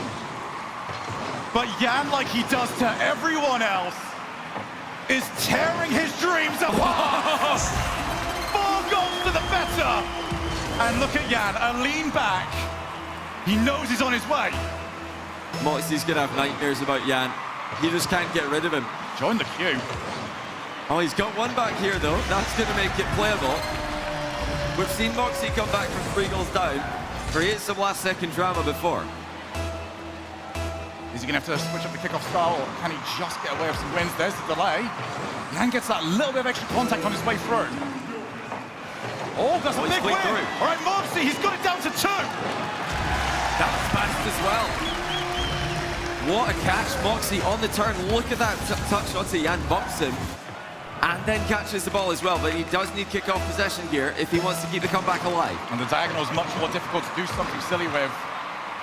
But Jan, like he does to everyone else, is tearing his dreams apart. 4 goals to the better. And look at Jan, a lean back. He knows he's on his way. Moxie's going to have nightmares about Jan. He just can't get rid of him. Join the queue. Oh, he's got one back here, though. That's going to make it playable. We've seen Moxie come back from 3 goals down, create some last-second drama before. Is he going to have to switch up the kickoff style, or can he just get away with some wins? There's the delay. Jan gets that little bit of extra contact on his way through. Oh, that's a big win. All right, Moxie, he's got it down to 2. That was fast as well. What a catch, Moxie on the turn. Look at that touch onto Jan, bumps him, and then catches the ball as well. But he does need kickoff possession here if he wants to keep the comeback alive. And the diagonal is much more difficult to do something silly with.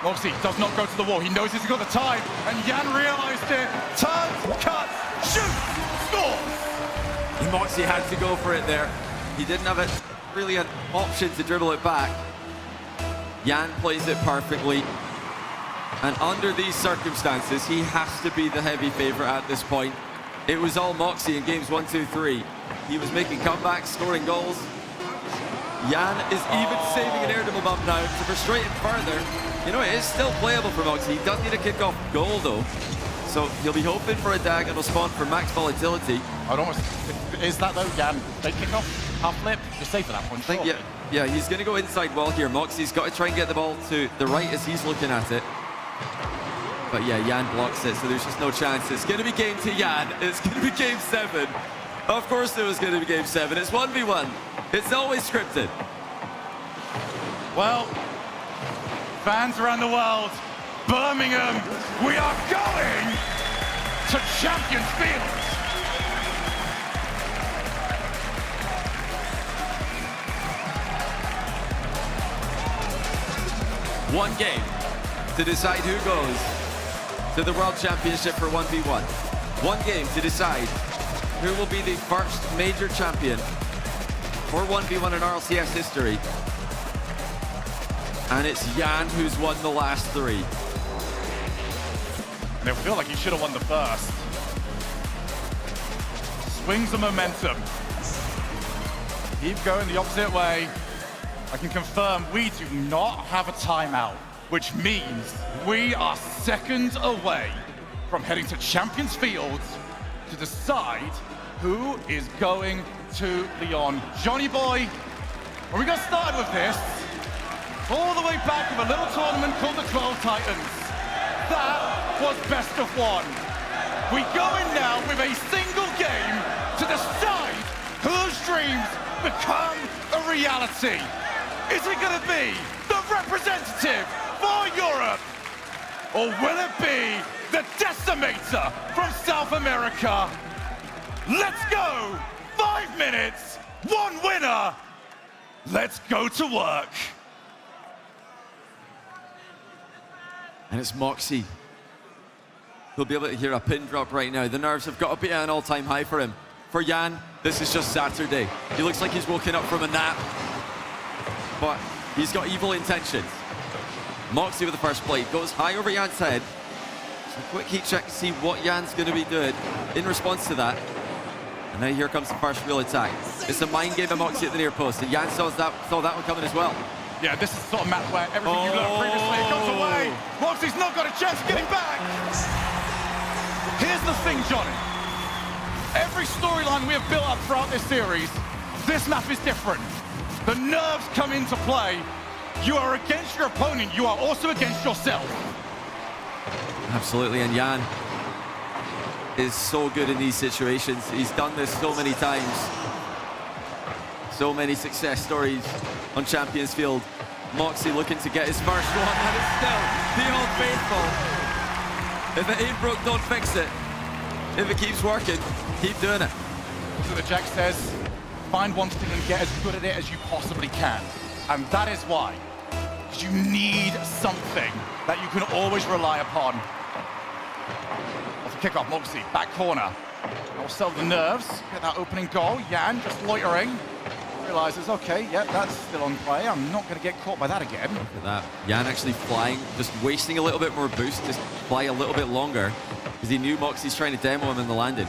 Moxie does not go to the wall. He knows he's got the time, and Jan realized it. Turns, cuts, shoots, scores! Moxie had to go for it there. He didn't have really an option to dribble it back. Jan plays it perfectly. And under these circumstances, he has to be the heavy favorite at this point. It was all Moxie in games 1, 2, 3. He was making comebacks, scoring goals. Jan is even saving an irritable bump now to frustrate him further. You know, it is still playable for Moxie. He does need a kickoff goal, though. So he'll be hoping for a diagonal spawn for max volatility. I'd almost... Is that, though, Jan? Fake kickoff? Half flip? You're safe at that point, I think, yeah, he's going to go inside well here. Moxie's got to try and get the ball to the right as he's looking at it. But yeah, Jan blocks it, so there's just no chance. It's going to be game to Jan. It's going to be game 7. Of course it was going to be game 7. It's 1v1. It's always scripted. Well, fans around the world, Birmingham, we are going to Champions Field. One game to decide who goes to the World Championship for 1v1. One game to decide who will be the first major champion for 1v1 in Rlcs history. And it's Jan who's won the last 3. And I feel like he should have won the first. Swings the momentum. Keep going the opposite way. I can confirm we do not have a timeout, which means we are seconds away from heading to Champions Field to decide who is going to Lyon. Johnny boy, when we got started with this, all the way back with a little tournament called the 12 Titans, that was best of 1. We go in now with a single game to decide whose dreams become a reality. Is it going to be the representative for Europe? Or will it be the decimator from South America? Let's go! 5 minutes, 1 winner. Let's go to work. And it's Moxie. He'll be able to hear a pin drop right now. The nerves have got to be at an all-time high for him. For Jan, this is just Saturday. He looks like he's woken up from a nap. But he's got evil intentions. Moxie with the first play. Goes high over Jan's head. So a quick heat check to see what Jan's going to be doing in response to that. And now here comes the first real attack. It's a mind game of Moxie at the near post. And Jan saw that one coming as well. Yeah, this is the sort of match where everything you learned previously goes away. Moxie's not got a chance of getting back. Here's the thing, Johnny. Every storyline we have built up throughout this series, this map is different. The nerves come into play. You are against your opponent. You are also against yourself. Absolutely, and Jan is so good in these situations. He's done this so many times. So many success stories on Champions Field. Moxie looking to get his first one, and it's still the old faithful. If it ain't broke, don't fix it. If it keeps working, keep doing it. So the Jack says, find one thing and get as good at it as you possibly can. And that is why. You need something that you can always rely upon. Off the kickoff, Moxie, back corner. I'll sell the nerves, get that opening goal. Jan just loitering. Realizes, okay, yeah, that's still on play. I'm not going to get caught by that again. Look at that. Jan actually flying, just wasting a little bit more boost, just fly a little bit longer, because he knew Moxie's trying to demo him in the landing.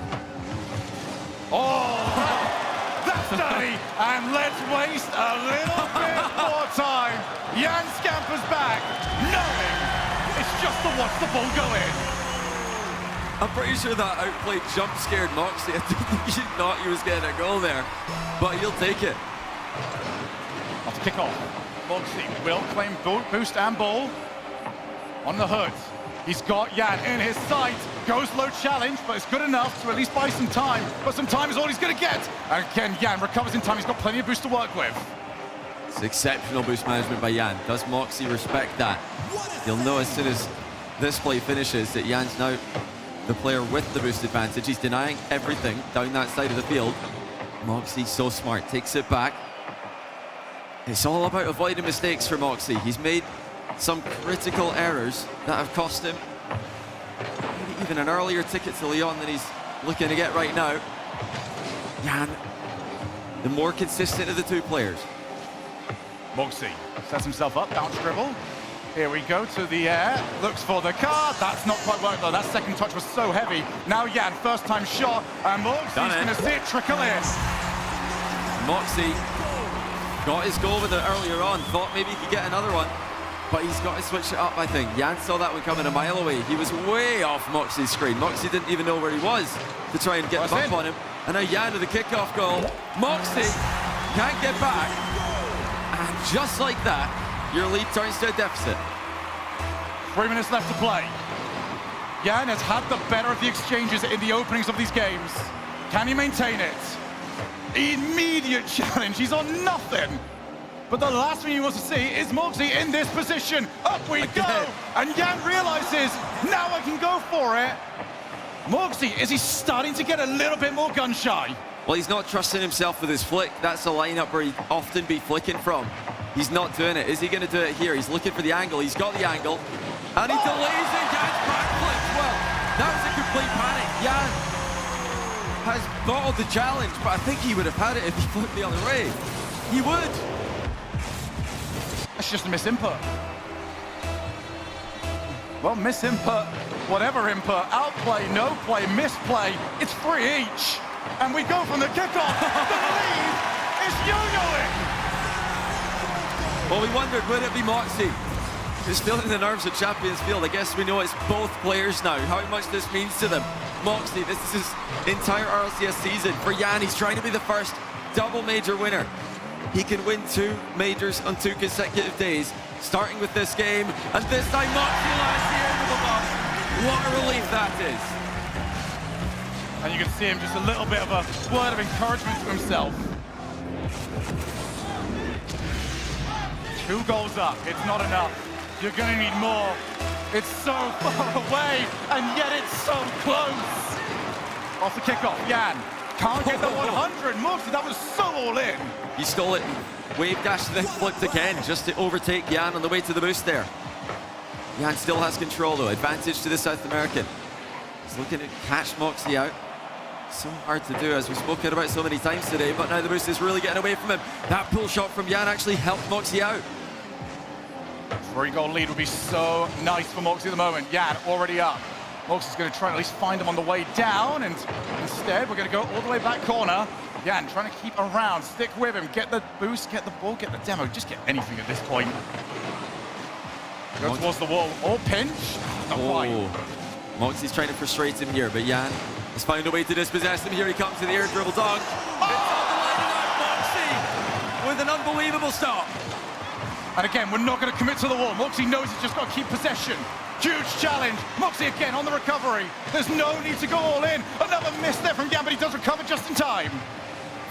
Oh, that's dirty. And let's waste a little bit more time. Jan scampers back, knowing it's just to watch the ball go in. I'm pretty sure that outplay jump scared Moxie. I don't think he thought he was getting a goal there, but he'll take it. Off the kickoff, Moxie will claim boost and ball on the hood. He's got Jan in his sight. Goes low challenge, but it's good enough to at least buy some time. But some time is all he's going to get. And again, Jan recovers in time. He's got plenty of boost to work with. It's exceptional boost management by Jan. Does Moxie respect that? You'll know as soon as this play finishes that Jan's now the player with the boost advantage. He's denying everything down that side of the field. Moxie, so smart, takes it back. It's all about avoiding mistakes for Moxie. He's made some critical errors that have cost him maybe even an earlier ticket to Lyon than he's looking to get right now. Jan, the more consistent of the two players. Moxie sets himself up, bounce dribble. Here we go to the air, looks for the card. That's not quite worked though. That second touch was so heavy. Now Jan, first time shot, and Moxie's going to see it trickle in. Moxie got his goal with it earlier on, thought maybe he could get another one, but he's got to switch it up, I think. Jan saw that one coming a mile away. He was way off Moxie's screen. Moxie didn't even know where he was to try and get a bump on him. And now Jan with the kickoff goal. Moxie can't get back. And just like that, your lead turns to a deficit. 3 minutes left to play. Jan has had the better of the exchanges in the openings of these games. Can he maintain it? Immediate challenge. He's on nothing. But the last thing he wants to see is Moxie in this position. Up we go. And Jan realizes, now I can go for it. Moxie, is he starting to get a little bit more gun shy? Well, he's not trusting himself with his flick. That's a lineup where he'd often be flicking from. He's not doing it. Is he going to do it here? He's looking for the angle. He's got the angle. And he delays it. Jan's backflip. Well, that was a complete panic. Jan has bottled the challenge, but I think he would have had it if he flipped the other way. He would. That's just a misinput. Well, misinput, whatever input, outplay, no play, misplay, it's 3 each. And we go from the kickoff. The lead is yo-yoing. Well, we wondered, would it be Moxie? He's feeling the nerves of Champions Field. I guess we know it's both players now. How much this means to them. Moxie, this is his entire RLCS season. For Jan, he's trying to be the first double major winner. He can win 2 majors on 2 consecutive days, starting with this game. And this time, Moxie last year into the box. What a relief that is. And you can see him just a little bit of a word of encouragement to himself. 2 goals up, it's not enough. You're gonna need more. It's so far away, and yet it's so close. Off the kickoff, Jan can't get the 100. Moxie, that was so all in. He stole it, wave dash, then flipped again, just to overtake Jan on the way to the boost there. Jan still has control though, advantage to the South American. He's looking to catch Moxie out. So hard to do, as we've spoken about so many times today, but now the boost is really getting away from him. That pull shot from Jan actually helped Moxie out. 3-goal lead would be so nice for Moxie at the moment. Jan already up. Moxie's going to try and at least find him on the way down, and instead we're going to go all the way back corner. Jan trying to keep around, stick with him, get the boost, get the ball, get the demo, just get anything at this point. Go towards the wall, or pinch, not quite. Moxie's trying to frustrate him here, but Jan has found a way to dispossess him. Here he comes to the air dribble dunk. It's on the line of Moxie with an unbelievable stop. And again, we're not going to commit to the wall. Moxie knows he's just got to keep possession. Huge challenge. Moxie again on the recovery. There's no need to go all in. Another miss there from Jan, but he does recover just in time.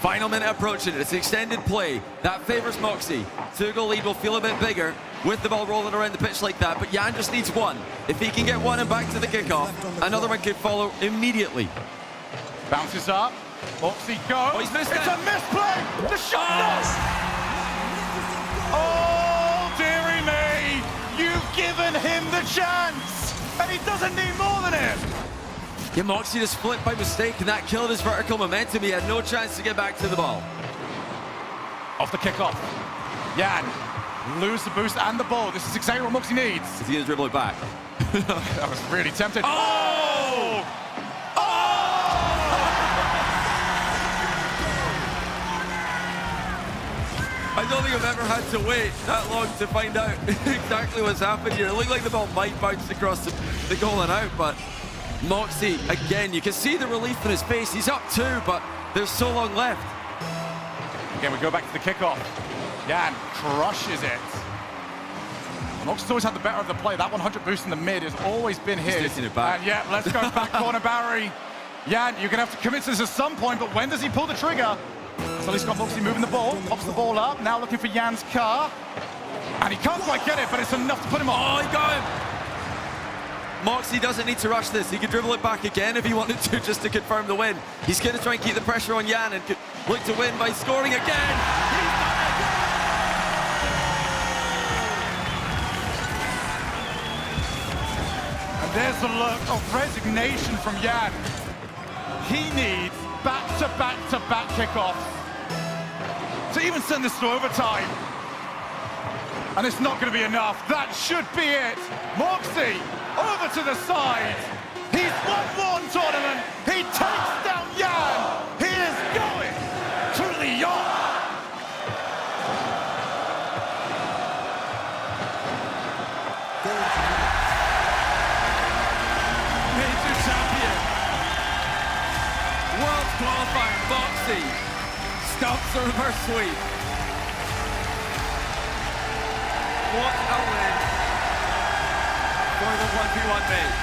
Final minute approaching. It's extended play. That favors Moxie. 2-goal lead will feel a bit bigger with the ball rolling around the pitch like that, but Jan just needs one. If he can get one and back to the kickoff, another one could follow immediately. Bounces up. Moxie goes. Oh, he's missed it's it. a misplay. The shot. Oh, dearie me. You've given him the chance, and he doesn't need more than it. Yeah, Moxie just flipped by mistake, and that killed his vertical momentum. He had no chance to get back to the ball. Off the kickoff. Jan, lose the boost and the ball. This is exactly what Moxie needs. Is he going to dribble it back? That was really tempting. Oh! I don't think I've ever had to wait that long to find out exactly what's happened here. It looked like the ball might bounce across the goal and out, but Moxie, again, you can see the relief in his face. He's up 2, but there's so long left. Again, we go back to the kickoff. Jan crushes it. Moxie's always had the better of the play. That 100 boost in the mid has always been his. He's taking it back. And yeah, let's go back corner Barry. Jan, you're going to have to commit to this at some point, but when does he pull the trigger? So he's got Moxie moving the ball, pops the ball up, now looking for Jan's car. And he can't quite get it, but it's enough to put him on. Oh, he got him! Moxie doesn't need to rush this. He could dribble it back again if he wanted to, just to confirm the win. He's going to try and keep the pressure on Jan and look to win by scoring again. And there's the look of resignation from Jan. He needs back-to-back-to-back kickoffs to even send this to overtime. And it's not going to be enough. That should be it. Moxie over to the side. He's won one tournament. He takes down Jan. He is going to Lyon. Major champion. World qualifier Moxie stops the reverse sweep. What a win for the 1v1 mate.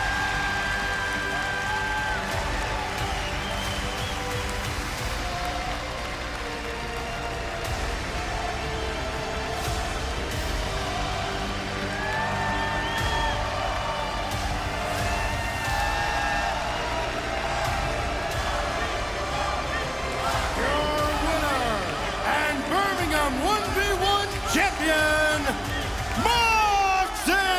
Your winner and Birmingham 1v1 champion, Moxie!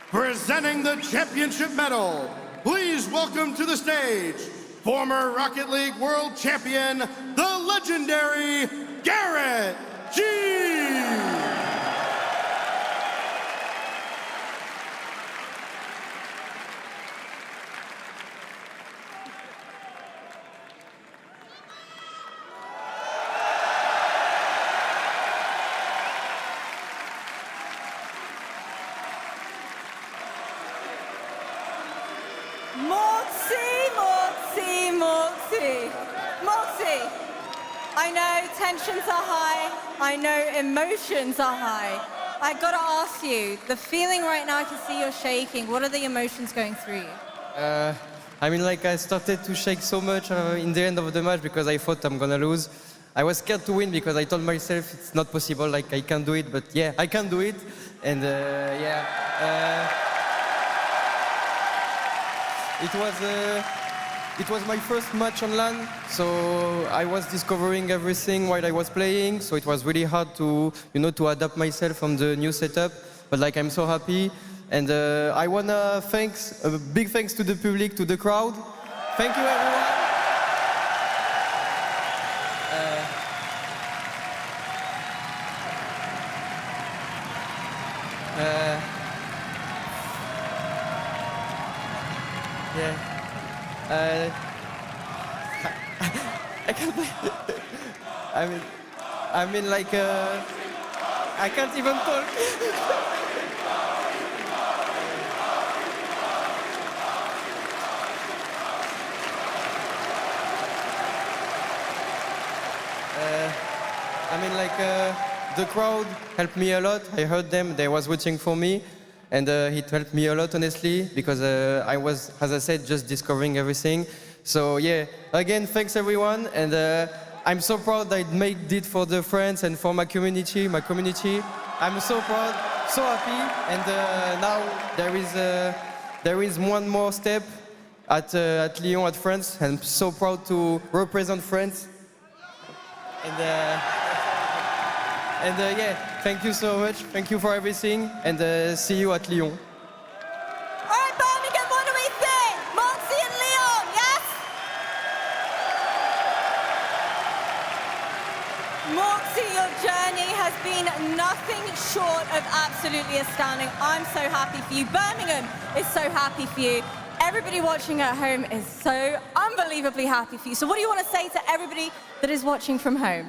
Presenting the championship medal, please welcome to the stage former Rocket League World Champion, the legendary Garrett G. Moxie, I know tensions are high. I know emotions are high. I gotta ask you, the feeling right now, I can see you're shaking. What are the emotions going through you? I mean, like, I started to shake so much in the end of the match because I thought I'm gonna lose. I was scared to win because I told myself it's not possible, like, I can't do it, but yeah, I can do it. And it was my first match on LAN, so I was discovering everything while I was playing, so it was really hard to, to adapt myself on the new setup, but like, I'm so happy. And I wanna a big thanks to the public, to the crowd. Thank you, everyone. I can't. I mean, like, I can't even talk. I mean, like, the crowd helped me a lot. I heard them, they was waiting for me. and it helped me a lot, honestly, because I was, as I said, just discovering everything. So yeah, again, thanks everyone, and I'm so proud I made it for the friends and for my community. I'm so proud, so happy, and now there is one more step at Lyon at France. I'm so proud to represent France. And yeah, thank you so much. Thank you for everything, and see you at Lyon. All right, Birmingham, what do we think? Moxie and Lyon, yes? Moxie, your journey has been nothing short of absolutely astounding. I'm so happy for you. Birmingham is so happy for you. Everybody watching at home is so unbelievably happy for you. So what do you want to say to everybody that is watching from home?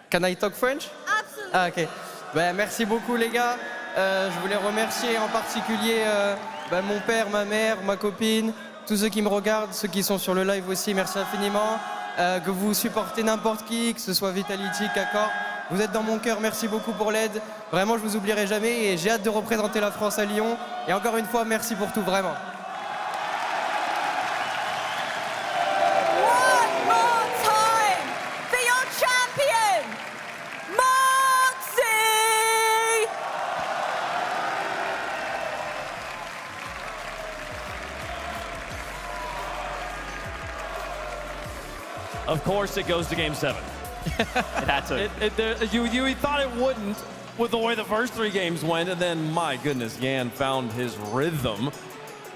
Can I talk French? Absolutely. Ah, ok. Ben, merci beaucoup les gars. Je voulais remercier en particulier mon père, ma mère, ma copine, tous ceux qui me regardent, ceux qui sont sur le live aussi, merci infiniment. Que vous supportez n'importe qui, que ce soit Vitality, Kakor. Vous êtes dans mon cœur, merci beaucoup pour l'aide. Vraiment, je vous oublierai jamais et j'ai hâte de représenter la France à Lyon. Et encore une fois, merci pour tout, vraiment. Of course, it goes to Game 7. It had to. You thought it wouldn't with the way the first 3 games went, and then, my goodness, Yan found his rhythm.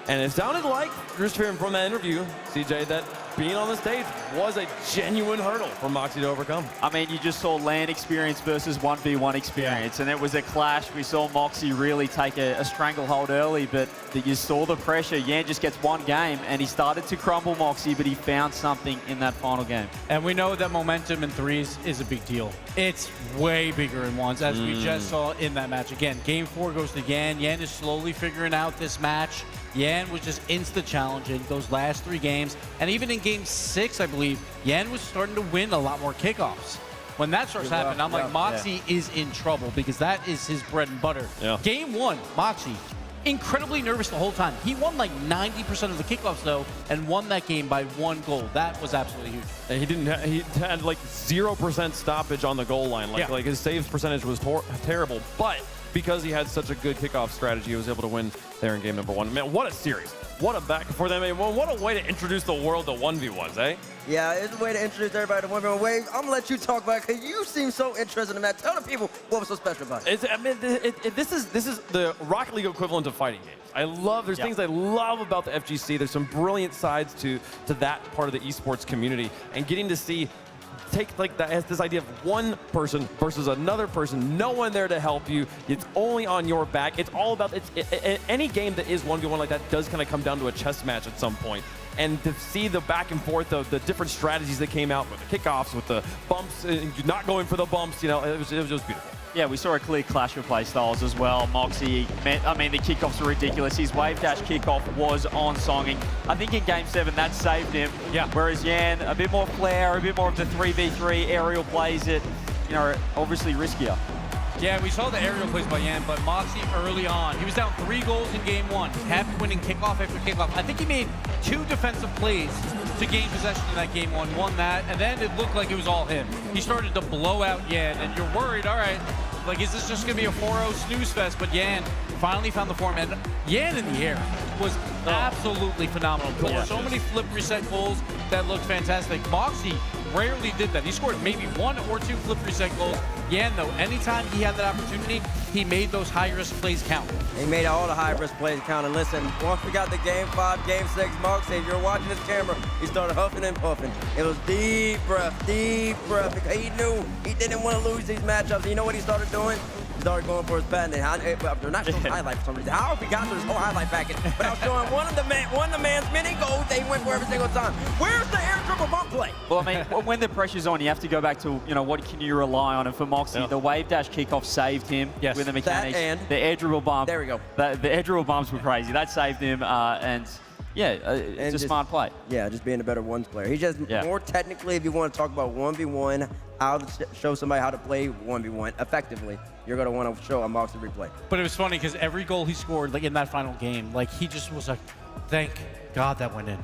And it sounded like, just hearing from that interview, CJ, that being on the stage was a genuine hurdle for Moxie to overcome. I mean, you just saw LAN experience versus 1v1 experience, and it was a clash. We saw Moxie really take a stranglehold early, but you saw the pressure. Yan just gets one game, and he started to crumble Moxie, but he found something in that final game. And we know that momentum in threes is a big deal. It's way bigger in ones, as we just saw in that match. Again, Game 4 goes to Yan. Yan is slowly figuring out this match. Yan was just insta-challenging those last 3 games. And even in Game 6, I believe, Yan was starting to win a lot more kickoffs. When that starts happening, I'm like, Moxie is in trouble because that is his bread and butter. Yeah. Game 1, Moxie, incredibly nervous the whole time. He won like 90% of the kickoffs, though, and won that game by 1 goal. That was absolutely huge. And he had like 0% stoppage on the goal line. Like his saves percentage was terrible, but because he had such a good kickoff strategy, he was able to win there in game number 1. Man, what a series. What a back for them. What a way to introduce the world to 1v1s, eh? Yeah, it's a way to introduce everybody to 1v1 Wave. I'm going to let you talk about it because you seem so interested in that. Tell the people what was so special about it. This is the Rocket League equivalent of fighting games. There's things I love about the FGC. There's some brilliant sides to that part of the esports community. And getting to see take like that as this idea of one person versus another person, no one there to help you. It's only on your back. It's all about any game that is 1v1 like that does kind of come down to a chess match at some point. And to see the back and forth of the different strategies that came out with the kickoffs, with the bumps, not going for the bumps, you know, it was just beautiful. Yeah, we saw a clear clash of play styles as well. Moxie, I mean, the kickoffs were ridiculous. His wave dash kickoff was on songing. I think in Game 7, that saved him. Yeah. Whereas Yan, a bit more flair, a bit more of the 3v3 aerial plays that, you know, obviously riskier. Yeah, we saw the aerial plays by Yan, but Moxie early on, he was down 3 goals in Game 1, kept winning kickoff after kickoff. I think he made 2 defensive plays to gain possession in that Game 1, won that, and then it looked like it was all him. He started to blow out Yan, and you're worried, all right, like, is this just going to be a 4-0 snooze fest? But Yan finally found the form, and Yan in the air was absolutely phenomenal. So many flip reset goals that looked fantastic. Moxie rarely did that. He scored maybe 1 or 2 flip reset goals. Yan, though, anytime he had that opportunity, he made those high-risk plays count. He made all the high-risk plays count. And listen, once we got to Game 5, Game 6, Moxie, if you're watching this camera, he started huffing and puffing. It was deep breath, because he knew he didn't want to lose these matchups. And you know what he started doing? He started going for his patent. They're not showing highlight for some reason. How we got to this whole highlight package? But I was showing one of the man's many goals they went for every single time. Where's the air dribble bump play? Well, I mean, when the pressure's on, you have to go back to, you know, what can you rely on? And for Moxie, the wave dash kickoff saved him with the mechanics. That and the air dribble bump. There we go. The air dribble bumps were crazy. That saved him. And Yeah, it's a smart play. Yeah, just being a better ones player. He's just more technically, if you want to talk about 1v1, how to show somebody how to play 1v1 effectively, you're going to want to show a box of replay. But it was funny because every goal he scored, like in that final game, like he just was like, thank God that went in.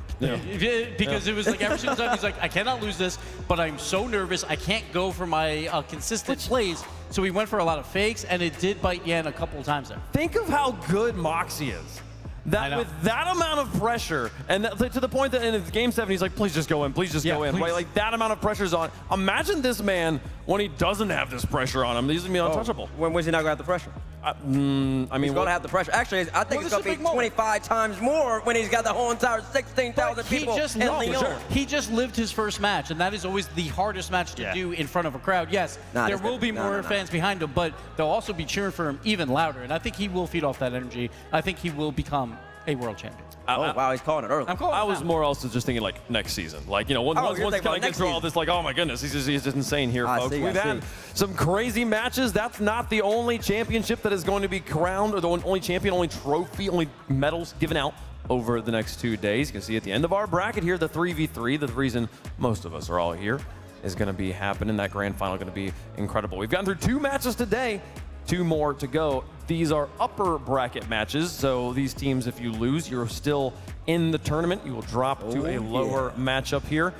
Because it was like every single time he's like, I cannot lose this, but I'm so nervous. I can't go for my consistent plays. So he went for a lot of fakes, and it did bite Yan a couple of times there. Think of how good Moxie is. That with that amount of pressure, and to the point that in Game 7, he's like, please just go in, please just go in. Right? Like that amount of pressure's on. Imagine this man when he doesn't have this pressure on him. He's going to be untouchable. When was he not going to have the pressure? I mean, he's going to have the pressure. Actually, I think it's going to be 25 times more when he's got the whole entire 16,000 people in Lyon. He just lived his first match, and that is always the hardest match to do in front of a crowd. Yes, there will be more fans behind him, but they'll also be cheering for him even louder, and I think he will feed off that energy. I think he will become a world champion. Wow, he's calling it early. I was more also just thinking like next season. Like, you know, once kind of gets through all this, like, oh my goodness, he's just insane here, folks. We've had some crazy matches. That's not the only championship that is going to be crowned, or the only champion, only trophy, only medals given out over the next 2 days. You can see at the end of our bracket here, the 3v3, the reason most of us are all here, is going to be happening. That grand final going to be incredible. We've gotten through 2 matches today. 2 more to go. These are upper bracket matches, so these teams, if you lose, you're still in the tournament. You will drop to a lower matchup here,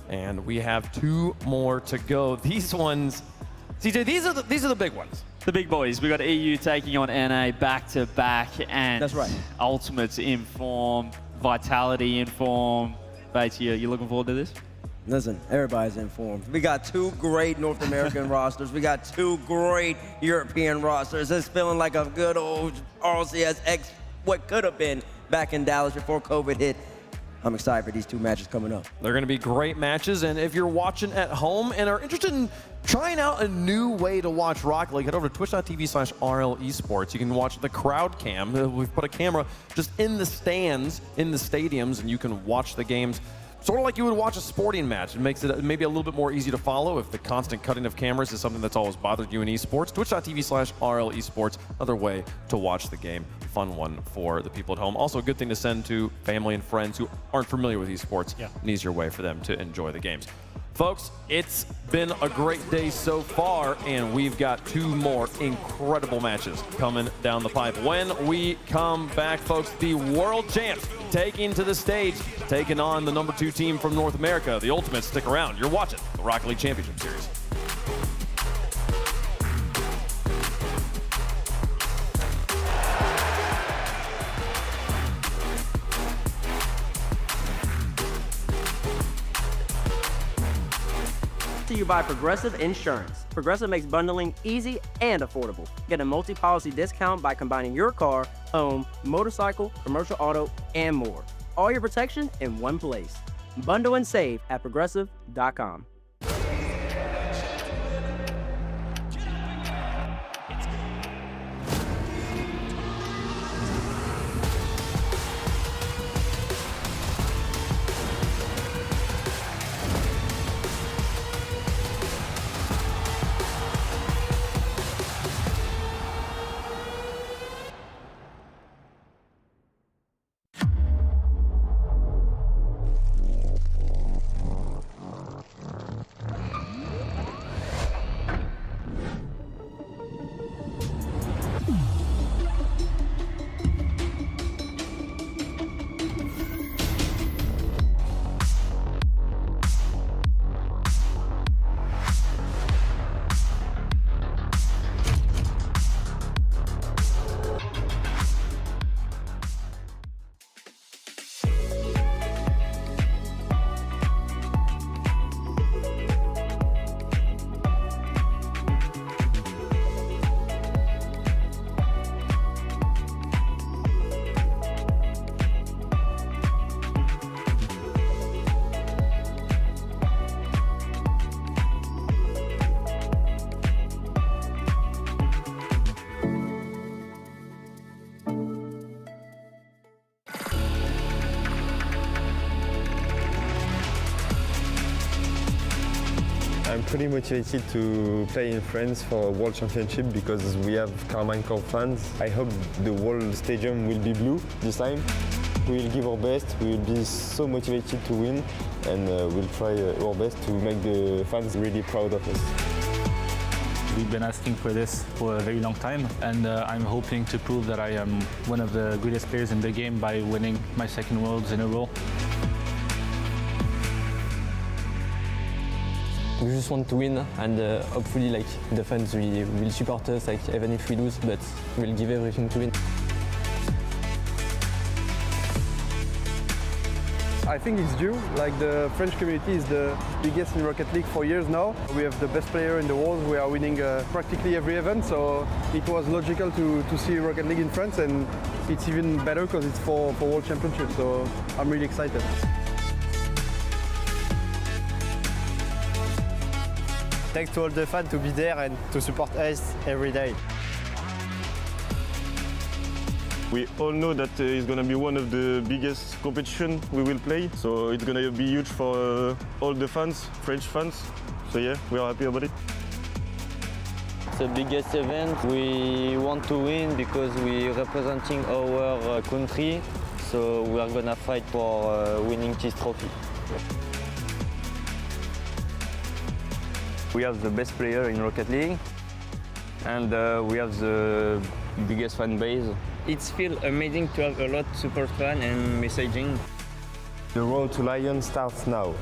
and we have 2 more to go. These ones, CJ, these are the big ones. The big boys. We got EU taking on NA back-to-back, and that's right. Ultimates in form, Vitality in form. Bates, you looking forward to this? Listen, everybody's informed. We got 2 great North American rosters. We got 2 great European rosters. It's feeling like a good old RLCS X, what could have been back in Dallas before COVID hit. I'm excited for these 2 matches coming up. They're going to be great matches, and if you're watching at home and are interested in trying out a new way to watch Rocket League, head over to twitch.tv/RLEsports. You can watch the crowd cam. We've put a camera just in the stands, in the stadiums, and you can watch the games sort of like you would watch a sporting match. It makes it maybe a little bit more easy to follow if the constant cutting of cameras is something that's always bothered you in esports. Twitch.tv/RLEsports, another way to watch the game. Fun one for the people at home. Also a good thing to send to family and friends who aren't familiar with esports. An easier way for them to enjoy the games. Folks, it's been a great day so far, and we've got 2 more incredible matches coming down the pipe. When we come back, folks, the world champs taking to the stage, taking on the number 2 team from North America, the Ultimates. Stick around. You're watching the Rocket League Championship Series. To you by Progressive Insurance. Progressive makes bundling easy and affordable. Get a multi-policy discount by combining your car, home, motorcycle, commercial auto, and more. All your protection in one place. Bundle and save at progressive.com. I'm pretty motivated to play in France for a World Championship because we have Carmine Corp fans. I hope the whole stadium will be blue this time. We will give our best, we will be so motivated to win, and we'll try our best to make the fans really proud of us. We've been asking for this for a very long time, and I'm hoping to prove that I am one of the greatest players in the game by winning my second Worlds in a row. We just want to win, and hopefully like the fans will support us, like even if we lose, but we'll give everything to win. I think it's due. Like the French community is the biggest in Rocket League for years now. We have the best player in the world. We are winning practically every event, so it was logical to see Rocket League in France, and it's even better because it's for World Championship. So I'm really excited. Thanks to all the fans to be there and to support us every day. We all know that it's going to be one of the biggest competition we will play, so it's going to be huge for all the fans, French fans. So yeah, we are happy about it. It's the biggest event. We want to win because we're representing our country, so we are going to fight for winning this trophy. We have the best player in Rocket League, and we have the biggest fan base. It feels amazing to have a lot of support fans and messaging. The road to Lions starts now.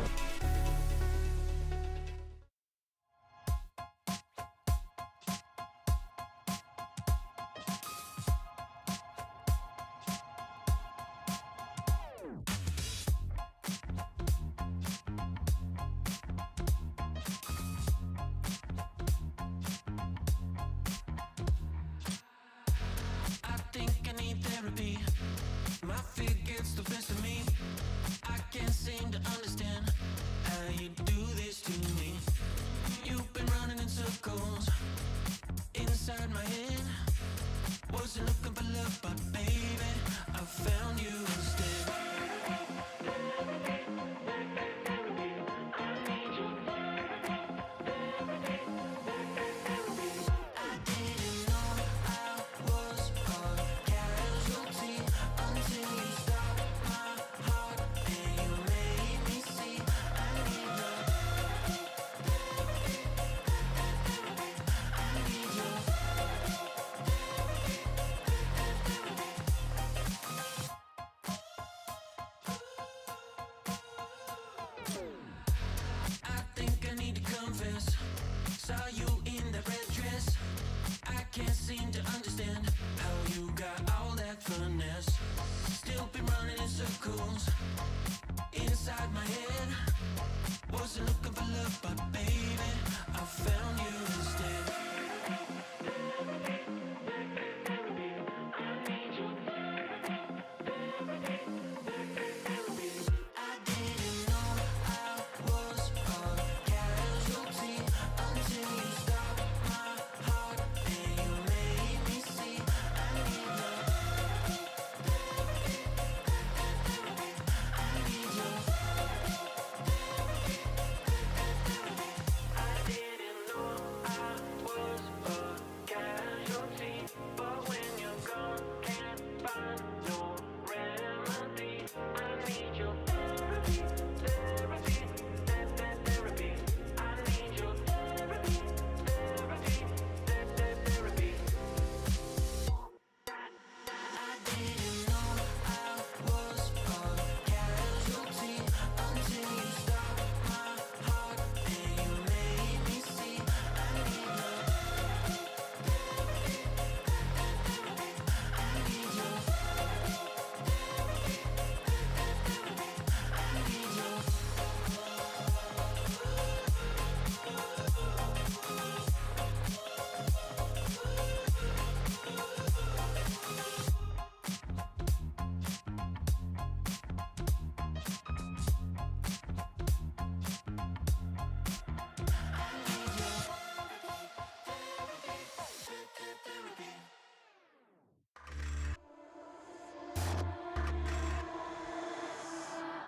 My fear gets the best of me. I can't seem to understand how you do this to me. You've been running in circles inside my head. Wasn't looking for love, but baby, I found you instead. Saw you in that red dress. I can't seem to understand how you got all that finesse. Still been running in circles inside my head. Wasn't looking for love, but baby, I found you instead.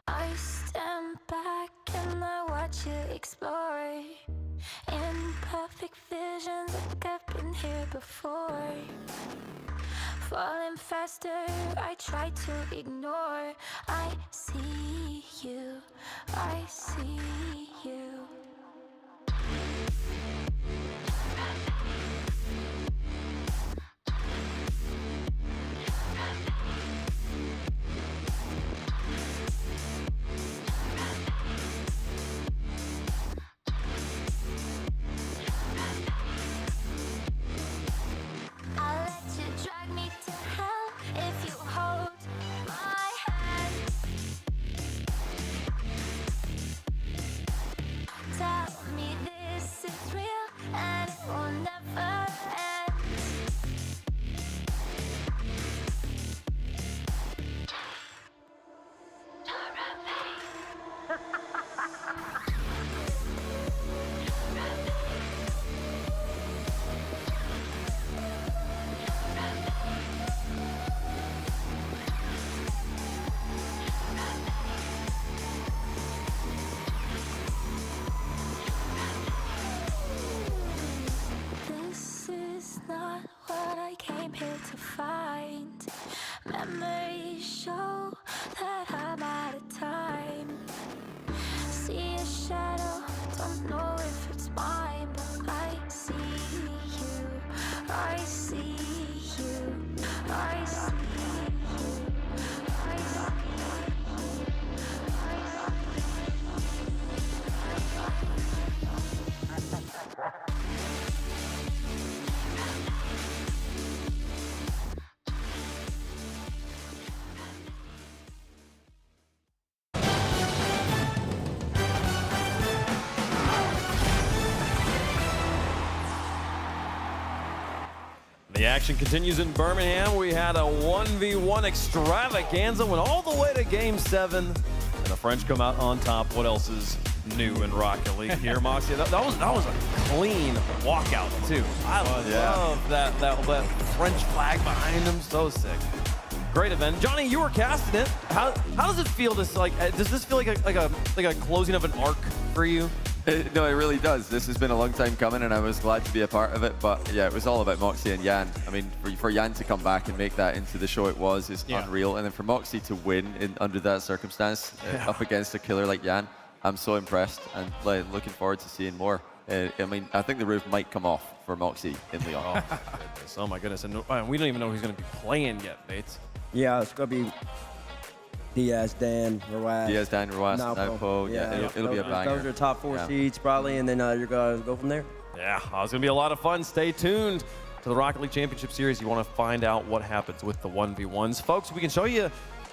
I stand back and I watch you explore in perfect visions like I've been here before. falling faster. I try to ignore. I see you. I see you. I'll let you drag me to hell if you hold my hand. Tell me this is real and it will never end. This is not what I came here to find. Memories show that I'm out of time. See a shadow, don't know if it's mine, but I see you. I see you. I see you. I see you. The action continues in Birmingham. We had a 1v1 extravaganza, went all the way to Game 7, and the French come out on top. What else is new in Rocket League here, Moxie? That was a clean walkout too. I love that French flag behind him. So sick. Great event. Johnny, you were casting it. How does it feel? Does this feel like a closing of an arc for you? No, it really does. This has been a long time coming, and I was glad to be a part of it. But yeah, it was all about Moxie and Jan. I mean, for Jan to come back and make that into the show it was is unreal. And then for Moxie to win under that circumstance, up against a killer like Jan, I'm so impressed and looking forward to seeing more. I mean, I think the roof might come off for Moxie in Lyon. Oh my goodness. And we don't even know who's going to be playing yet, Bates. Yeah, it's going to be Diaz, Dan, Ruas. Diaz, Dan, Ruas, Naupo. Yeah, it'll be a banger. Those are top 4 seeds probably, and then you're going to go from there. Yeah, it's going to be a lot of fun. Stay tuned to the Rocket League Championship Series. You want to find out what happens with the 1v1s. Folks, we can show you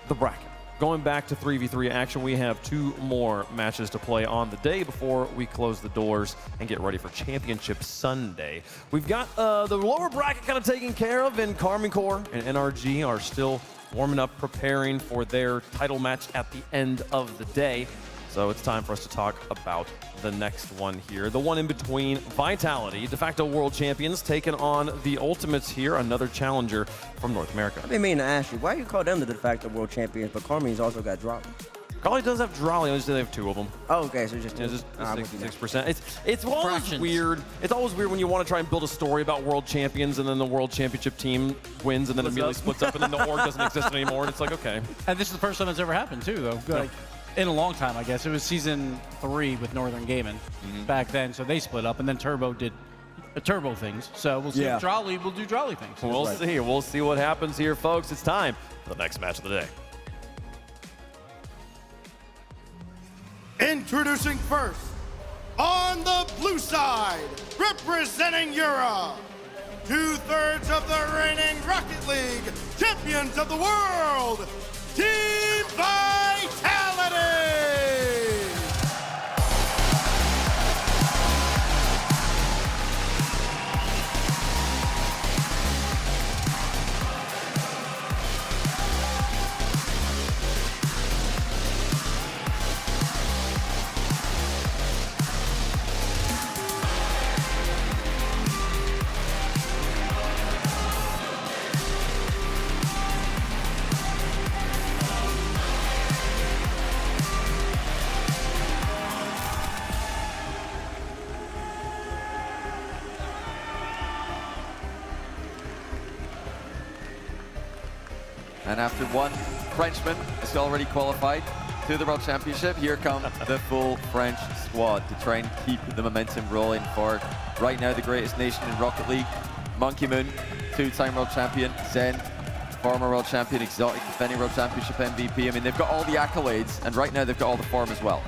the bracket. Going back to 3v3 action, we have 2 more matches to play on the day before we close the doors and get ready for Championship Sunday. We've got the lower bracket kind of taken care of, and Carmine Corps and NRG are still warming up, preparing for their title match at the end of the day. So it's time for us to talk about the next one here. The one in between. Vitality, de facto world champions, taking on the Ultimates here, another challenger from North America. I mean to ask you, why do you call them the de facto world champions, but Carmine's also got Drolley? Carly does have Drolley, I just they have 2 of them. Oh, okay, so just 66%. It's always weird. It's always weird when you want to try and build a story about world champions, and then the world championship team wins, and then immediately splits up, and then the org doesn't exist anymore. And it's like, okay. And this is the first time it's ever happened too, though. Like, in a long time, I guess. It was season 3 with Northern Gaming back then, so they split up, and then Turbo did Turbo things. So we'll see if Drolley will do Drolley things. We'll see. We'll see what happens here, folks. It's time for the next match of the day. Introducing first, on the blue side, representing Europe, 2/3 of the reigning Rocket League champions of the world, Team Vitality! And after one Frenchman is already qualified to the World Championship, here come the full French squad to try and keep the momentum rolling for right now the greatest nation in Rocket League. Monkey Moon, two-time world champion. Zen, former world champion. Exotic, defending world championship MVP. I mean, they've got all the accolades, and right now they've got all the form as well.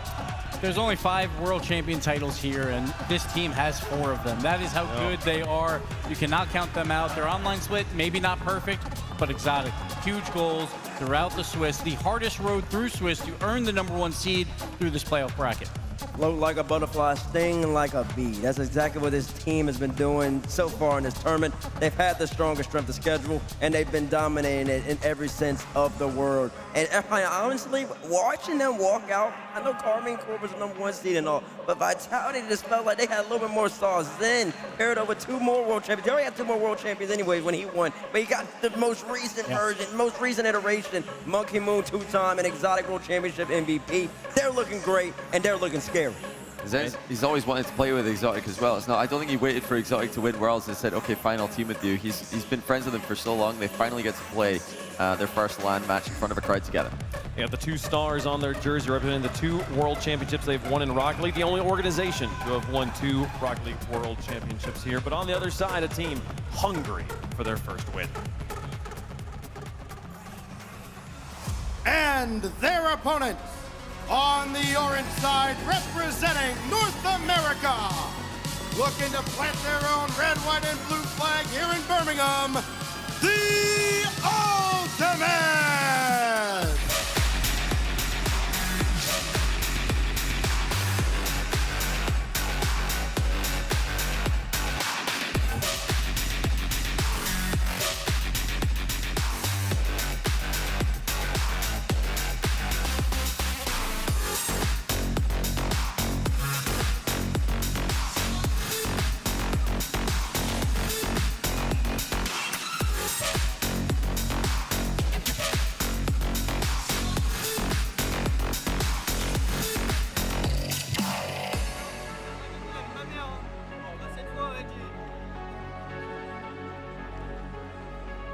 There's only 5 world champion titles here, and this team has 4 of them. That is how good they are. You cannot count them out. Their online split, maybe not perfect, but exotic. Huge goals throughout the Swiss. The hardest road through Swiss to earn the #1 seed through this playoff bracket. Float like a butterfly, sting like a bee. That's exactly what this team has been doing so far in this tournament. They've had the strongest strength of schedule, and they've been dominating it in every sense of the word. And honestly, watching them walk out, I know Carmine Corp was the #1 seed and all, but Vitality just felt like they had a little bit more sauce. Then paired up with 2 more world champions. They already had 2 more world champions anyways when he won, but he got the most recent version, most recent iteration, Monkey Moon 2-time and Exotic World Championship MVP. They're looking great, and they're looking scary. He's always wanted to play with Exotic as well. It's not, I don't think he waited for Exotic to win Worlds and said, okay, fine, I'll team with you. He's been friends with him for so long, they finally get to play their first LAN match in front of a crowd together. They have the 2 stars on their jersey representing the 2 world championships they've won in Rocket League, the only organization to have won 2 Rocket League world championships here. But on the other side, a team hungry for their first win. And their opponents on the orange side, representing North America, looking to plant their own red, white, and blue flag here in Birmingham, the Ultimate!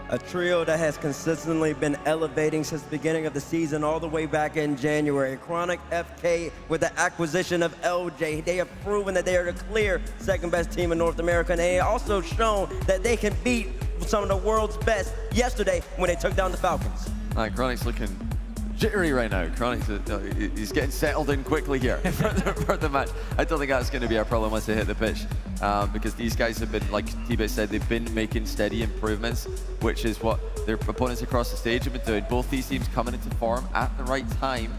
A trio that has consistently been elevating since the beginning of the season all the way back in January. Chronic, FK with the acquisition of LJ. They have proven that they are the clear second best team in North America, and they also shown that they can beat some of the world's best yesterday when they took down the Falcons. Chronic's looking jittery right now. Chronic, he's getting settled in quickly here for the match. I don't think that's going to be a problem once they hit the pitch, because these guys have been, like T-Bit said, they've been making steady improvements, which is what their opponents across the stage have been doing. Both these teams coming into form at the right time,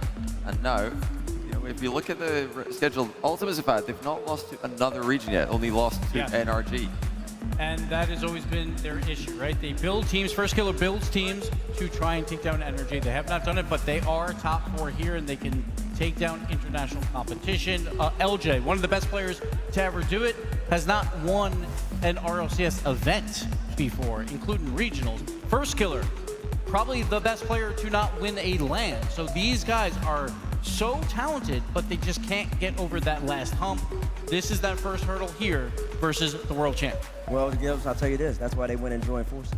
and now, if you look at the schedule, Ultimates have had, they've not lost to another region yet, only lost to NRG. And that has always been their issue, right? They build teams, First Killer builds teams to try and take down Energy. They have not done it, but they are top 4 here, and they can take down international competition. LJ, one of the best players to ever do it, has not won an RLCS event before, including regionals. First Killer, probably the best player to not win a LAN. So these guys are so talented, but they just can't get over that last hump. This is that first hurdle here versus the world champ. Well, Gibbs, I'll tell you this, that's why they went and joined forces.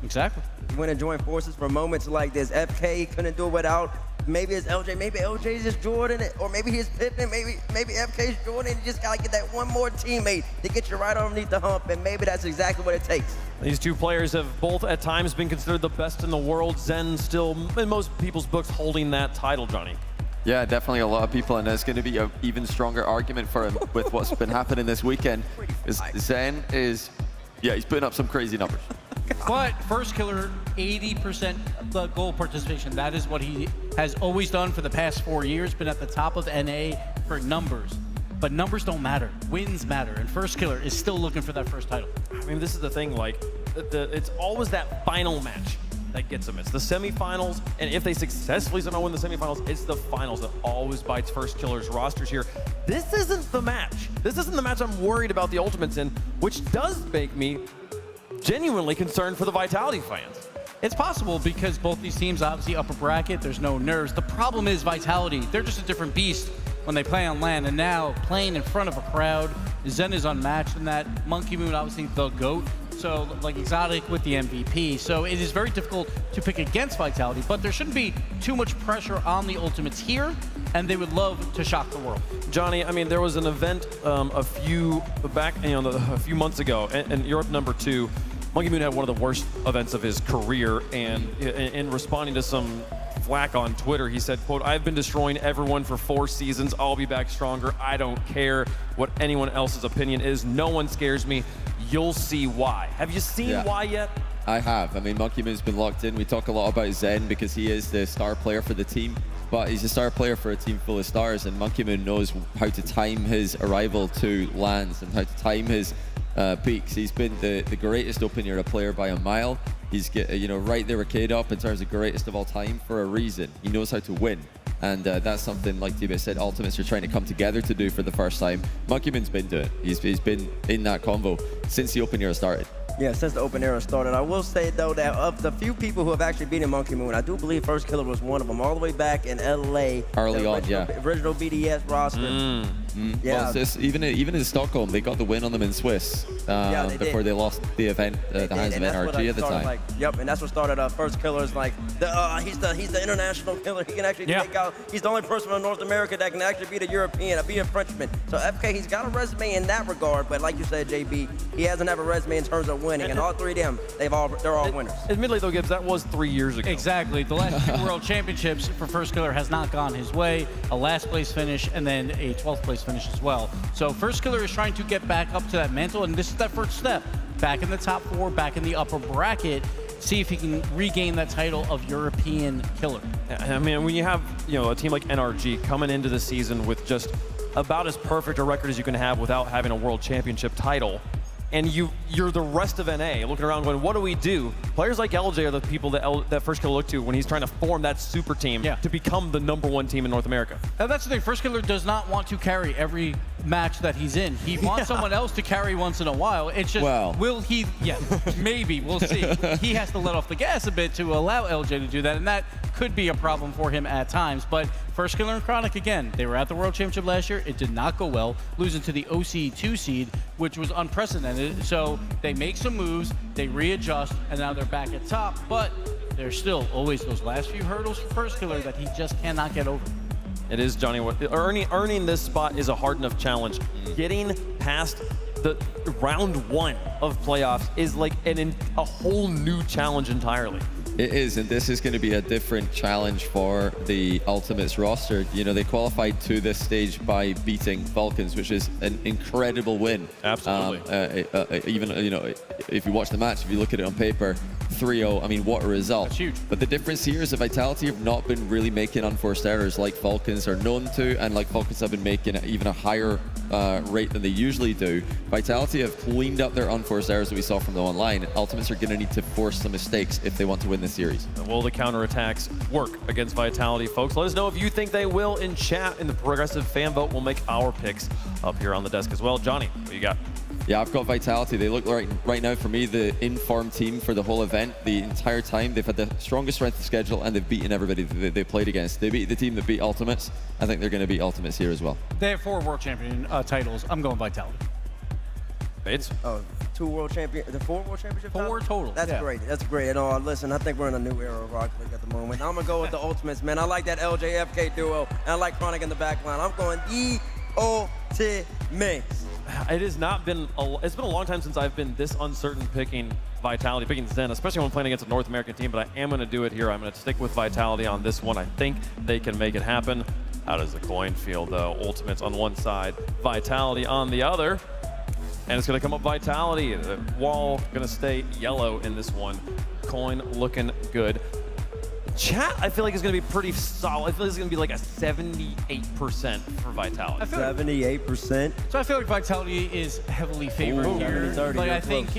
Exactly. They went and joined forces for moments like this. FK couldn't do it without, maybe it's LJ, maybe LJ's just Jordan, or maybe he's Pippen, maybe FK's Jordan. You just gotta get that one more teammate to get you right underneath the hump, and maybe that's exactly what it takes. These 2 players have both at times been considered the best in the world. Zen still, in most people's books, holding that title, Johnny. Yeah, definitely a lot of people, and there's going to be an even stronger argument for him with what's been happening this weekend. Zen is, he's putting up some crazy numbers. But First Killer, 80% the goal participation. That is what he has always done for the past 4 years, been at the top of NA for numbers. But numbers don't matter, wins matter, and First Killer is still looking for that first title. I mean, this is the thing, like, it's always that final match that gets them. It's the semifinals, and if they successfully somehow win the semifinals, it's the finals that always bites First Killer's rosters here. This isn't the match. This isn't the match I'm worried about the Ultimates in, which does make me genuinely concerned for the Vitality fans. It's possible because both these teams, obviously upper bracket, there's no nerves. The problem is Vitality. They're just a different beast when they play on LAN, and now playing in front of a crowd, Zen is unmatched in that. Monkey Moon, obviously the GOAT. So like Exotic with the MVP. So it is very difficult to pick against Vitality, but there shouldn't be too much pressure on the Ultimates here, and they would love to shock the world. Johnny, I mean, there was an event a few months ago, and Europe #2. Monkey Moon had one of the worst events of his career, and in responding to some flack on Twitter, he said, quote, "I've been destroying everyone for 4 seasons. I'll be back stronger. I don't care what anyone else's opinion is. No one scares me. You'll see why." Have you seen why yet? I have. I mean, Monkey Moon's been locked in. We talk a lot about Zen because he is the star player for the team, but he's a star player for a team full of stars, and Monkey Moon knows how to time his arrival to lands and how to time his peaks. He's been the greatest open era player by a mile. He's right there with K-Dop in terms of greatest of all time for a reason. He knows how to win. And that's something, like T-Bit said, Ultimates are trying to come together to do for the first time. Monkey Moon's been doing it. He's been in that convo since the open era started. Yeah, since the open era started. I will say, though, that of the few people who have actually beaten Monkey Moon, I do believe First Killer was one of them, all the way back in LA. Early on, Original BDS roster. Yeah. Well, even in Stockholm, they got the win on them in Swiss before they lost the event at the hands of NRG at the time. Yep, and that's what started First Killer's he's the international killer. He can actually take out. He's the only person in North America that can actually beat a European, beat a Frenchman. So FK, he's got a resume in that regard, but like you said, JB, he hasn't have a resume in terms of winning. And all three of them, they're all winners. Admittedly, though, Gibbs, that was 3 years ago. Exactly. The last 2 World Championships for First Killer has not gone his way. A last place finish and then a 12th place finish as well. So First Killer is trying to get back up to that mantle, and this is that first step. Back in the top 4, back in the upper bracket, see if he can regain that title of European killer. I mean, when you have a team like NRG coming into the season with just about as perfect a record as you can have without having a world championship title, and you're the rest of NA looking around going, what do we do? Players like LJ are the people that First Killer look to when he's trying to form that super team to become the #1 team in North America. Now that's the thing, First Killer does not want to carry every match that he's in. He wants someone else to carry once in a while. It's just, will he? Yeah, maybe, we'll see. He has to let off the gas a bit to allow LJ to do that, and that could be a problem for him at times. But First Killer and Chronic, again, they were at the World Championship last year. It did not go well, losing to the OC 2 seed, which was unprecedented. So they make some moves, they readjust, and now they're back at top. But there's still always those last few hurdles for First Killer that he just cannot get over. It is, Johnny. Earning this spot is a hard enough challenge. Getting past the round 1 of playoffs is like a whole new challenge entirely. It is, and this is going to be a different challenge for the Ultimates roster. They qualified to this stage by beating Falcons, which is an incredible win. Absolutely. Even, if you watch the match, if you look at it on paper, 3-0, I mean, what a result. That's huge. But the difference here is that Vitality have not been really making unforced errors like Falcons are known to, and like Falcons have been making even a higher rate than they usually do. Vitality have cleaned up their unforced errors that we saw from them online. Ultimates are going to need to force some mistakes if they want to win this series. Will the counterattacks work against Vitality, folks? Let us know if you think they will in chat. In the progressive fan vote, we'll make our picks up here on the desk as well. Johnny, what you got? Yeah, I've got Vitality. They look right now for me the in-form team for the whole event. The entire time they've had the strongest strength of schedule, and they've beaten everybody that they played against. They beat the team that beat Ultimates. I think they're going to beat Ultimates here as well. They have 4 World Champion titles. I'm going Vitality. Bates? Oh, 4 World Championship 4 total. That's great. That's great. And listen, I think we're in a new era of Rocket League at the moment. I'm gonna go with the Ultimates, man. I like that LJFK duo, and I like Chronic in the back line. I'm going the Ultimates. It has not been. It's been a long time since I've been this uncertain picking Vitality, picking Zen, especially when playing against a North American team. But I am going to do it here. I'm going to stick with Vitality on this one. I think they can make it happen. How does the coin feel, though? Ultimates on one side, Vitality on the other. And it's going to come up Vitality. The wall going to stay yellow in this one. Coin looking good. Chat, I feel like is going to be pretty solid. I feel like it's going to be like a 78% for Vitality. 78%? So I feel like Vitality is heavily favored here. Like I think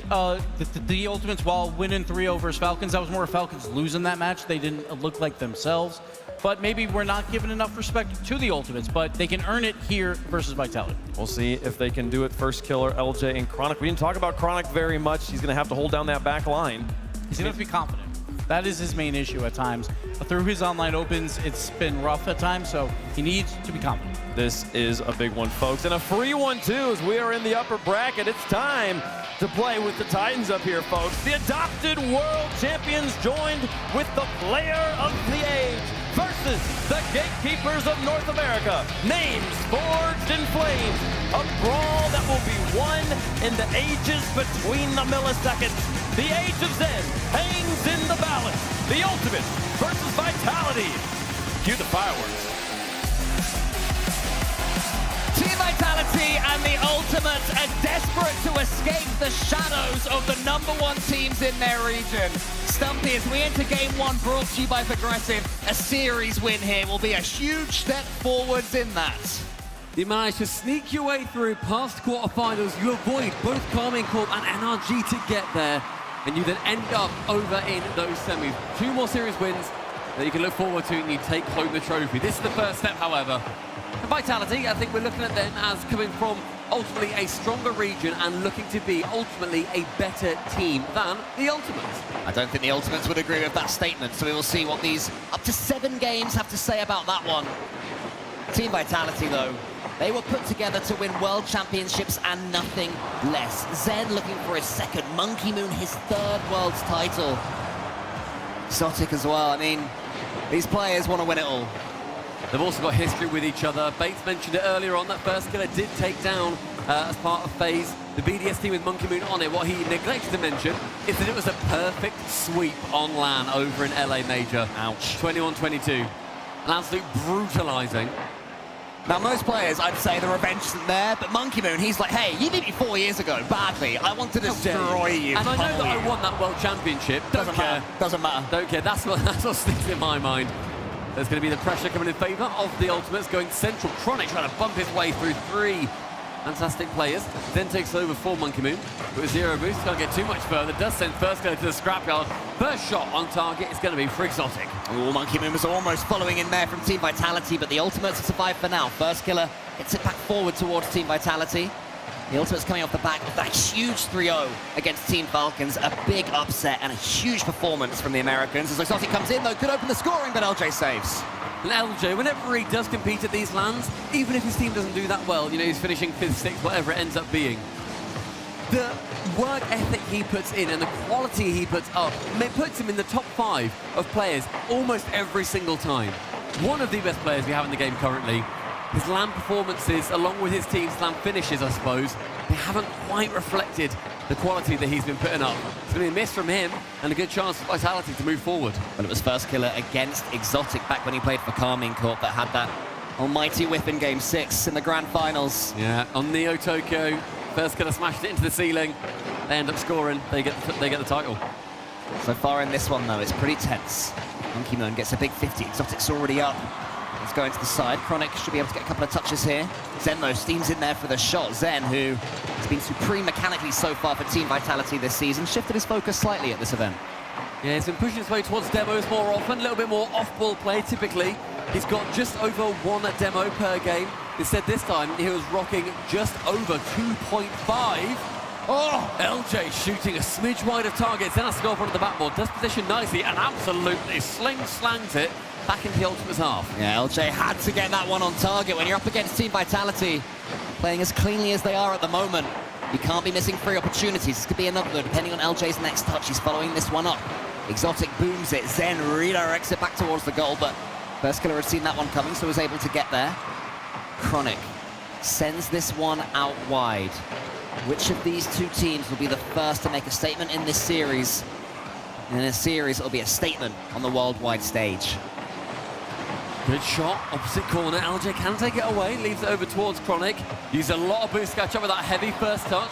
the Ultimates, while winning 3-0 versus Falcons, that was more Falcons losing that match. They didn't look like themselves. But maybe we're not giving enough respect to the Ultimates, but they can earn it here versus Vitality. We'll see if they can do it. First Killer, LJ, and Chronic. We didn't talk about Chronic very much. He's going to have to hold down that back line. He's going to have to be confident. That is his main issue at times. But through his online opens, it's been rough at times, so he needs to be confident. This is a big one, folks, and a free one, too, as we are in the upper bracket. It's time to play with the Titans up here, folks. The adopted world champions joined with the player of the age versus the gatekeepers of North America. Names forged in flames. A brawl that will be won in the ages between the milliseconds. The age of Zen hangs in the balance. The ultimate versus Vitality. Cue the fireworks. Team Vitality and the Ultimates are desperate to escape the shadows of the #1 teams in their region. Stumpy, as we enter game 1, brought to you by Progressive, a series win here will be a huge step forwards in that. You manage to sneak your way through past quarterfinals. You avoid both Carmine Corp and NRG to get there, and you then end up over in those semis. 2 more series wins that you can look forward to, and you take home the trophy. This is the first step, however. And Vitality, I think we're looking at them as coming from ultimately a stronger region and looking to be ultimately a better team than the Ultimates. I don't think the Ultimates would agree with that statement, so we will see what these up to 7 games have to say about that one. Team Vitality, though, they were put together to win World Championships and nothing less. Zen looking for his 2nd, Monkey Moon his 3rd World's title. Exotic as well. I mean, these players want to win it all. They've also got history with each other. Bates mentioned it earlier on, that first killer did take down, as part of FaZe, the BDS team with Monkey Moon on it. What he neglected to mention is that it was a perfect sweep on LAN over in LA Major. Ouch. 21-22. An absolute brutalizing. Now, most players, I'd say the revenge isn't there, but Monkey Moon, he's like, hey, you beat me 4 years ago, badly. I want to destroy you. And I know that I won that World Championship. Doesn't matter. Doesn't matter. Don't care. That's what sticks in my mind. There's going to be the pressure coming in favour of the Ultimates, going central. Chronic trying to bump his way through 3 fantastic players. Then takes over for Monkey Moon. But with 0 boost, can't get too much further. Does send first killer to the scrapyard. First shot on target is going to be for Exotic. Ooh, Monkey Moon was almost following in there from Team Vitality, but the Ultimates have survived for now. First killer gets it back forward towards Team Vitality. The Ultimates coming off the back of that huge 3-0 against Team Falcons. A big upset and a huge performance from the Americans. As Exotic comes in, though, could open the scoring, but LJ saves. And LJ, whenever he does compete at these lands, even if his team doesn't do that well, you know, he's finishing 5th, 6th, whatever it ends up being, the work ethic he puts in and the quality he puts up puts him in the top 5 of players almost every single time. One of the best players we have in the game currently. His LAN performances, along with his team's LAN finishes, I suppose, they haven't quite reflected the quality that he's been putting up. It's going to be a miss from him and a good chance for Vitality to move forward. Well, it was first killer against Exotic back when he played for Carmine Corp that had that almighty whip in Game 6 in the Grand Finals. Yeah, on Neo Tokyo, first killer smashed it into the ceiling. They end up scoring, they get the title. So far in this one, though, it's pretty tense. Monkey Moon gets a big 50, Exotic's already up. Let's go into the side. Chronic should be able to get a couple of touches here. Zen, though, steams in there for the shot. Zen, who has been supreme mechanically so far for Team Vitality this season, shifted his focus slightly at this event. Yeah, he's been pushing his way towards demos more often, a little bit more off-ball play typically. He's got just over 1 demo per game. Instead, this time, he was rocking just over 2.5. Oh, LJ shooting a smidge wide of targets, then has to go up onto the backboard, does position nicely, and absolutely slangs it back into the Ultimate's half. Yeah, LJ had to get that one on target. When you're up against Team Vitality, playing as cleanly as they are at the moment, you can't be missing free opportunities. This could be another, depending on LJ's next touch. He's following this one up. Exotic booms it. Zen redirects it back towards the goal, but first killer had seen that one coming, so was able to get there. Chronic sends this one out wide. Which of these 2 teams will be the first to make a statement in this series? And in a series, it'll be a statement on the worldwide stage. Good shot, opposite corner. LJ can take it away, leaves it over towards Chronic. Used a lot of boost to catch up with that heavy first touch.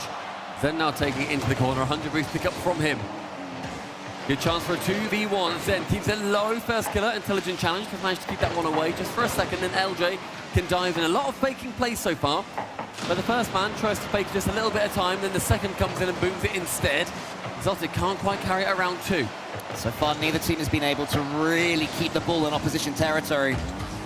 Zen now taking it into the corner, 100 boost pick up from him. Good chance for a 2v1. Zen keeps it low, first killer, intelligent challenge, has managed to keep that one away just for a second, then LJ can dive in. A lot of faking plays so far, but the first man tries to fake just a little bit of time, then the second comes in and booms it instead. Exotic can't quite carry it around 2. So far, neither team has been able to really keep the ball in opposition territory.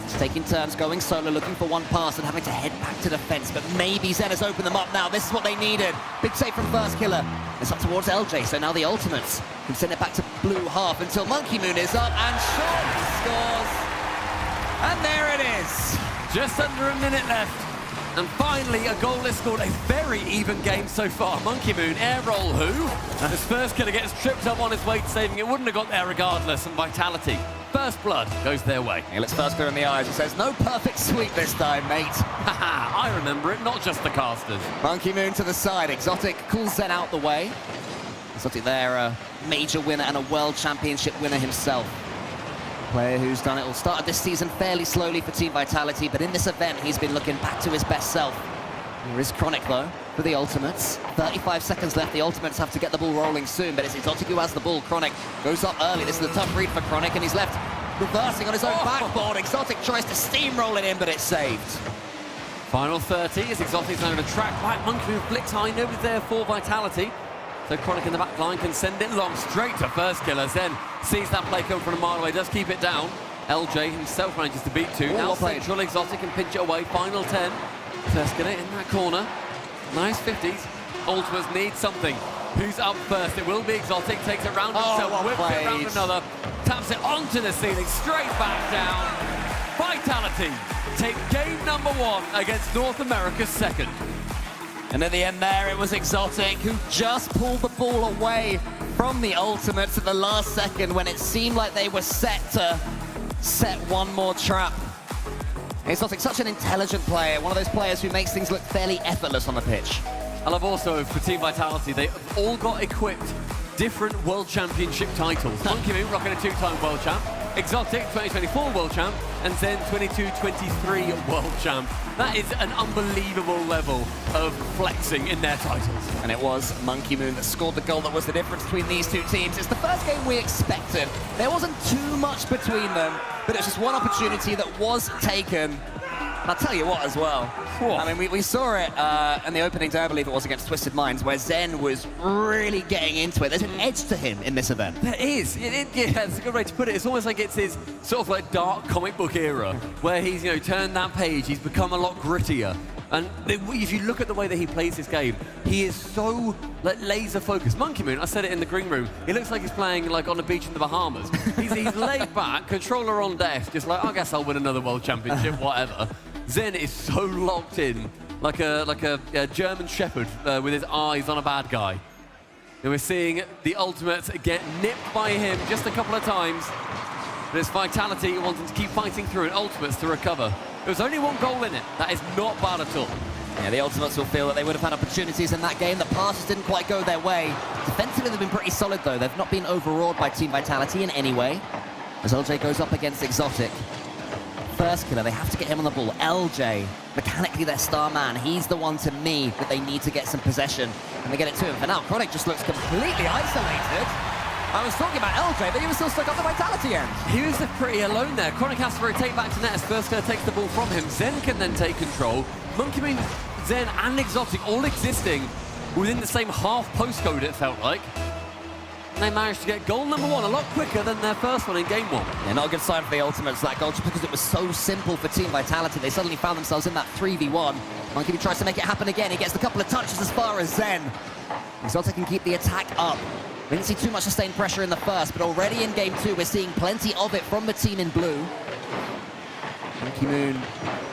He's taking turns, going solo, looking for one pass and having to head back to defense. But maybe Zen has opened them up now. This is what they needed. Big save from First Killer. It's up towards LJ, so now the ultimates can send it back to blue half until Monkey Moon is up and surely scores. And there it is. Just under a minute left. And finally, a goal is scored. A very even game so far. Monkey Moon, air roll who? This First Killer gets tripped up on his way to saving it. Wouldn't have got there regardless. And Vitality, First Blood goes their way. He looks First Killer in the eyes and says, no perfect sweep this time, mate. Haha, I remember it, not just the casters. Monkey Moon to the side. Exotic calls Zen out the way. Exotic there, a major winner and a World Championship winner himself. Player who's done it all. Started this season fairly slowly for Team Vitality, but in this event, he's been looking back to his best self. Here is Chronic, though, for the Ultimates. 35 seconds left. The Ultimates have to get the ball rolling soon, but it's Exotic who has the ball. Chronic goes up early. This is a tough read for Chronic, and he's left reversing on his own backboard. Exotic tries to steamroll it in, but it's saved. Final 30 as Exotic's now going to track right. Monkey Moon flicks high. Nobody's there for Vitality. So Chronic in the back line can send it long, straight to First Killer. Zen sees that play come from a mile away, does keep it down. LJ himself manages to beat two. Now Central Exotic can pinch it away. Final 10. First Killer in that corner. Nice 50s. Ultimates need something. Who's up first? It will be Exotic. Takes it round himself, whips it round another. Taps it onto the ceiling, straight back down. Vitality take game number 1 against North America's second. And at the end there, it was Exotic who just pulled the ball away from the Ultimates at the last second when it seemed like they were set to set one more trap. Exotic, such an intelligent player, one of those players who makes things look fairly effortless on the pitch. I love also for Team Vitality, they've all got equipped different World Championship titles. Monkey Moon rocking a 2-time World Champ, Exotic 2024 World Champ, and Zen 22-23 World Champ. That is an unbelievable level of flexing in their titles. And it was Monkey Moon that scored the goal that was the difference between these two teams. It's the first game we expected. There wasn't too much between them, but it's just one opportunity that was taken. And I'll tell you what as well. I mean, we saw it in the opening day, I believe it was, against Twisted Minds, where Zen was really getting into it. There's an edge to him in this event. There is. Yeah, that's a good way to put it. It's almost like it's his sort of like dark comic book era, where he's, turned that page, he's become a lot grittier. And if you look at the way that he plays this game, he is so laser focused. Monkey Moon, I said it in the green room, he looks like he's playing like on a beach in the Bahamas. He's laid back, controller on desk, just like, I guess I'll win another World Championship, whatever. Zen is so locked in, like a German shepherd with his eyes on a bad guy. And we're seeing the Ultimates get nipped by him just a couple of times. But it's Vitality wanting to keep fighting through and Ultimates to recover. There was only one goal in it. That is not bad at all. Yeah, the Ultimates will feel that they would have had opportunities in that game. The passes didn't quite go their way. Defensively, they've been pretty solid, though. They've not been overawed by Team Vitality in any way. As LJ goes up against Exotic. First Killer, they have to get him on the ball. LJ, mechanically their star man. He's the one, to me, that they need to get some possession. And they get it to him. For now, Chronic just looks completely isolated. I was talking about LJ, but he was still stuck on the Vitality end. He was pretty alone there. Chronic has to rotate back to net as First Killer takes the ball from him. Zen can then take control. Monkey Moon, Zen and Exotic all existing within the same half postcode, it felt like. And they managed to get goal number 1 a lot quicker than their first one in game 1. Yeah, not a good sign for the Ultimates, that goal, just because it was so simple for Team Vitality. They suddenly found themselves in that 3v1. Monkey Moon tries to make it happen again. He gets a couple of touches as far as Zen. Exotic can keep the attack up. We didn't see too much sustained pressure in the first, but already in game 2, we're seeing plenty of it from the team in blue. Monkey Moon,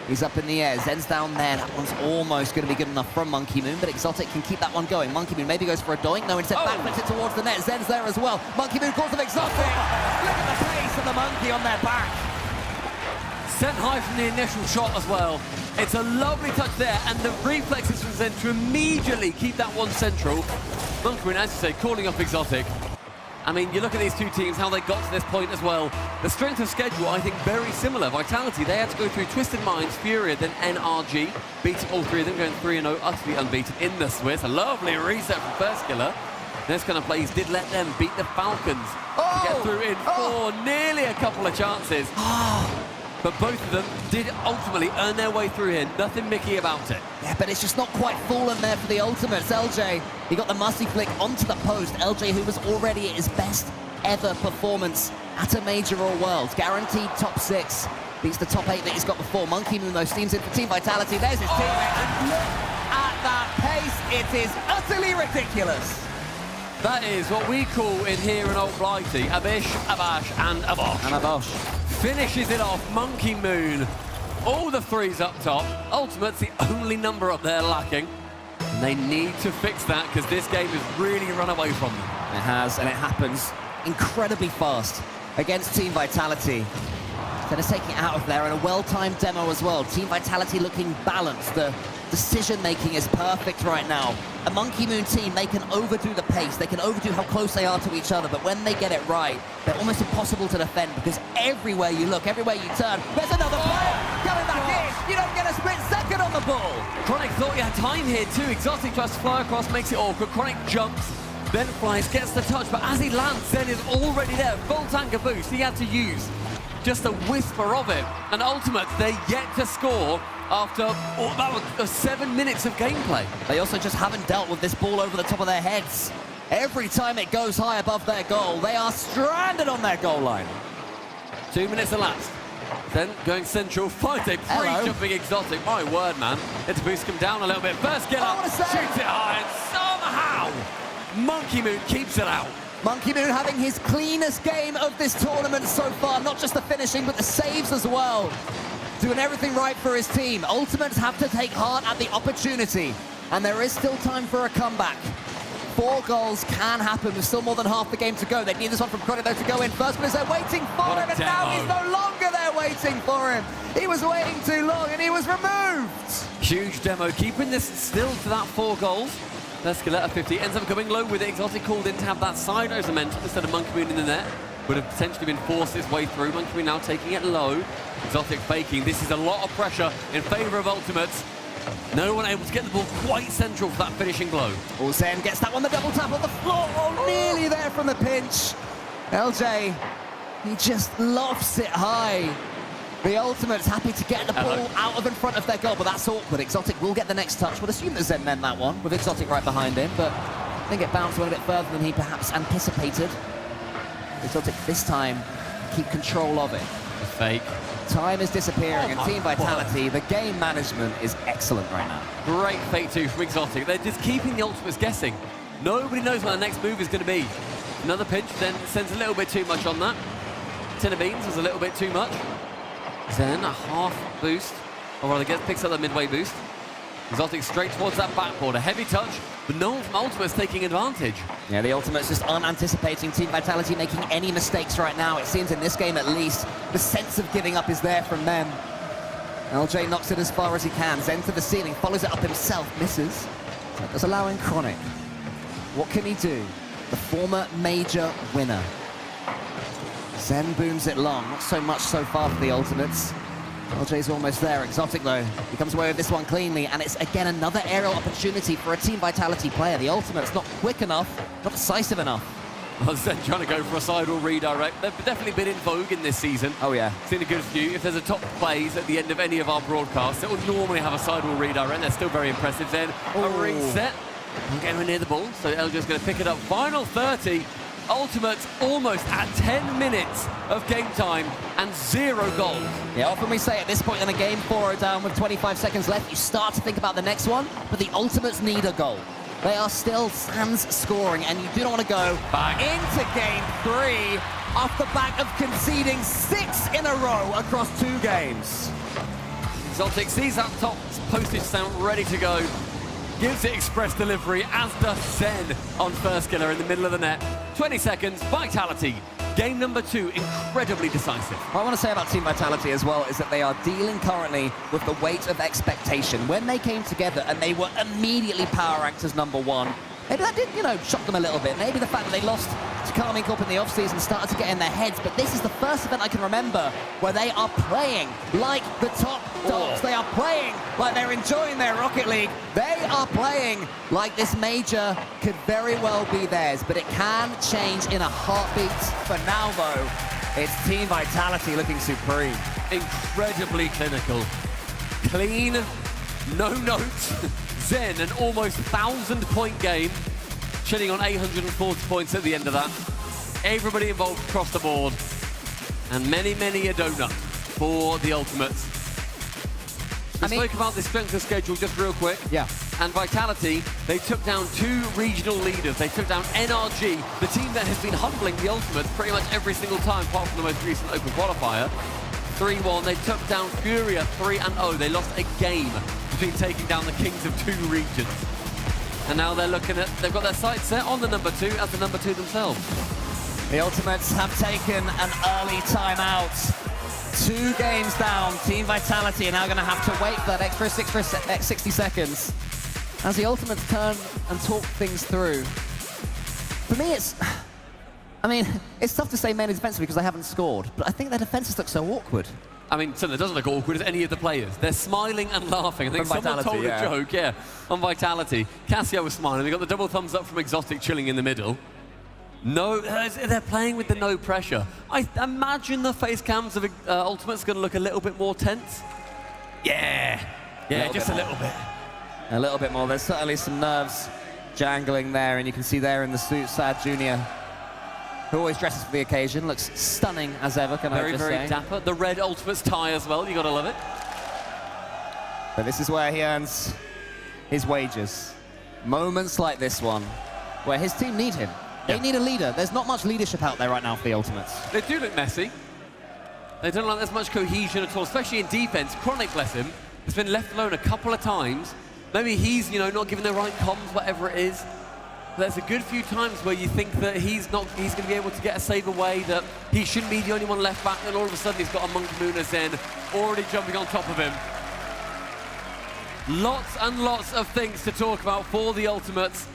he's up in the air. Zen's down there. That one's almost going to be good enough from Monkey Moon, but Exotic can keep that one going. Monkey Moon maybe goes for a doink. No, instead backflips it towards the net. Zen's there as well. Monkey Moon calls of Exotic. Look at the face of the monkey on their back. Sent high from the initial shot as well. It's a lovely touch there, and the reflexes from Zen to immediately keep that one central. Monkey Moon, as you say, calling up Exotic. I mean, you look at these two teams, how they got to this point as well. The strength of schedule, I think, very similar. Vitality, they had to go through Twisted Minds, Furia, then NRG, beating all three of them, going 3-0, utterly unbeaten in the Swiss. A lovely reset from First Killer. This kind of plays did let them beat the Falcons to get through in 4, nearly a couple of chances. But both of them did ultimately earn their way through here. Nothing Mickey about it. Yeah, but it's just not quite fallen there for the Ultimates. LJ, he got the musty flick onto the post. LJ, who was already at his best ever performance at a Major or Worlds. Guaranteed top 6. beats the top 8 that he's got before. Monkey Moon, though, steams in for Team Vitality. There's his teammate, and look at that pace. It is utterly ridiculous. That is what we call in here in Old Blighty, Abish, Abash, and Abosh. And Abosh. Finishes it off, Monkey Moon. All the threes up top. Ultimate's the only number up there lacking. And they need to fix that because this game has really run away from them. It has, and it happens incredibly fast against Team Vitality. Instead of taking it out of there, and a well-timed demo as well. Team Vitality looking balanced. The decision-making is perfect right now. A Monkey Moon team, they can overdo the pace, they can overdo how close they are to each other, but when they get it right, they're almost impossible to defend because everywhere you look, everywhere you turn, there's another player coming back in. You don't get a split second on the ball. Chronic thought he had time here too. Exotic tries to fly across, makes it awkward. Chronic jumps, then flies, gets the touch, but as he lands, Zen is already there. Full tank of boost he had to use. Just a whisper of it. And Ultimate, they're yet to score after about 7 minutes of gameplay. They also just haven't dealt with this ball over the top of their heads. Every time it goes high above their goal, they are stranded on their goal line. 2 minutes elapsed. Then going central, finds a pre-jumping Exotic. My word, man. Had to boost him down a little bit. First get up, shoots it high, and somehow Monkey Moon keeps it out. Monkey Moon having his cleanest game of this tournament so far. Not just the finishing, but the saves as well. Doing everything right for his team. Ultimates have to take heart at the opportunity. And there is still time for a comeback. 4 goals can happen with still more than half the game to go. They need this one from Chronic, though, to go in first, because they're waiting for him, and now he's no longer there waiting for him. He was waiting too long, and he was removed. Huge demo, keeping this still to that 4 goals. Escaletta 50 ends up coming low with it. Exotic called in to have that side momentum instead of Monkey Moon in the net. Would have potentially been forced his way through. Monkey Moon now taking it low. Exotic faking. This is a lot of pressure in favour of Ultimates. No one able to get the ball quite central for that finishing blow. Zen gets that one, the double tap on the floor. Oh, nearly there from the pinch. LJ, he just lofts it high. The Ultimates happy to get the ball out of in front of their goal, but that's awkward. Exotic will get the next touch. Would assume that Zen meant that one, with Exotic right behind him, but I think it bounced a little bit further than he perhaps anticipated. Exotic this time keep control of it. The fake. Time is disappearing, and Team Vitality, the game management is excellent right now. Great fake too from Exotic. They're just keeping the Ultimates guessing. Nobody knows what the next move is going to be. Another pinch, then sends a little bit too much on that. 10 of beans was a little bit too much. Then a half boost, or rather picks up the midway boost. Exotic straight towards that backboard, a heavy touch, but no one from Ultimate's taking advantage. Yeah, the Ultimates just aren't anticipating Team Vitality making any mistakes right now. It seems in this game at least, the sense of giving up is there from them. LJ knocks it as far as he can, Zen to the ceiling, follows it up himself, misses. That's allowing Chronic. What can he do? The former major winner. Zen booms it long, not so much so far for the Ultimates. LJ's almost there. Exotic, though, he comes away with this one cleanly, and it's, again, another aerial opportunity for a Team Vitality player. The Ultimate's not quick enough, not decisive enough. Well, Zen trying to go for a sidewall redirect. They've definitely been in vogue in this season. Oh, yeah. Seen a good few. If there's a top plays at the end of any of our broadcasts, it will normally have a sidewall redirect. They're still very impressive. Then a reset. Not getting near the ball, so LJ's going to pick it up. Final 30. Ultimates almost at 10 minutes of game time and 0 goals. Yeah, often we say at this point in the game, 4-0 down with 25 seconds left, you start to think about the next one, but the Ultimates need a goal. They are still sans scoring, and you do not want to go back into game 3 off the back of conceding 6 in a row across 2 games. Exotic sees that top postage stamp ready to go. Gives it express delivery, as does Zen on first killer in the middle of the net. 20 seconds, Vitality. Game number 2, incredibly decisive. What I want to say about Team Vitality as well is that they are dealing currently with the weight of expectation. When they came together and they were immediately power ranked as #1, maybe that did, shock them a little bit. Maybe the fact that they lost to Carmine Corp in the offseason started to get in their heads, but this is the first event I can remember where they are playing like the top dogs. They are playing like they're enjoying their Rocket League. They are playing like this major could very well be theirs, but it can change in a heartbeat. For now, though, it's Team Vitality looking supreme. Incredibly clinical. Clean, no notes. Zen, an almost 1,000-point game, chilling on 840 points at the end of that. Everybody involved across the board, and many a donut. for the Ultimates. We spoke about the strength of schedule just real quick. Yeah. And Vitality, they took down 2 regional leaders. They took down NRG, the team that has been humbling the Ultimates pretty much every single time, apart from the most recent Open qualifier. 3-1. They took down Furia 3-0. They lost a game between taking down the kings of 2 regions. And now they're looking at, they've got their sights set on the number 2 as the number 2 themselves. The Ultimates have taken an early timeout. 2 games down. Team Vitality are now going to have to wait for that extra 60 seconds as the Ultimates turn and talk things through. For me, it's tough to say mainly defensively because they haven't scored, but I think their defenses look so awkward. I mean, something that doesn't look awkward as any of the players. They're smiling and laughing. I think someone told a joke, on Vitality. Cassio was smiling. They got the double thumbs up from Exotic chilling in the middle. No, they're playing with the no pressure. I imagine the face cams of Ultimate's going to look a little bit more tense. Yeah, just a little bit. A little bit more. There's certainly some nerves jangling there, and you can see there in the suit, Sad Jr., who always dresses for the occasion, looks stunning as ever, can I just say. Very dapper. The red Ultimates tie as well, you gotta love it. But this is where he earns his wages. Moments like this one, where his team need him. They need a leader. There's not much leadership out there right now for the Ultimates. They do look messy. They don't look like there's much cohesion at all, especially in defense. Chronic, bless him, has been left alone a couple of times. Maybe he's, not given the right comms, whatever it is. There's a good few times where you think that he's going to be able to get a save away, that he shouldn't be the only one left back, and all of a sudden he's got a Monkey Moon as in, already jumping on top of him. Lots and lots of things to talk about for the Ultimates,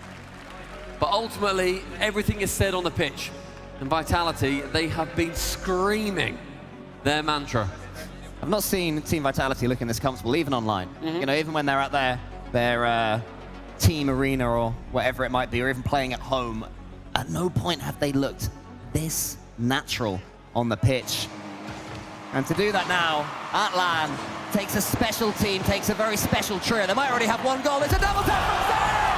but ultimately everything is said on the pitch. And Vitality, they have been screaming their mantra. I've not seen Team Vitality looking this comfortable, even online. Even when they're at their team arena or whatever it might be, or even playing at home, at no point have they looked this natural on the pitch. And to do that now, at LAN, takes a special team, takes a very special trio. They might already have 1 goal. It's a double tap from Zed!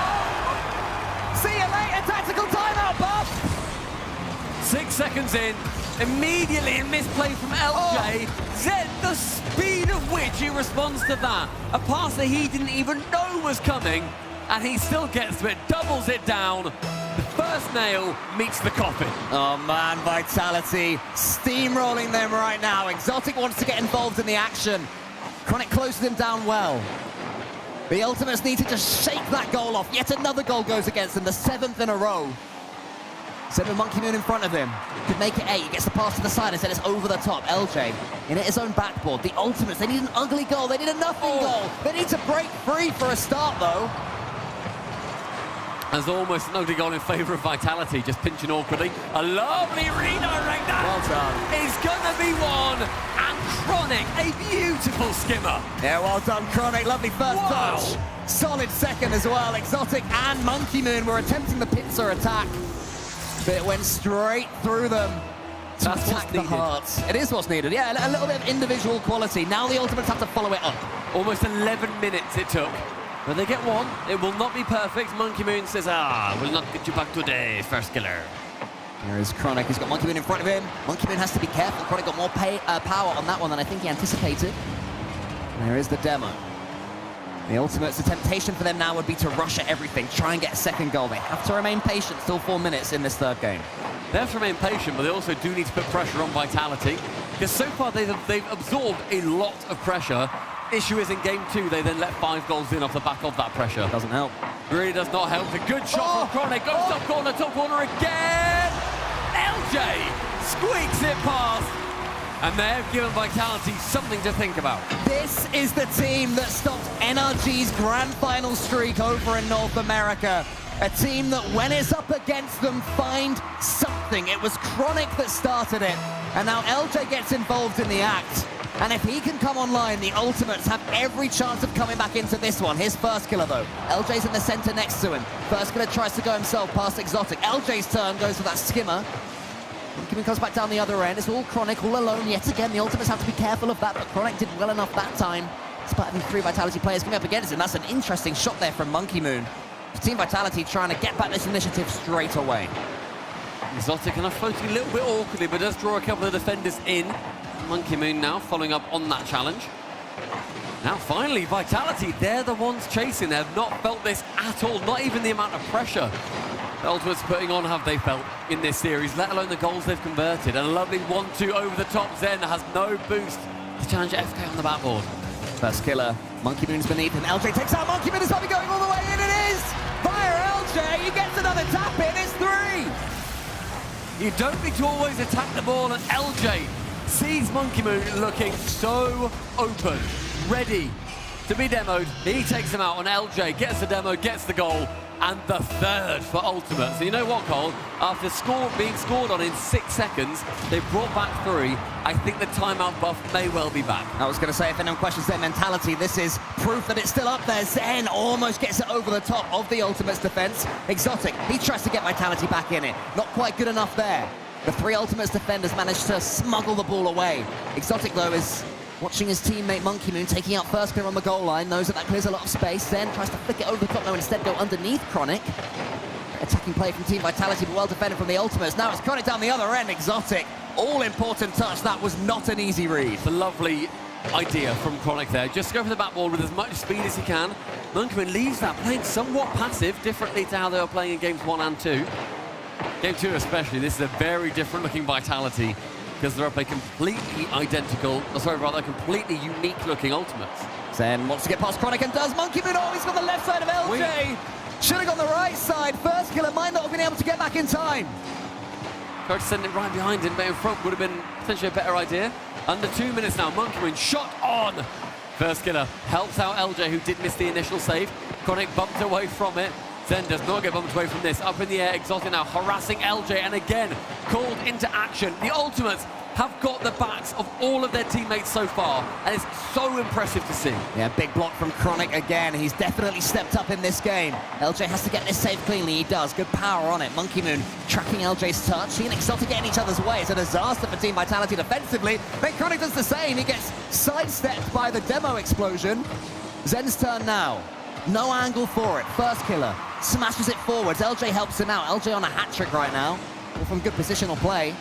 See you later, tactical timeout, Bob! 6 seconds in, immediately a misplay from LJ. Zed, the speed of which he responds to that. A pass that he didn't even know was coming, and he still gets to it, doubles it down. The first nail meets the coffin. Oh man, Vitality steamrolling them right now. Exotic wants to get involved in the action. Chronic closes him down well. The Ultimates need to just shake that goal off. Yet another goal goes against them, the 7th in a row. Send a Monkey Moon in front of him. Could make it 8. He gets the pass to the side and said it's over the top. LJ in his own backboard. The Ultimates, they need an ugly goal. They need a nothing goal. They need to break free for a start, though. There's almost an ugly goal in favour of Vitality, just pinching awkwardly. A lovely redirect. That well done. Is going to be one. And Chronic, a beautiful skimmer. Yeah, well done, Chronic. Lovely first touch. Solid second as well. Exotic and Monkey Moon were attempting the pincer attack, but it went straight through them to attack the hearts. It is what's needed. Yeah, a little bit of individual quality. Now the Ultimates have to follow it up. Almost 11 minutes it took. But they get one. It will not be perfect. Monkey Moon says, will not get you back today, first killer. Here is Chronic. He's got Monkey Moon in front of him. Monkey Moon has to be careful. Chronic got more power on that one than I think he anticipated. And there is the demo. The Ultimates, the temptation for them now would be to rush at everything, try and get a second goal. They have to remain patient, still 4 minutes in this third game. They have to remain patient, but they also do need to put pressure on Vitality, because so far they've absorbed a lot of pressure. Issue is in game 2, they then let 5 goals in off the back of that pressure. Doesn't help. Really does not help. A good shot from Chronic. Goes top corner again. LJ squeaks it past. And they've given Vitality something to think about. This is the team that stopped NRG's grand final streak over in North America. A team that, when it's up against them, find something. It was Chronic that started it. And now LJ gets involved in the act. And if he can come online, the Ultimates have every chance of coming back into this one. His first killer, though. LJ's in the center next to him. First killer tries to go himself past Exotic. LJ's turn goes for that skimmer. Monkey comes back down the other end. It's all Chronic, all alone yet again. The Ultimates have to be careful of that, but Chronic did well enough that time. Despite having 3 Vitality players coming up against him. That's an interesting shot there from Monkey Moon. Team Vitality trying to get back this initiative straight away. Exotic kind of floating a little bit awkwardly, but does draw a couple of defenders in. Monkey Moon now following up on that challenge. Now finally, Vitality, they're the ones chasing. They have not felt this at all, not even the amount of pressure the Ultimates putting on have they felt in this series, let alone the goals they've converted. And a lovely 1-2 over the top. Zen has no boost to challenge FK on the backboard. First killer, Monkey Moon's beneath him. LJ takes out Monkey Moon, it's probably going all the way in, it is! Via LJ, he gets another tap in, it's 3! You don't need to always attack the ball, and LJ sees Monkey Moon looking so open, ready to be demoed. He takes him out on LJ, gets the demo, gets the goal, and the third for Ultimate. So you know what, Cole? After being scored on in 6 seconds, they brought back 3. I think the timeout buff may well be back. I was going to say, if anyone questions their mentality, this is proof that it's still up there. Zen almost gets it over the top of the Ultimate's defense. Exotic, he tries to get Vitality back in it. Not quite good enough there. The 3 Ultimates defenders managed to smuggle the ball away. Exotic, though, is watching his teammate Monkey Moon taking out first clear on the goal line, knows that that clears a lot of space, then tries to flick it over the top, no, instead go underneath Chronic. Attacking play from Team Vitality, but well defended from the Ultimates. Now it's Chronic down the other end, Exotic. All-important touch, that was not an easy read. It's a lovely idea from Chronic there. Just go for the backboard with as much speed as he can. Monkey Moon leaves that playing somewhat passive, differently to how they were playing in games 1 and 2. Game 2 especially, this is a very different looking Vitality, because they're up a completely identical, completely unique looking Ultimates. Zen wants to get past Chronic and does. Monkey Moon, oh, he's got the left side of LJ. Should have gone the right side. First killer might not have been able to get back in time. Tried to send it right behind him, but in front would have been potentially a better idea. Under 2 minutes now, Monkey Moon shot on. First killer helps out LJ, who did miss the initial save. Chronic bumped away from it. Zen does not get bumped away from this. Up in the air, Exotic now harassing LJ, and again, called into action. The Ultimates have got the backs of all of their teammates so far, and it's so impressive to see. Yeah, big block from Chronic again. He's definitely stepped up in this game. LJ has to get this save cleanly. He does. Good power on it. Monkey Moon tracking LJ's touch. He and Exotic get in each other's way. It's a disaster for Team Vitality defensively. But Chronic does the same. He gets sidestepped by the demo explosion. Zen's turn now. No angle for it. First killer smashes it forwards. LJ helps him out. LJ on a hat-trick right now. All from good positional play.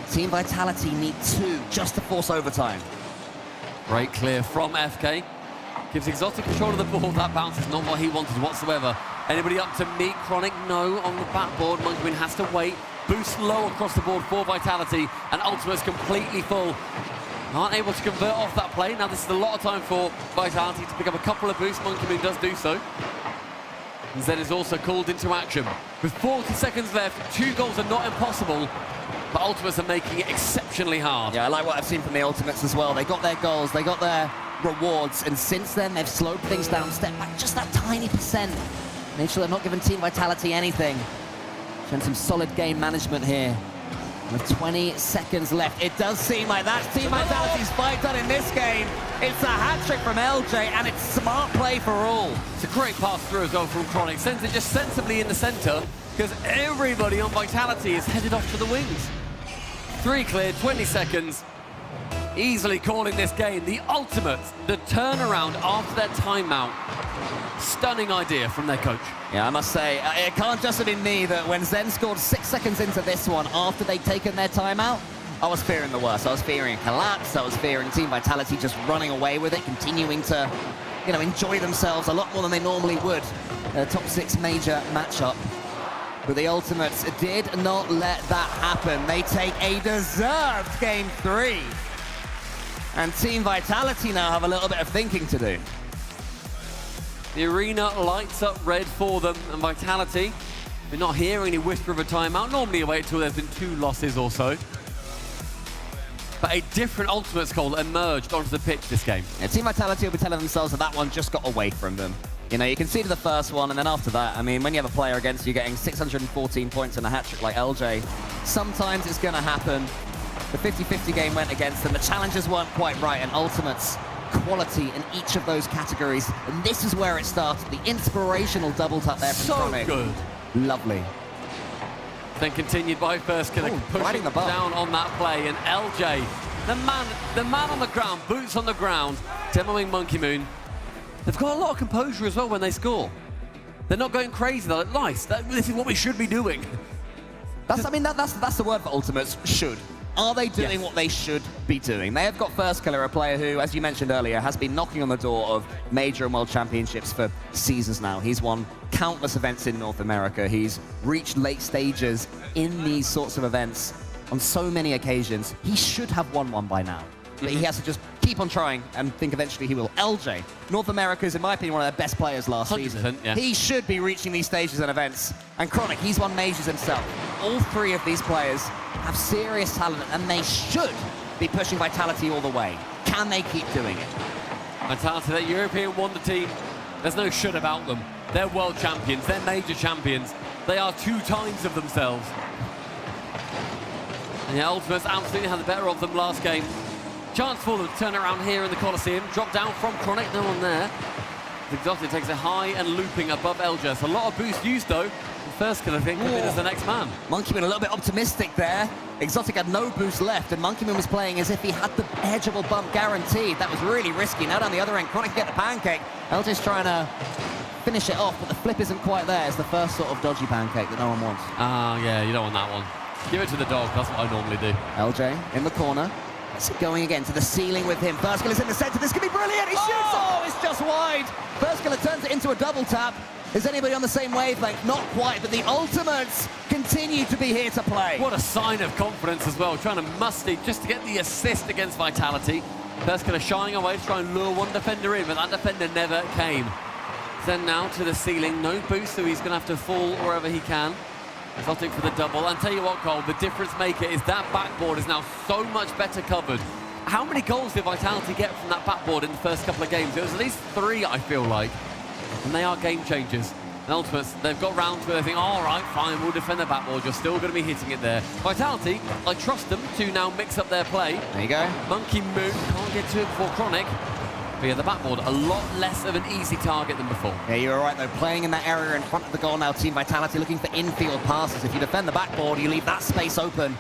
Team Vitality need 2 just to force overtime. Great clear from FK. Gives Exotic control of the ball. That bounce is not what he wanted whatsoever. Anybody up to meet Chronic? No, on the backboard. Monkey Moon has to wait. Boost low across the board for Vitality. And Ultimate's completely full. Aren't able to convert off that play. Now this is a lot of time for Vitality to pick up a couple of boosts. Monkey Moon does do so. And Zen is also called into action. With 40 seconds left, 2 goals are not impossible, but Ultimates are making it exceptionally hard. Yeah, I like what I've seen from the Ultimates as well. They got their goals, they got their rewards, and since then they've slowed things down, stepped back just that tiny percent. Made sure they're not giving Team Vitality anything. Showing some solid game management here. With 20 seconds left, it does seem like that's Team Vitality's fight done in this game. It's a hat-trick from LJ, and it's smart play for all. It's a great pass through as well from Chronic. Sends it just sensibly in the center, because everybody on Vitality is headed off to the wings. 3 cleared, 20 seconds. Easily calling this game. The Ultimates, the turnaround after their timeout. Stunning idea from their coach. Yeah, I must say, it can't just have been me that when Zen scored 6 seconds into this one after they'd taken their timeout, I was fearing the worst. I was fearing a collapse. I was fearing Team Vitality just running away with it, continuing to, enjoy themselves a lot more than they normally would. A top 6 major matchup. But the Ultimates did not let that happen. They take a deserved Game 3. And Team Vitality now have a little bit of thinking to do. The arena lights up red for them, and Vitality, we're not hearing any whisper of a timeout. Normally you wait until there's been 2 losses or so. But a different Ultimates goal emerged onto the pitch this game. Yeah, Team Vitality will be telling themselves that one just got away from them. You can see to the first one, and then after that, when you have a player against you getting 614 points and a hat-trick like LJ, sometimes it's going to happen. The 50-50 game went against them. The challenges weren't quite right, and Ultimates quality in each of those categories. And this is where it started. The inspirational double tap there from Chronic. So good. Lovely. Then continued by first killer, pushing down on that play, and LJ, the man on the ground, boots on the ground, demoing Monkey Moon. They've got a lot of composure as well when they score. They're not going crazy. They're like, nice. This is what we should be doing. That's the word for Ultimates. Should. Are they doing what they should be doing? They have got First Killer, a player who, as you mentioned earlier, has been knocking on the door of major and world championships for seasons now. He's won countless events in North America. He's reached late stages in these sorts of events on so many occasions. He should have won one by now. But he has to just keep on trying and think eventually he will. LJ, North America is, in my opinion, one of their best players last season. Yeah. He should be reaching these stages and events. And Chronic, he's won majors himself. All three of these players have serious talent and they should be pushing Vitality all the way. Can they keep doing it? Vitality, that European wonder team, there's no should about them. They're world champions, they're major champions. They are 2 times of themselves. And the Ultimates absolutely had the better of them last game. Chance for them to turn around here in the Coliseum. Drop down from Chronic, no one there. Exotic takes it high and looping above Eljas. A lot of boost used though. The First Killer thing could be as the next man. Monkey Moon a little bit optimistic there. Exotic had no boost left and Monkey Moon was playing as if he had the edgeable bump guaranteed. That was really risky. Now down the other end, Chronic can get the pancake. Eljas trying to finish it off, but the flip isn't quite there. It's the first sort of dodgy pancake that no one wants. Ah, yeah, you don't want that one. Give it to the dog, that's what I normally do. LJ in the corner. Going again to the ceiling with him. First Killer's in the center. This could be brilliant. He shoots. Oh, it's just wide. First Killer turns it into a double tap. Is anybody on the same wavelength? Not quite, but the Ultimates continue to be here to play. What a sign of confidence as well. Trying to musty just to get the assist against Vitality. First Killer shying away to try and lure one defender in, but that defender never came. Then now to the ceiling. No boost, so he's going to have to fall wherever he can. Exotic for the double. And tell you what, Cole, the difference maker is that backboard is now so much better covered. How many goals did Vitality get from that backboard in the first couple of games? It was at least 3, I feel like. And they are game changers. And Ultimates, they've got round to it. They think, all right, fine, we'll defend the backboard. You're still going to be hitting it there. Vitality, I trust them to now mix up their play. There you go. Monkey Moon can't get to it before Chronic. But yeah, the backboard, a lot less of an easy target than before. Yeah, you were right, though. Playing in that area in front of the goal now, Team Vitality looking for infield passes. If you defend the backboard, you leave that space open.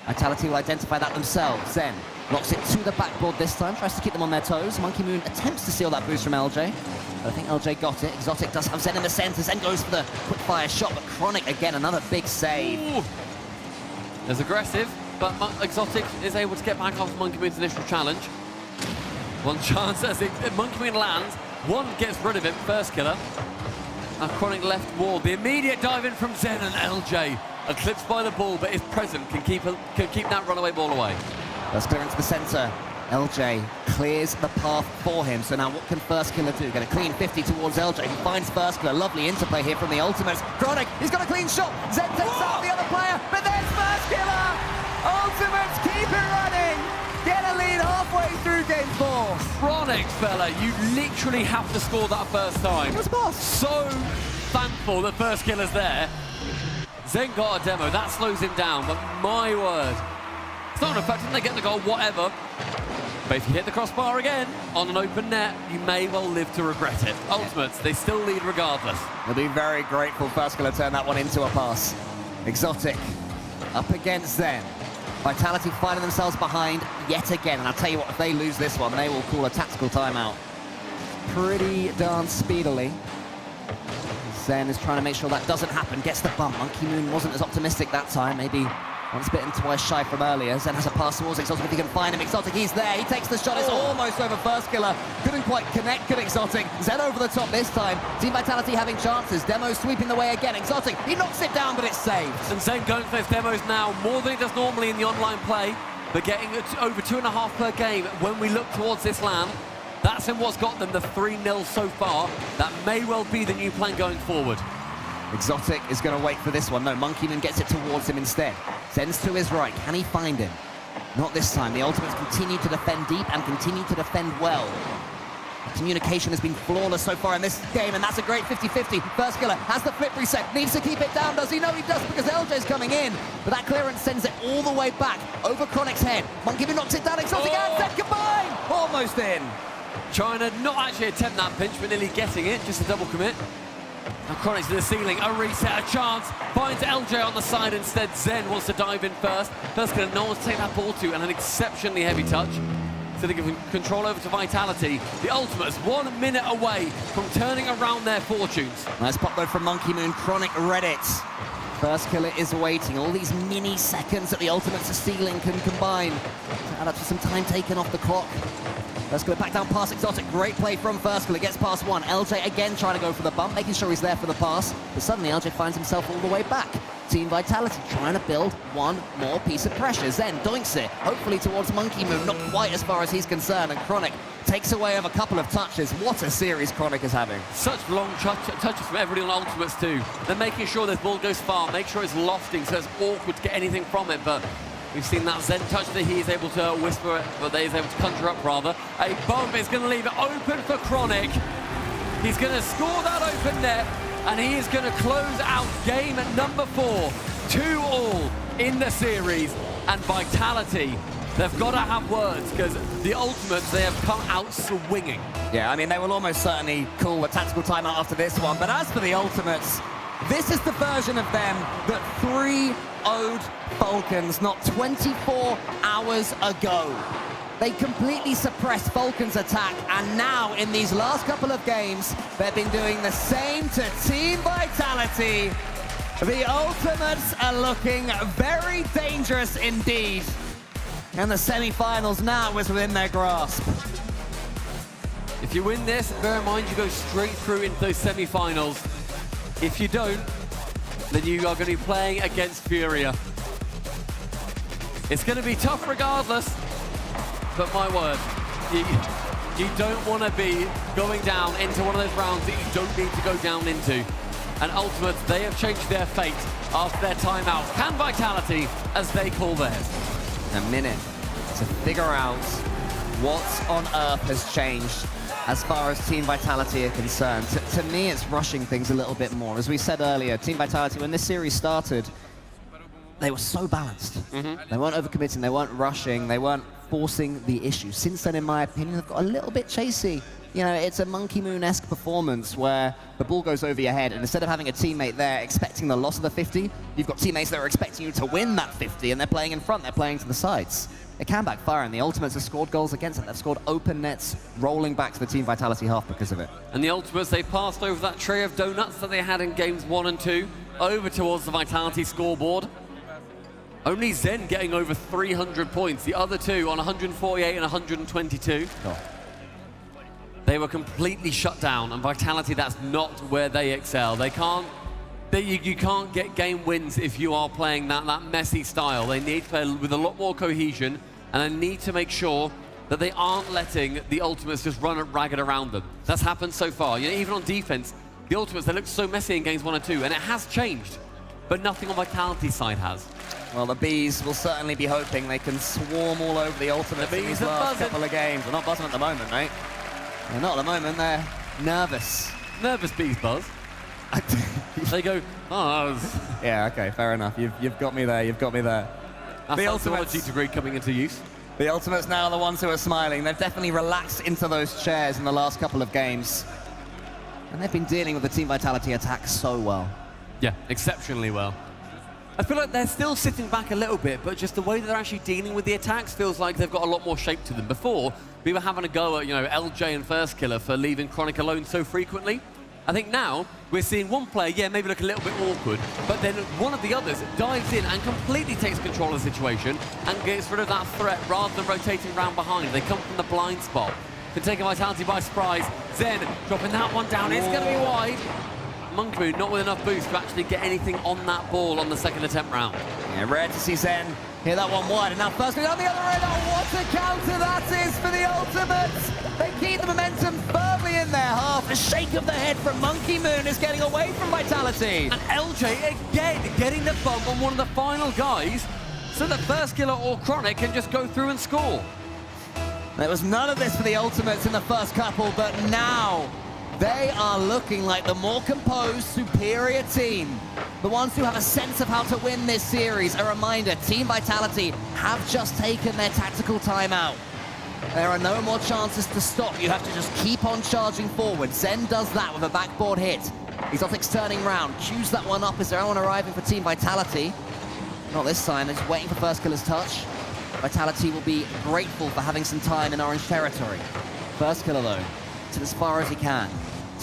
Vitality will identify that themselves. Zen locks it to the backboard this time, tries to keep them on their toes. Monkey Moon attempts to steal that boost from LJ. I think LJ got it. Exotic does have Zen in the center. Zen goes for the quick-fire shot, but Chronic, again, another big save. Ooh. There's aggressive, but Exotic is able to get back off Monkey Moon's initial challenge. One chance as Monkey Moon lands. One gets rid of him, First Killer. Now Chronic left wall. The immediate dive in from Zen and LJ. Eclipsed by the ball, but is present, can keep that runaway ball away. Let's clear into the center. LJ clears the path for him. So now what can First Killer do? Get a clean 50 towards LJ. He finds First Killer. Lovely interplay here from the Ultimates. Chronic, he's got a clean shot. Zen takes out the other player, but there's First Killer. Ultimates keep it running. Get a lead halfway through game 4. Chronic, fella, you literally have to score that first time. What's the pass? So thankful that First Killer's there. Zen got a demo, that slows him down, but my word. It's not an effect, they get the goal, whatever. But if you hit the crossbar again on an open net, you may well live to regret it. Ultimates, they still lead regardless. They'll be very grateful First Killer turned that one into a pass. Exotic up against Zen. Vitality finding themselves behind yet again. And I'll tell you what, if they lose this one, they will call a tactical timeout pretty darn speedily. Zen is trying to make sure that doesn't happen. Gets the bump. Monkey Moon wasn't as optimistic that time. Maybe once bitten, twice shy from earlier. Zen has a pass towards Exotic if he can find him. Exotic, he's there. He takes the shot. It's almost over First Killer. Couldn't quite connect, could Exotic. Zen over the top this time. Team Vitality having chances. Demo sweeping the way again. Exotic, he knocks it down, but it's saved. And Zen going for those demos now more than he does normally in the online play, but getting over 2.5 per game when we look towards this LAN. That's in what's got them the 3-0 so far. That may well be the new plan going forward. Exotic is going to wait for this one. No, Monkey Moon gets it towards him instead. Zen's to his right. Can he find him? Not this time. The Ultimates continue to defend deep and continue to defend well. The communication has been flawless so far in this game, and that's a great 50-50. First Killer has the flip reset. Needs to keep it down. Does he? No, he does, because LJ's coming in. But that clearance sends it all the way back over Chronic's head. Monkey Moon knocks it down. Exotic and Zen combine! Almost in. Trying to not actually attempt that pinch, but nearly getting it. Just a double commit. Now Chronic's to the ceiling, a reset, a chance, finds LJ on the side instead. Zen wants to dive in first. First Killer, no one to take that ball to, and an exceptionally heavy touch. So they give control over to Vitality. The Ultimates 1 minute away from turning around their fortunes. Nice pop though from Monkey Moon. Chronic read it. First killer is waiting. All these mini seconds that the ultimates are stealing can combine to add up to some time taken off the clock. First killer back down past Exotic. Great play from First killer. Gets past one. LJ again trying to go for the bump, making sure he's there for the pass. But suddenly LJ finds himself all the way back. Team Vitality trying to build one more piece of pressure. Zen doinks it, hopefully towards Monkey Moon, not quite as far as he's concerned, and Chronic takes away of a couple of touches. What a series Chronic is having. Such long touches from everybody on Ultimates too. They're making sure this ball goes far, make sure it's lofting so it's awkward to get anything from it, but we've seen that Zen touch that he is able to whisper it, but that he's able to conjure up rather. A bomb is going to leave it open for Chronic. He's going to score that open net, and he is going to close out game at number 4. 2-all in the series, and Vitality, they've got to have words, because the Ultimates, they have come out swinging. Yeah, I mean, they will almost certainly call a tactical timeout after this one, but as for the Ultimates, this is the version of them that 3-0'd Falcons not 24 hours ago. They completely suppressed Falcons' attack, and now in these last couple of games, they've been doing the same to Team Vitality. The Ultimates are looking very dangerous indeed. And the semi-finals now is within their grasp. If you win this, bear in mind you go straight through into those semi-finals. If you don't, then you are going to be playing against Furia. It's going to be tough regardless, but my word, you don't want to be going down into one of those rounds that you don't need to go down into. And Ultimates, they have changed their fate after their timeout. Can Vitality, as they call theirs. A minute to figure out what on earth has changed as far as Team Vitality are concerned. To me, it's rushing things a little bit more. As we said earlier, Team Vitality, when this series started, they were so balanced. They weren't overcommitting, they weren't rushing, they weren't forcing the issue. Since then, in my opinion, they've got a little bit chasey. You know, it's a Monkey Moon-esque performance where the ball goes over your head, and instead of having a teammate there expecting the loss of the 50, you've got teammates that are expecting you to win that 50, and they're playing in front, they're playing to the sides. It can backfire, and the Ultimates have scored goals against it. They've scored open nets, rolling back to the Team Vitality half because of it. And the Ultimates, they passed over that tray of donuts that they had in games 1 and 2, over towards the Vitality scoreboard. Only Zen getting over 300 points, the other two on 148 and 122. Oh. They were completely shut down, and Vitality, that's not where they excel. They can't, you can't get game wins if you are playing that messy style. They need to play with a lot more cohesion, and they need to make sure that they aren't letting the Ultimates just run ragged around them. That's happened so far. You know, even on defense, the Ultimates, they look so messy in games 1 and 2, and it has changed, but nothing on Vitality's side has. Well, the Bees will certainly be hoping they can swarm all over the Ultimates in these last couple of games. They're not buzzing at the moment, mate. They're not at the moment, they're nervous. Nervous Bees buzz. They go, oh. Yeah, okay, fair enough. You've got me there, you've got me there. That's the psychology degree coming into use. The Ultimates now are the ones who are smiling. They've definitely relaxed into those chairs in the last couple of games. And they've been dealing with the Team Vitality attack so well. Yeah, exceptionally well. I feel like they're still sitting back a little bit, but just the way that they're actually dealing with the attacks feels like they've got a lot more shape to them. Before, we were having a go at, you know, LJ and First Killer for leaving Chronic alone so frequently. I think now we're seeing one player, yeah, maybe look a little bit awkward, but then one of the others dives in and completely takes control of the situation and gets rid of that threat rather than rotating around behind. They come from the blind spot. Can take a Vitality by surprise. Zen dropping that one down. It's going to be wide. Monkey Moon not with enough boost to actually get anything on that ball on the second attempt round. Yeah, rare to see Zen hit that one wide, and now First Killer on the other end. Oh, what a counter that is for the Ultimates! They keep the momentum firmly in their half. A shake of the head from Monkey Moon is getting away from Vitality. And LJ again getting the bump on one of the final guys so that First Killer or Chronic can just go through and score. There was none of this for the Ultimates in the first couple, but now they are looking like the more composed, superior team. The ones who have a sense of how to win this series. A reminder, Team Vitality have just taken their tactical timeout. There are no more chances to stop. You have to just keep on charging forward. Zen does that with a backboard hit. Exotic's turning round. Cues that one up. Is there anyone arriving for Team Vitality? Not this time. They're just waiting for First Killer's touch. Vitality will be grateful for having some time in orange territory. First Killer, though, to as far as he can.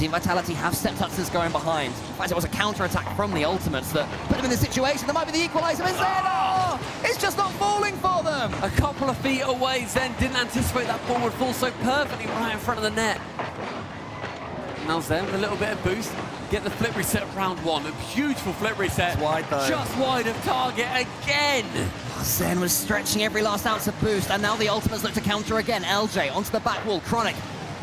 Team Vitality have stepped up since going behind. In fact, it was a counter-attack from the Ultimates that put them in the situation. That might be the equalizer, but Zen, oh, it's just not falling for them. A couple of feet away, Zen didn't anticipate that ball would fall so perfectly right in front of the net. Now Zen with a little bit of boost. Get the flip reset of round one. A beautiful flip reset. Wide though. Just wide of target again. Zen was stretching every last ounce of boost, and now the Ultimates look to counter again. LJ onto the back wall. Chronic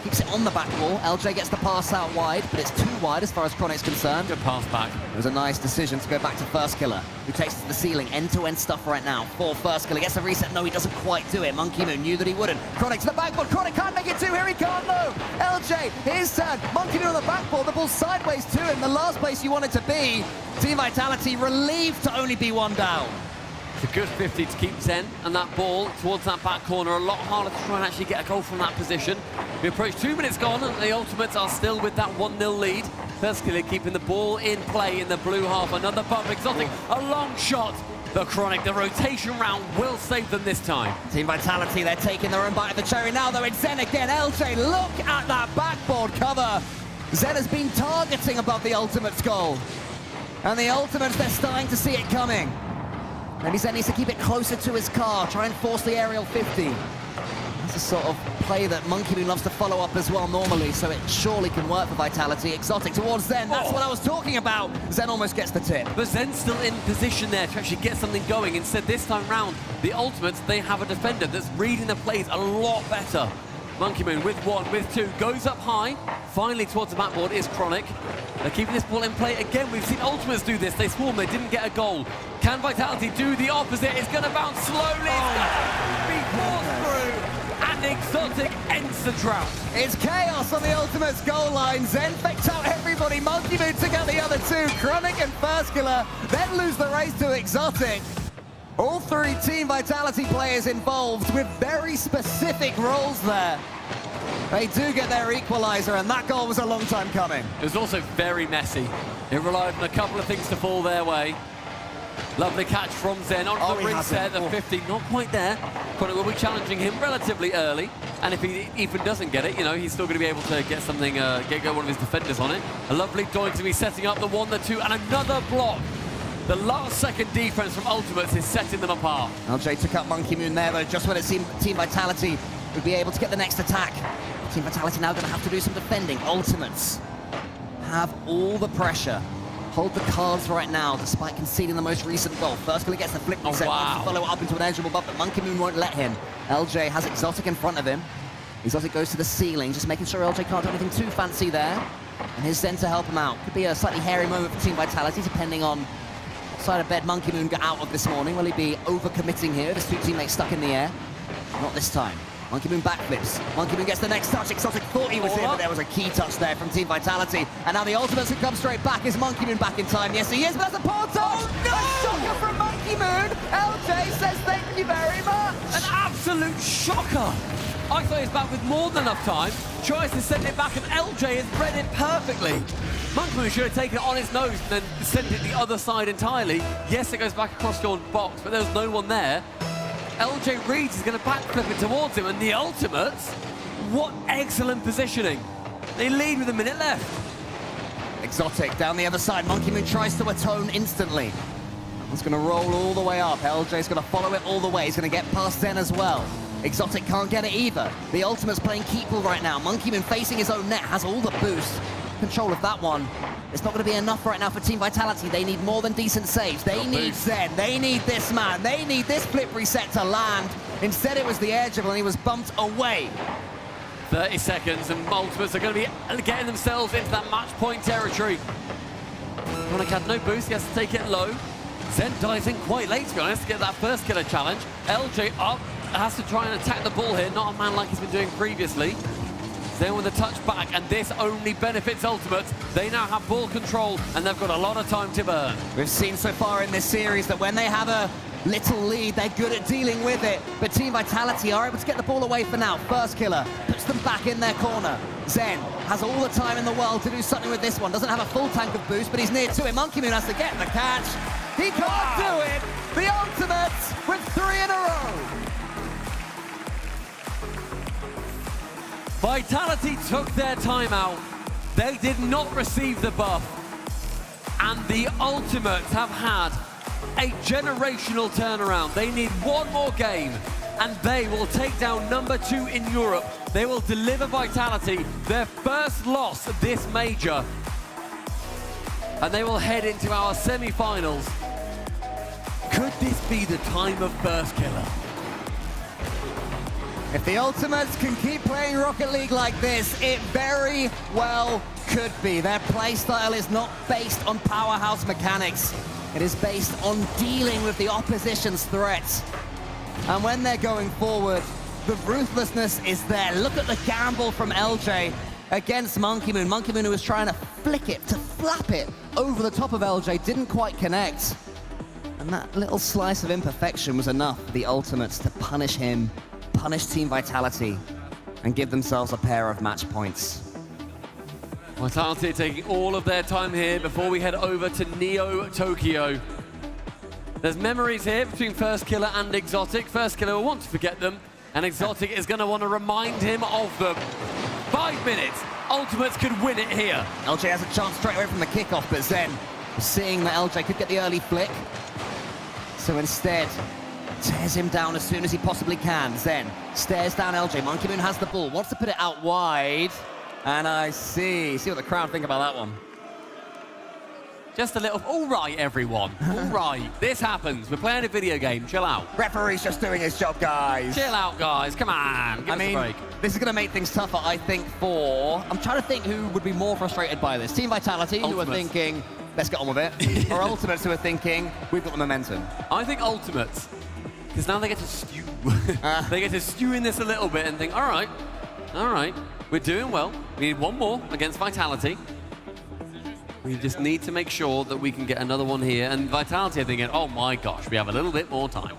keeps it on the back wall. LJ gets the pass out wide, but it's too wide as far as Chronic's concerned. Good pass back. It was a nice decision to go back to First Killer, who takes it to the ceiling. End-to-end stuff right now for First Killer. Gets the reset. No, he doesn't quite do it. Monkey Moon knew that he wouldn't. Chronic to the backboard. Chronic can't make it too. Here he can't, though. LJ, his turn. Monkey Moon on the backboard. The ball sideways to him. The last place you want it to be. Team Vitality relieved to only be one down. It's a good 50 to keep Zen and that ball towards that back corner. A lot harder to try and actually get a goal from that position. We approach 2 minutes gone and the Ultimates are still with that 1-0 lead. First Killer keeping the ball in play in the blue half. Another bump. Exotic, a long shot. The Chronic, the rotation round will save them this time. Team Vitality, they're taking their own bite of the cherry now, though. It's Zen again. LJ, look at that backboard cover. Zen has been targeting above the Ultimates goal. And the Ultimates, they're starting to see it coming. Maybe Zen needs to keep it closer to his car, try and force the aerial 50. That's a sort of play that Monkey Moon loves to follow up as well normally, so it surely can work for Vitality. Exotic towards Zen, that's what I was talking about. Zen almost gets the tip. But Zen's still in position there to actually get something going. Instead, this time round, the Ultimates, they have a defender that's reading the plays a lot better. Monkey Moon with one, with two, goes up high. Finally towards the backboard is Chronic. They're keeping this ball in play. Again, we've seen Ultimates do this. They swarm, they didn't get a goal. Can Vitality do the opposite? It's going to bounce slowly. It's going to be forced through. And Exotic ends the drought. It's chaos on the Ultimates goal line. Zen picked out everybody. Monkey Moon took out the other two. Chronic and First Killer then lose the race to Exotic. All three Team Vitality players involved with very specific roles there. They do get their equalizer, and that goal was a long time coming. It was also very messy. It relied on a couple of things to fall their way. Lovely catch from Zen onto the ring set, the 50, not quite there. Chronic will be challenging him relatively early, and if he even doesn't get it, you know, he's still going to be able to get something, get one of his defenders on it. A lovely doink to be setting up the 1, the 2, and another block. The last-second defense from Ultimates is setting them apart. LJ took out Monkey Moon there, though, just when it seemed Team Vitality would be able to get the next attack. Team Vitality now going to have to do some defending. Ultimates have all the pressure. Hold the cards right now, despite conceding the most recent goal. First Killer gets the flip reset, wants to follow it up into an edgeable buff, but Monkey Moon won't let him. LJ has Exotic in front of him. Exotic goes to the ceiling, just making sure LJ can't do anything too fancy there. And his Zen to help him out. Could be a slightly hairy moment for Team Vitality, depending on side of bed Monkey Moon got out of this morning. Will he be overcommitting here? His two teammates stuck in the air. Not this time. Monkey Moon backflips. Monkey Moon gets the next touch. Exotic thought he was in, but there was a key touch there from Team Vitality. And now the Ultimates can come straight back. Is Monkey Moon back in time? Yes, he is, but that's a poor touch! No! A shocker from Monkey Moon! LJ says thank you very much! An absolute shocker! I thought he was back with more than enough time. Tries to send it back, and LJ has read it perfectly. Monkey Moon should have taken it on his nose and then sent it the other side entirely. Yes, it goes back across your box, but there was no one there. LJ reads he's going to backflip it towards him, and the Ultimates, what excellent positioning. They lead with a minute left. Exotic down the other side. Monkey Moon tries to atone instantly. He's going to roll all the way up. LJ's going to follow it all the way. He's going to get past Zen as well. Exotic can't get it either. The Ultimate's playing keep ball right now. Monkey Moon facing his own net, has all the boost. Control of that one. It's not going to be enough right now for Team Vitality. They need more than decent saves. They need Zen. They need this man. They need this flip reset to land. Instead, it was the edgeable, and he was bumped away. 30 seconds, and Ultimates are going to be getting themselves into that match point territory. Chronic had no boost. He has to take it low. Zen dives in quite late, to be honest, to get that first killer challenge. LJ up, has to try and attack the ball here. Not a man like he's been doing previously. Then with a touch back, and this only benefits Ultimates. They now have ball control, and they've got a lot of time to burn. We've seen so far in this series that when they have a little lead, they're good at dealing with it. But Team Vitality are able to get the ball away for now. First Killer puts them back in their corner. Zen has all the time in the world to do something with this one. Doesn't have a full tank of boost, but he's near to it. Monkey Moon has to get the catch. He can't do it. The Ultimates with 3 in a row. Vitality took their timeout. They did not receive the buff. And the Ultimates have had a generational turnaround. They need one more game, and they will take down #2 in Europe. They will deliver Vitality their first loss this major. And they will head into our semi-finals. Could this be the time of Burst Killer? If the Ultimates can keep playing Rocket League like this, it very well could be. Their playstyle is not based on powerhouse mechanics. It is based on dealing with the opposition's threats. And when they're going forward, the ruthlessness is there. Look at the gamble from LJ against Monkey Moon. Monkey Moon, who was trying to flick it, to flap it over the top of LJ, didn't quite connect. And that little slice of imperfection was enough for the Ultimates to punish him, punish Team Vitality, and give themselves a pair of match points. Vitality taking all of their time here before we head over to Neo Tokyo. There's memories here between First Killer and Exotic. First Killer will want to forget them, and Exotic is going to want to remind him of them. 5 minutes. Ultimates could win it here. LJ has a chance straight away from the kickoff, but Zen, seeing that LJ could get the early flick, so instead tears him down as soon as he possibly can. Zen stares down LJ. Monkey Moon has the ball, wants to put it out wide. And I see what the crowd think about that one. Just a little, all right, everyone. All right, this happens. We're playing a video game. Chill out. Referee's just doing his job, guys. Chill out, guys. Come on. Give us a break. This is going to make things tougher, I think, for... I'm trying to think who would be more frustrated by this. Team Vitality, who are thinking, let's get on with it. Or Ultimates, who are thinking, we've got the momentum. I think Ultimates, because now they get to stew. They get to stew in this a little bit and think, all right, we're doing well. We need one more against Vitality. We just need to make sure that we can get another one here. And Vitality are thinking, oh my gosh, we have a little bit more time.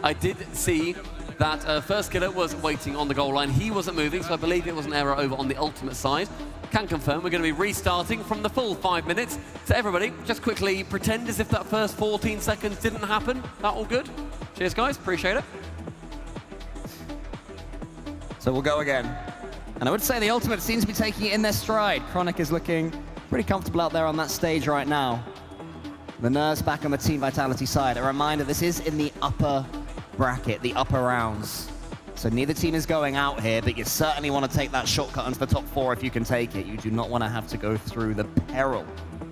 I did see that First Killer was waiting on the goal line. He wasn't moving, so I believe it was an error over on the Ultimate side. Can confirm we're going to be restarting from the full 5 minutes. So everybody, just quickly pretend as if that first 14 seconds didn't happen. That all good? Cheers, guys. Appreciate it. So we'll go again. And I would say the Ultimate seems to be taking it in their stride. Chronic is looking pretty comfortable out there on that stage right now. The nerves back on the Team Vitality side. A reminder, this is in the upper bracket, the upper rounds. So neither team is going out here, but you certainly want to take that shortcut into the top 4 if you can take it. You do not want to have to go through the peril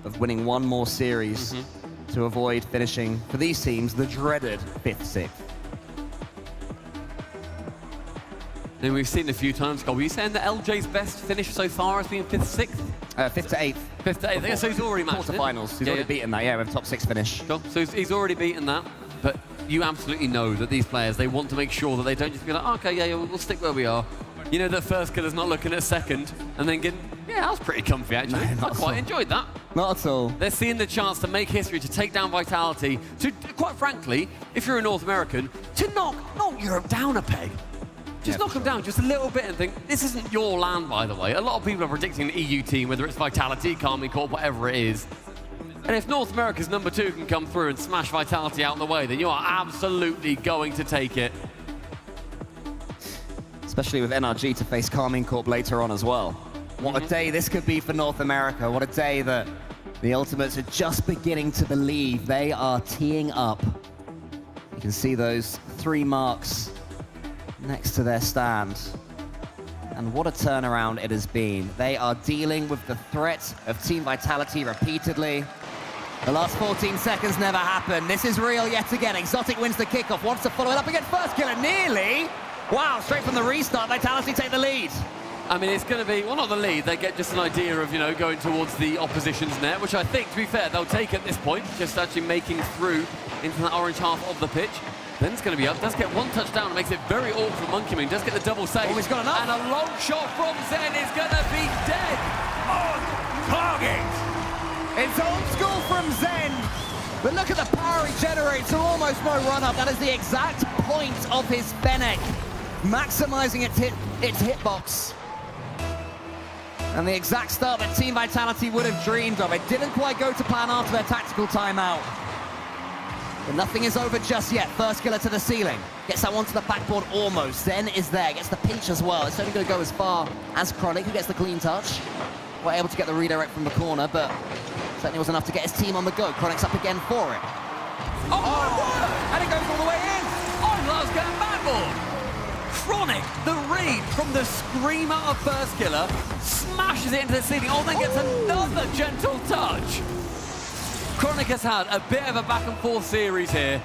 of winning one more series to avoid finishing, for these teams, the dreaded 5th, 6th. And we've seen a few times, Cole. Were you saying that LJ's best finish so far has been 5th, 6th? 5th to 8th. 5th to 8th. So he's already matched quarterfinals. He's already beaten that, with a top 6 finish. Sure. So he's already beaten that. But you absolutely know that these players, they want to make sure that they don't just be like, okay, yeah, we'll stick where we are. You know that First Killer's not looking at second and then getting, yeah, that was pretty comfy, actually. I quite enjoyed that. Not at all. They're seeing the chance to make history, to take down Vitality, to, quite frankly, if you're a North American, to knock Europe down a peg. Just knock them down just a little bit and think, this isn't your land, by the way. A lot of people are predicting an EU team, whether it's Vitality, Karmine Corp, whatever it is. And if North America's #2 can come through and smash Vitality out of the way, then you are absolutely going to take it. Especially with NRG to face Karmine Corp later on as well. What a day this could be for North America. What a day that the Ultimates are just beginning to believe they are teeing up. You can see those 3 marks next to their stand. And what a turnaround it has been. They are dealing with the threat of Team Vitality repeatedly. The last 14 seconds never happened. This is real yet again. Exotic wins the kickoff, wants to follow it up against First Killer, nearly. Wow, straight from the restart, Vitality take the lead. I mean, it's going to be, well, not the lead. They get just an idea of, you know, going towards the opposition's net, which I think, to be fair, they'll take at this point, just actually making through into the orange half of the pitch. Then it's going to be up. Does get 1 touchdown, makes it very awkward for Monkey Moon. Does get the double save. Oh, he's got enough. And a long shot from Zen is going to be dead on target. It's old school from Zen. But look at the power he generates. So almost no run-up. That is the exact point of his Fennec. Maximizing its hitbox. And the exact start that Team Vitality would have dreamed of. It didn't quite go to plan after their tactical timeout. But nothing is over just yet. First Killer to the ceiling. Gets that one to the backboard almost. Zen is there. Gets the pinch as well. It's only going to go as far as Chronic, who gets the clean touch. quite able to get the redirect from the corner, but certainly was enough to get his team on the go. Chronic's up again for it. Oh my word! And it goes all the way in. Oh, Lars going backboard. Chronic, the read from the screamer of First Killer, smashes it into the ceiling. Oh, then gets another gentle touch. Chronic has had a bit of a back and forth series here.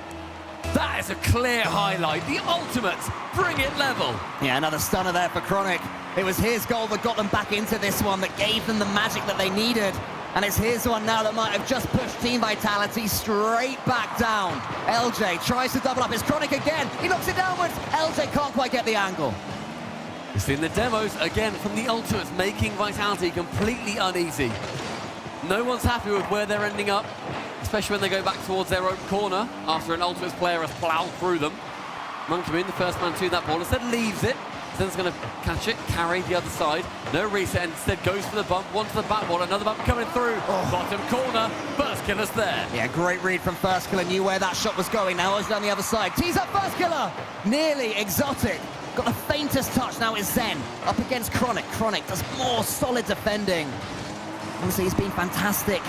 That is a clear highlight. The ultimates bring it level. Yeah, another stunner there for Chronic. It was his goal that got them back into this one, that gave them the magic that they needed. And it's his one now that might have just pushed Team Vitality straight back down. LJ tries to double up. It's Chronic again. He knocks it downwards. LJ can't quite get the angle. We've seen the demos again from the ultimates, making Vitality completely uneasy. No one's happy with where they're ending up, especially when they go back towards their own corner after an ultimates player has ploughed through them. Monkey Moon, the first man to that ball, instead leaves it. Zen's going to catch it, carry the other side. No reset, instead goes for the bump, one to the backboard, another bump coming through. Bottom corner, First Killer's there. Yeah, great read from First Killer, knew where that shot was going. Now it's down the other side. Tees up First Killer. Nearly exotic. Got the faintest touch now is Zen. Up against Chronic. Chronic does more solid defending. Honestly, he's been fantastic.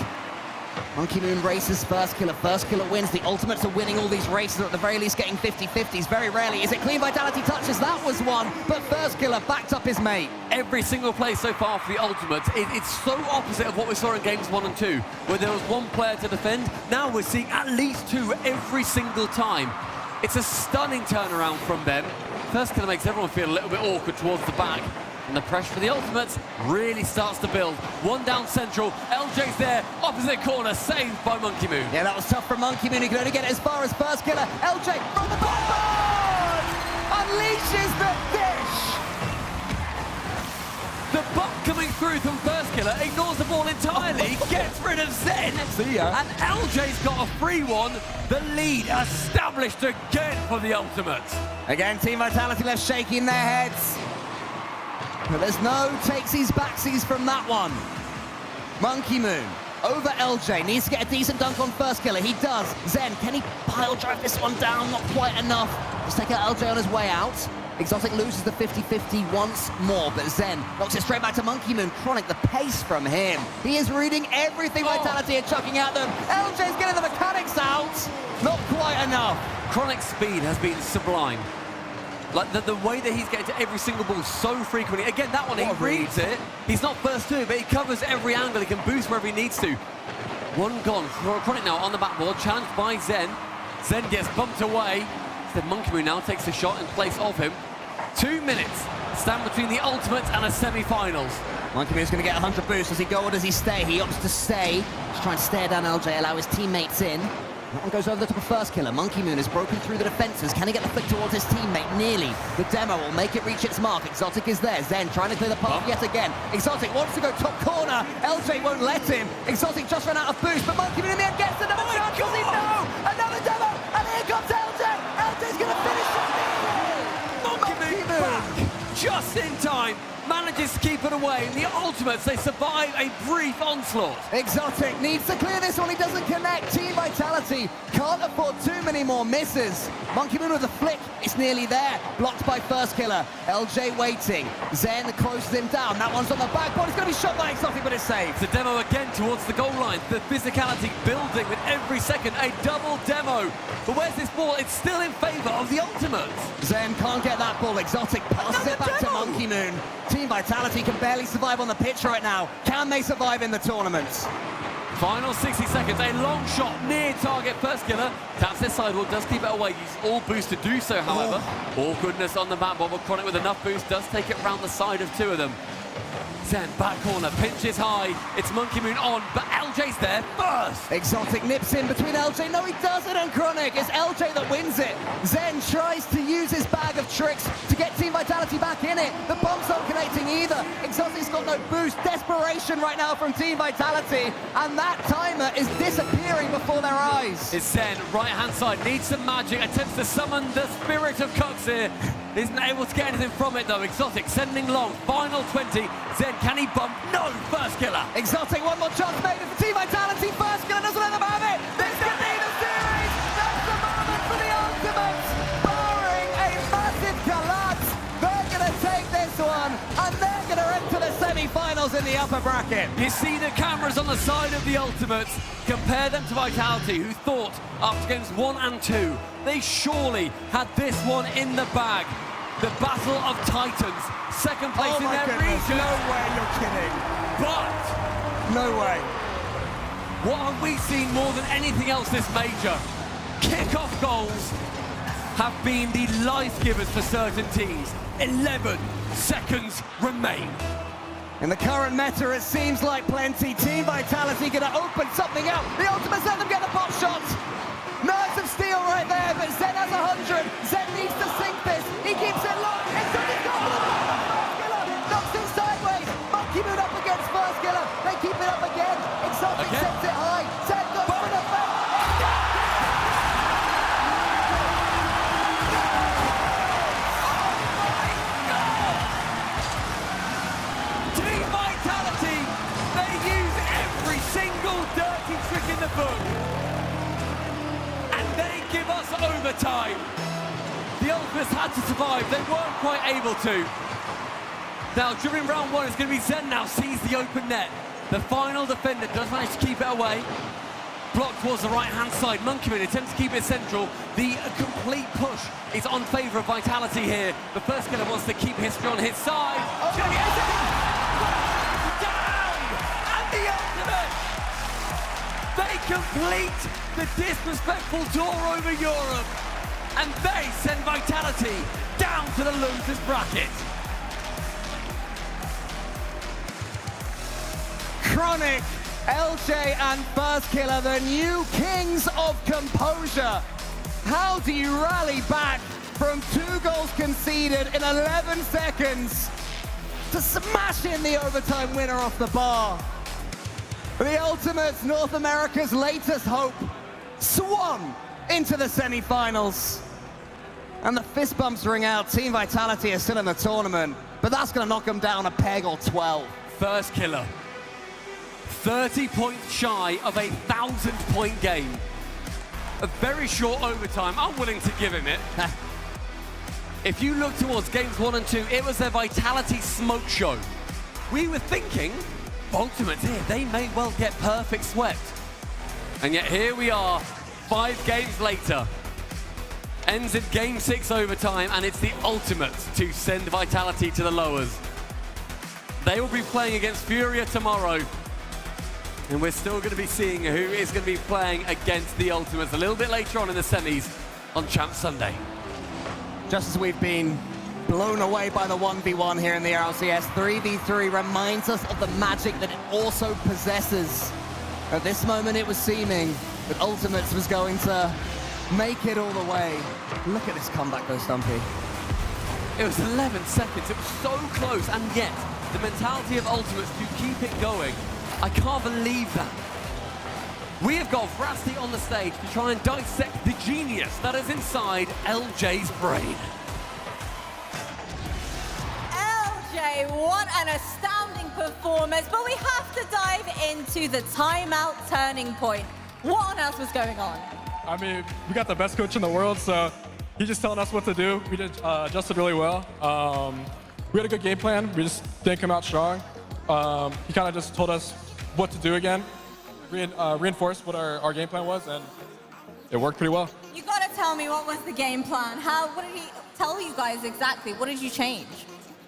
Monkey Moon races First Killer. First Killer wins. The ultimates are winning all these races, or at the very least getting 50-50s. Very rarely is it clean Vitality touches. That was one, but First Killer backed up his mate. Every single play so far for the ultimates, it's so opposite of what we saw in games 1 and 2, where there was one player to defend. Now we're seeing at least two every single time. It's a stunning turnaround from them. First Killer makes everyone feel a little bit awkward towards the back. And the pressure for the ultimates really starts to build. One down central, LJ's there, opposite corner, saved by Monkey Moon. Yeah, that was tough for Monkey Moon. He could only get it as far as First Killer. LJ from the backboard! Unleashes the dish! The bump coming through from First Killer, ignores the ball entirely, gets rid of Zen. See ya. And LJ's got a free one. The lead established again for the ultimates. Again, Team Vitality left shaking their heads. But there's no takesies backsies from that one. Monkey Moon over LJ. Needs to get a decent dunk on First Killer. He does. Zen, can he pile drive this one down? Not quite enough. Let's take out LJ on his way out. Exotic loses the 50-50 once more, but Zen knocks it straight back to Monkey Moon. Chronic, the pace from him. He is reading everything Vitality are chucking at them. LJ's getting the mechanics out. Not quite enough. Chronic's speed has been sublime. Like the way that he's getting to every single ball so frequently. Again, that one, he reads it. He's not first to it, but he covers every angle. He can boost wherever he needs to. One gone. Chronic now on the backboard, challenged by Zen. Zen gets bumped away. Instead, Monkey Moon now takes the shot in place of him. 2 minutes stand between the ultimates and a semi-finals. Monkey Moon's going to get 100 boosts. Does he go or does he stay? He opts to stay. Just try and stare down LJ, allow his teammates in. That one goes over the top of First Killer. Monkey Moon has broken through the defenses. Can he get the flick towards his teammate? Nearly. The demo will make it reach its mark. Exotic is there. Zen trying to clear the path yet again. Exotic wants to go top corner. LJ won't let him. Exotic just ran out of boost, but Monkey Moon in the end gets another chance. Does he know? Another demo, and here comes LJ. LJ's going to finish it. Monkey Moon back just in time. Manages to keep it away. The ultimates, they survive a brief onslaught. Exotic needs to clear this one. He doesn't connect. Team Vitality can't afford too many more misses. Monkey Moon with a flick. It's nearly there. Blocked by First Killer. LJ waiting. Zen closes him down. That one's on the backboard. It's going to be shot by Exotic, but it's saved. The demo again towards the goal line. The physicality building with every second. A double demo. But where's this ball? It's still in favor of the ultimates. Zen can't get that ball. Exotic passes it back to Monkey Moon. Team Vitality can barely survive on the pitch right now. Can they survive in the tournaments? Final 60 seconds, a long shot near target. First Killer taps his sidewall, does keep it away. Uses all boost to do so, however. Awkwardness on the backboard, but Chronic with enough boost does take it round the side of two of them. Zen, back corner, pinches high. It's Monkey Moon on, but LJ's there first. Exotic nips in between LJ. No, he doesn't, and Chronic. It's LJ that wins it. Zen tries to use his bag of tricks to get Team Vitality back in it. The bomb's not connecting either. Exotic's got no boost. Desperation right now from Team Vitality, and that timer is disappearing before their eyes. It's Zen, right-hand side, needs some magic, attempts to summon the spirit of Cox here. Isn't able to get anything from it though. Exotic sending long, final 20. Zen, can he bump? No, First Killer. Exotic, one more chance maybe for Team Vitality. First Killer doesn't let them have it. This could be the series. That's the moment for the ultimates. Barring a massive collapse, they're going to take this one, and they're going to enter the semi-finals. themselves in the upper bracket. You see the cameras on the side of the Ultimates. Compare them to Vitality, who thought after games 1 and 2, they surely had this one in the bag. The Battle of Titans, second place in their region. No way you're kidding. But no way. What have we seen more than anything else this major? Kick-off goals have been the life-givers for certain teams. 11 seconds remain. In the current meta, it seems like plenty. Team Vitality gonna open something up. The Ultimates let them get the pop shots. Nerves of steel right there, but Zen has 100. Zen needs to sink this. He keeps it low. It's only got First Killer. Knocks it sideways. Monkey moon up against First Killer. They keep it up again. Exotic sets it high. Zen goes for the back. Team Vitality, they use every single dirty trick in the book. And they give us overtime. The Ultimates had to survive, they weren't quite able to. Now, dribbling round one is going to be Zen now, sees the open net. The final defender does manage to keep it away. Blocked towards the right-hand side. Monkeyman attempts to keep it central. The complete push is on favour of Vitality here. The First Killer wants to keep history on his side. Down! And the Ultimate! They complete the disrespectful tour over Europe. And they send Vitality down to the losers bracket. Chronic, LJ and First Killer, the new kings of composure. How do you rally back from 2 goals conceded in 11 seconds to smash in the overtime winner off the bar? The Ultimates, North America's latest hope, swan into the semi-finals. And the fist bumps ring out. Team Vitality is still in the tournament, but that's going to knock them down a peg or 12. First Killer, 30 points shy of a 1,000-point game. A very short overtime. I'm willing to give him it. If you look towards games 1 and 2, it was their Vitality smoke show. We were thinking, Ultimates here, they may well get perfect swept. And yet here we are, 5 games later. Ends in game 6 overtime, and it's the Ultimates to send Vitality to the lowers. They will be playing against Furia tomorrow. And we're still going to be seeing who is going to be playing against the Ultimates a little bit later on in the semis on Champ Sunday. Just as we've been blown away by the 1v1 here in the Rlcs, 3v3 reminds us of the magic that it also possesses. At this moment, it was seeming that Ultimates was going to make it all the way. Look at this comeback, though, Stumpy. It was 11 seconds. It was so close, and yet the mentality of Ultimates to keep it going. I can't believe that. We have got Vrasti on the stage to try and dissect the genius that is inside LJ's brain. LJ, what an astounding performance, but we have to dive into the timeout turning point. What on earth was going on? I mean, we got the best coach in the world, so he's just telling us what to do. We did adjusted really well. We had a good game plan. We just didn't come out strong. He kind of just told us what to do again, reinforced what our game plan was, and it worked pretty well. You gotta tell me, what was the game plan? What did he tell you guys exactly? What did you change?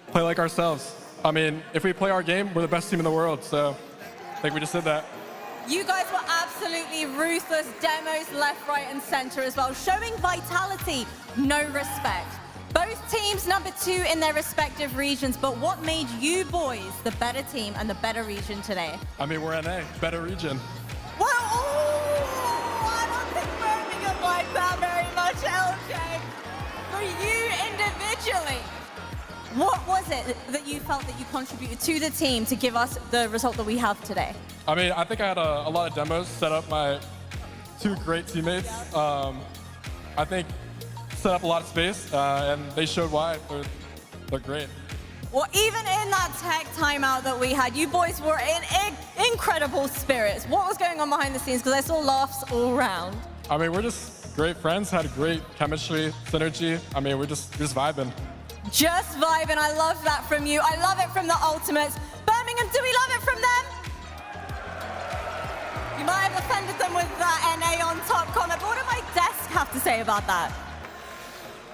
Play like ourselves. I mean, if we play our game, we're the best team in the world, so I think we just did that. You guys were absolutely ruthless, demos left, right, and center as well, showing Vitality no respect. Both teams number 2 in their respective regions, but what made you boys the better team and the better region today? I mean, we're NA, better region. Well, I don't think Birmingham likes that very much, LJ. For you individually, what was it that you felt that you contributed to the team to give us the result that we have today? I mean, I think I had a lot of demos set up my 2 great teammates. I think set up a lot of space, and they showed why. They're great. Well, even in that tech timeout that we had, you boys were in incredible spirits. What was going on behind the scenes? Because I saw laughs all around. I mean, we're just great friends, had great chemistry, synergy. I mean, we're just vibing. Just vibing. I love that from you. I love it from the Ultimates. Birmingham, do we defended them with that NA on top comment. But what did my desk have to say about that?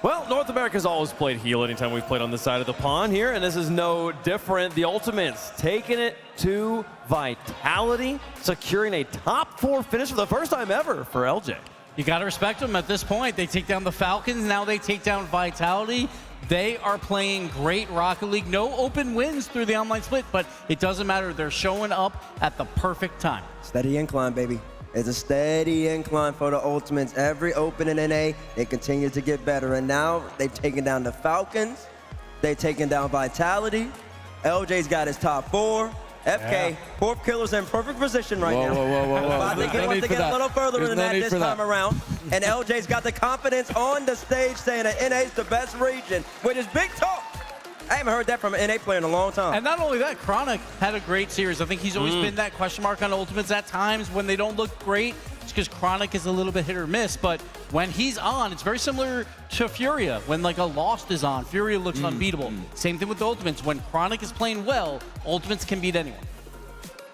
Well, North America's always played heel anytime we've played on this side of the pond here, and this is no different. The Ultimates taking it to Vitality, securing a top 4 finish for the first time ever for LJ. You got to respect them at this point. They take down the Falcons. Now they take down Vitality. They are playing great Rocket League. No open wins through the online split, but it doesn't matter. They're showing up at the perfect time. Steady incline, baby. It's a steady incline for the Ultimates. Every open in NA, it continues to get better. And now they've taken down the Falcons. They've taken down Vitality. LJ's got his top 4. FK, 4th killer's in perfect position right now. Whoa. I think he wants to get a little further than that this time around. And LJ's got the confidence on the stage saying that NA's the best region, which is big talk. I haven't heard that from an NA player in a long time. And not only that, Chronic had a great series. I think he's always been that question mark on Ultimates at times when they don't look great. It's because Chronic is a little bit hit or miss. But when he's on, it's very similar to Furia. When like a Lost is on, Furia looks unbeatable. Same thing with the Ultimates. When Chronic is playing well, Ultimates can beat anyone.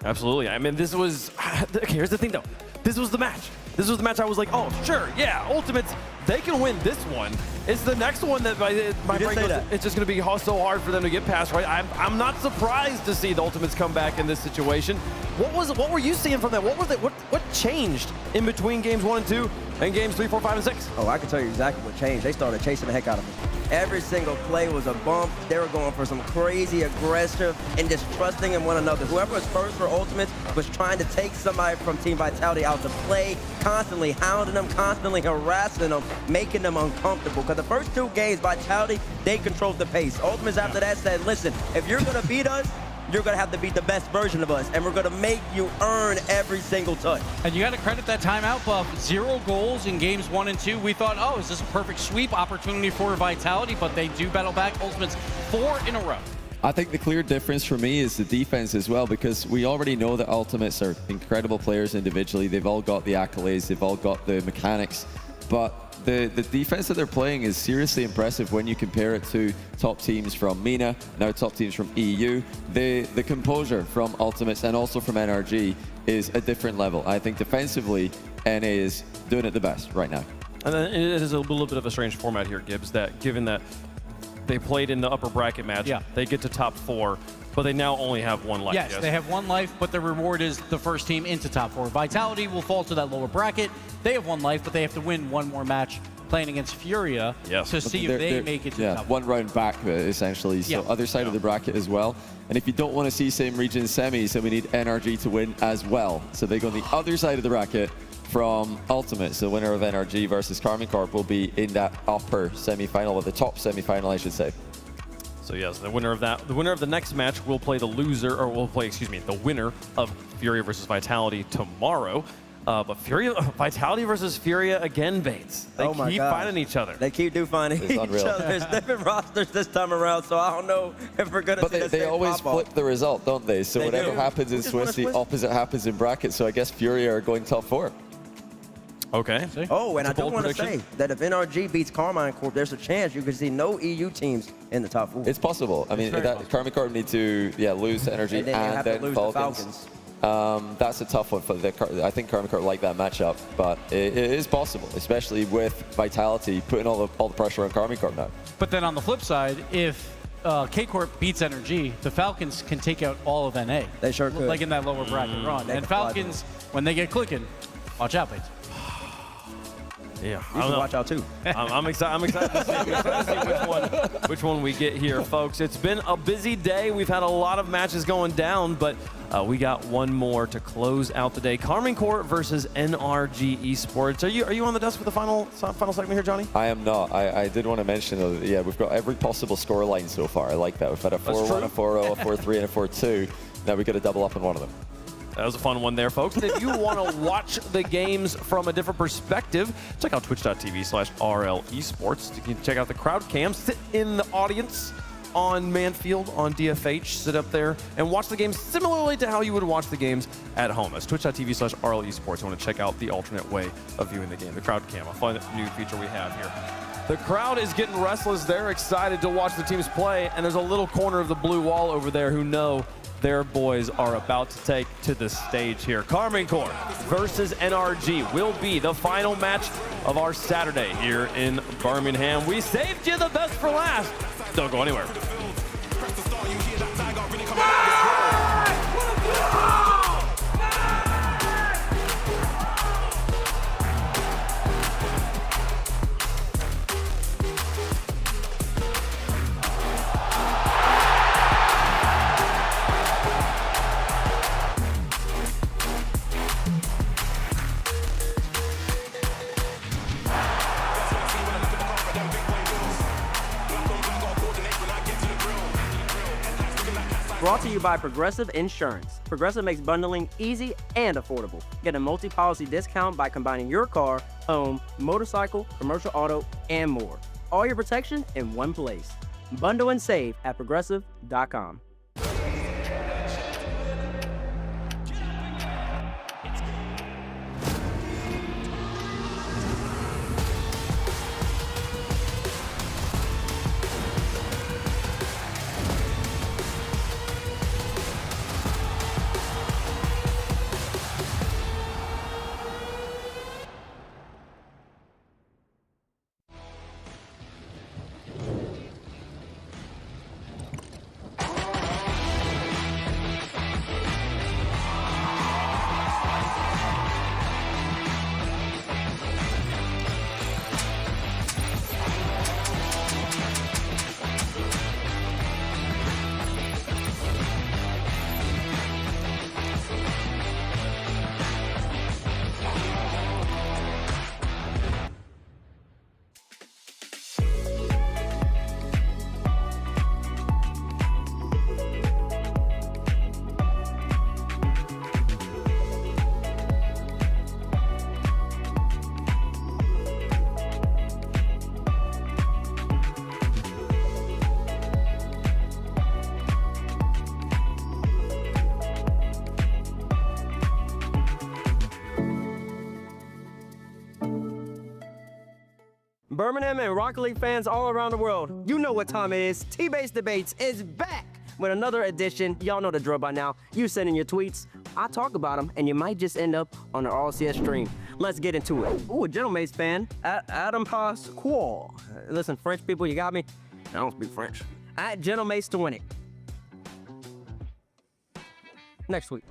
Absolutely. I mean, this was... Okay, here's the thing, though. This was the match. This was the match I was like, oh, sure, yeah, Ultimates, they can win this one. It's the next one that my brain goes, it's just going to be so hard for them to get past, right? I'm not surprised to see the Ultimates come back in this situation. What were you seeing from them? What changed in between games 1 and 2 and games 3, 4, 5, and 6? Oh, I can tell you exactly what changed. They started chasing the heck out of them. Every single play was a bump. They were going for some crazy aggressive and just trusting in one another. Whoever was first for Ultimates was trying to take somebody from Team Vitality out to play, constantly hounding them, constantly harassing them, making them uncomfortable. Because the first 2 games, Vitality, they controlled the pace. Ultimates after that said, listen, if you're going to beat us, you're going to have to beat the best version of us, and we're going to make you earn every single touch. And you got to credit that timeout, Buff. 0 goals in games 1 and 2. We thought, oh, is this a perfect sweep opportunity for Vitality? But they do battle back. Ultimates 4 in a row. I think the clear difference for me is the defense as well, because we already know that Ultimates are incredible players individually. They've all got the accolades. They've all got the mechanics. But the defense that they're playing is seriously impressive when you compare it to top teams from MENA, now top teams from EU. The composure from Ultimates and also from NRG is a different level. I think defensively, NA is doing it the best right now. And then it is a little bit of a strange format here, Gibbs, that given that they played in the upper bracket match, they get to top 4, but they now only have 1 life. Yes, they have 1 life, but the reward is the first team into top 4. Vitality will fall to that lower bracket. They have 1 life, but they have to win 1 more match playing against Furia to see if they make it to the top 1 round back, essentially. So other side of the bracket as well. And if you don't want to see same region semis, then we need NRG to win as well. So they go on the other side of the bracket from Ultimate. So the winner of NRG versus Karmine Corp will be in that upper semi-final, or the top semi-final, I should say. So yes, the winner of the next match will play the loser, or will play, the winner of Furia versus Vitality tomorrow. But Vitality versus Furia again, Bates. They keep finding each other. They keep finding each other. There's different rosters this time around, so I don't know if we're going to see the they same always flip the result, don't they? So whatever happens in Swiss, the opposite happens in bracket. So I guess Furia are going top 4. Okay. Oh, and I do want to say that if NRG beats Karmine Corp, there's a chance you could see no EU teams in the top 4. It's possible. I mean, Karmine Corp need to lose to NRG and then Falcons. That's a tough one for I think Karmine Corp like that matchup, but it is possible, especially with Vitality putting all the pressure on Karmine Corp now. But then on the flip side, if K-Corp beats NRG, the Falcons can take out all of NA. They sure could. Like in that lower bracket run. And Falcons, when they get clicking, watch out, Bates. Yeah, you should watch out too. I'm excited. I'm excited to see which one we get here, folks. It's been a busy day. We've had a lot of matches going down, but we got 1 more to close out the day. Karmine Corp versus NRG Esports. Are you on the desk for the final segment here, Johnny? I am not. I did want to mention though, we've got every possible scoreline so far. I like that. We've had a 4-1, a 4-0, a 4-3, and a 4-2. Now we got to double up on one of them. That was a fun one there, folks. And if you want to watch the games from a different perspective, check out twitch.tv/RLEsports. You can check out the crowd cam, sit in the audience on Manfield, on DFH, sit up there and watch the games similarly to how you would watch the games at home. That's twitch.tv/RLEsports. You want to check out the alternate way of viewing the game, the crowd cam, a fun new feature we have here. The crowd is getting restless. They're excited to watch the teams play, and there's a little corner of the blue wall over there who know their boys are about to take to the stage here. Carmine Corps versus NRG will be the final match of our Saturday here in Birmingham. We saved you the best for last. Don't go anywhere. Brought to you by Progressive Insurance. Progressive makes bundling easy and affordable. Get a multi-policy discount by combining your car, home, motorcycle, commercial auto, and more. All your protection in one place. Bundle and save at progressive.com. Birmingham and Rocket League fans all around the world, you know what time it is. T-Base Debates is back with another edition. Y'all know the drill by now. You send in your tweets, I talk about them, and you might just end up on the RLCS stream. Let's get into it. Ooh, a Gentlemates fan, Adam Pasquale. Listen, French people, you got me? I don't speak French. At Gentlemates to win it. Next week.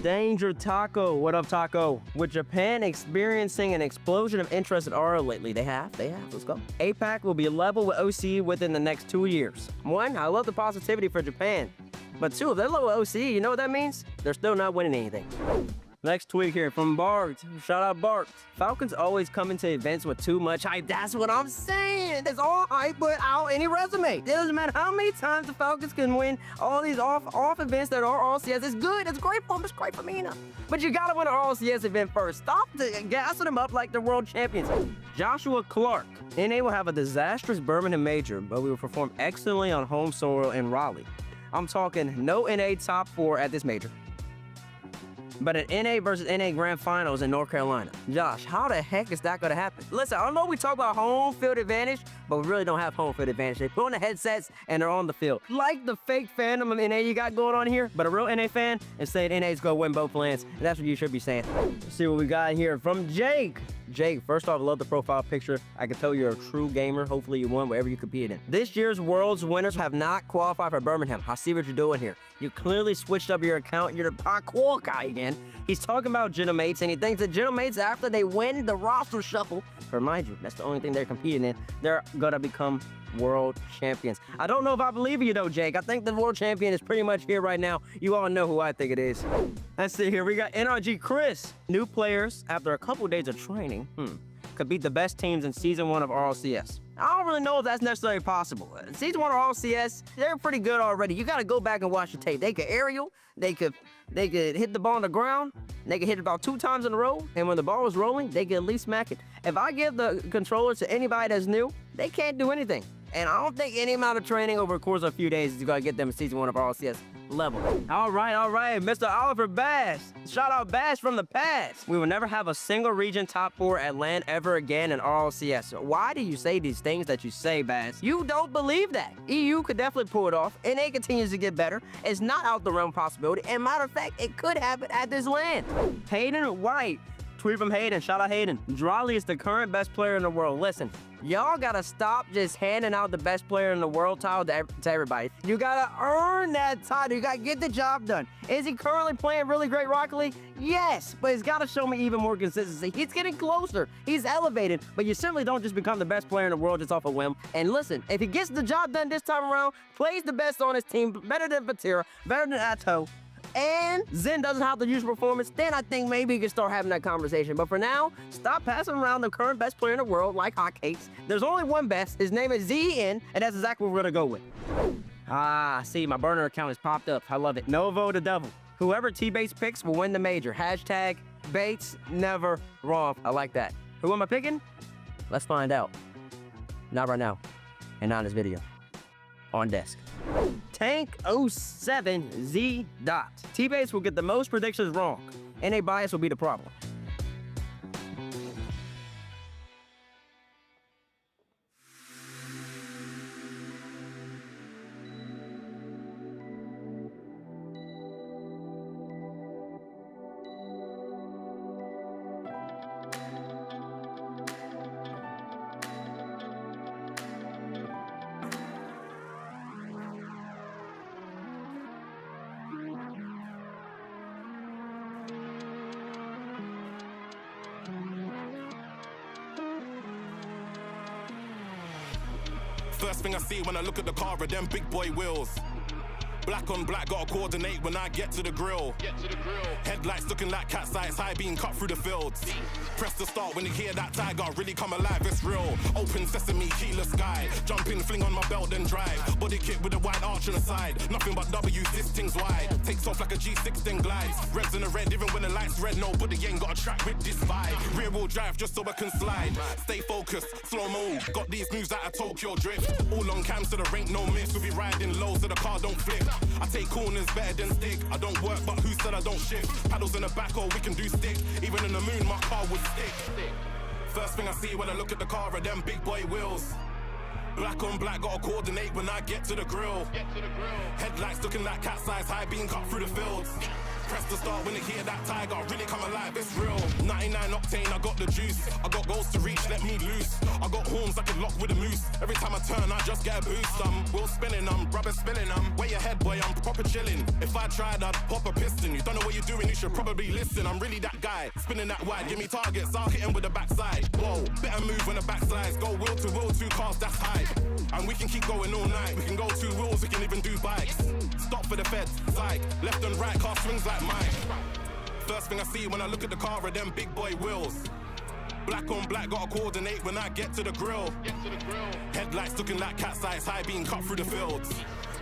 Danger Taco. What up, Taco? With Japan experiencing an explosion of interest in RL lately. They have. Let's go. APAC will be level with OCE within the next 2 years. One, I love the positivity for Japan. But two, if they're level with OCE, you know what that means? They're still not winning anything. Next tweet here from Bart. Shout out Bart. Falcons always come into events with too much hype. That's what I'm saying. There's all hype without any resume. It doesn't matter how many times the Falcons can win all these off events that are RLCS. It's good. It's great for them. It's great for me. But you gotta win an RLCS event first. Stop gassing them up like the world champions. Joshua Clark. NA will have a disastrous Birmingham major, but we will perform excellently on home soil in Raleigh. I'm talking no NA top 4 at this major, but an NA versus NA Grand Finals in North Carolina. Josh, how the heck is that gonna happen? Listen, I know we talk about home field advantage, but we really don't have home field advantage. They put on the headsets and they're on the field. Like the fake fandom of NA you got going on here, but a real NA fan is saying NA's gonna win both lands, and that's what you should be saying. Let's see what we got here from Jake. Jake, first off, I love the profile picture. I can tell you're a true gamer. Hopefully you won wherever you competed in. This year's Worlds winners have not qualified for Birmingham. I see what you're doing here. You clearly switched up your account. You're the Pasquale guy again. He's talking about Gentlemates, and he thinks that Gentlemates, after they win the roster shuffle, remind you, that's the only thing they're competing in, they're gonna become world champions. I don't know if I believe you though, Jake. I think the world champion is pretty much here right now. You all know who I think it is. Let's see here. We got NRG Chris. New players, after a couple days of training, could beat the best teams in Season 1 of RLCS. I don't really know if that's necessarily possible. Season 1 of RLCS, they're pretty good already. You gotta go back and watch the tape. They could aerial, they could hit the ball on the ground, they could hit it about 2 times in a row, and when the ball was rolling, they could at least smack it. If I give the controller to anybody that's new, they can't do anything. And I don't think any amount of training over the course of a few days is gonna get them in Season 1 of RLCS. level. All right, Mr. Oliver Bass. Shout out Bass from the past. We will never have a single region top 4 at LAN ever again in RLCS. Why do you say these things that you say, Bass? You don't believe that. EU could definitely pull it off, and it continues to get better. It's not out the realm of possibility, and matter of fact, it could happen at this LAN. Hayden White. Tweet from Hayden. Shout out Hayden. Rlcs is the current best player in the world. Listen, y'all gotta stop just handing out the best player in the world title to everybody. You gotta earn that title. You gotta get the job done. Is he currently playing really great Rocket League? Yes, but he's gotta show me even more consistency. He's getting closer. He's elevated, but you simply don't just become the best player in the world just off a whim. And listen, if he gets the job done this time around, plays the best on his team, better than Vatira, better than Atto, and Zen doesn't have the usual performance, then I think maybe you can start having that conversation. But for now, stop passing around the current best player in the world like hotcakes. There's only one best. His name is ZN, and that's exactly what we're gonna go with. See, my burner account has popped up. I love it. Novo the devil. Whoever T-Bates picks will win the major. Hashtag Bates never wrong. I like that. Who am I picking? Let's find out. Not right now, and not in this video. On desk. Tank07Z Dot. T-Bates will get the most predictions wrong. NA bias will be the problem. First thing I see when I look at the car are them big boy wheels. Black on black, gotta coordinate when I get to the grill. Headlights looking like cat's eyes, high being cut through the fields. Press the start when you hear that tiger really come alive, it's real. Open sesame, keyless sky. Jump in, fling on my belt, then drive. Body kit with a wide arch on the side. Nothing but W's, this thing's wide. Takes off like a G6, then glides. Reds in the red, even when the light's red. Nobody ain't got a track with this vibe. Rear wheel drive just so I can slide. Stay focused, slow mo. Got these moves out of Tokyo drift. All on cam so there ain't no miss. We'll be riding low so the car don't flip. I take corners better than stick. I don't work, but who said I don't shift? Paddles in the back, or we can do stick. Even in the moon, my car would stick. First thing I see when I look at the car are them big boy wheels. Black on black, gotta coordinate when I get to the grill. Headlights looking like cat's eyes, high being cut through the fields. Press the start when you hear that tiger really come alive, it's real. 99 octane, I got the juice. I got goals to reach, let me loose. I got horns I can lock with a moose. Every time I turn, I just get a boost. Wheel spinning, rubber spilling, where your head, boy, I'm proper chilling. If I tried, I'd pop a piston. You don't know what you're doing, you should probably listen. I'm really that guy, spinning that wide. Give me targets, I'll hit him with the backside. Whoa, better move when the backslides. Go wheel to wheel, 2 cars, that's high. And we can keep going all night. We can go 2 wheels, we can even do bikes. Stop for the feds, like left and right, car swings like mine. First thing I see when I look at the car are them big boy wheels. Black on black, gotta coordinate when I get to the grill. Headlights looking like cat's eyes, high being cut through the fields.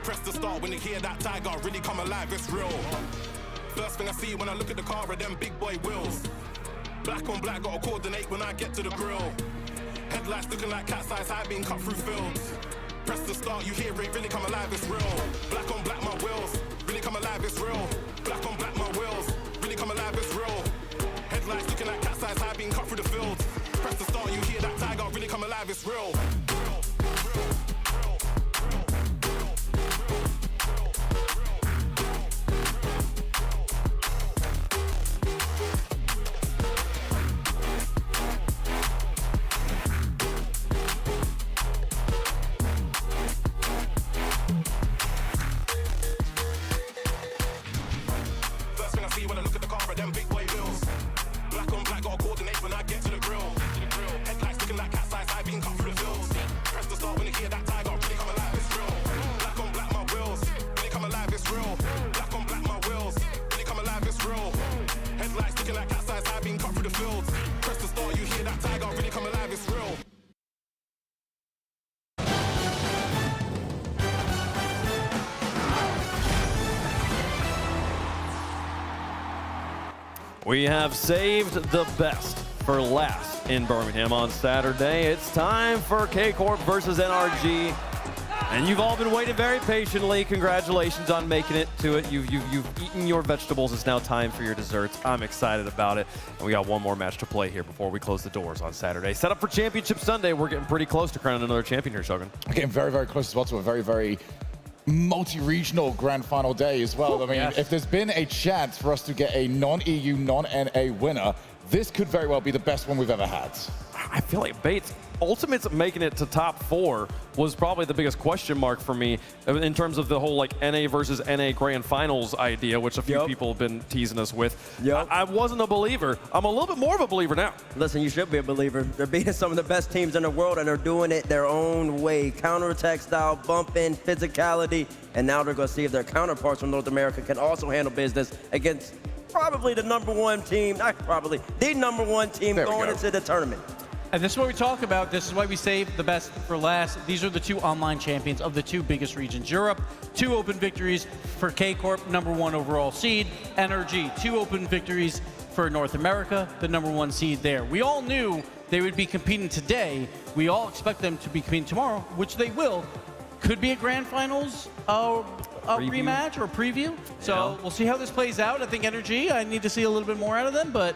Press the start when you hear that tiger really come alive, it's real. First thing I see when I look at the car are them big boy wheels. Black on black, gotta coordinate when I get to the grill. Headlights looking like cat's eyes, high being cut through fields. Press the start, you hear it really come alive, it's real. Black on black, my wheels really come alive, it's real. Black on black, my wheels really come alive, it's real. Headlights looking like cat's eyes, high being cut through the fields. Press the start, you hear that tiger really come alive, it's real. We have saved the best for last in Birmingham on Saturday. It's time for K-Corp versus NRG. And you've all been waiting very patiently. Congratulations on making it to it. You've eaten your vegetables. It's now time for your desserts. I'm excited about it. And we got one more match to play here before we close the doors on Saturday. Set up for Championship Sunday. We're getting pretty close to crowning another champion here, Shogun. We're getting very, very close as well to a very, very multi-regional grand final day as well. I mean, if there's been a chance for us to get a non-EU, non-NA winner, this could very well be the best one we've ever had. I feel like Bates, Ultimates making it to top 4 was probably the biggest question mark for me in terms of the whole like NA versus NA grand finals idea, which a few people have been teasing us with. I wasn't a believer. I'm a little bit more of a believer now. Listen, you should be a believer. They're beating some of the best teams in the world, and they're doing it their own way. Counterattack style, bumping, physicality, and now they're going to see if their counterparts from North America can also handle business against probably the #1 team, not probably, the #1 team going into the tournament. And this is what we talk about. This is why we save the best for last. These are the 2 online champions of the 2 biggest regions. Europe, 2 open victories for K-Corp, #1 overall seed. NRG, 2 open victories for North America, the #1 seed there. We all knew they would be competing today. We all expect them to be competing tomorrow, which they will. Could be a grand finals rematch or a preview. So we'll see how this plays out. I think NRG, I need to see a little bit more out of them, but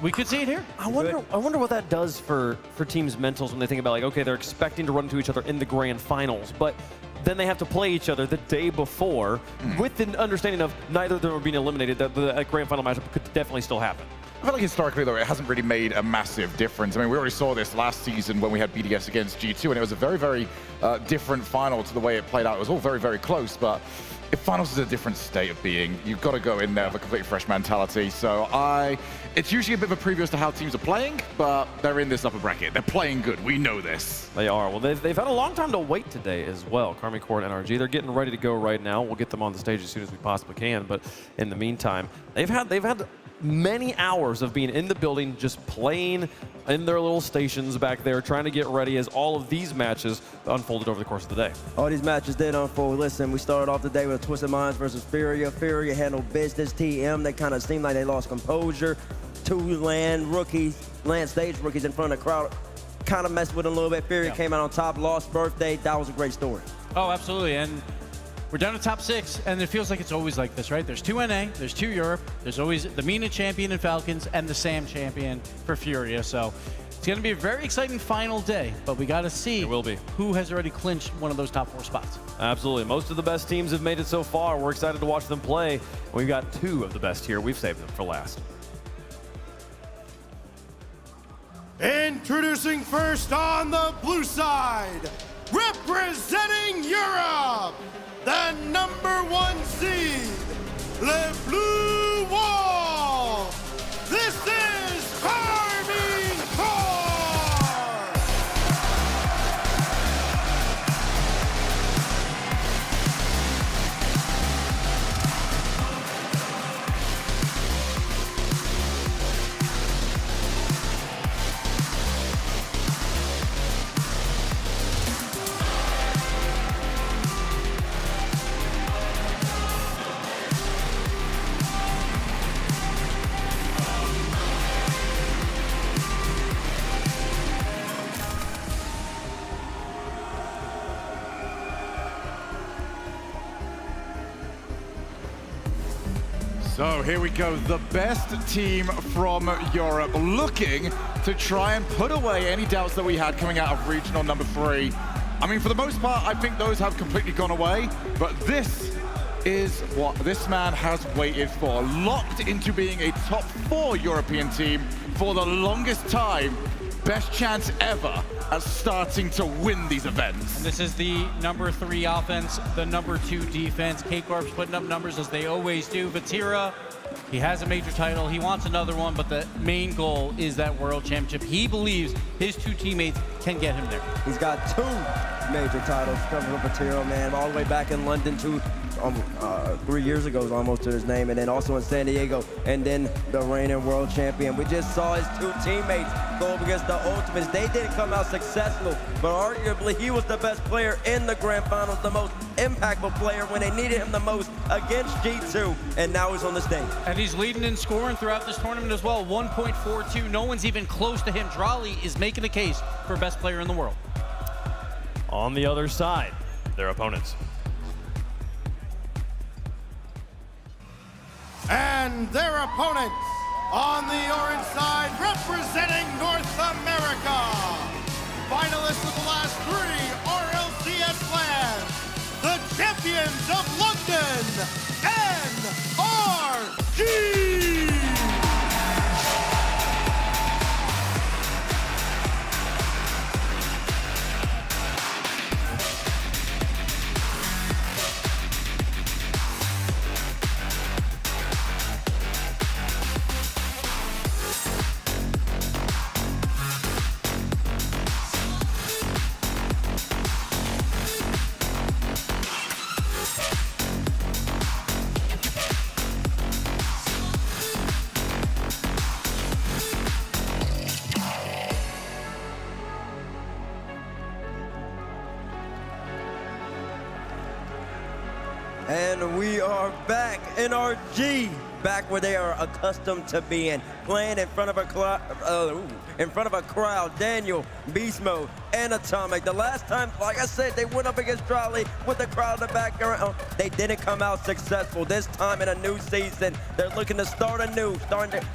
we could see it here. I wonder what that does for teams' mentals when they think about, like, okay, they're expecting to run into each other in the grand finals, but then they have to play each other the day before with the understanding of neither of them are being eliminated, that the grand final matchup could definitely still happen. I feel like historically, though, it hasn't really made a massive difference. I mean, we already saw this last season when we had BDS against G2, and it was a very, very different final to the way it played out. It was all very, very close, but if finals is a different state of being, you've got to go in there with a completely fresh mentality. So it's usually a bit of a preview as to how teams are playing, but they're in this upper bracket. They're playing good. We know this. They are. Well, they've had a long time to wait today as well. Karmine Corp and NRG, they're getting ready to go right now. We'll get them on the stage as soon as we possibly can, but in the meantime, they've had many hours of being in the building, just playing in their little stations back there, trying to get ready as all of these matches unfolded over the course of the day. All these matches did unfold. Listen, we started off the day with Twisted Minds versus Furia. Furia handled business. TM, they kind of seemed like they lost composure. 2 land stage rookies in front of the crowd kind of messed with them a little bit. Furia came out on top, lost birthday. That was a great story. Oh, absolutely. And we're down to top 6, and it feels like it's always like this, right? There's 2 NA, there's 2 Europe, there's always the MENA champion in Falcons and the SAM champion for Furia. So it's going to be a very exciting final day, but we got to see who has already clinched one of those top 4 spots. Absolutely. Most of the best teams have made it so far. We're excited to watch them play. We've got 2 of the best here. We've saved them for last. Introducing first on the blue side, representing Europe, the #1 seed, Le Bleu Wall. This is Karmine Corp. So here we go, the best team from Europe, looking to try and put away any doubts that we had coming out of regional #3. I mean, for the most part, I think those have completely gone away, but this is what this man has waited for. Locked into being a top 4 European team for the longest time. Best chance ever at starting to win these events. And this is the #3 offense, the #2 defense. K-Corp's putting up numbers as they always do. Vatira, he has a major title. He wants another one, but the main goal is that World Championship. He believes his 2 teammates can get him there. He's got 2 major titles coming from Vatira, man, all the way back in London to 3 years ago is almost to his name, and then also in San Diego, and then the reigning world champion. We just saw his 2 teammates go up against the Ultimates. They didn't come out successful, but arguably he was the best player in the grand finals, the most impactful player when they needed him the most against G2, and now he's on the stage. And he's leading in scoring throughout this tournament as well, 1.42. No one's even close to him. Drali is making the case for best player in the world. On the other side, their opponents. And their opponents on the orange side, representing North America, finalists of the last 3 RLCS lands, the champions of London, NRG! And we are back, NRG, back where they are accustomed to being, playing in front of a crowd. Daniel, Beast Mode, and Atomic. The last time, like I said, they went up against Raleigh with the crowd in the background. They didn't come out successful. This time in a new season, they're looking to start anew,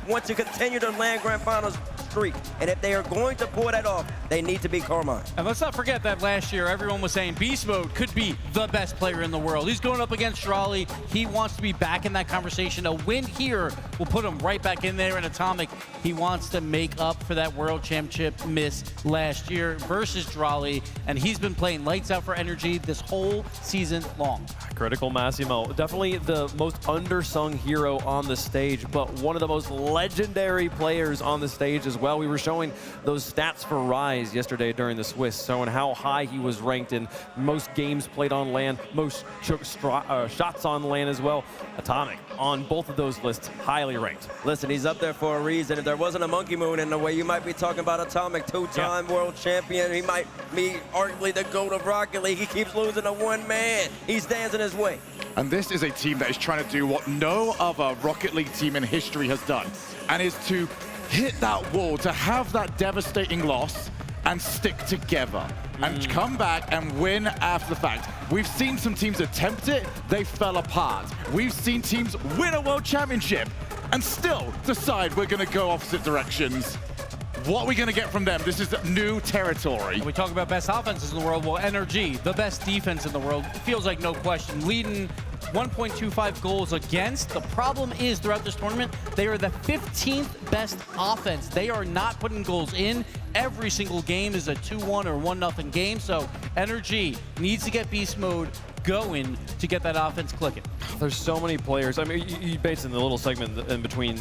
want to continue their land grand finals streak. And if they are going to pull that off, they need to be Carmine. And let's not forget that last year, everyone was saying Beast Mode could be the best player in the world. He's going up against Raleigh. He wants to be back in that conversation. A win here will put him right back in there. And Atomic, he wants to make up for that World Championship miss last year versus Raleigh. And he's been playing lights out for Energy this whole season long. Critical Massimo, definitely the most undersung hero on the stage, but one of the most legendary players on the stage as well. We were showing those stats for Rise yesterday during the Swiss, showing how high he was ranked in most games played on land, most shots on land as well. Atomic on both of those lists, highly ranked. Listen, he's up there for a reason. If there wasn't a Monkey Moon in the way, you might be talking about Atomic, two-time world champion. He might be arguably the GOAT of Rocket League. He keeps losing to one man. He stands in his way. And this is a team that is trying to do what no other Rocket League team in history has done, and is to hit that wall, to have that devastating loss and stick together and come back and win after the fact. We've seen some teams attempt it, they fell apart. We've seen teams win a world championship and still decide we're going to go opposite directions. What are we going to get from them? This is new territory. We talk about best offenses in the world. Well, NRG, the best defense in the world, it feels like no question. Leading 1.25 goals against. The problem is throughout this tournament, they are the 15th best offense. They are not putting goals in. Every single game is a 2-1 or 1-0 game. So NRG needs to get Beast Mode going to get that offense clicking. There's so many players. I mean, you based in the little segment in between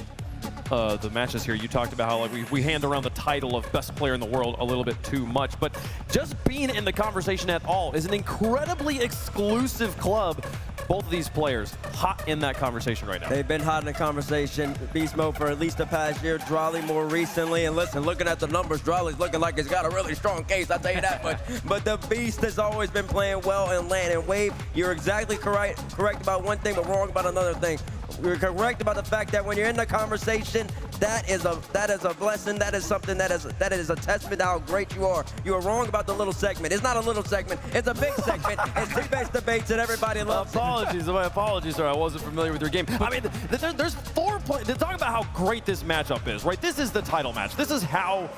the matches here, you talked about how like we hand around the title of best player in the world a little bit too much, but just being in the conversation at all is an incredibly exclusive club. Both of these players hot in that conversation right now. They've been hot in the conversation. Beast Mode for at least the past year. Drawley more recently. And listen, looking at the numbers, Drawley's looking like he's got a really strong case, I'll tell you that much. But the Beast has always been playing well in land and wave. You're exactly correct about one thing, but wrong about another thing. You're correct about the fact that when you're in the conversation, that is a blessing. That is something that is a testament to how great you are. You are wrong about the little segment. It's not a little segment. It's a big segment. It's team-based debates that everybody loves. My apologies, sir. I wasn't familiar with your game. I mean, there's 4 players. They're talking about how great this matchup is, right? This is the title match. This is how,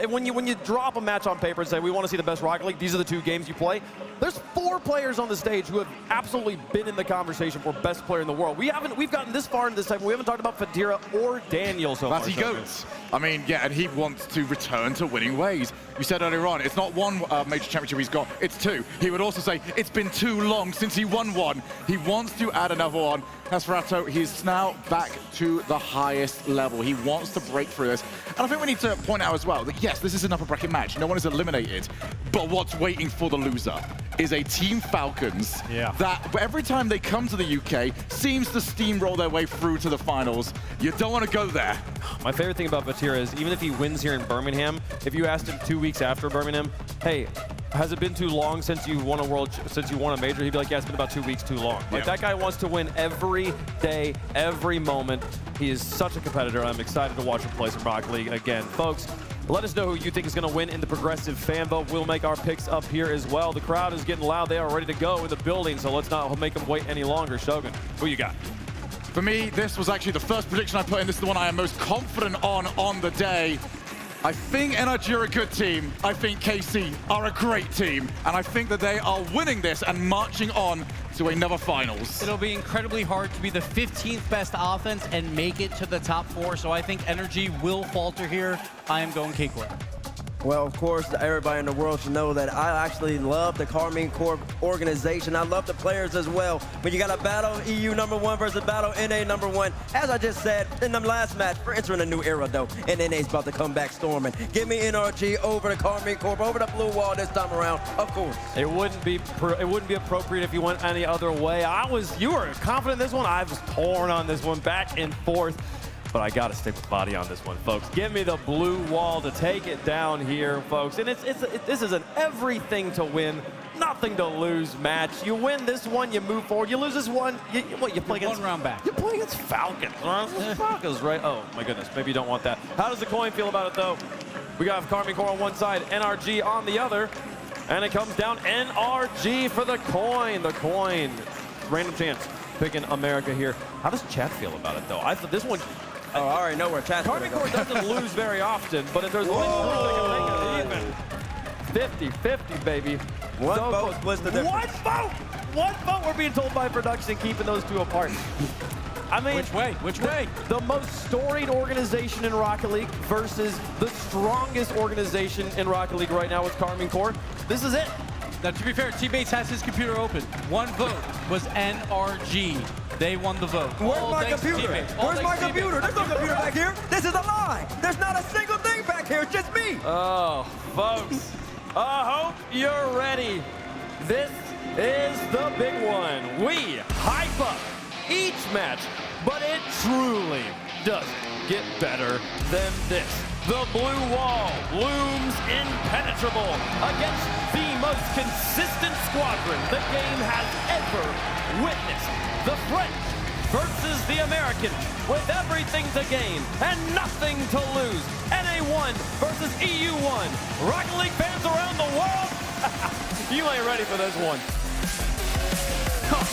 when you drop a match on paper and say, we want to see the best Rocket League, these are the 2 games you play. There's 4 players on the stage who have absolutely been in the conversation for best player in the world. We've gotten this far in this segment. We haven't talked about Fadira or Daniel so far. Matty Goats. I mean, yeah, and he wants to return to winning ways. You said earlier on, it's not 1 major championship he's got, it's 2. He would also say, it's been too long since he won 1. He wants to add another one. As for Rato, he's now back to the highest level. He wants to break through this. And I think we need to point out as well that, yes, this is an upper bracket match. No one is eliminated. But what's waiting for the loser is a Team Falcons that every time they come to the UK seems to steamroll their way through to the finals. You don't want to go there. My favorite thing about Vatira is even if he wins here in Birmingham, if you asked him 2 weeks after Birmingham, hey, has it been too long since you won a major? He'd be like, yeah, it's been about 2 weeks too long. Like, that guy wants to win every day, every moment. He is such a competitor. I'm excited to watch him play some Rocket League again. Folks, Let us know who you think is going to win in the Progressive fan vote. We'll make our picks up here as well. The crowd is getting loud. They are ready to go in the building, so let's not make them wait any longer. Shogun, who you got? For me, this was actually the first prediction I put in. This is the one I am most confident on the day. I think NRG are a good team. I think KC are a great team. And I think that they are winning this and marching on to another finals. It'll be incredibly hard to be the 15th best offense and make it to the top 4. So I think Energy will falter here. I am going K-Corp. Well, of course, everybody in the world should know that I actually love the Karmine Corp organization. I love the players as well. But you got a battle EU #1 versus battle NA #1. As I just said in the last match, we're entering a new era, though, and NA's about to come back storming. Give me NRG over the Karmine Corp, over the blue wall this time around, of course. It wouldn't be appropriate if you went any other way. You were confident in this one. I was torn on this one, back and forth. But I got to stick with body on this one, folks. Give me the blue wall to take it down here, folks. And this is an everything to win, nothing to lose match. You win this one, you move forward. You lose this one, you play against one round back. You play against Falcons. Falcons, right? Oh my goodness, maybe you don't want that. How does the coin feel about it though? We got Karmine Corp on one side, NRG on the other, and it comes down NRG for the coin. The coin, random chance, picking America here. How does Chad feel about it though? I thought this one. Oh, I already know where Chad's going to go. Karmine Corp doesn't lose very often, but if there's only one that can make it even. 50-50, baby. One vote splits the difference. One vote! One vote, we're being told by production, keeping those two apart. I mean, which way? Which way? The most storied organization in Rocket League versus the strongest organization in Rocket League right now with Karmine Corp. This is it. Now, to be fair, T-Bates has his computer open. One vote was NRG. They won the vote. Where's my computer? Where's my computer? There's no computer back here. This is a lie. There's not a single thing back here. It's just me. Oh, folks. I hope you're ready. This is the big one. We hype up each match, but it truly doesn't get better than this. The blue wall looms impenetrable against the most consistent squadron the game has ever witnessed. The French versus the American with everything to gain and nothing to lose. NA1 versus EU1. Rocket League fans around the world, you ain't ready for this one.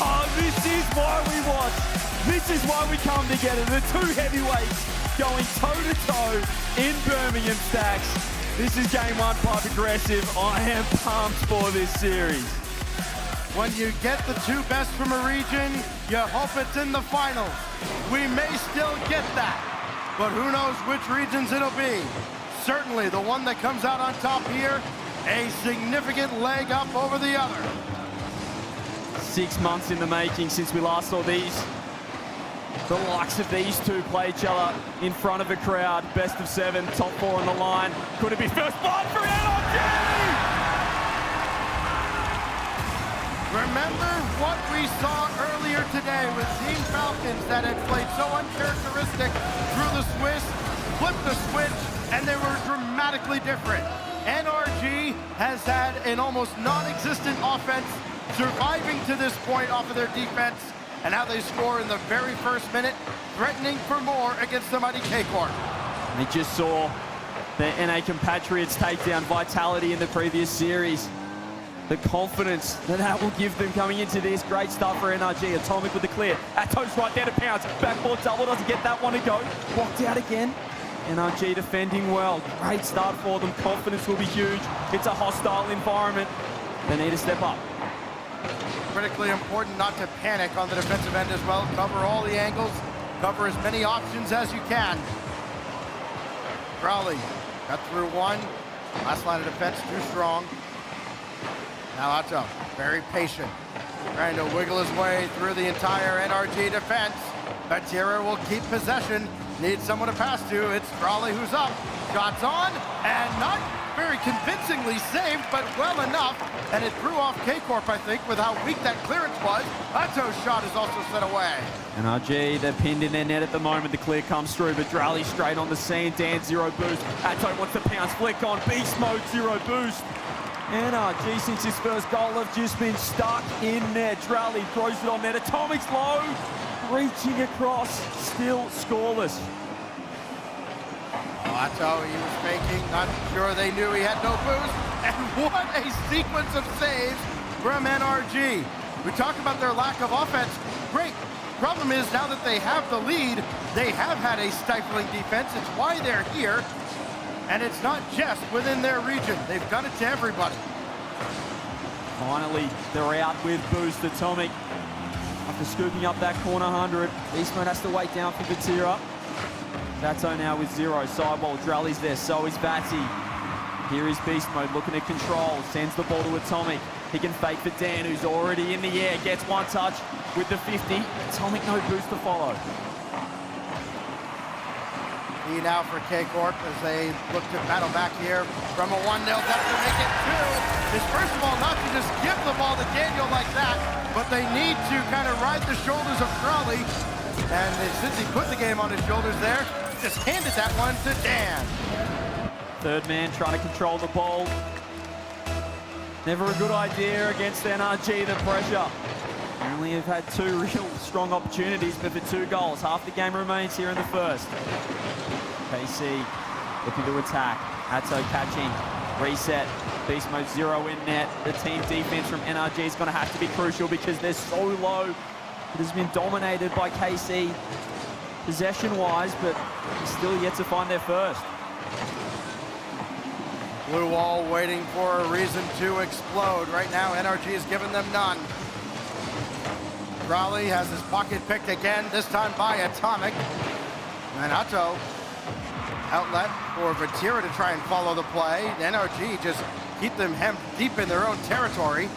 Oh, this is why we watch. This is why we come together. The two heavyweights going toe-to-toe in Birmingham, Stacks. This is game 1 by Progressive. I am pumped for this series. When you get the two best from a region, you hope it's in the finals. We may still get that, but who knows which regions it'll be. Certainly the one that comes out on top here, a significant leg up over the other. 6 months in the making since we last saw the likes of these two play each other in front of a crowd. Best of 7, top 4 on the line. Could it be first blood for NRG? Remember what we saw earlier today with Team Falcons that had played so uncharacteristic through the Swiss, flipped the switch, and they were dramatically different. NRG has had an almost non-existent offense, surviving to this point off of their defense, and how they score in the very first minute, threatening for more against the mighty K-Corp. We just saw the NA compatriots take down Vitality in the previous series. The confidence that will give them coming into this. Great start for NRG. Atomic with the clear. Ato's right there to pounce. Backboard double, doesn't get that one to go. Blocked out again. NRG defending well. Great start for them. Confidence will be huge. It's a hostile environment. They need to step up. Critically important not to panic on the defensive end as well. Cover all the angles. Cover as many options as you can. Rowley got through one. Last line of defense too strong. Now Otto, very patient, trying to wiggle his way through the entire NRG defense. Batira will keep possession. Needs someone to pass to. It's Raleigh who's up. Shots on, and not very convincingly saved, but well enough. And it threw off K-Corp, I think, with how weak that clearance was. Otto's shot is also set away. NRG, they're pinned in their net at the moment. The clear comes through, but Drally straight on the scene. Dan, 0 boost. Atto wants to pounce. Flick on. Beast mode, 0 boost. NRG, since his first goal, have just been stuck in net. Drally throws it on net. Atomic's low. Reaching across. Still scoreless. Oh, Atto, he was faking, not sure they knew he had no boost. And what a sequence of saves from NRG. We talked about their lack of offense. Great. Problem is, now that they have the lead, they have had a stifling defense. It's why they're here. And it's not just within their region. They've done it to everybody. Finally, they're out with boost. Atomic, after scooping up that corner 100. Beast Mode has to wait down for Vatira. Zato now with 0. Sidewall, Drally's there, so is Batty. Here is Beast Mode looking at control. Sends the ball to Atomic. He can fake for Dan, who's already in the air. Gets one touch with the 50. Atomic, no boost to follow. Now for K-Corp as they look to battle back here from a 1-0 up to make it 2. Is first of all not to just give the ball to Daniel like that, but they need to kind of ride the shoulders of Crowley. And since he put the game on his shoulders there, just handed that one to Dan. Third man trying to control the ball. Never a good idea against NRG, the pressure. Only have had 2 real strong opportunities, but for 2 goals. Half the game remains here in the first. KC looking to attack. Atto catching. Reset. Beast Mode 0 in net. The team defense from NRG is going to have to be crucial because they're so low. It has been dominated by KC possession-wise, but still yet to find their first. Blue wall waiting for a reason to explode. Right now, NRG has given them none. Crowley has his pocket picked again, this time by Atomic. And Atto, outlet for Vatira to try and follow the play. NRG just keep them hemmed deep in their own territory.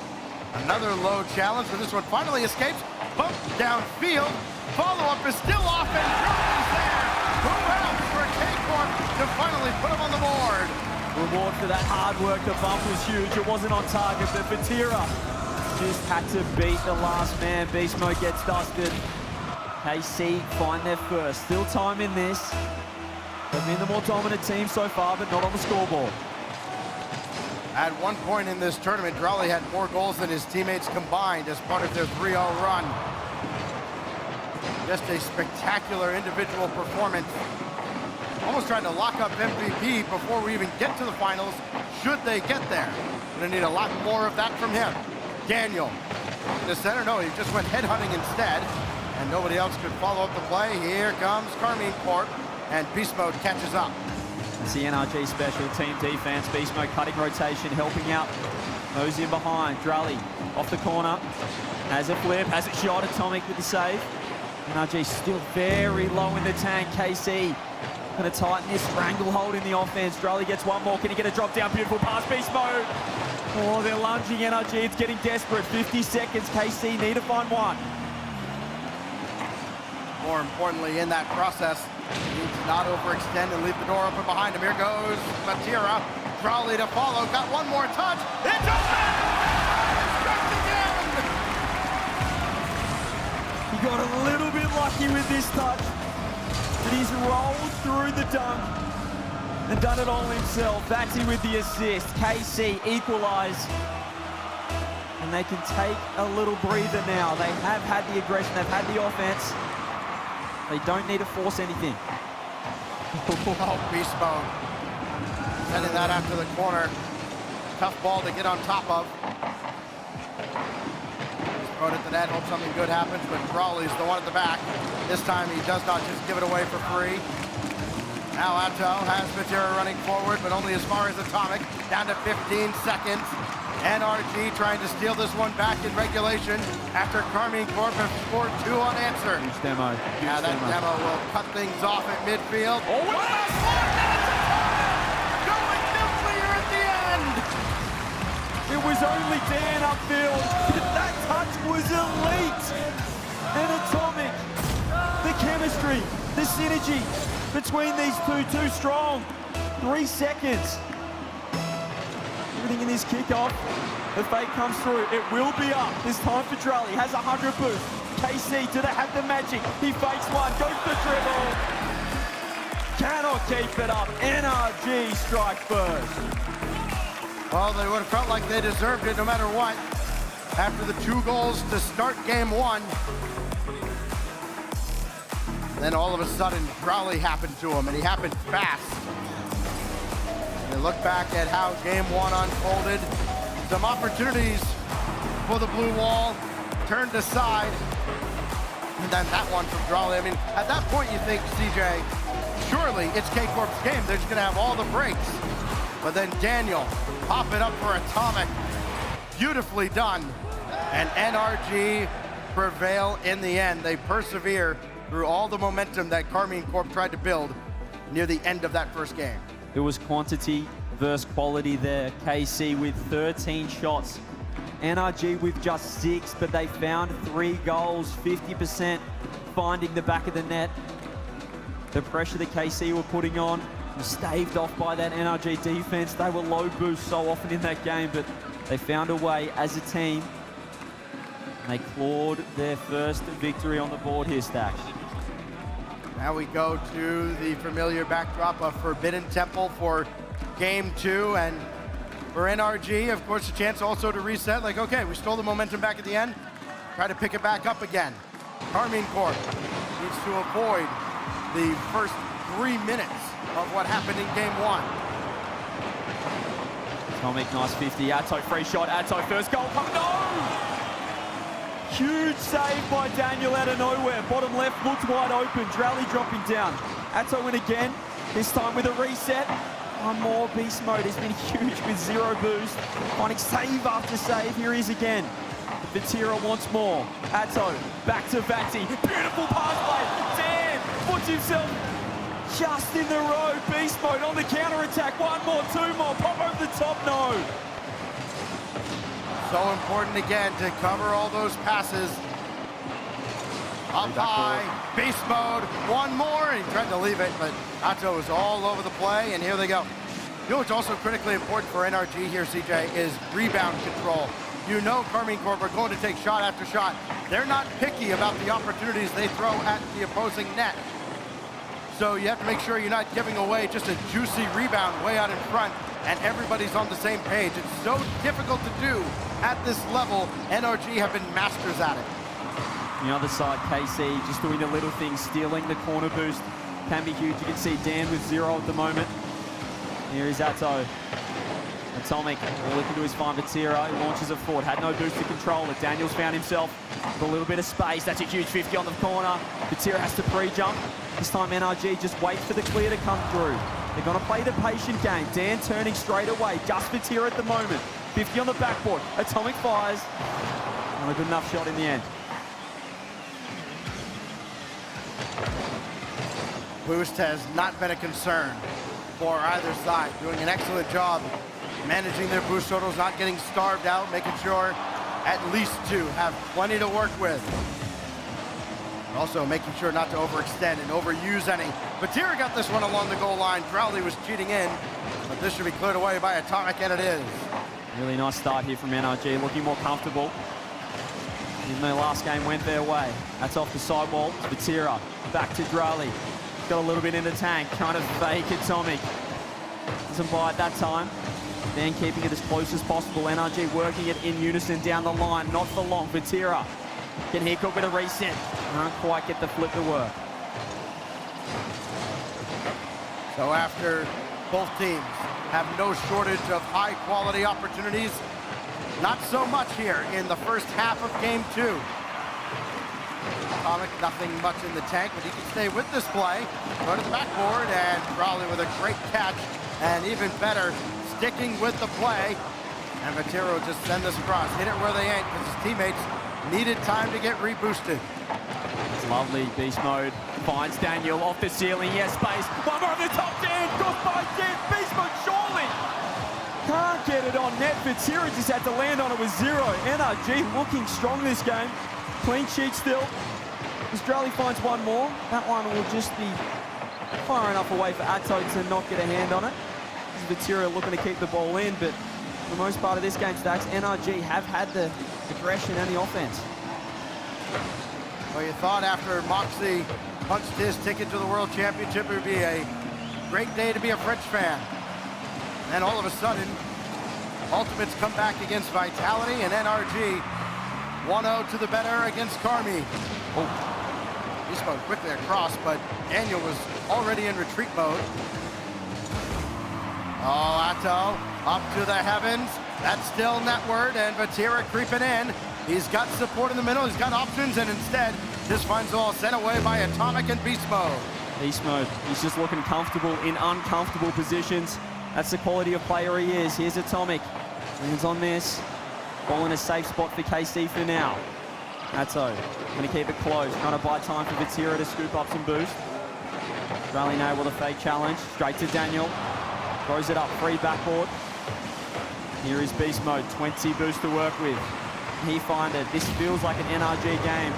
Another low challenge, but this one finally escapes. Bump downfield. Follow-up is still off, and Crowley's there. Who else for K-Corp to finally put him on the board? Reward for that hard work. The bump was huge. It wasn't on target, but Vatira just had to beat the last man. Beast Mode gets dusted. KC find their first. Still time in this. They've been the more dominant team so far, but not on the scoreboard. At one point in this tournament, Raleigh had more goals than his teammates combined as part of their 3-0 run. Just a spectacular individual performance. Almost trying to lock up MVP before we even get to the finals, should they get there. Gonna need a lot more of that from him. Daniel, in the center, no, he just went headhunting instead, and nobody else could follow up the play. Here comes Carmine Corp, and Beast Mode catches up. It's the NRG special team defense. Beast Mode cutting rotation, helping out those in behind. Drally off the corner, has a flip, has a shot. Atomic with the save. NRG still very low in the tank. KC going to tighten this stranglehold in the offense. Drally gets one more. Can he get a drop down? Beautiful pass, Beast Mode. Oh, they're lunging NRG. It's getting desperate. 50 seconds. KC need to find one. More importantly, in that process, he needs to not overextend and leave the door open behind him. Here goes Matira. Crowley to follow. Got one more touch. It's open! Strikes again! He got a little bit lucky with this touch, but he's rolled through the dunk and done it all himself. Batsy with the assist. KC equalise. And they can take a little breather now. They have had the aggression. They've had the offense. They don't need to force anything. Oh, Beast Mode. Sending that out to the corner. Tough ball to get on top of. Beast Mode at the net. Hope something good happens, but Crawley's the one at the back. This time he does not just give it away for free. Now Atto has Matera running forward, but only as far as Atomic. Down to 15 seconds. NRG trying to steal this one back in regulation after Carmine Corp has scored 2 unanswered. Huge demo. Now that demo will cut things off at midfield. Oh, what a slot! Going nuclear at the end! It was only Dan upfield. That touch was elite. And Atomic, the chemistry, the synergy between these two, too strong. 3 seconds. Everything in this kickoff. The fake comes through. It will be up. This time for Drally. Has 100 boost. KC, do they have the magic? He fakes one. Goes the dribble. Cannot keep it up. NRG strike first. Well, they would have felt like they deserved it no matter what. After the 2 goals to start game 1. Then all of a sudden, Raleigh happened to him, and he happened fast. And look back at how game one unfolded. Some opportunities for the blue wall, turned aside. And then that one from Rlcs. I mean, at that point you think, CJ, surely it's K-Corp's game. They're just gonna have all the breaks. But then Daniel, pop it up for Atomic. Beautifully done. And NRG prevail in the end. They persevere through all the momentum that Karmine Corp tried to build near the end of that first game. It was quantity versus quality there. KC with 13 shots. NRG with just 6, but they found 3 goals, 50% finding the back of the net. The pressure that KC were putting on was staved off by that NRG defense. They were low boost so often in that game, but they found a way as a team. And they clawed their first victory on the board here, Stacks. Now we go to the familiar backdrop of Forbidden Temple for game 2, and for NRG, of course, a chance also to reset. Like, okay, we stole the momentum back at the end. Try to pick it back up again. Karmine Corp needs to avoid the first 3 minutes of what happened in game 1. Atomic, nice 50. Atto, free shot. Atto, first goal. No! Huge save by Daniel out of nowhere. Bottom left looks wide open. Drally dropping down. Atto in again, this time with a reset. One more, beast mode has been huge with 0 boost. Finding save after save, here he is again. Vatira wants more. Atto, back to Vati. Beautiful pass play. Dan puts himself just in the road. Beast mode on the counter attack. 1 more, 2 more. Pop over the top, no. So important again to cover all those passes. Up high, beast mode, 1 more, and he tried to leave it, but Atto is all over the play, and here they go. You know what's also critically important for NRG here, CJ, is rebound control. You know Karmine Corp are going to take shot after shot. They're not picky about the opportunities they throw at the opposing net. So you have to make sure you're not giving away just a juicy rebound way out in front, and everybody's on the same page. It's so difficult to do at this level. NRG have been masters at it. On the other side, KC just doing the little things, stealing the corner boost can be huge. You can see Dan with 0 at the moment. Here is Atto. Atomic, all he can do is find Vatira. He launches it forward, had no boost to control it. Daniel's found himself with a little bit of space. That's a huge 50 on the corner. Vatira has to pre-jump. This time NRG just waits for the clear to come through. They're going to play the patient game. Dan turning straight away. Just Vatira at the moment. 50 on the backboard. Atomic fires. Not a good enough shot in the end. Boost has not been a concern for either side. Doing an excellent job managing their boost totals, not getting starved out, making sure at least 2 have plenty to work with. Also making sure not to overextend and overuse any. Vatira got this one along the goal line. Crowley was cheating in, but this should be cleared away by Atomic, and it is. Really nice start here from NRG, looking more comfortable. Even though last game went their way. That's off the sidewall. Vatira back to Drali. Got a little bit in the tank, trying to fake Atomic. Doesn't bite that time. Then keeping it as close as possible. NRG working it in unison down the line, not for long. Vatira can here cook with a reset. Can't quite get the flip to work. So after both teams have no shortage of high quality opportunities, not so much here in the first half of game 2. Atomic, nothing much in the tank, but he can stay with this play. Go to the backboard, and Raleigh with a great catch, and even better, sticking with the play. And Vatira will just send this across. Hit it where they ain't, because his teammates needed time to get reboosted. It's lovely. Beast mode finds Daniel off the ceiling. Yes, space. 1 more on the top. Dan, good by Dan. Beast mode, surely. Can't get it on net. Vatira just had to land on it with 0. NRG looking strong this game. Clean sheet still. Australia finds 1 more. That one will just be far enough away for Atto to not get a hand on it. Vatira looking to keep the ball in, but for the most part of this game, Stacks, NRG have had the aggression and the offense. Well, you thought after Moxie punched his ticket to the World Championship, it would be a great day to be a French fan. And all of a sudden, Ultimates come back against Vitality, and NRG 1-0 to the better against Karmine. Oh. He spoke quickly across, but Daniel was already in retreat mode. Oh, Atto up to the heavens. That's still netward, and Vatira creeping in. He's got support in the middle. He's got options, and instead just finds the ball sent away by Atomic and Beast Mode. Beast Mode, he's just looking comfortable in uncomfortable positions. That's the quality of player he is. Here's Atomic. Hands on this. Ball in a safe spot for KC for now. Atto going to keep it close. Trying to buy time for Vatira to scoop up some boost. Rally now with a fake challenge. Straight to Daniel. Throws it up, free backboard. Here is Beast Mode, 20 boost to work with. He find it. This feels like an NRG game.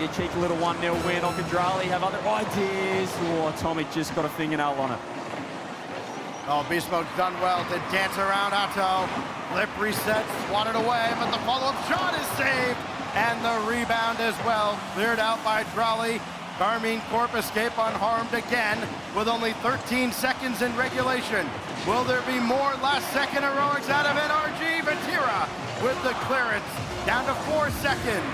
A cheeky little 1-0 win. Or could Rally have other ideas? Oh, Atomic just got a fingernail on it. Oh, Beast Mode's done well to dance around Atto. Lip reset, swatted away, but the follow-up shot is saved. And the rebound as well, cleared out by Drolly. Garmin Corp escape unharmed again with only 13 seconds in regulation. Will there be more last-second heroics out of NRG? Vatira with the clearance, down to 4 seconds.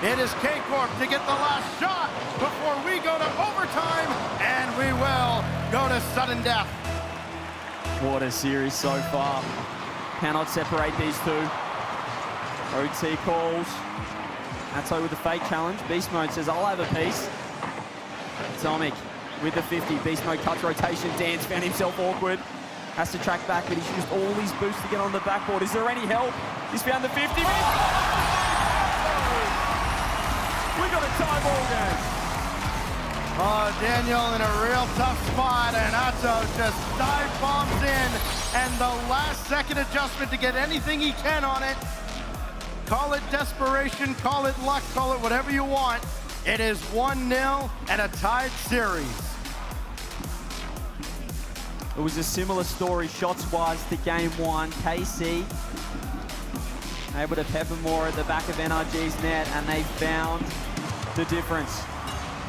It is K-Corp to get the last shot before we go to overtime, and we will go to sudden death. What a series so far. Cannot separate these two. OT calls. Atto with the fake challenge. Beast Mode says, I'll have a piece. Atomic with the 50. Beast Mode cuts rotation. Dan's found himself awkward. Has to track back, but he's used all his boosts to get on the backboard. Is there any help? He's found the 50. We got a tie ball game. Oh, Daniel in a real tough spot, and Atto just dive bombs in, and the last second adjustment to get anything he can on it. Call it desperation, call it luck, call it whatever you want. It is 1-0 and a tied series. It was a similar story shots-wise to game one. KC able to pepper more at the back of NRG's net, and they found the difference.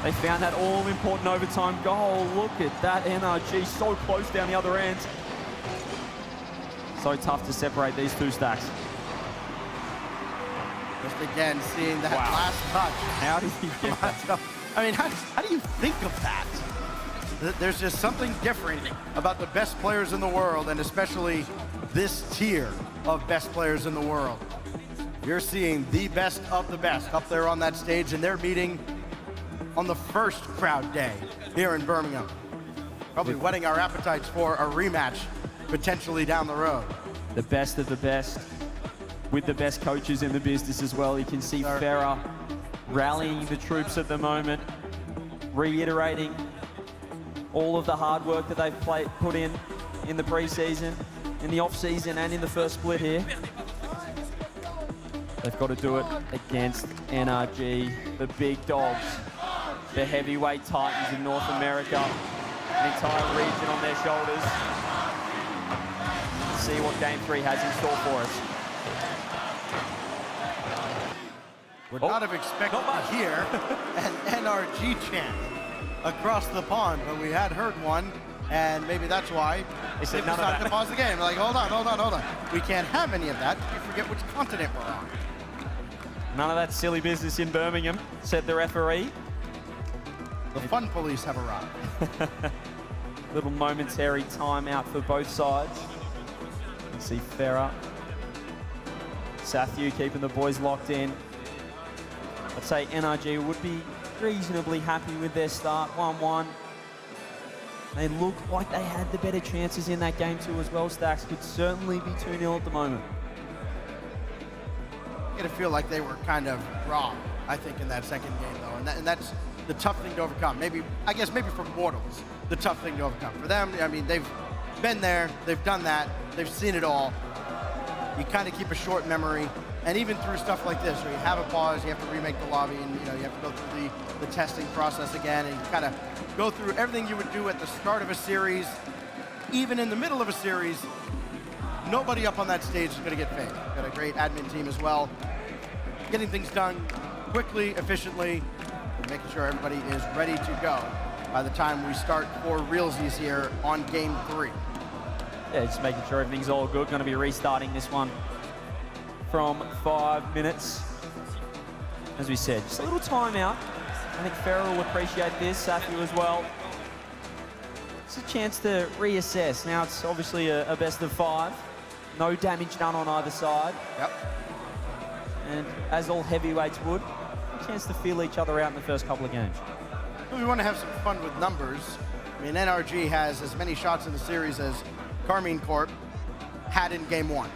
They found that all-important overtime goal. Look at that NRG, so close down the other end. So tough to separate these two stacks. Just again, seeing that last touch. How did he get that? I mean, how do you think of that? There's just something different about the best players in the world, and especially this tier of best players in the world. You're seeing the best of the best up there on that stage, and they're meeting on the first crowd day here in Birmingham. Probably whetting our appetites for a rematch potentially down the road. The best of the best with the best coaches in the business as well. You can see Farah rallying the troops at the moment, reiterating all of the hard work that they've put in the preseason, in the off-season, and in the first split here. They've got to do it against NRG, the big dogs, the heavyweight titans in North America, an entire region on their shoulders. Let's see what Game 3 has in store for us. Would not have expected to hear an NRG chant across the pond, but we had heard one, and maybe that's why they decided to pause the game. Like, hold on. We can't have any of that. You forget which continent we're on. None of that silly business in Birmingham, said the referee. The fun police have arrived. Little momentary timeout for both sides. You see Farah, Sathu keeping the boys locked in. I'd say NRG would be reasonably happy with their start, 1-1. They look like they had the better chances in that game too as well. Stacks could certainly be 2-0 at the moment. I get a feel like they were kind of raw, I think, in that second game though, and that's the tough thing to overcome. I guess maybe for mortals, the tough thing to overcome. For them, I mean, they've been there, they've done that, they've seen it all. You kind of keep a short memory. And even through stuff like this, where you have a pause, you have to remake the lobby, and you have to go through the testing process again, and you kind of go through everything you would do at the start of a series, even in the middle of a series. Nobody up on that stage is going to get paid. Got a great admin team as well, getting things done quickly, efficiently, and making sure everybody is ready to go by the time we start for realsies here on Game 3. Yeah, just making sure everything's all good. Going to be restarting this one from 5 minutes. As we said, just a little timeout. I think Farrell will appreciate this, Sathu as well. it's a chance to reassess. Now it's obviously a best of 5. No damage done on either side. Yep. And as all heavyweights would, a chance to feel each other out in the first couple of games. If we want to have some fun with numbers, I mean, NRG has as many shots in the series as Carmine Corp had in game 1.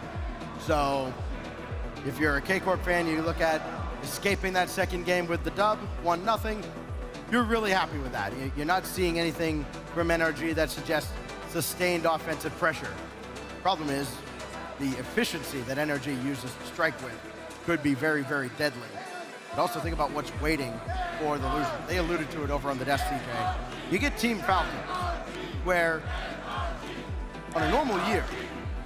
So if you're a K-Corp fan, you look at escaping that second game with the dub, 1-0, you're really happy with that. You're not seeing anything from NRG that suggests sustained offensive pressure. Problem is, the efficiency that NRG uses to strike with could be very, very deadly. But also think about what's waiting for the loser. They alluded to it over on the desk, CJ. You get Team Falcons, where on a normal year,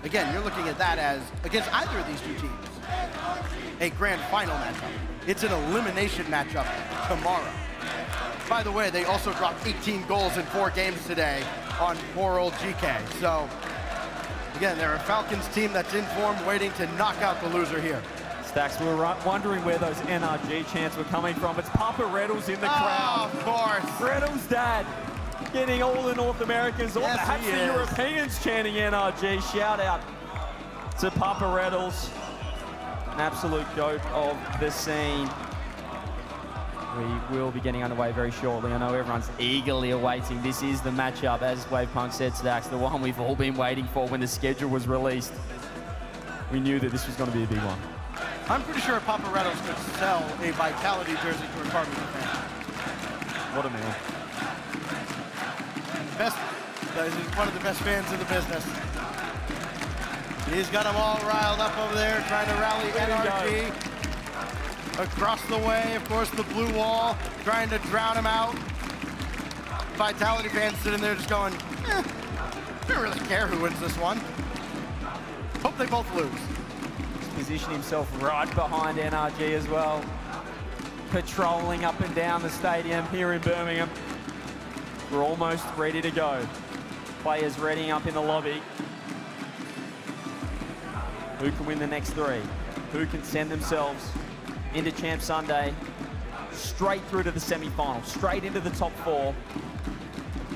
again, you're looking at that as, against either of these two teams, a grand final matchup. It's an elimination matchup tomorrow. By the way, they also dropped 18 goals in 4 games today on poor old GK. So, again, they're a Falcons team that's in form, waiting to knock out the loser here. Stacks, we were wondering where those NRG chants were coming from. It's Papa Reddles in the crowd. Of course. Reddles' dad getting all the North Americans, all perhaps the Europeans chanting NRG. Shout out to Papa Reddles, an absolute goat of the scene. We will be getting underway very shortly. I know everyone's eagerly awaiting. This is the matchup, as Wavepunk said, Stacks, the one we've all been waiting for when the schedule was released. We knew that this was going to be a big one. I'm pretty sure Papa Reddles could sell a Vitality jersey to a Carmine fan. What a man. He's one of the best fans in the business. He's got them all riled up over there, trying to rally NRG. Across the way, of course, the blue wall, trying to drown him out. Vitality fans sitting there just going, I don't really care who wins this one. Hope they both lose. Position himself right behind NRG as well. Patrolling up and down the stadium here in Birmingham. We're almost ready to go. Players readying up in the lobby. Who can win the next 3? Who can send themselves into Champ Sunday straight through to the semi-final, straight into the top 4?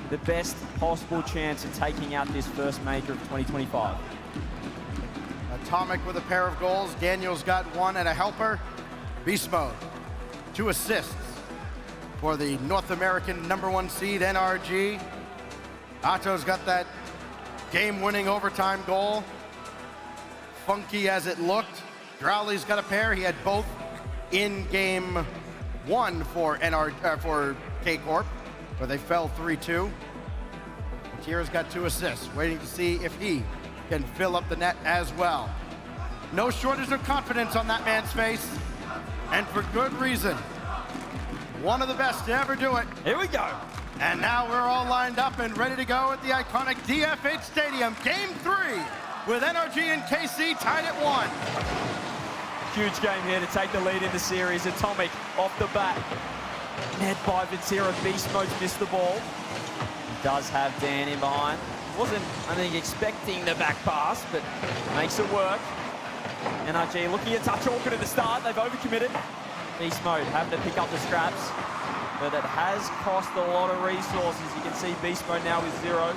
The best possible chance of taking out this first major of 2025. Atomic with a pair of goals. Daniel's got 1 and a helper. Beast Mode, 2 assists for the North American #1 seed, NRG. Otto's got that game-winning overtime goal. Funky as it looked. Drowley's got a pair. He had both in game 1 for K-Corp, where they fell 3-2. Tira's got 2 assists, waiting to see if he can fill up the net as well. No shortage of confidence on that man's face, and for good reason. One of the best to ever do it. Here we go. And now we're all lined up and ready to go at the iconic DFH Stadium. Game 3 with NRG and KC tied at 1. Huge game here to take the lead in the series. Atomic off the bat. Net by Vatira. Beast Mode's missed the ball. He does have Dan in behind. Wasn't, I think, expecting the back pass, but makes it work. NRG looking at touch awkward at the start. They've overcommitted. Beast Mode having to pick up the scraps, but it has cost a lot of resources. You can see Beast Mode now with 0.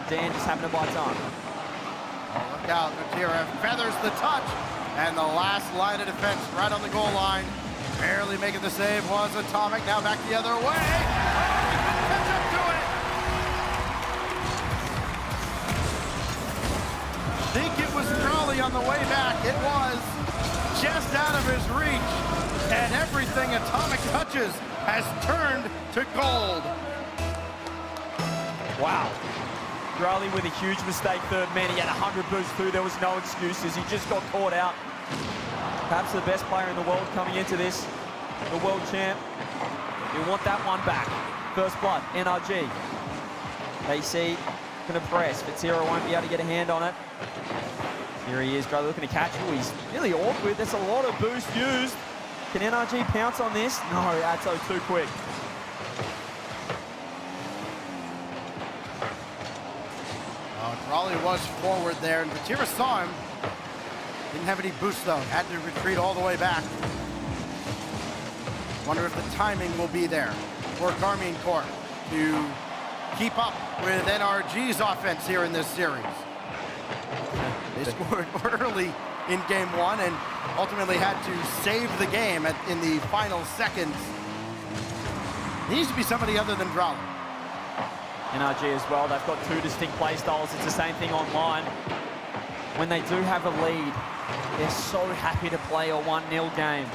Dan just having to buy time. Oh, look out, Vatira feathers the touch, and the last line of defense right on the goal line. Barely making the save was Atomic. Now back the other way. Oh, he couldn't catch up to it. Think it was Crawley on the way back. It was just out of his reach. And everything Atomic touches has turned to gold. Wow. Raleigh with a huge mistake, third man. He had 100 boosts through. There was no excuses. He just got caught out. Perhaps the best player in the world coming into this. The world champ. You want that one back. First blood, NRG. KC going to press. Vatira won't be able to get a hand on it. Here he is, looking to catch. Oh, he's really awkward. That's a lot of boost used. Can NRG pounce on this? No, Atto too quick. Raleigh was forward there, and Vatira saw him. Didn't have any boost though. Had to retreat all the way back. Wonder if the timing will be there for Carmine Corp to keep up with NRG's offense here in this series. They scored early in game one and ultimately had to save the game in the final seconds. It needs to be somebody other than Rlcs. NRG as well, they've got two distinct play styles. It's the same thing online. When they do have a lead, they're so happy to play a 1-0 game.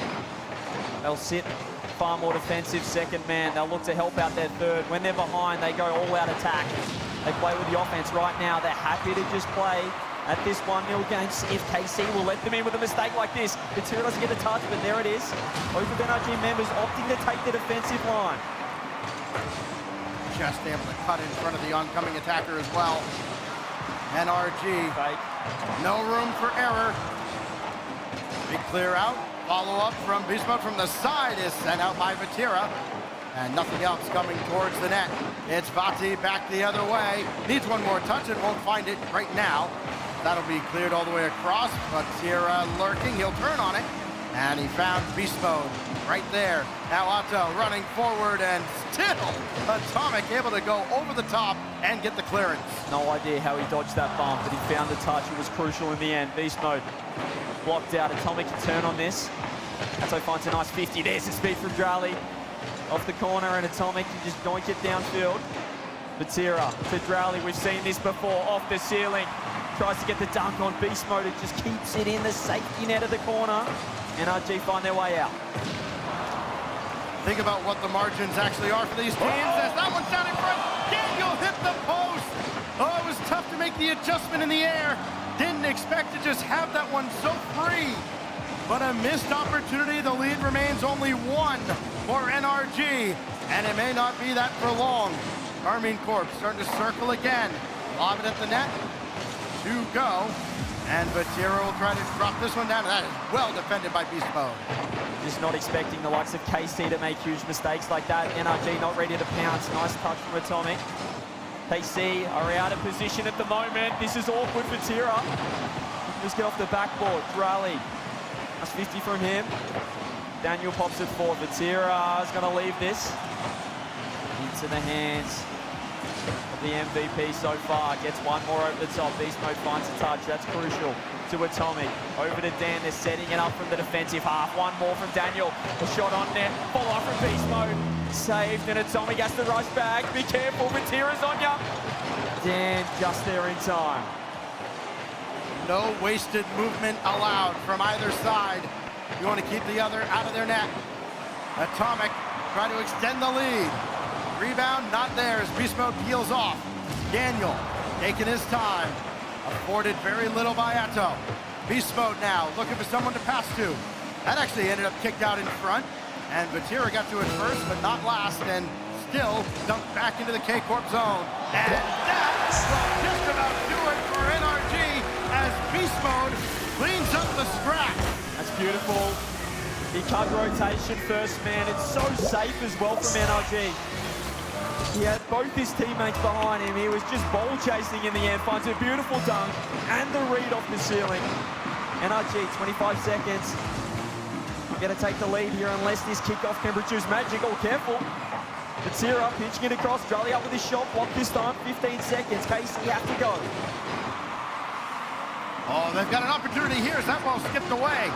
They'll sit far more defensive second man. They'll look to help out their third. When they're behind, they go all-out attack. They play with the offense. Right now, they're happy to just play at this 1-0 game. See if KC will let them in with a mistake like this. Batira doesn't get the touch, but there it is. Both of NRG members opting to take the defensive line. Just able to cut in front of the oncoming attacker as well. NRG, no room for error. Big clear out. Follow-up from Beast Mode from the side is sent out by Batira. And nothing else coming towards the net. It's Vati back the other way. Needs one more touch and won't find it right now. That'll be cleared all the way across. Batira lurking. He'll turn on it. And he found Beast Mode right there. Now Otto running forward and still Atomic able to go over the top and get the clearance. No idea how he dodged that bump, but he found the touch. It was crucial in the end. Beast Mode blocked out. Atomic can turn on this. Otto finds a nice 50. There's the speed from Rlcs. Off the corner, and Atomic can just doink it downfield. Batira to Rlcs. We've seen this before. Off the ceiling. Tries to get the dunk on Beast Mode. It just keeps it in the safety net of the corner. NRG find their way out. Think about what the margins actually are for these teams as that one's down in front. Daniel hit the post. Oh, it was tough to make the adjustment in the air. Didn't expect to just have that one so free. But a missed opportunity. The lead remains only one for NRG. And it may not be that for long. Armin Corp starting to circle again. Lob it at the net. 2 go. And Batira will try to drop this one down. That is well defended by Beast Mode. Just not expecting the likes of KC to make huge mistakes like that. NRG not ready to pounce. Nice touch from Atomic. KC are out of position at the moment. This is awkward for Tira. Just get off the backboard. Rlcs. That's 50 from him. Daniel pops it forward. Batira is going to leave this into the hands of the MVP so far. Gets one more over the top. Beast Mode finds a touch. That's crucial to Atomic. Over to Dan. They're setting it up from the defensive half. One more from Daniel. A shot on net. Follow up from Beast Mode. Saved, and Atomic has to rush back. Be careful. Batira's on ya. Dan just there in time. No wasted movement allowed from either side. You want to keep the other out of their net. Atomic try to extend the lead. Rebound not there as Beast Mode peels off. Daniel taking his time. Afforded very little by Atto. Beast Mode now looking for someone to pass to. That actually ended up kicked out in front. And Batira got to it first, but not last, and still dumped back into the K-Corp zone. And that will just about do it for NRG as Beast Mode cleans up the scrap. That's beautiful. He cut rotation first, man. It's so safe as well from NRG. He had both his teammates behind him. He was just ball chasing in the end. Finds a beautiful dunk and the read off the ceiling. NRG, 25 seconds. Going to take the lead here unless this kickoff can produce magic. Oh, careful. Batira pitching it across. Rlcs up with his shot block this time. 15 seconds. KC have to go. Oh, they've got an opportunity here as that ball skipped away.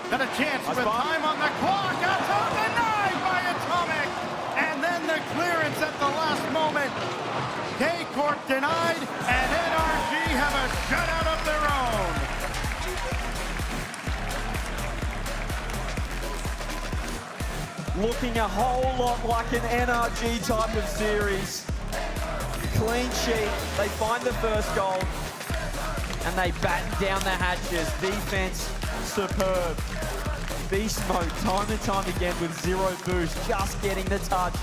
Got a chance with time on the clock. Atto denied by Atomic. And then the clearance at the last moment. K-Corp denied, and NRG have a shutout of their own. Looking a whole lot like an NRG type of series. Clean sheet. They find the first goal. And they batten down the hatches. Defense, superb. Beast Mode, time and time again with zero boost. Just getting the touch.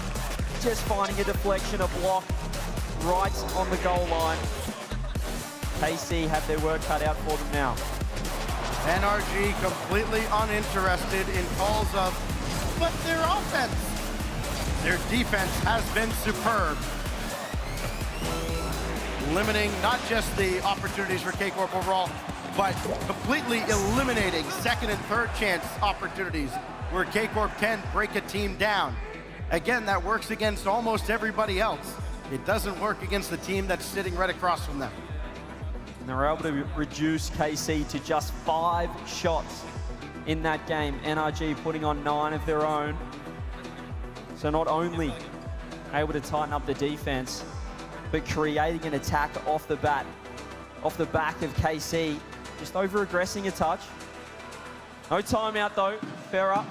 Just finding a deflection, a block. Right on the goal line. KC have their work cut out for them now. NRG completely uninterested in calls of, but their offense. Their defense has been superb. Limiting not just the opportunities for K-Corp overall, but completely eliminating second and third chance opportunities where K-Corp can break a team down. Again, that works against almost everybody else. it doesn't work against the team that's sitting right across from them. And they were able to reduce KC to just 5 shots in that game. NRG putting on 9 of their own. So not only able to tighten up the defense, but creating an attack off the back of KC. Just over-aggressing a touch. No timeout though. Farah,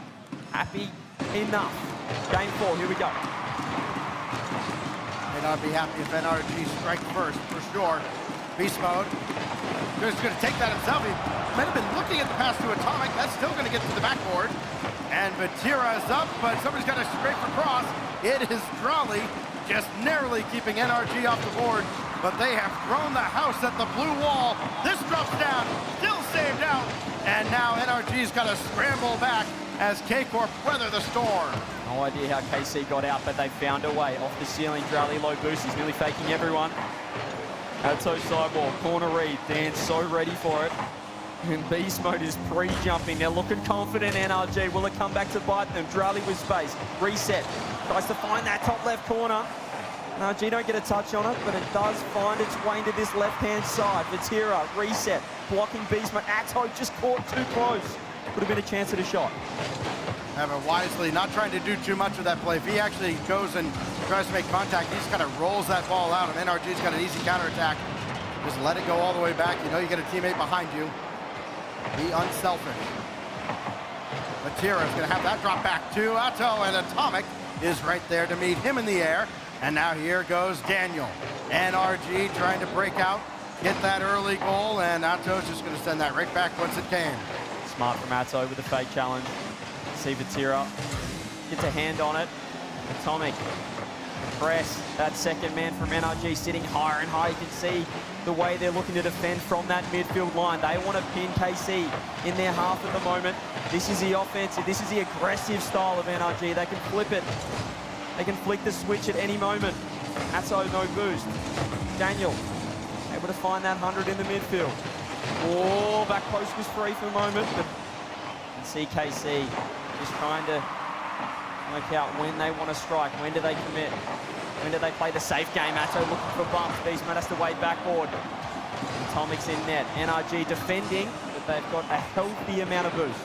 happy enough. Game 4, here we go. And I'd be happy if NRG strike first, for sure. Beast mode. Just going to take that himself. He might have been looking at the pass to Atomic. That's still going to get to the backboard. And Vatira is up, but somebody's got to scrape across. It is Drolly just narrowly keeping NRG off the board, but they have thrown the house at the blue wall. This drops down, still saved out, and now NRG's got to scramble back as K-Corp weather the storm. No idea how KC got out, but they found a way. Off the ceiling, Drolly low boost. He's nearly faking everyone. Atto sideball, corner read. Dan's so ready for it. And Beast Mode is pre-jumping. They're looking confident, NRG. Will it come back to bite them? Drolly with space. Reset. Tries to find that top left corner. NRG don't get a touch on it, but it does find its way into this left-hand side. Vatira, reset. Blocking Beast Mode. Atto just caught too close. Would have been a chance at a shot. Evan wisely not trying to do too much of that play. If he actually goes and tries to make contact, he just kind of rolls that ball out, and NRG's got an easy counterattack. Just let it go all the way back. You know you got a teammate behind you. Be unselfish. Vatira is going to have that drop back to Atto, and Atomic is right there to meet him in the air. And now here goes Daniel. NRG trying to break out, get that early goal, and Atto's just going to send that right back once it came. Smart from Atto with the fake challenge. See Vatira gets a hand on it. Atomic press. That second man from NRG sitting higher and higher. You can see the way they're looking to defend from that midfield line. They want to pin KC in their half at the moment. This is the offensive, this is the aggressive style of NRG. They can flip it. They can flick the switch at any moment. Atto no boost. Daniel able to find that 100 in the midfield. Oh, back post was free for a moment, but you can see KC just trying to work out when they want to strike. When do they commit? When do they play the safe game? Atto looking for bumps. Beastman has to wait backboard. Atomic's in net. NRG defending, but they've got a healthy amount of boost.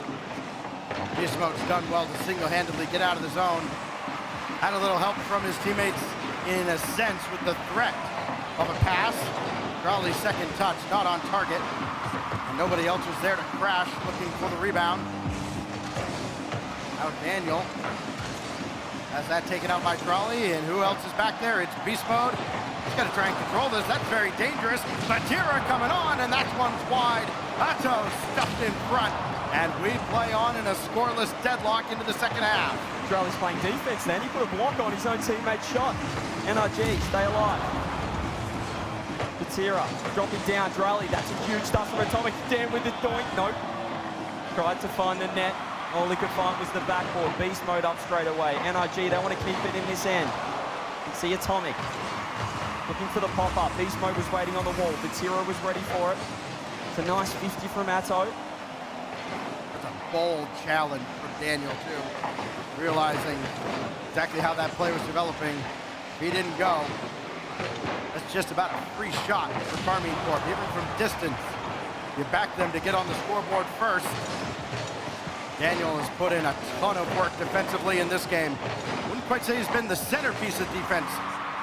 Gizmo's done well to single-handedly get out of the zone. Had a little help from his teammates in a sense with the threat of a pass. Crowley's second touch, not on target. And nobody else was there to crash, looking for the rebound. Now Daniel has that taken out by Crowley, and who else is back there? It's Beast Mode. He's got to try and control this. That's very dangerous. Vatira coming on, and that one's wide. Atto stuffed in front, and we play on in a scoreless deadlock into the second half. Crowley's playing defense then. He put a block on his own teammate's shot. NRG, stay alive. Vatira dropping down. Drolly, that's a huge stuff from Atomic. Dan with the doink. Nope. Tried to find the net. All he could find was the backboard. Beast Mode up straight away. NRG, they want to keep it in this end. You can see Atomic looking for the pop-up. Beast Mode was waiting on the wall. Vatira was ready for it. It's a nice 50 from Atto. That's a bold challenge from Daniel, too. Realizing exactly how that play was developing. If he didn't go, that's just about a free shot for Carmine Corp. Even from distance, you back them to get on the scoreboard first. Daniel has put in a ton of work defensively in this game. Wouldn't quite say he's been the centerpiece of defense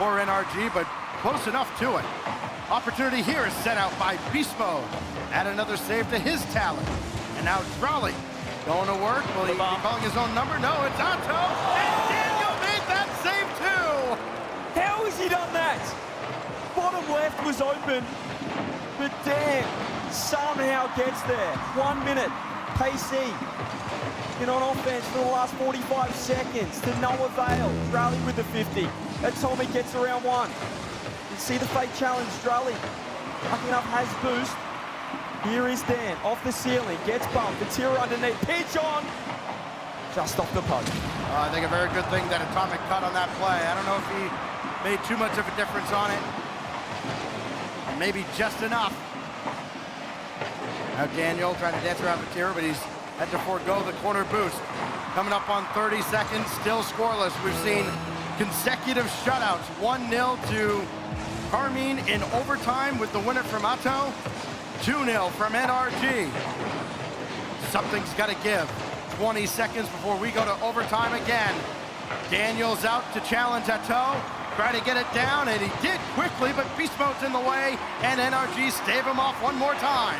for NRG, but close enough to it. Opportunity here is sent out by Beast Mode. Add another save to his talent. And now Drolly going to work. Will he be calling his own number? No, it's Atto. And Daniel made that save too. How has he done that? Bottom left was open, but Dan somehow gets there. 1 minute. KC in on offense for the last 45 seconds to no avail. Drolly with the 50. Atomic gets around one. You see the fake challenge. Drolly lucky enough has boost. Here is Dan off the ceiling, gets bumped. Vatira underneath, pitch on. Just off the post. I think a very good thing that Atomic cut on that play. I don't know if he made too much of a difference on it. Maybe just enough. Now Daniel trying to dance around Vatira, but he's had to forego the corner boost. Coming up on 30 seconds, still scoreless. We've seen consecutive shutouts. 1-0 to Carmine in overtime with the winner from Atto. 2-0 from NRG. Something's got to give. 20 seconds before we go to overtime again. Daniels out to challenge Atto. Try to get it down, and he did quickly, but Beast Mode's in the way, and NRG stave him off one more time.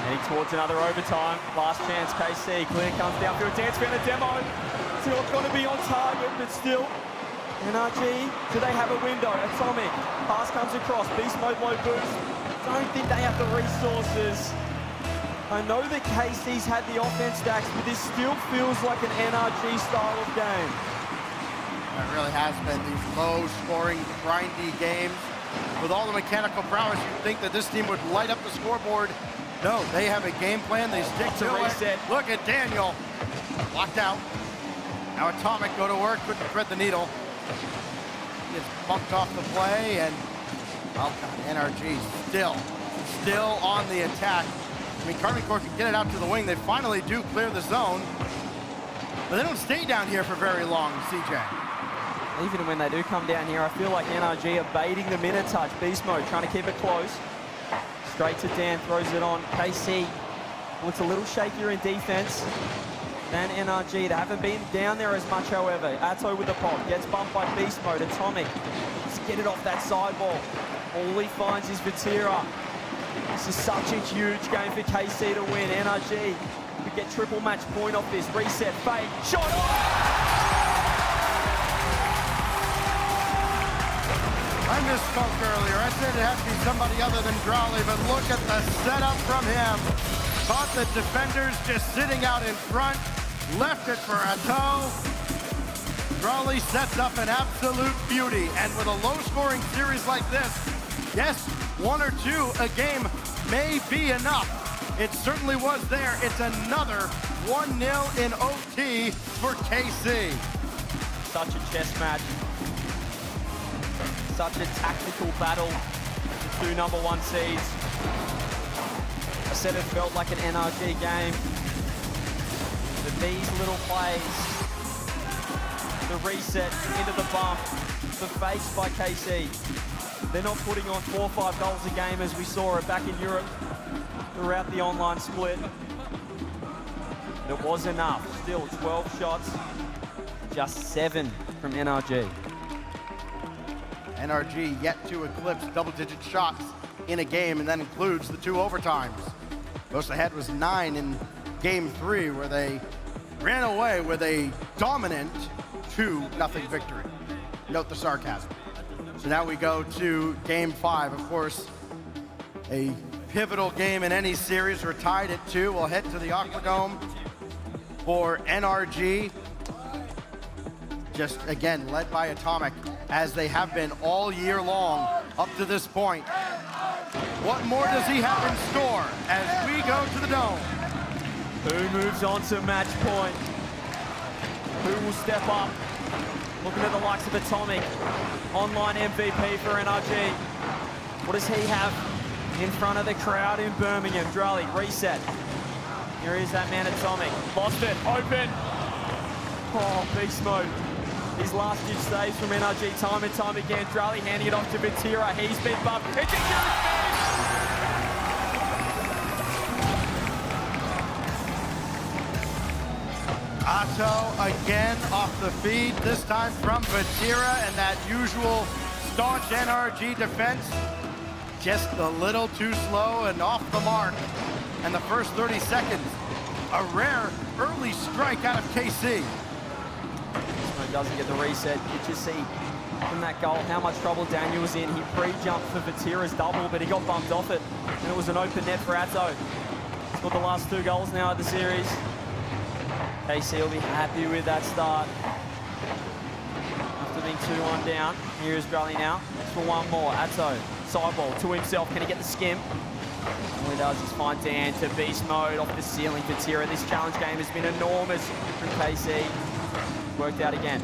Heading towards another overtime. Last chance, KC. Clear comes downfield. Dance found a demo. Still going to be on target, but still. NRG, do they have a window? Atomic. Pass comes across. Beast Mode low boost. Don't think they have the resources. I know that KC's had the offense stacks, but this still feels like an NRG style of game. It really has been these low-scoring, grindy games. With all the mechanical prowess, you'd think that this team would light up the scoreboard. No, they have a game plan. They stick to it. Look at Daniel. Locked out. Now Atomic go to work, couldn't thread the needle. Gets bumped off the play, and well, NRG still on the attack. I mean, Carmine Corp can get it out to the wing. They finally do clear the zone, but they don't stay down here for very long, CJ. Even when they do come down here, I feel like NRG are baiting the minute touch. Beast Mode trying to keep it close. Straight to Dan, throws it on. KC looks a little shakier in defense than NRG. They haven't been down there as much, however. Atto with the pop, gets bumped by Beast Mode. Atomic, let's get it off that side ball. All he finds is Vatira. This is such a huge game for KC to win. NRG could get triple match point off this. Reset, fade, shot. Oh! I misspoke earlier. I said it had to be somebody other than Drawley, but look at the setup from him. Caught the defenders just sitting out in front. Left it for Atto. Drawley sets up an absolute beauty. And with a low-scoring series like this, yes, 1 or 2 a game may be enough. It certainly was there. It's another 1-0 in OT for KC. Such a chess match. Such a tactical battle. The 2 #1 seeds. I said it felt like an NRG game. But these little plays, the reset into the bump, the fakes by KC. They're not putting on 4 or 5 goals a game as we saw it back in Europe throughout the online split. It was enough. Still 12 shots, just 7 from NRG. NRG yet to eclipse double-digit shots in a game, and that includes the 2 overtimes. Most ahead was 9 in game 3, where they ran away with a dominant 2-0 victory. Note the sarcasm. So now we go to game 5. Of course, a pivotal game in any series. We're tied at 2. We'll head to the Aquadome for NRG. Just, again, led by Atomic, as they have been all year long up to this point. What more does he have in store as we go to the Dome? Who moves on to match point? Who will step up? Looking at the likes of Atomic, online MVP for NRG. What does he have in front of the crowd in Birmingham? Drally, reset. Here is that man Atomic. Lost it, open. Oh, Beast Mode. His last ditch saves from NRG time and time again. Drally handing it off to Vatira. He's been bumped. It's a Atto again off the feed, this time from Vatira, and that usual staunch NRG defense just a little too slow and off the mark. And the first 30 seconds, a rare early strike out of KC. Doesn't get the reset. You just see from that goal how much trouble Daniel was in. He pre-jumped for Vatira's double, but he got bumped off it. And it was an open net for Atto. He's got the last 2 goals now of the series. KC will be happy with that start. After being 2-1 down, here is Drally now. For 1 more. Atto, side ball to himself. Can he get the skim? All he does is find Dan to Beast Mode off the ceiling. Vatira. This challenge game has been enormous from KC. Worked out again.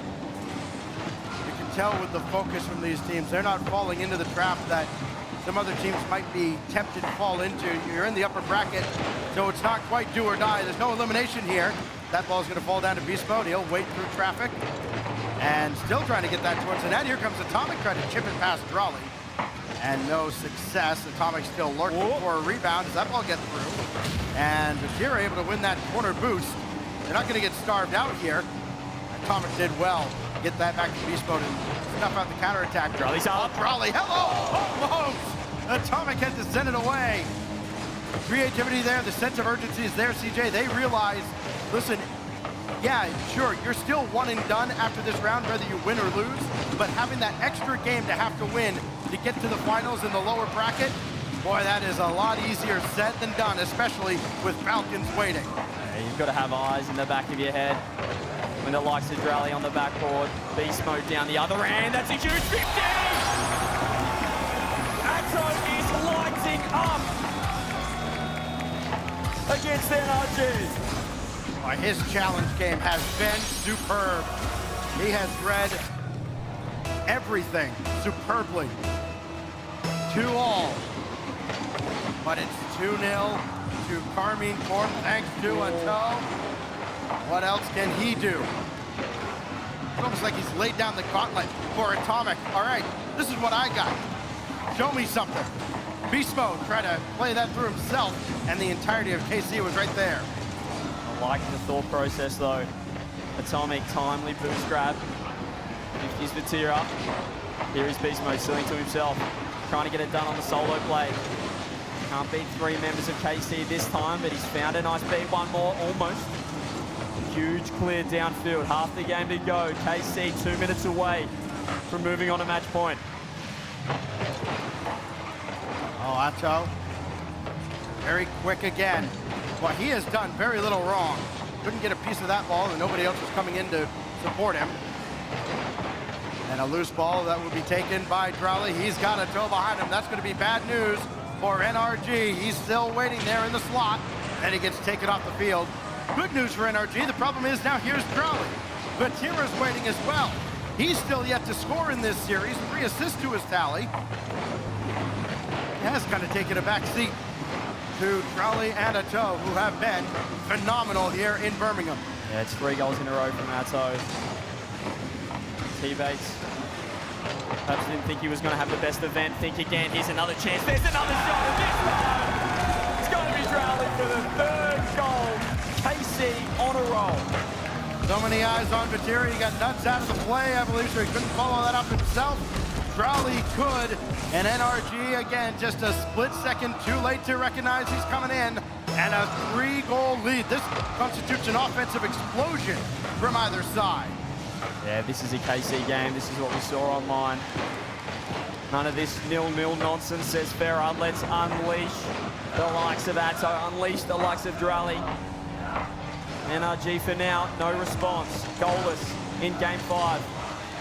You can tell with the focus from these teams, they're not falling into the trap that some other teams might be tempted to fall into. You're in the upper bracket, so it's not quite do or die. There's no elimination here. That ball's going to fall down to Beast Mode. He'll wait through traffic. And still trying to get that towards the net. Here comes Atomic trying to chip it past Raleigh. And no success. Atomic still lurking for a rebound. Does that ball get through? And Vatira able to win that corner boost. They're not going to get starved out here. Atomic did well. Get that back to Beast Mode and snuff out the counterattack. Raleigh's up. Raleigh, hello! Almost! Atomic had to send it away. Creativity there, the sense of urgency is there, CJ. They realize, listen, yeah, sure, you're still one and done after this round, whether you win or lose, but having that extra game to have to win to get to the finals in the lower bracket, boy, that is a lot easier said than done, especially with Falcons waiting. Yeah, you've got to have eyes in the back of your head. When the likes of Raleigh on the backboard, Beast Mode down the other end, that's a huge 50! Atto is lighting up against NRG. His challenge game has been superb. He has read everything superbly. 2-all. But it's 2-0 to Carmine Corp thanks to Atto. What else can he do? It's almost like he's laid down the gauntlet for Atomic. All right, this is what I got. Show me something. Beast Mode tried to play that through himself, and the entirety of KC was right there. I like the thought process though. Atomic, timely boost grab. 50's Vatira. Here is Beast Mode selling to himself. Trying to get it done on the solo play. Can't beat 3 members of KC this time, but he's found a nice beat. One more, almost. Huge clear downfield. Half the game to go. KC 2 minutes away from moving on to match point. Oh, Atto. Very quick again. Well, he has done very little wrong. Couldn't get a piece of that ball, and nobody else was coming in to support him. And a loose ball that will be taken by Raleigh. He's got Atto behind him. That's going to be bad news for NRG. He's still waiting there in the slot, and he gets taken off the field. Good news for NRG. The problem is now here's Raleigh. Vatira's waiting as well. He's still yet to score in this series. 3 assists to his tally. He has kind of taken a back seat to Raleigh and Atto, who have been phenomenal here in Birmingham. Yeah, it's 3 goals in a row from Atto. Teammates perhaps didn't think he was going to have the best event. Think again, here's another chance. There's another shot, and this time it's going to be Raleigh for the 3rd goal. KC on a roll. So many eyes on Vatira. He got nuts out of the play, I believe, so he couldn't follow that up himself. Raleigh could, and NRG, again, just a split second too late to recognize he's coming in, and a 3-goal lead. This constitutes an offensive explosion from either side. Yeah, this is a KC game. This is what we saw online. None of this nil-nil nonsense, says Farah. Let's unleash the likes of Atto, unleash the likes of Raleigh. NRG for now, no response. Goalless in game 5.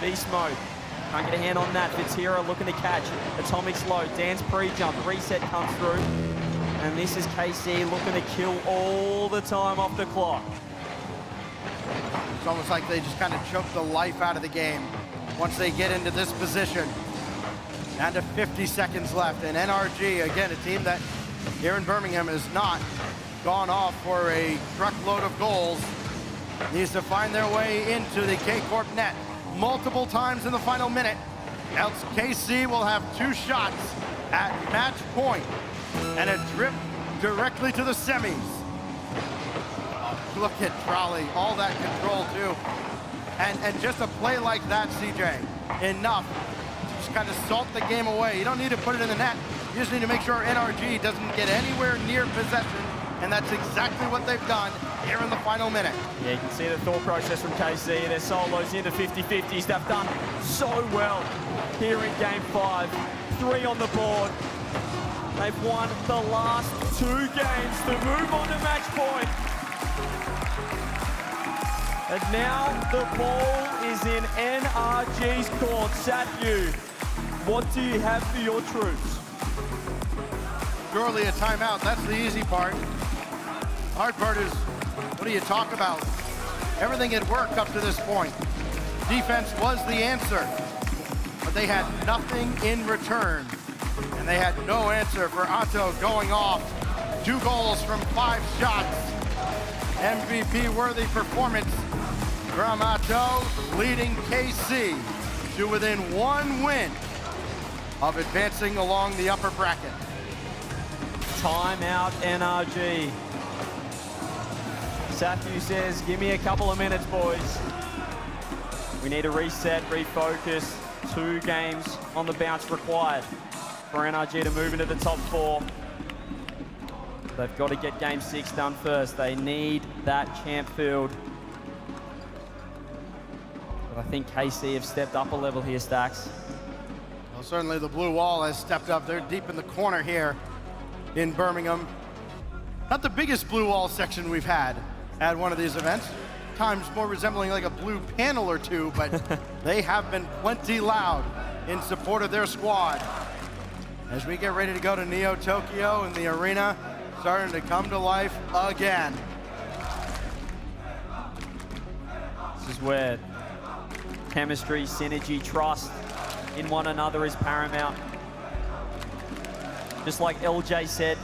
Beast Mode. Can't get a hand on that. Vatira looking to catch. Atomic's low. Dan's pre-jump. Reset comes through. And this is KC looking to kill all the time off the clock. It's almost like they just kind of choke the life out of the game once they get into this position. Down to 50 seconds left. And NRG, again, a team that here in Birmingham has not gone off for a truckload of goals, needs to find their way into the K-Corp net multiple times in the final minute, else KC will have 2 shots at match point and a trip directly to the semis. Look at Raleigh, all that control too. And just a play like that, CJ, enough to just kind of salt the game away. You don't need to put it in the net. You just need to make sure NRG doesn't get anywhere near possession, and that's exactly what they've done here in the final minute. Yeah, you can see the thought process from KC. Their solos into 50-50s. They've done so well here in game 5. 3 on the board. They've won the last 2 games to move on to match point. And now the ball is in NRG's court. Satyu, what do you have for your troops? Surely a timeout. That's the easy part. Hard part is, what do you talk about? Everything had worked up to this point. Defense was the answer, but they had nothing in return. And they had no answer for Atto going off. 2 goals from 5 shots. MVP-worthy performance Gramato leading KC to within 1 win of advancing along the upper bracket. Timeout, NRG. Safu says, give me a couple of minutes, boys. We need to reset, refocus. 2 games on the bounce required for NRG to move into the top 4. They've got to get game 6 done first. They need that champ field. But I think KC have stepped up a level here, Stacks. Well, certainly the blue wall has stepped up. They're deep in the corner here in Birmingham. Not the biggest blue wall section we've had at one of these events. Times more resembling like a blue panel or two, but they have been plenty loud in support of their squad. As we get ready to go to Neo Tokyo, and the arena starting to come to life again. This is where chemistry, synergy, trust in one another is paramount. Just like LJ said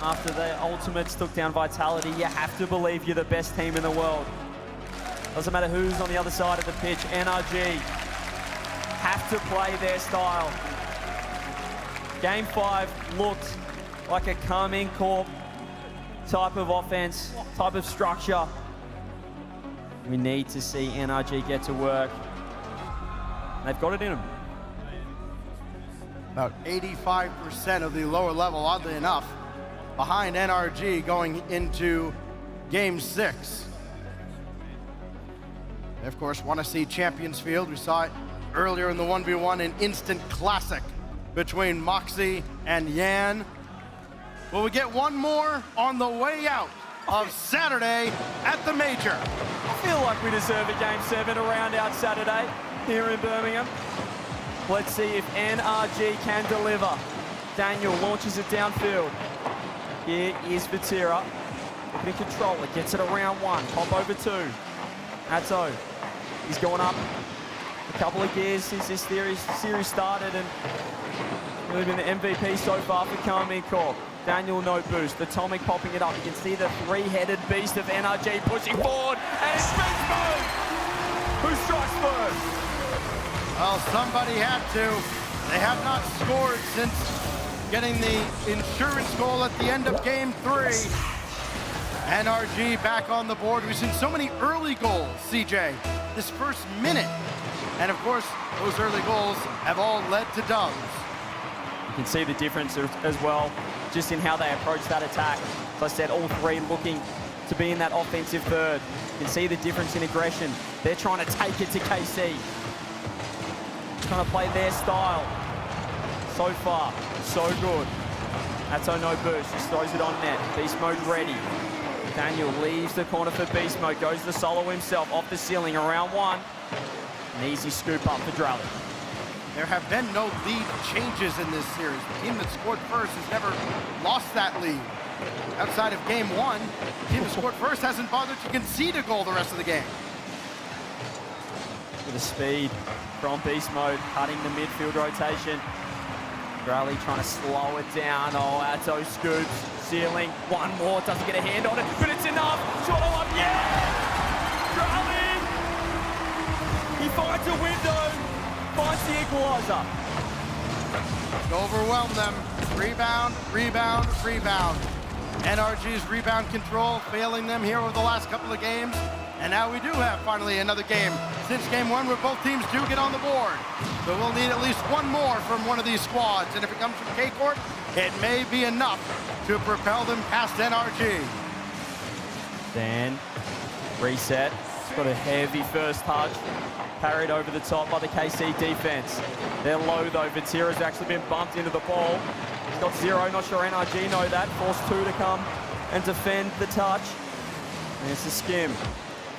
after the Ultimates took down Vitality, you have to believe you're the best team in the world. Doesn't matter who's on the other side of the pitch. NRG have to play their style. Game 5 looked like a Carmine Corp type of offense, type of structure. We need to see NRG get to work. They've got it in them. About 85% of the lower level, oddly enough, behind NRG going into game 6. They, of course, want to see Champions Field. We saw it earlier in the 1v1, an instant classic between Moxie and Yan. Will we get one more on the way out of Saturday at the Major? I feel like we deserve a game 7 to round out Saturday here in Birmingham. Let's see if NRG can deliver. Daniel launches it downfield. Here is Vatira. Looking to control it, gets it around 1, pop over 2. Atto, he's going up a couple of gears since this series started, and really been the MVP so far for Carmine Corp. Daniel no boost, Atomic popping it up. You can see the 3-headed beast of NRG pushing forward, and it's Beastmode who strikes first. Well, somebody had to. They have not scored since getting the insurance goal at the end of game 3. NRG back on the board. We've seen so many early goals, CJ, this first minute. And of course, those early goals have all led to dubs. You can see the difference as well, just in how they approach that attack. As I said, all 3 looking to be in that offensive third. You can see the difference in aggression. They're trying to take it to KC. Trying to play their style. So far, so good. Atto no boost, just throws it on net. Beast mode ready. Daniel leaves the corner for Beast mode, goes the solo himself off the ceiling around 1. An easy scoop up for Drally. There have been no lead changes in this series. The team that scored first has never lost that lead. Outside of game 1, the team that scored first hasn't bothered to concede a goal the rest of the game. With the speed from Beast mode, cutting the midfield rotation. Drally trying to slow it down. Oh, Atto scoops, ceiling. 1 more, doesn't get a hand on it, but it's enough. Shot up, yeah! Drally! He finds a window, finds the equalizer. Overwhelm them. Rebound, rebound, rebound. NRG's rebound control failing them here over the last couple of games. And now we do have finally another game since game 1 where both teams do get on the board. So we'll need at least 1 more from one of these squads. And if it comes from K-Corp, it may be enough to propel them past NRG. Then reset. It's got a heavy first touch. Parried over the top by the KC defense. They're low though. Vatira's actually been bumped into the ball. He's got 0, not sure NRG know that. Forced 2 to come and defend the touch. And it's a skim.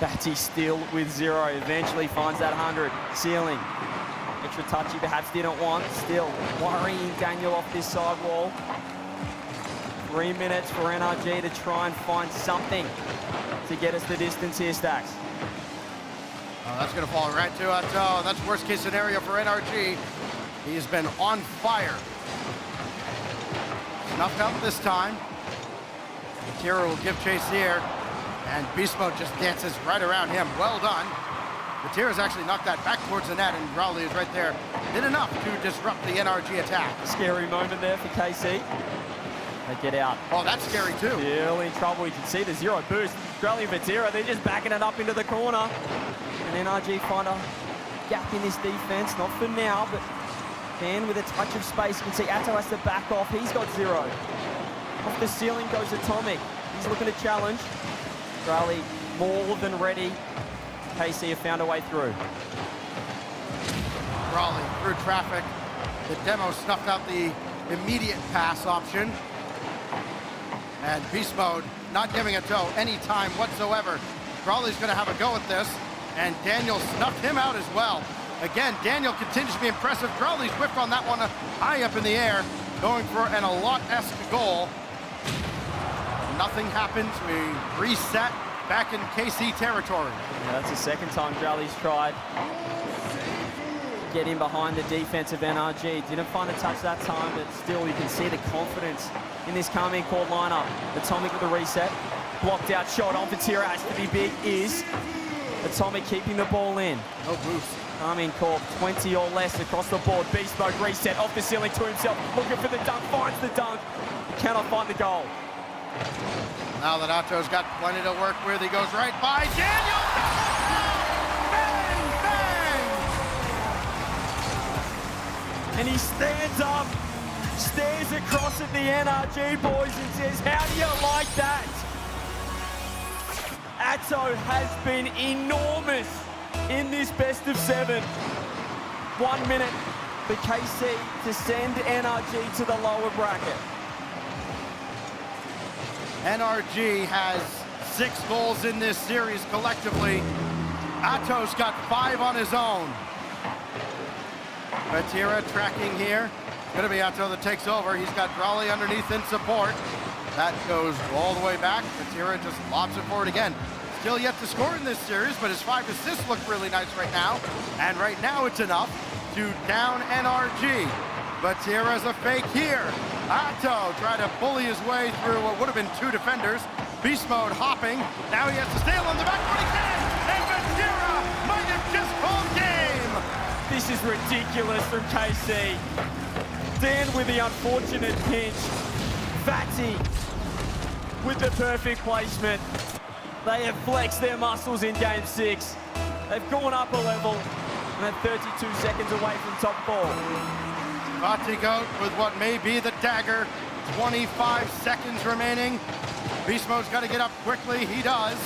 Batty still with 0. Eventually finds that 100. Ceiling. Extra touch he perhaps didn't want. Still worrying Daniel off this side wall. 3 minutes for NRG to try and find something to get us the distance here, Stacks. Oh, that's going to fall right to Atto. That's worst case scenario for NRG. He's been on fire. Snuffed out this time. Tira will give chase here. And Beast Mode just dances right around him. Well done. Gutierrez actually knocked that back towards the net, and Rowley is right there. Did enough to disrupt the NRG attack. Scary moment there for KC. They get out. Oh, that's scary too. Still in trouble. You can see the zero boost. Grelly and Vatira, they're just backing it up into the corner. And NRG find a gap in this defense. Not for now, but then with a touch of space, you can see Atto has to back off. He's got zero. Off the ceiling goes Atomic. He's looking to challenge. Grelly more than ready. KC have found a way through. Raleigh through traffic. The demo snuffed out the immediate pass option. And Beast Mode not giving it to any time whatsoever. Raleigh's going to have a go at this. And Daniel snuffed him out as well. Again, Daniel continues to be impressive. Raleigh's whipped on that one high up in the air, going for an a-lot-esque goal. Nothing happens. We reset back in KC territory. Yeah, that's the second time Growley's tried. Get in behind the defensive NRG. Didn't find a touch that time, but still you can see the confidence in this Carmine Court lineup. Atomic with the reset. Blocked out shot on Vatira has to be big. Is Atomic keeping the ball in. No boost. Carmine Court 20 or less across the board. Beast Mode reset off the ceiling to himself. Looking for the dunk. Finds the dunk. Cannot find the goal. Now that Atto's got plenty to work with, he goes right by Daniel. Bang, bang! And he stands up, stares across at the NRG boys and says, how do you like that? Atto has been enormous in this best of 7. 1 minute for KC to send NRG to the lower bracket. NRG has 6 goals in this series collectively. Atto's got 5 on his own. Vatira tracking here. Gonna be Atto that takes over. He's got Raleigh underneath in support. That goes all the way back. Vatira just lobs it forward again. Still yet to score in this series, but his 5 assists look really nice right now. And right now it's enough to down NRG. Vatira's a fake here. Atto tried to bully his way through what would have been 2 defenders. Beast Mode hopping. Now he has to stay on the back, but he can! And Vatira might have just called game! This is ridiculous from KC. Dan with the unfortunate pinch. Vati with the perfect placement. They have flexed their muscles in Game 6. They've gone up a level and they're 32 seconds away from top 4. Vati goat with what may be the dagger. 25 seconds remaining. Beast Mode's got to get up quickly. He does.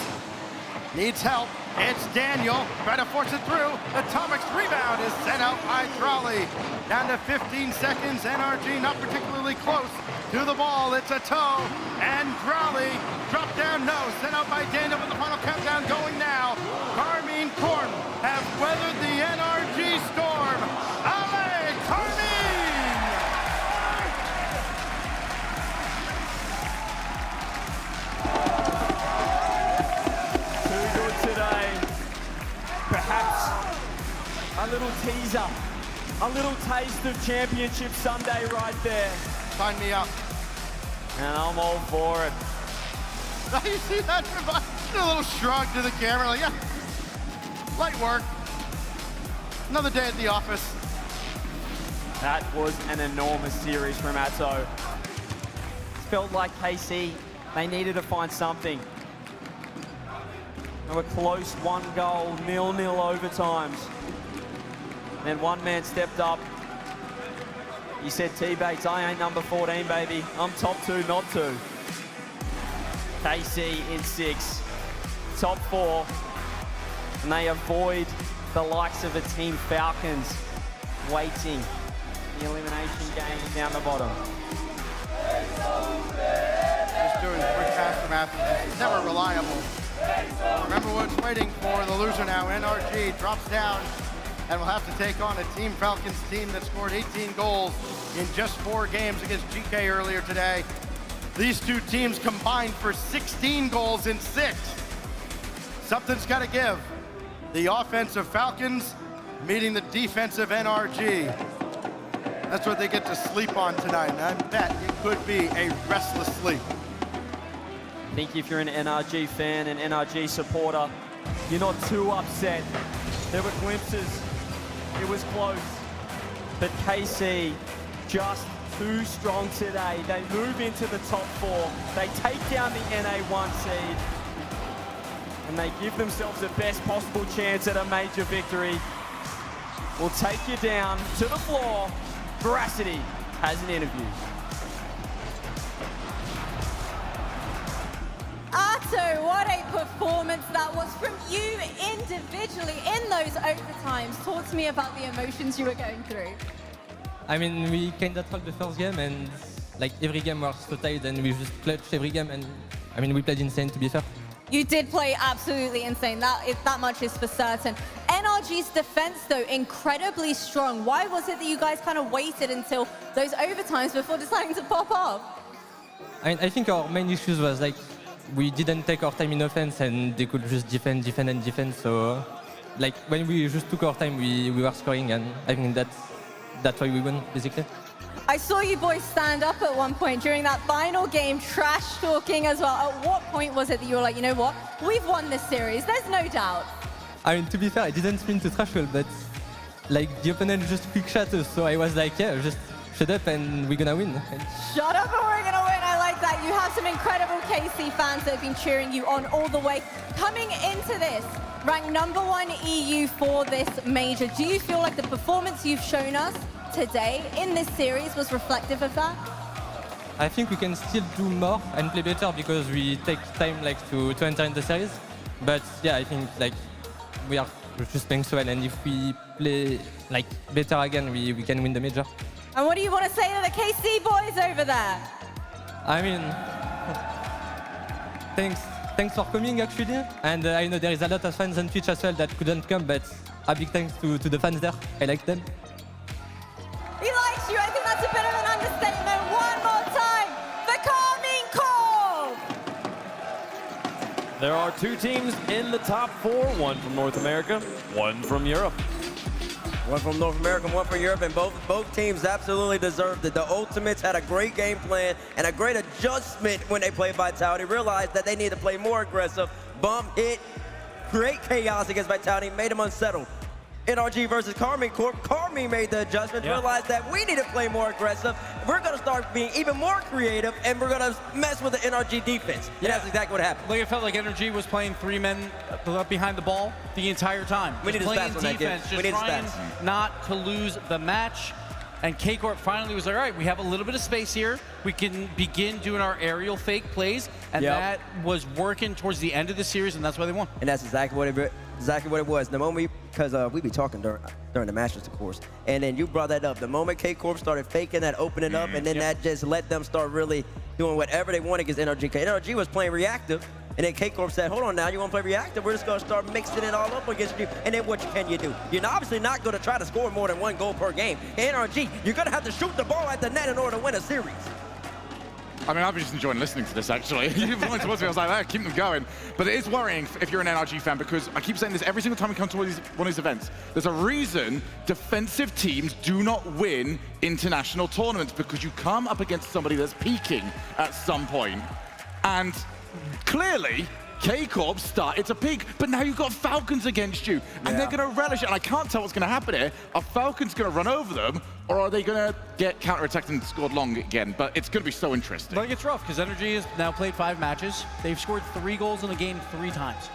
Needs help. It's Daniel. Try to force it through. Atomic's rebound is sent out by Trolley. Down to 15 seconds. NRG not particularly close to the ball. It's a toe. And Trolley drop down. No. Sent out by Daniel with the final countdown going now. Carmine Court have weathered the NRG storm. Allez, Carmine! Perhaps a little teaser, a little taste of Championship Sunday right there. Sign me up. And I'm all for it. You see that? A little shrug to the camera, like, yeah, light work. Another day at the office. That was an enormous series from Atto. It felt like KC, they needed to find something. They were close, 1 goal, 0-0 overtimes. Then one man stepped up. He said, T-Bates, I ain't number 14, baby. I'm top 2, not 2. KC in 6, top 4. And they avoid the likes of the Team Falcons waiting. The elimination game down the bottom. Just doing quick aftermath. It's never reliable. Remember what's waiting for the loser now. NRG drops down and will have to take on a Team Falcons team that scored 18 goals in just 4 games against GK earlier today. These 2 teams combined for 16 goals in 6. Something's got to give. The offensive Falcons meeting the defensive NRG. That's what they get to sleep on tonight, and I bet it could be a restless sleep. I think if you're an NRG fan, an NRG supporter, you're not too upset There were glimpses. It was close. But KC just too strong today. They move into the top 4. They take down the NA1 seed. And they give themselves the best possible chance at a major victory. We'll take you down to the floor. Veracity has an interview. Arto, what a performance that was from you individually in those overtimes. Talk to me about the emotions you were going through. I mean, we kind of talked the first game, and like every game was so tight, and we just clutched every game, and I mean, we played insane, to be fair. You did play absolutely insane. That much is for certain. NRG's defense, though, incredibly strong. Why was it that you guys kind of waited until those overtimes before deciding to pop off? I mean, I think our main issues was like we didn't take our time in offense, and they could just defend. So, like when we just took our time, we were scoring, and I think that's why we won, basically. I saw you boys stand up at one point during that final game, trash talking as well. At what point was it that you were like, you know what, we've won this series, there's no doubt? I mean, to be fair, I didn't mean to trash talk, but like the opponent just quick shot us, so I was like, yeah, just shut up and we're gonna win. Shut up and we're gonna win, I like that. You have some incredible KC fans that have been cheering you on all the way. Coming into this, ranked #1 EU for this major, do you feel like the performance you've shown us today in this series was reflective of that? I think we can still do more and play better because we take time like to enter in the series. But yeah, I think like we are just playing so well, and if we play like better again, we can win the major. And what do you want to say to the KC boys over there? I mean, thanks for coming actually. And I know there is a lot of fans on Twitch as well that couldn't come, but a big thanks to the fans there. I like them. He likes you. I think that's a bit of an understatement. One more time for Carmine Cole. There are 2 teams in the top 4, one from North America, one from Europe. One from North America, one from Europe, and both teams absolutely deserved it. The Ultimates had a great game plan and a great adjustment when they played Vitality. Realized that they need to play more aggressive. Bump, hit, create chaos against Vitality, made them unsettled. NRG versus Carmine Corp. Carmine made the adjustment, realized that we need to play more aggressive. We're going to start being even more creative, and we're going to mess with the NRG defense. And that's exactly what happened. Like, it felt like NRG was playing 3 men behind the ball the entire time. We need his stats on that game. Just trying not to lose the match. And K-Corp finally was like, all right, we have a little bit of space here. We can begin doing our aerial fake plays. And that was working towards the end of the series, and that's why they won. And that's exactly what it was. The moment because we be talking during the matches, of course. And then you brought that up. The moment K-Corp started faking that, opening up, and then that just let them start really doing whatever they want against NRG. NRG was playing reactive, and then K-Corp said, hold on now, you want to play reactive? We're just going to start mixing it all up against you. And then what can you do? You're obviously not going to try to score more than 1 goal per game. NRG, you're going to have to shoot the ball at the net in order to win a series. I mean, I've been just enjoying listening to this, actually. You pointed towards me, I was like, keep them going. But it is worrying if you're an NRG fan, because I keep saying this every single time we come to one of these events. There's a reason defensive teams do not win international tournaments, because you come up against somebody that's peaking at some point. And clearly, K-Corp started to peak, but now you've got Falcons against you, and they're going to relish it. And I can't tell what's going to happen here. Are Falcons going to run over them, or are they going to get counterattacked and scored long again? But it's going to be so interesting. Like, it's rough, because NRG has now played 5 matches. They've scored 3 goals in the game 3 times.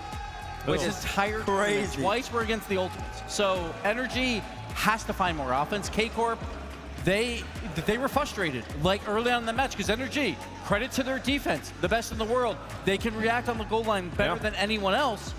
Which is entire crazy. Twice were against the Ultimates. So NRG has to find more offense. K-Corp, they were frustrated, like early on in the match, because NRG, credit to their defense, the best in the world. They can react on the goal line better than anyone else.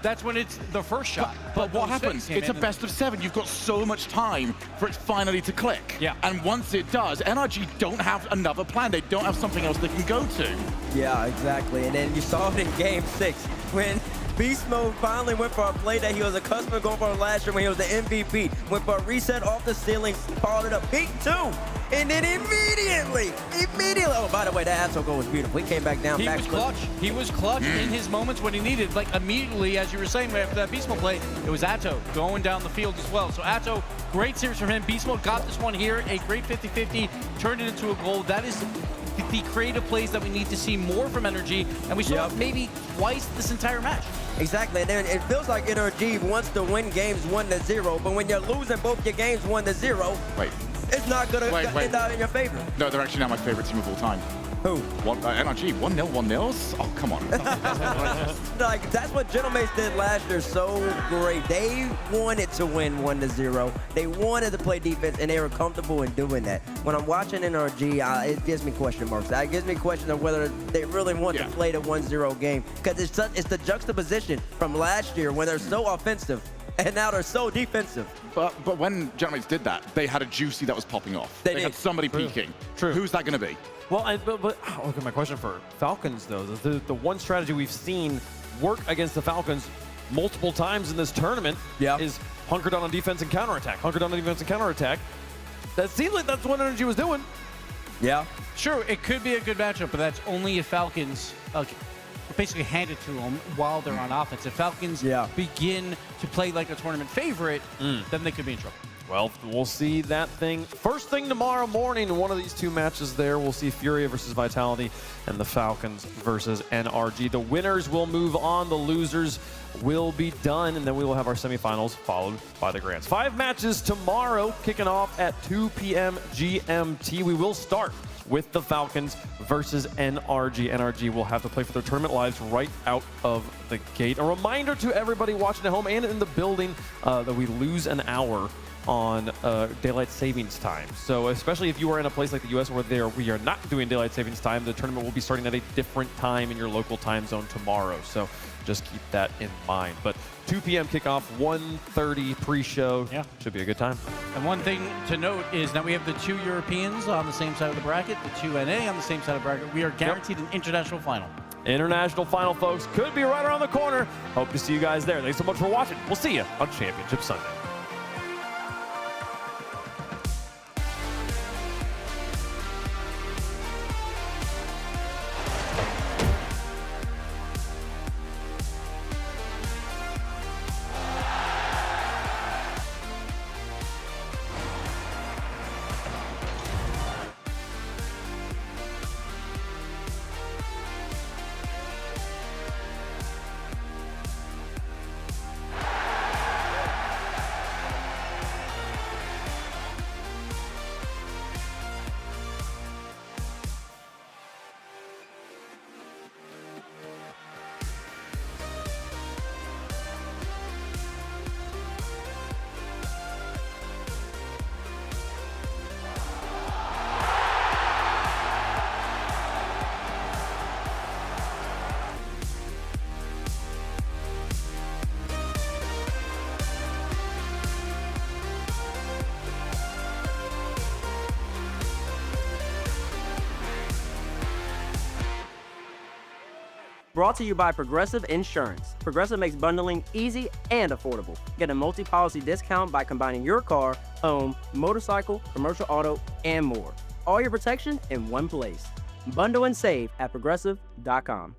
That's when it's the first shot. But what happens? It's a best of 7. You've got so much time for it finally to click. Yeah. And once it does, NRG don't have another plan. They don't have something else they can go to. Yeah, exactly. And then you saw it in Game 6 when Beast Mode finally went for a play that he was accustomed to going for last year when he was the MVP. Went for a reset off the ceiling, followed it up, beat 2. And then immediately, oh, by the way, that Atto goal was beautiful. He came back down. He was clutch. He was clutch in his moments when he needed. Like, immediately, as you were saying, after that Beast Mode play, it was Atto going down the field as well. So Atto, great series from him. Beast Mode got this one here, a great 50-50, turned it into a goal. That is the creative plays that we need to see more from NRG, and we saw it maybe twice this entire match. Exactly, and it feels like NRG wants to win games 1-0, but when you're losing both your games 1-0, it's not going to end out in your favor. No, they're actually now my favorite team of all time. Who? NRG, 1-0, 1-0s? Oh, come on. Like, that's what Gentlemates did last year so great. They wanted to win 1-0. They wanted to play defense, and they were comfortable in doing that. When I'm watching NRG, it gives me question marks. It gives me questions of whether they really want to play the 1-0 game, because it's the juxtaposition from last year when they're so offensive, and now they're so defensive. But when Gentlemates did that, they had a juicy that was popping off. They had somebody peeking. True. Who's that going to be? Well, but look at my question for Falcons, though. The one strategy we've seen work against the Falcons multiple times in this tournament is hunker down on defense and counterattack. Hunker down on defense and counterattack. That seems like that's what NRG was doing. Yeah. Sure, it could be a good matchup, but that's only if Falcons basically hand it to them while they're on offense. If Falcons begin to play like a tournament favorite, then they could be in trouble. Well, we'll see that thing. First thing tomorrow morning in one of these two matches there, we'll see Furia versus Vitality and the Falcons versus NRG. The winners will move on. The losers will be done, and then we will have our semifinals followed by the grands. 5 matches tomorrow, kicking off at 2 p.m. GMT. We will start with the Falcons versus NRG. NRG will have to play for their tournament lives right out of the gate. A reminder to everybody watching at home and in the building that we lose an hour on daylight savings time. So especially if you are in a place like the US where we are not doing daylight savings time, the tournament will be starting at a different time in your local time zone tomorrow. So just keep that in mind. But 2 p.m. kickoff, 1:30 pre-show. Yeah, should be a good time. And one thing to note is that we have the 2 Europeans on the same side of the bracket, the 2 NA on the same side of the bracket. We are guaranteed an international final. International final, folks, could be right around the corner. Hope to see you guys there. Thanks so much for watching. We'll see you on Championship Sunday. Brought to you by Progressive Insurance. Progressive makes bundling easy and affordable. Get a multi-policy discount by combining your car, home, motorcycle, commercial auto, and more. All your protection in one place. Bundle and save at Progressive.com.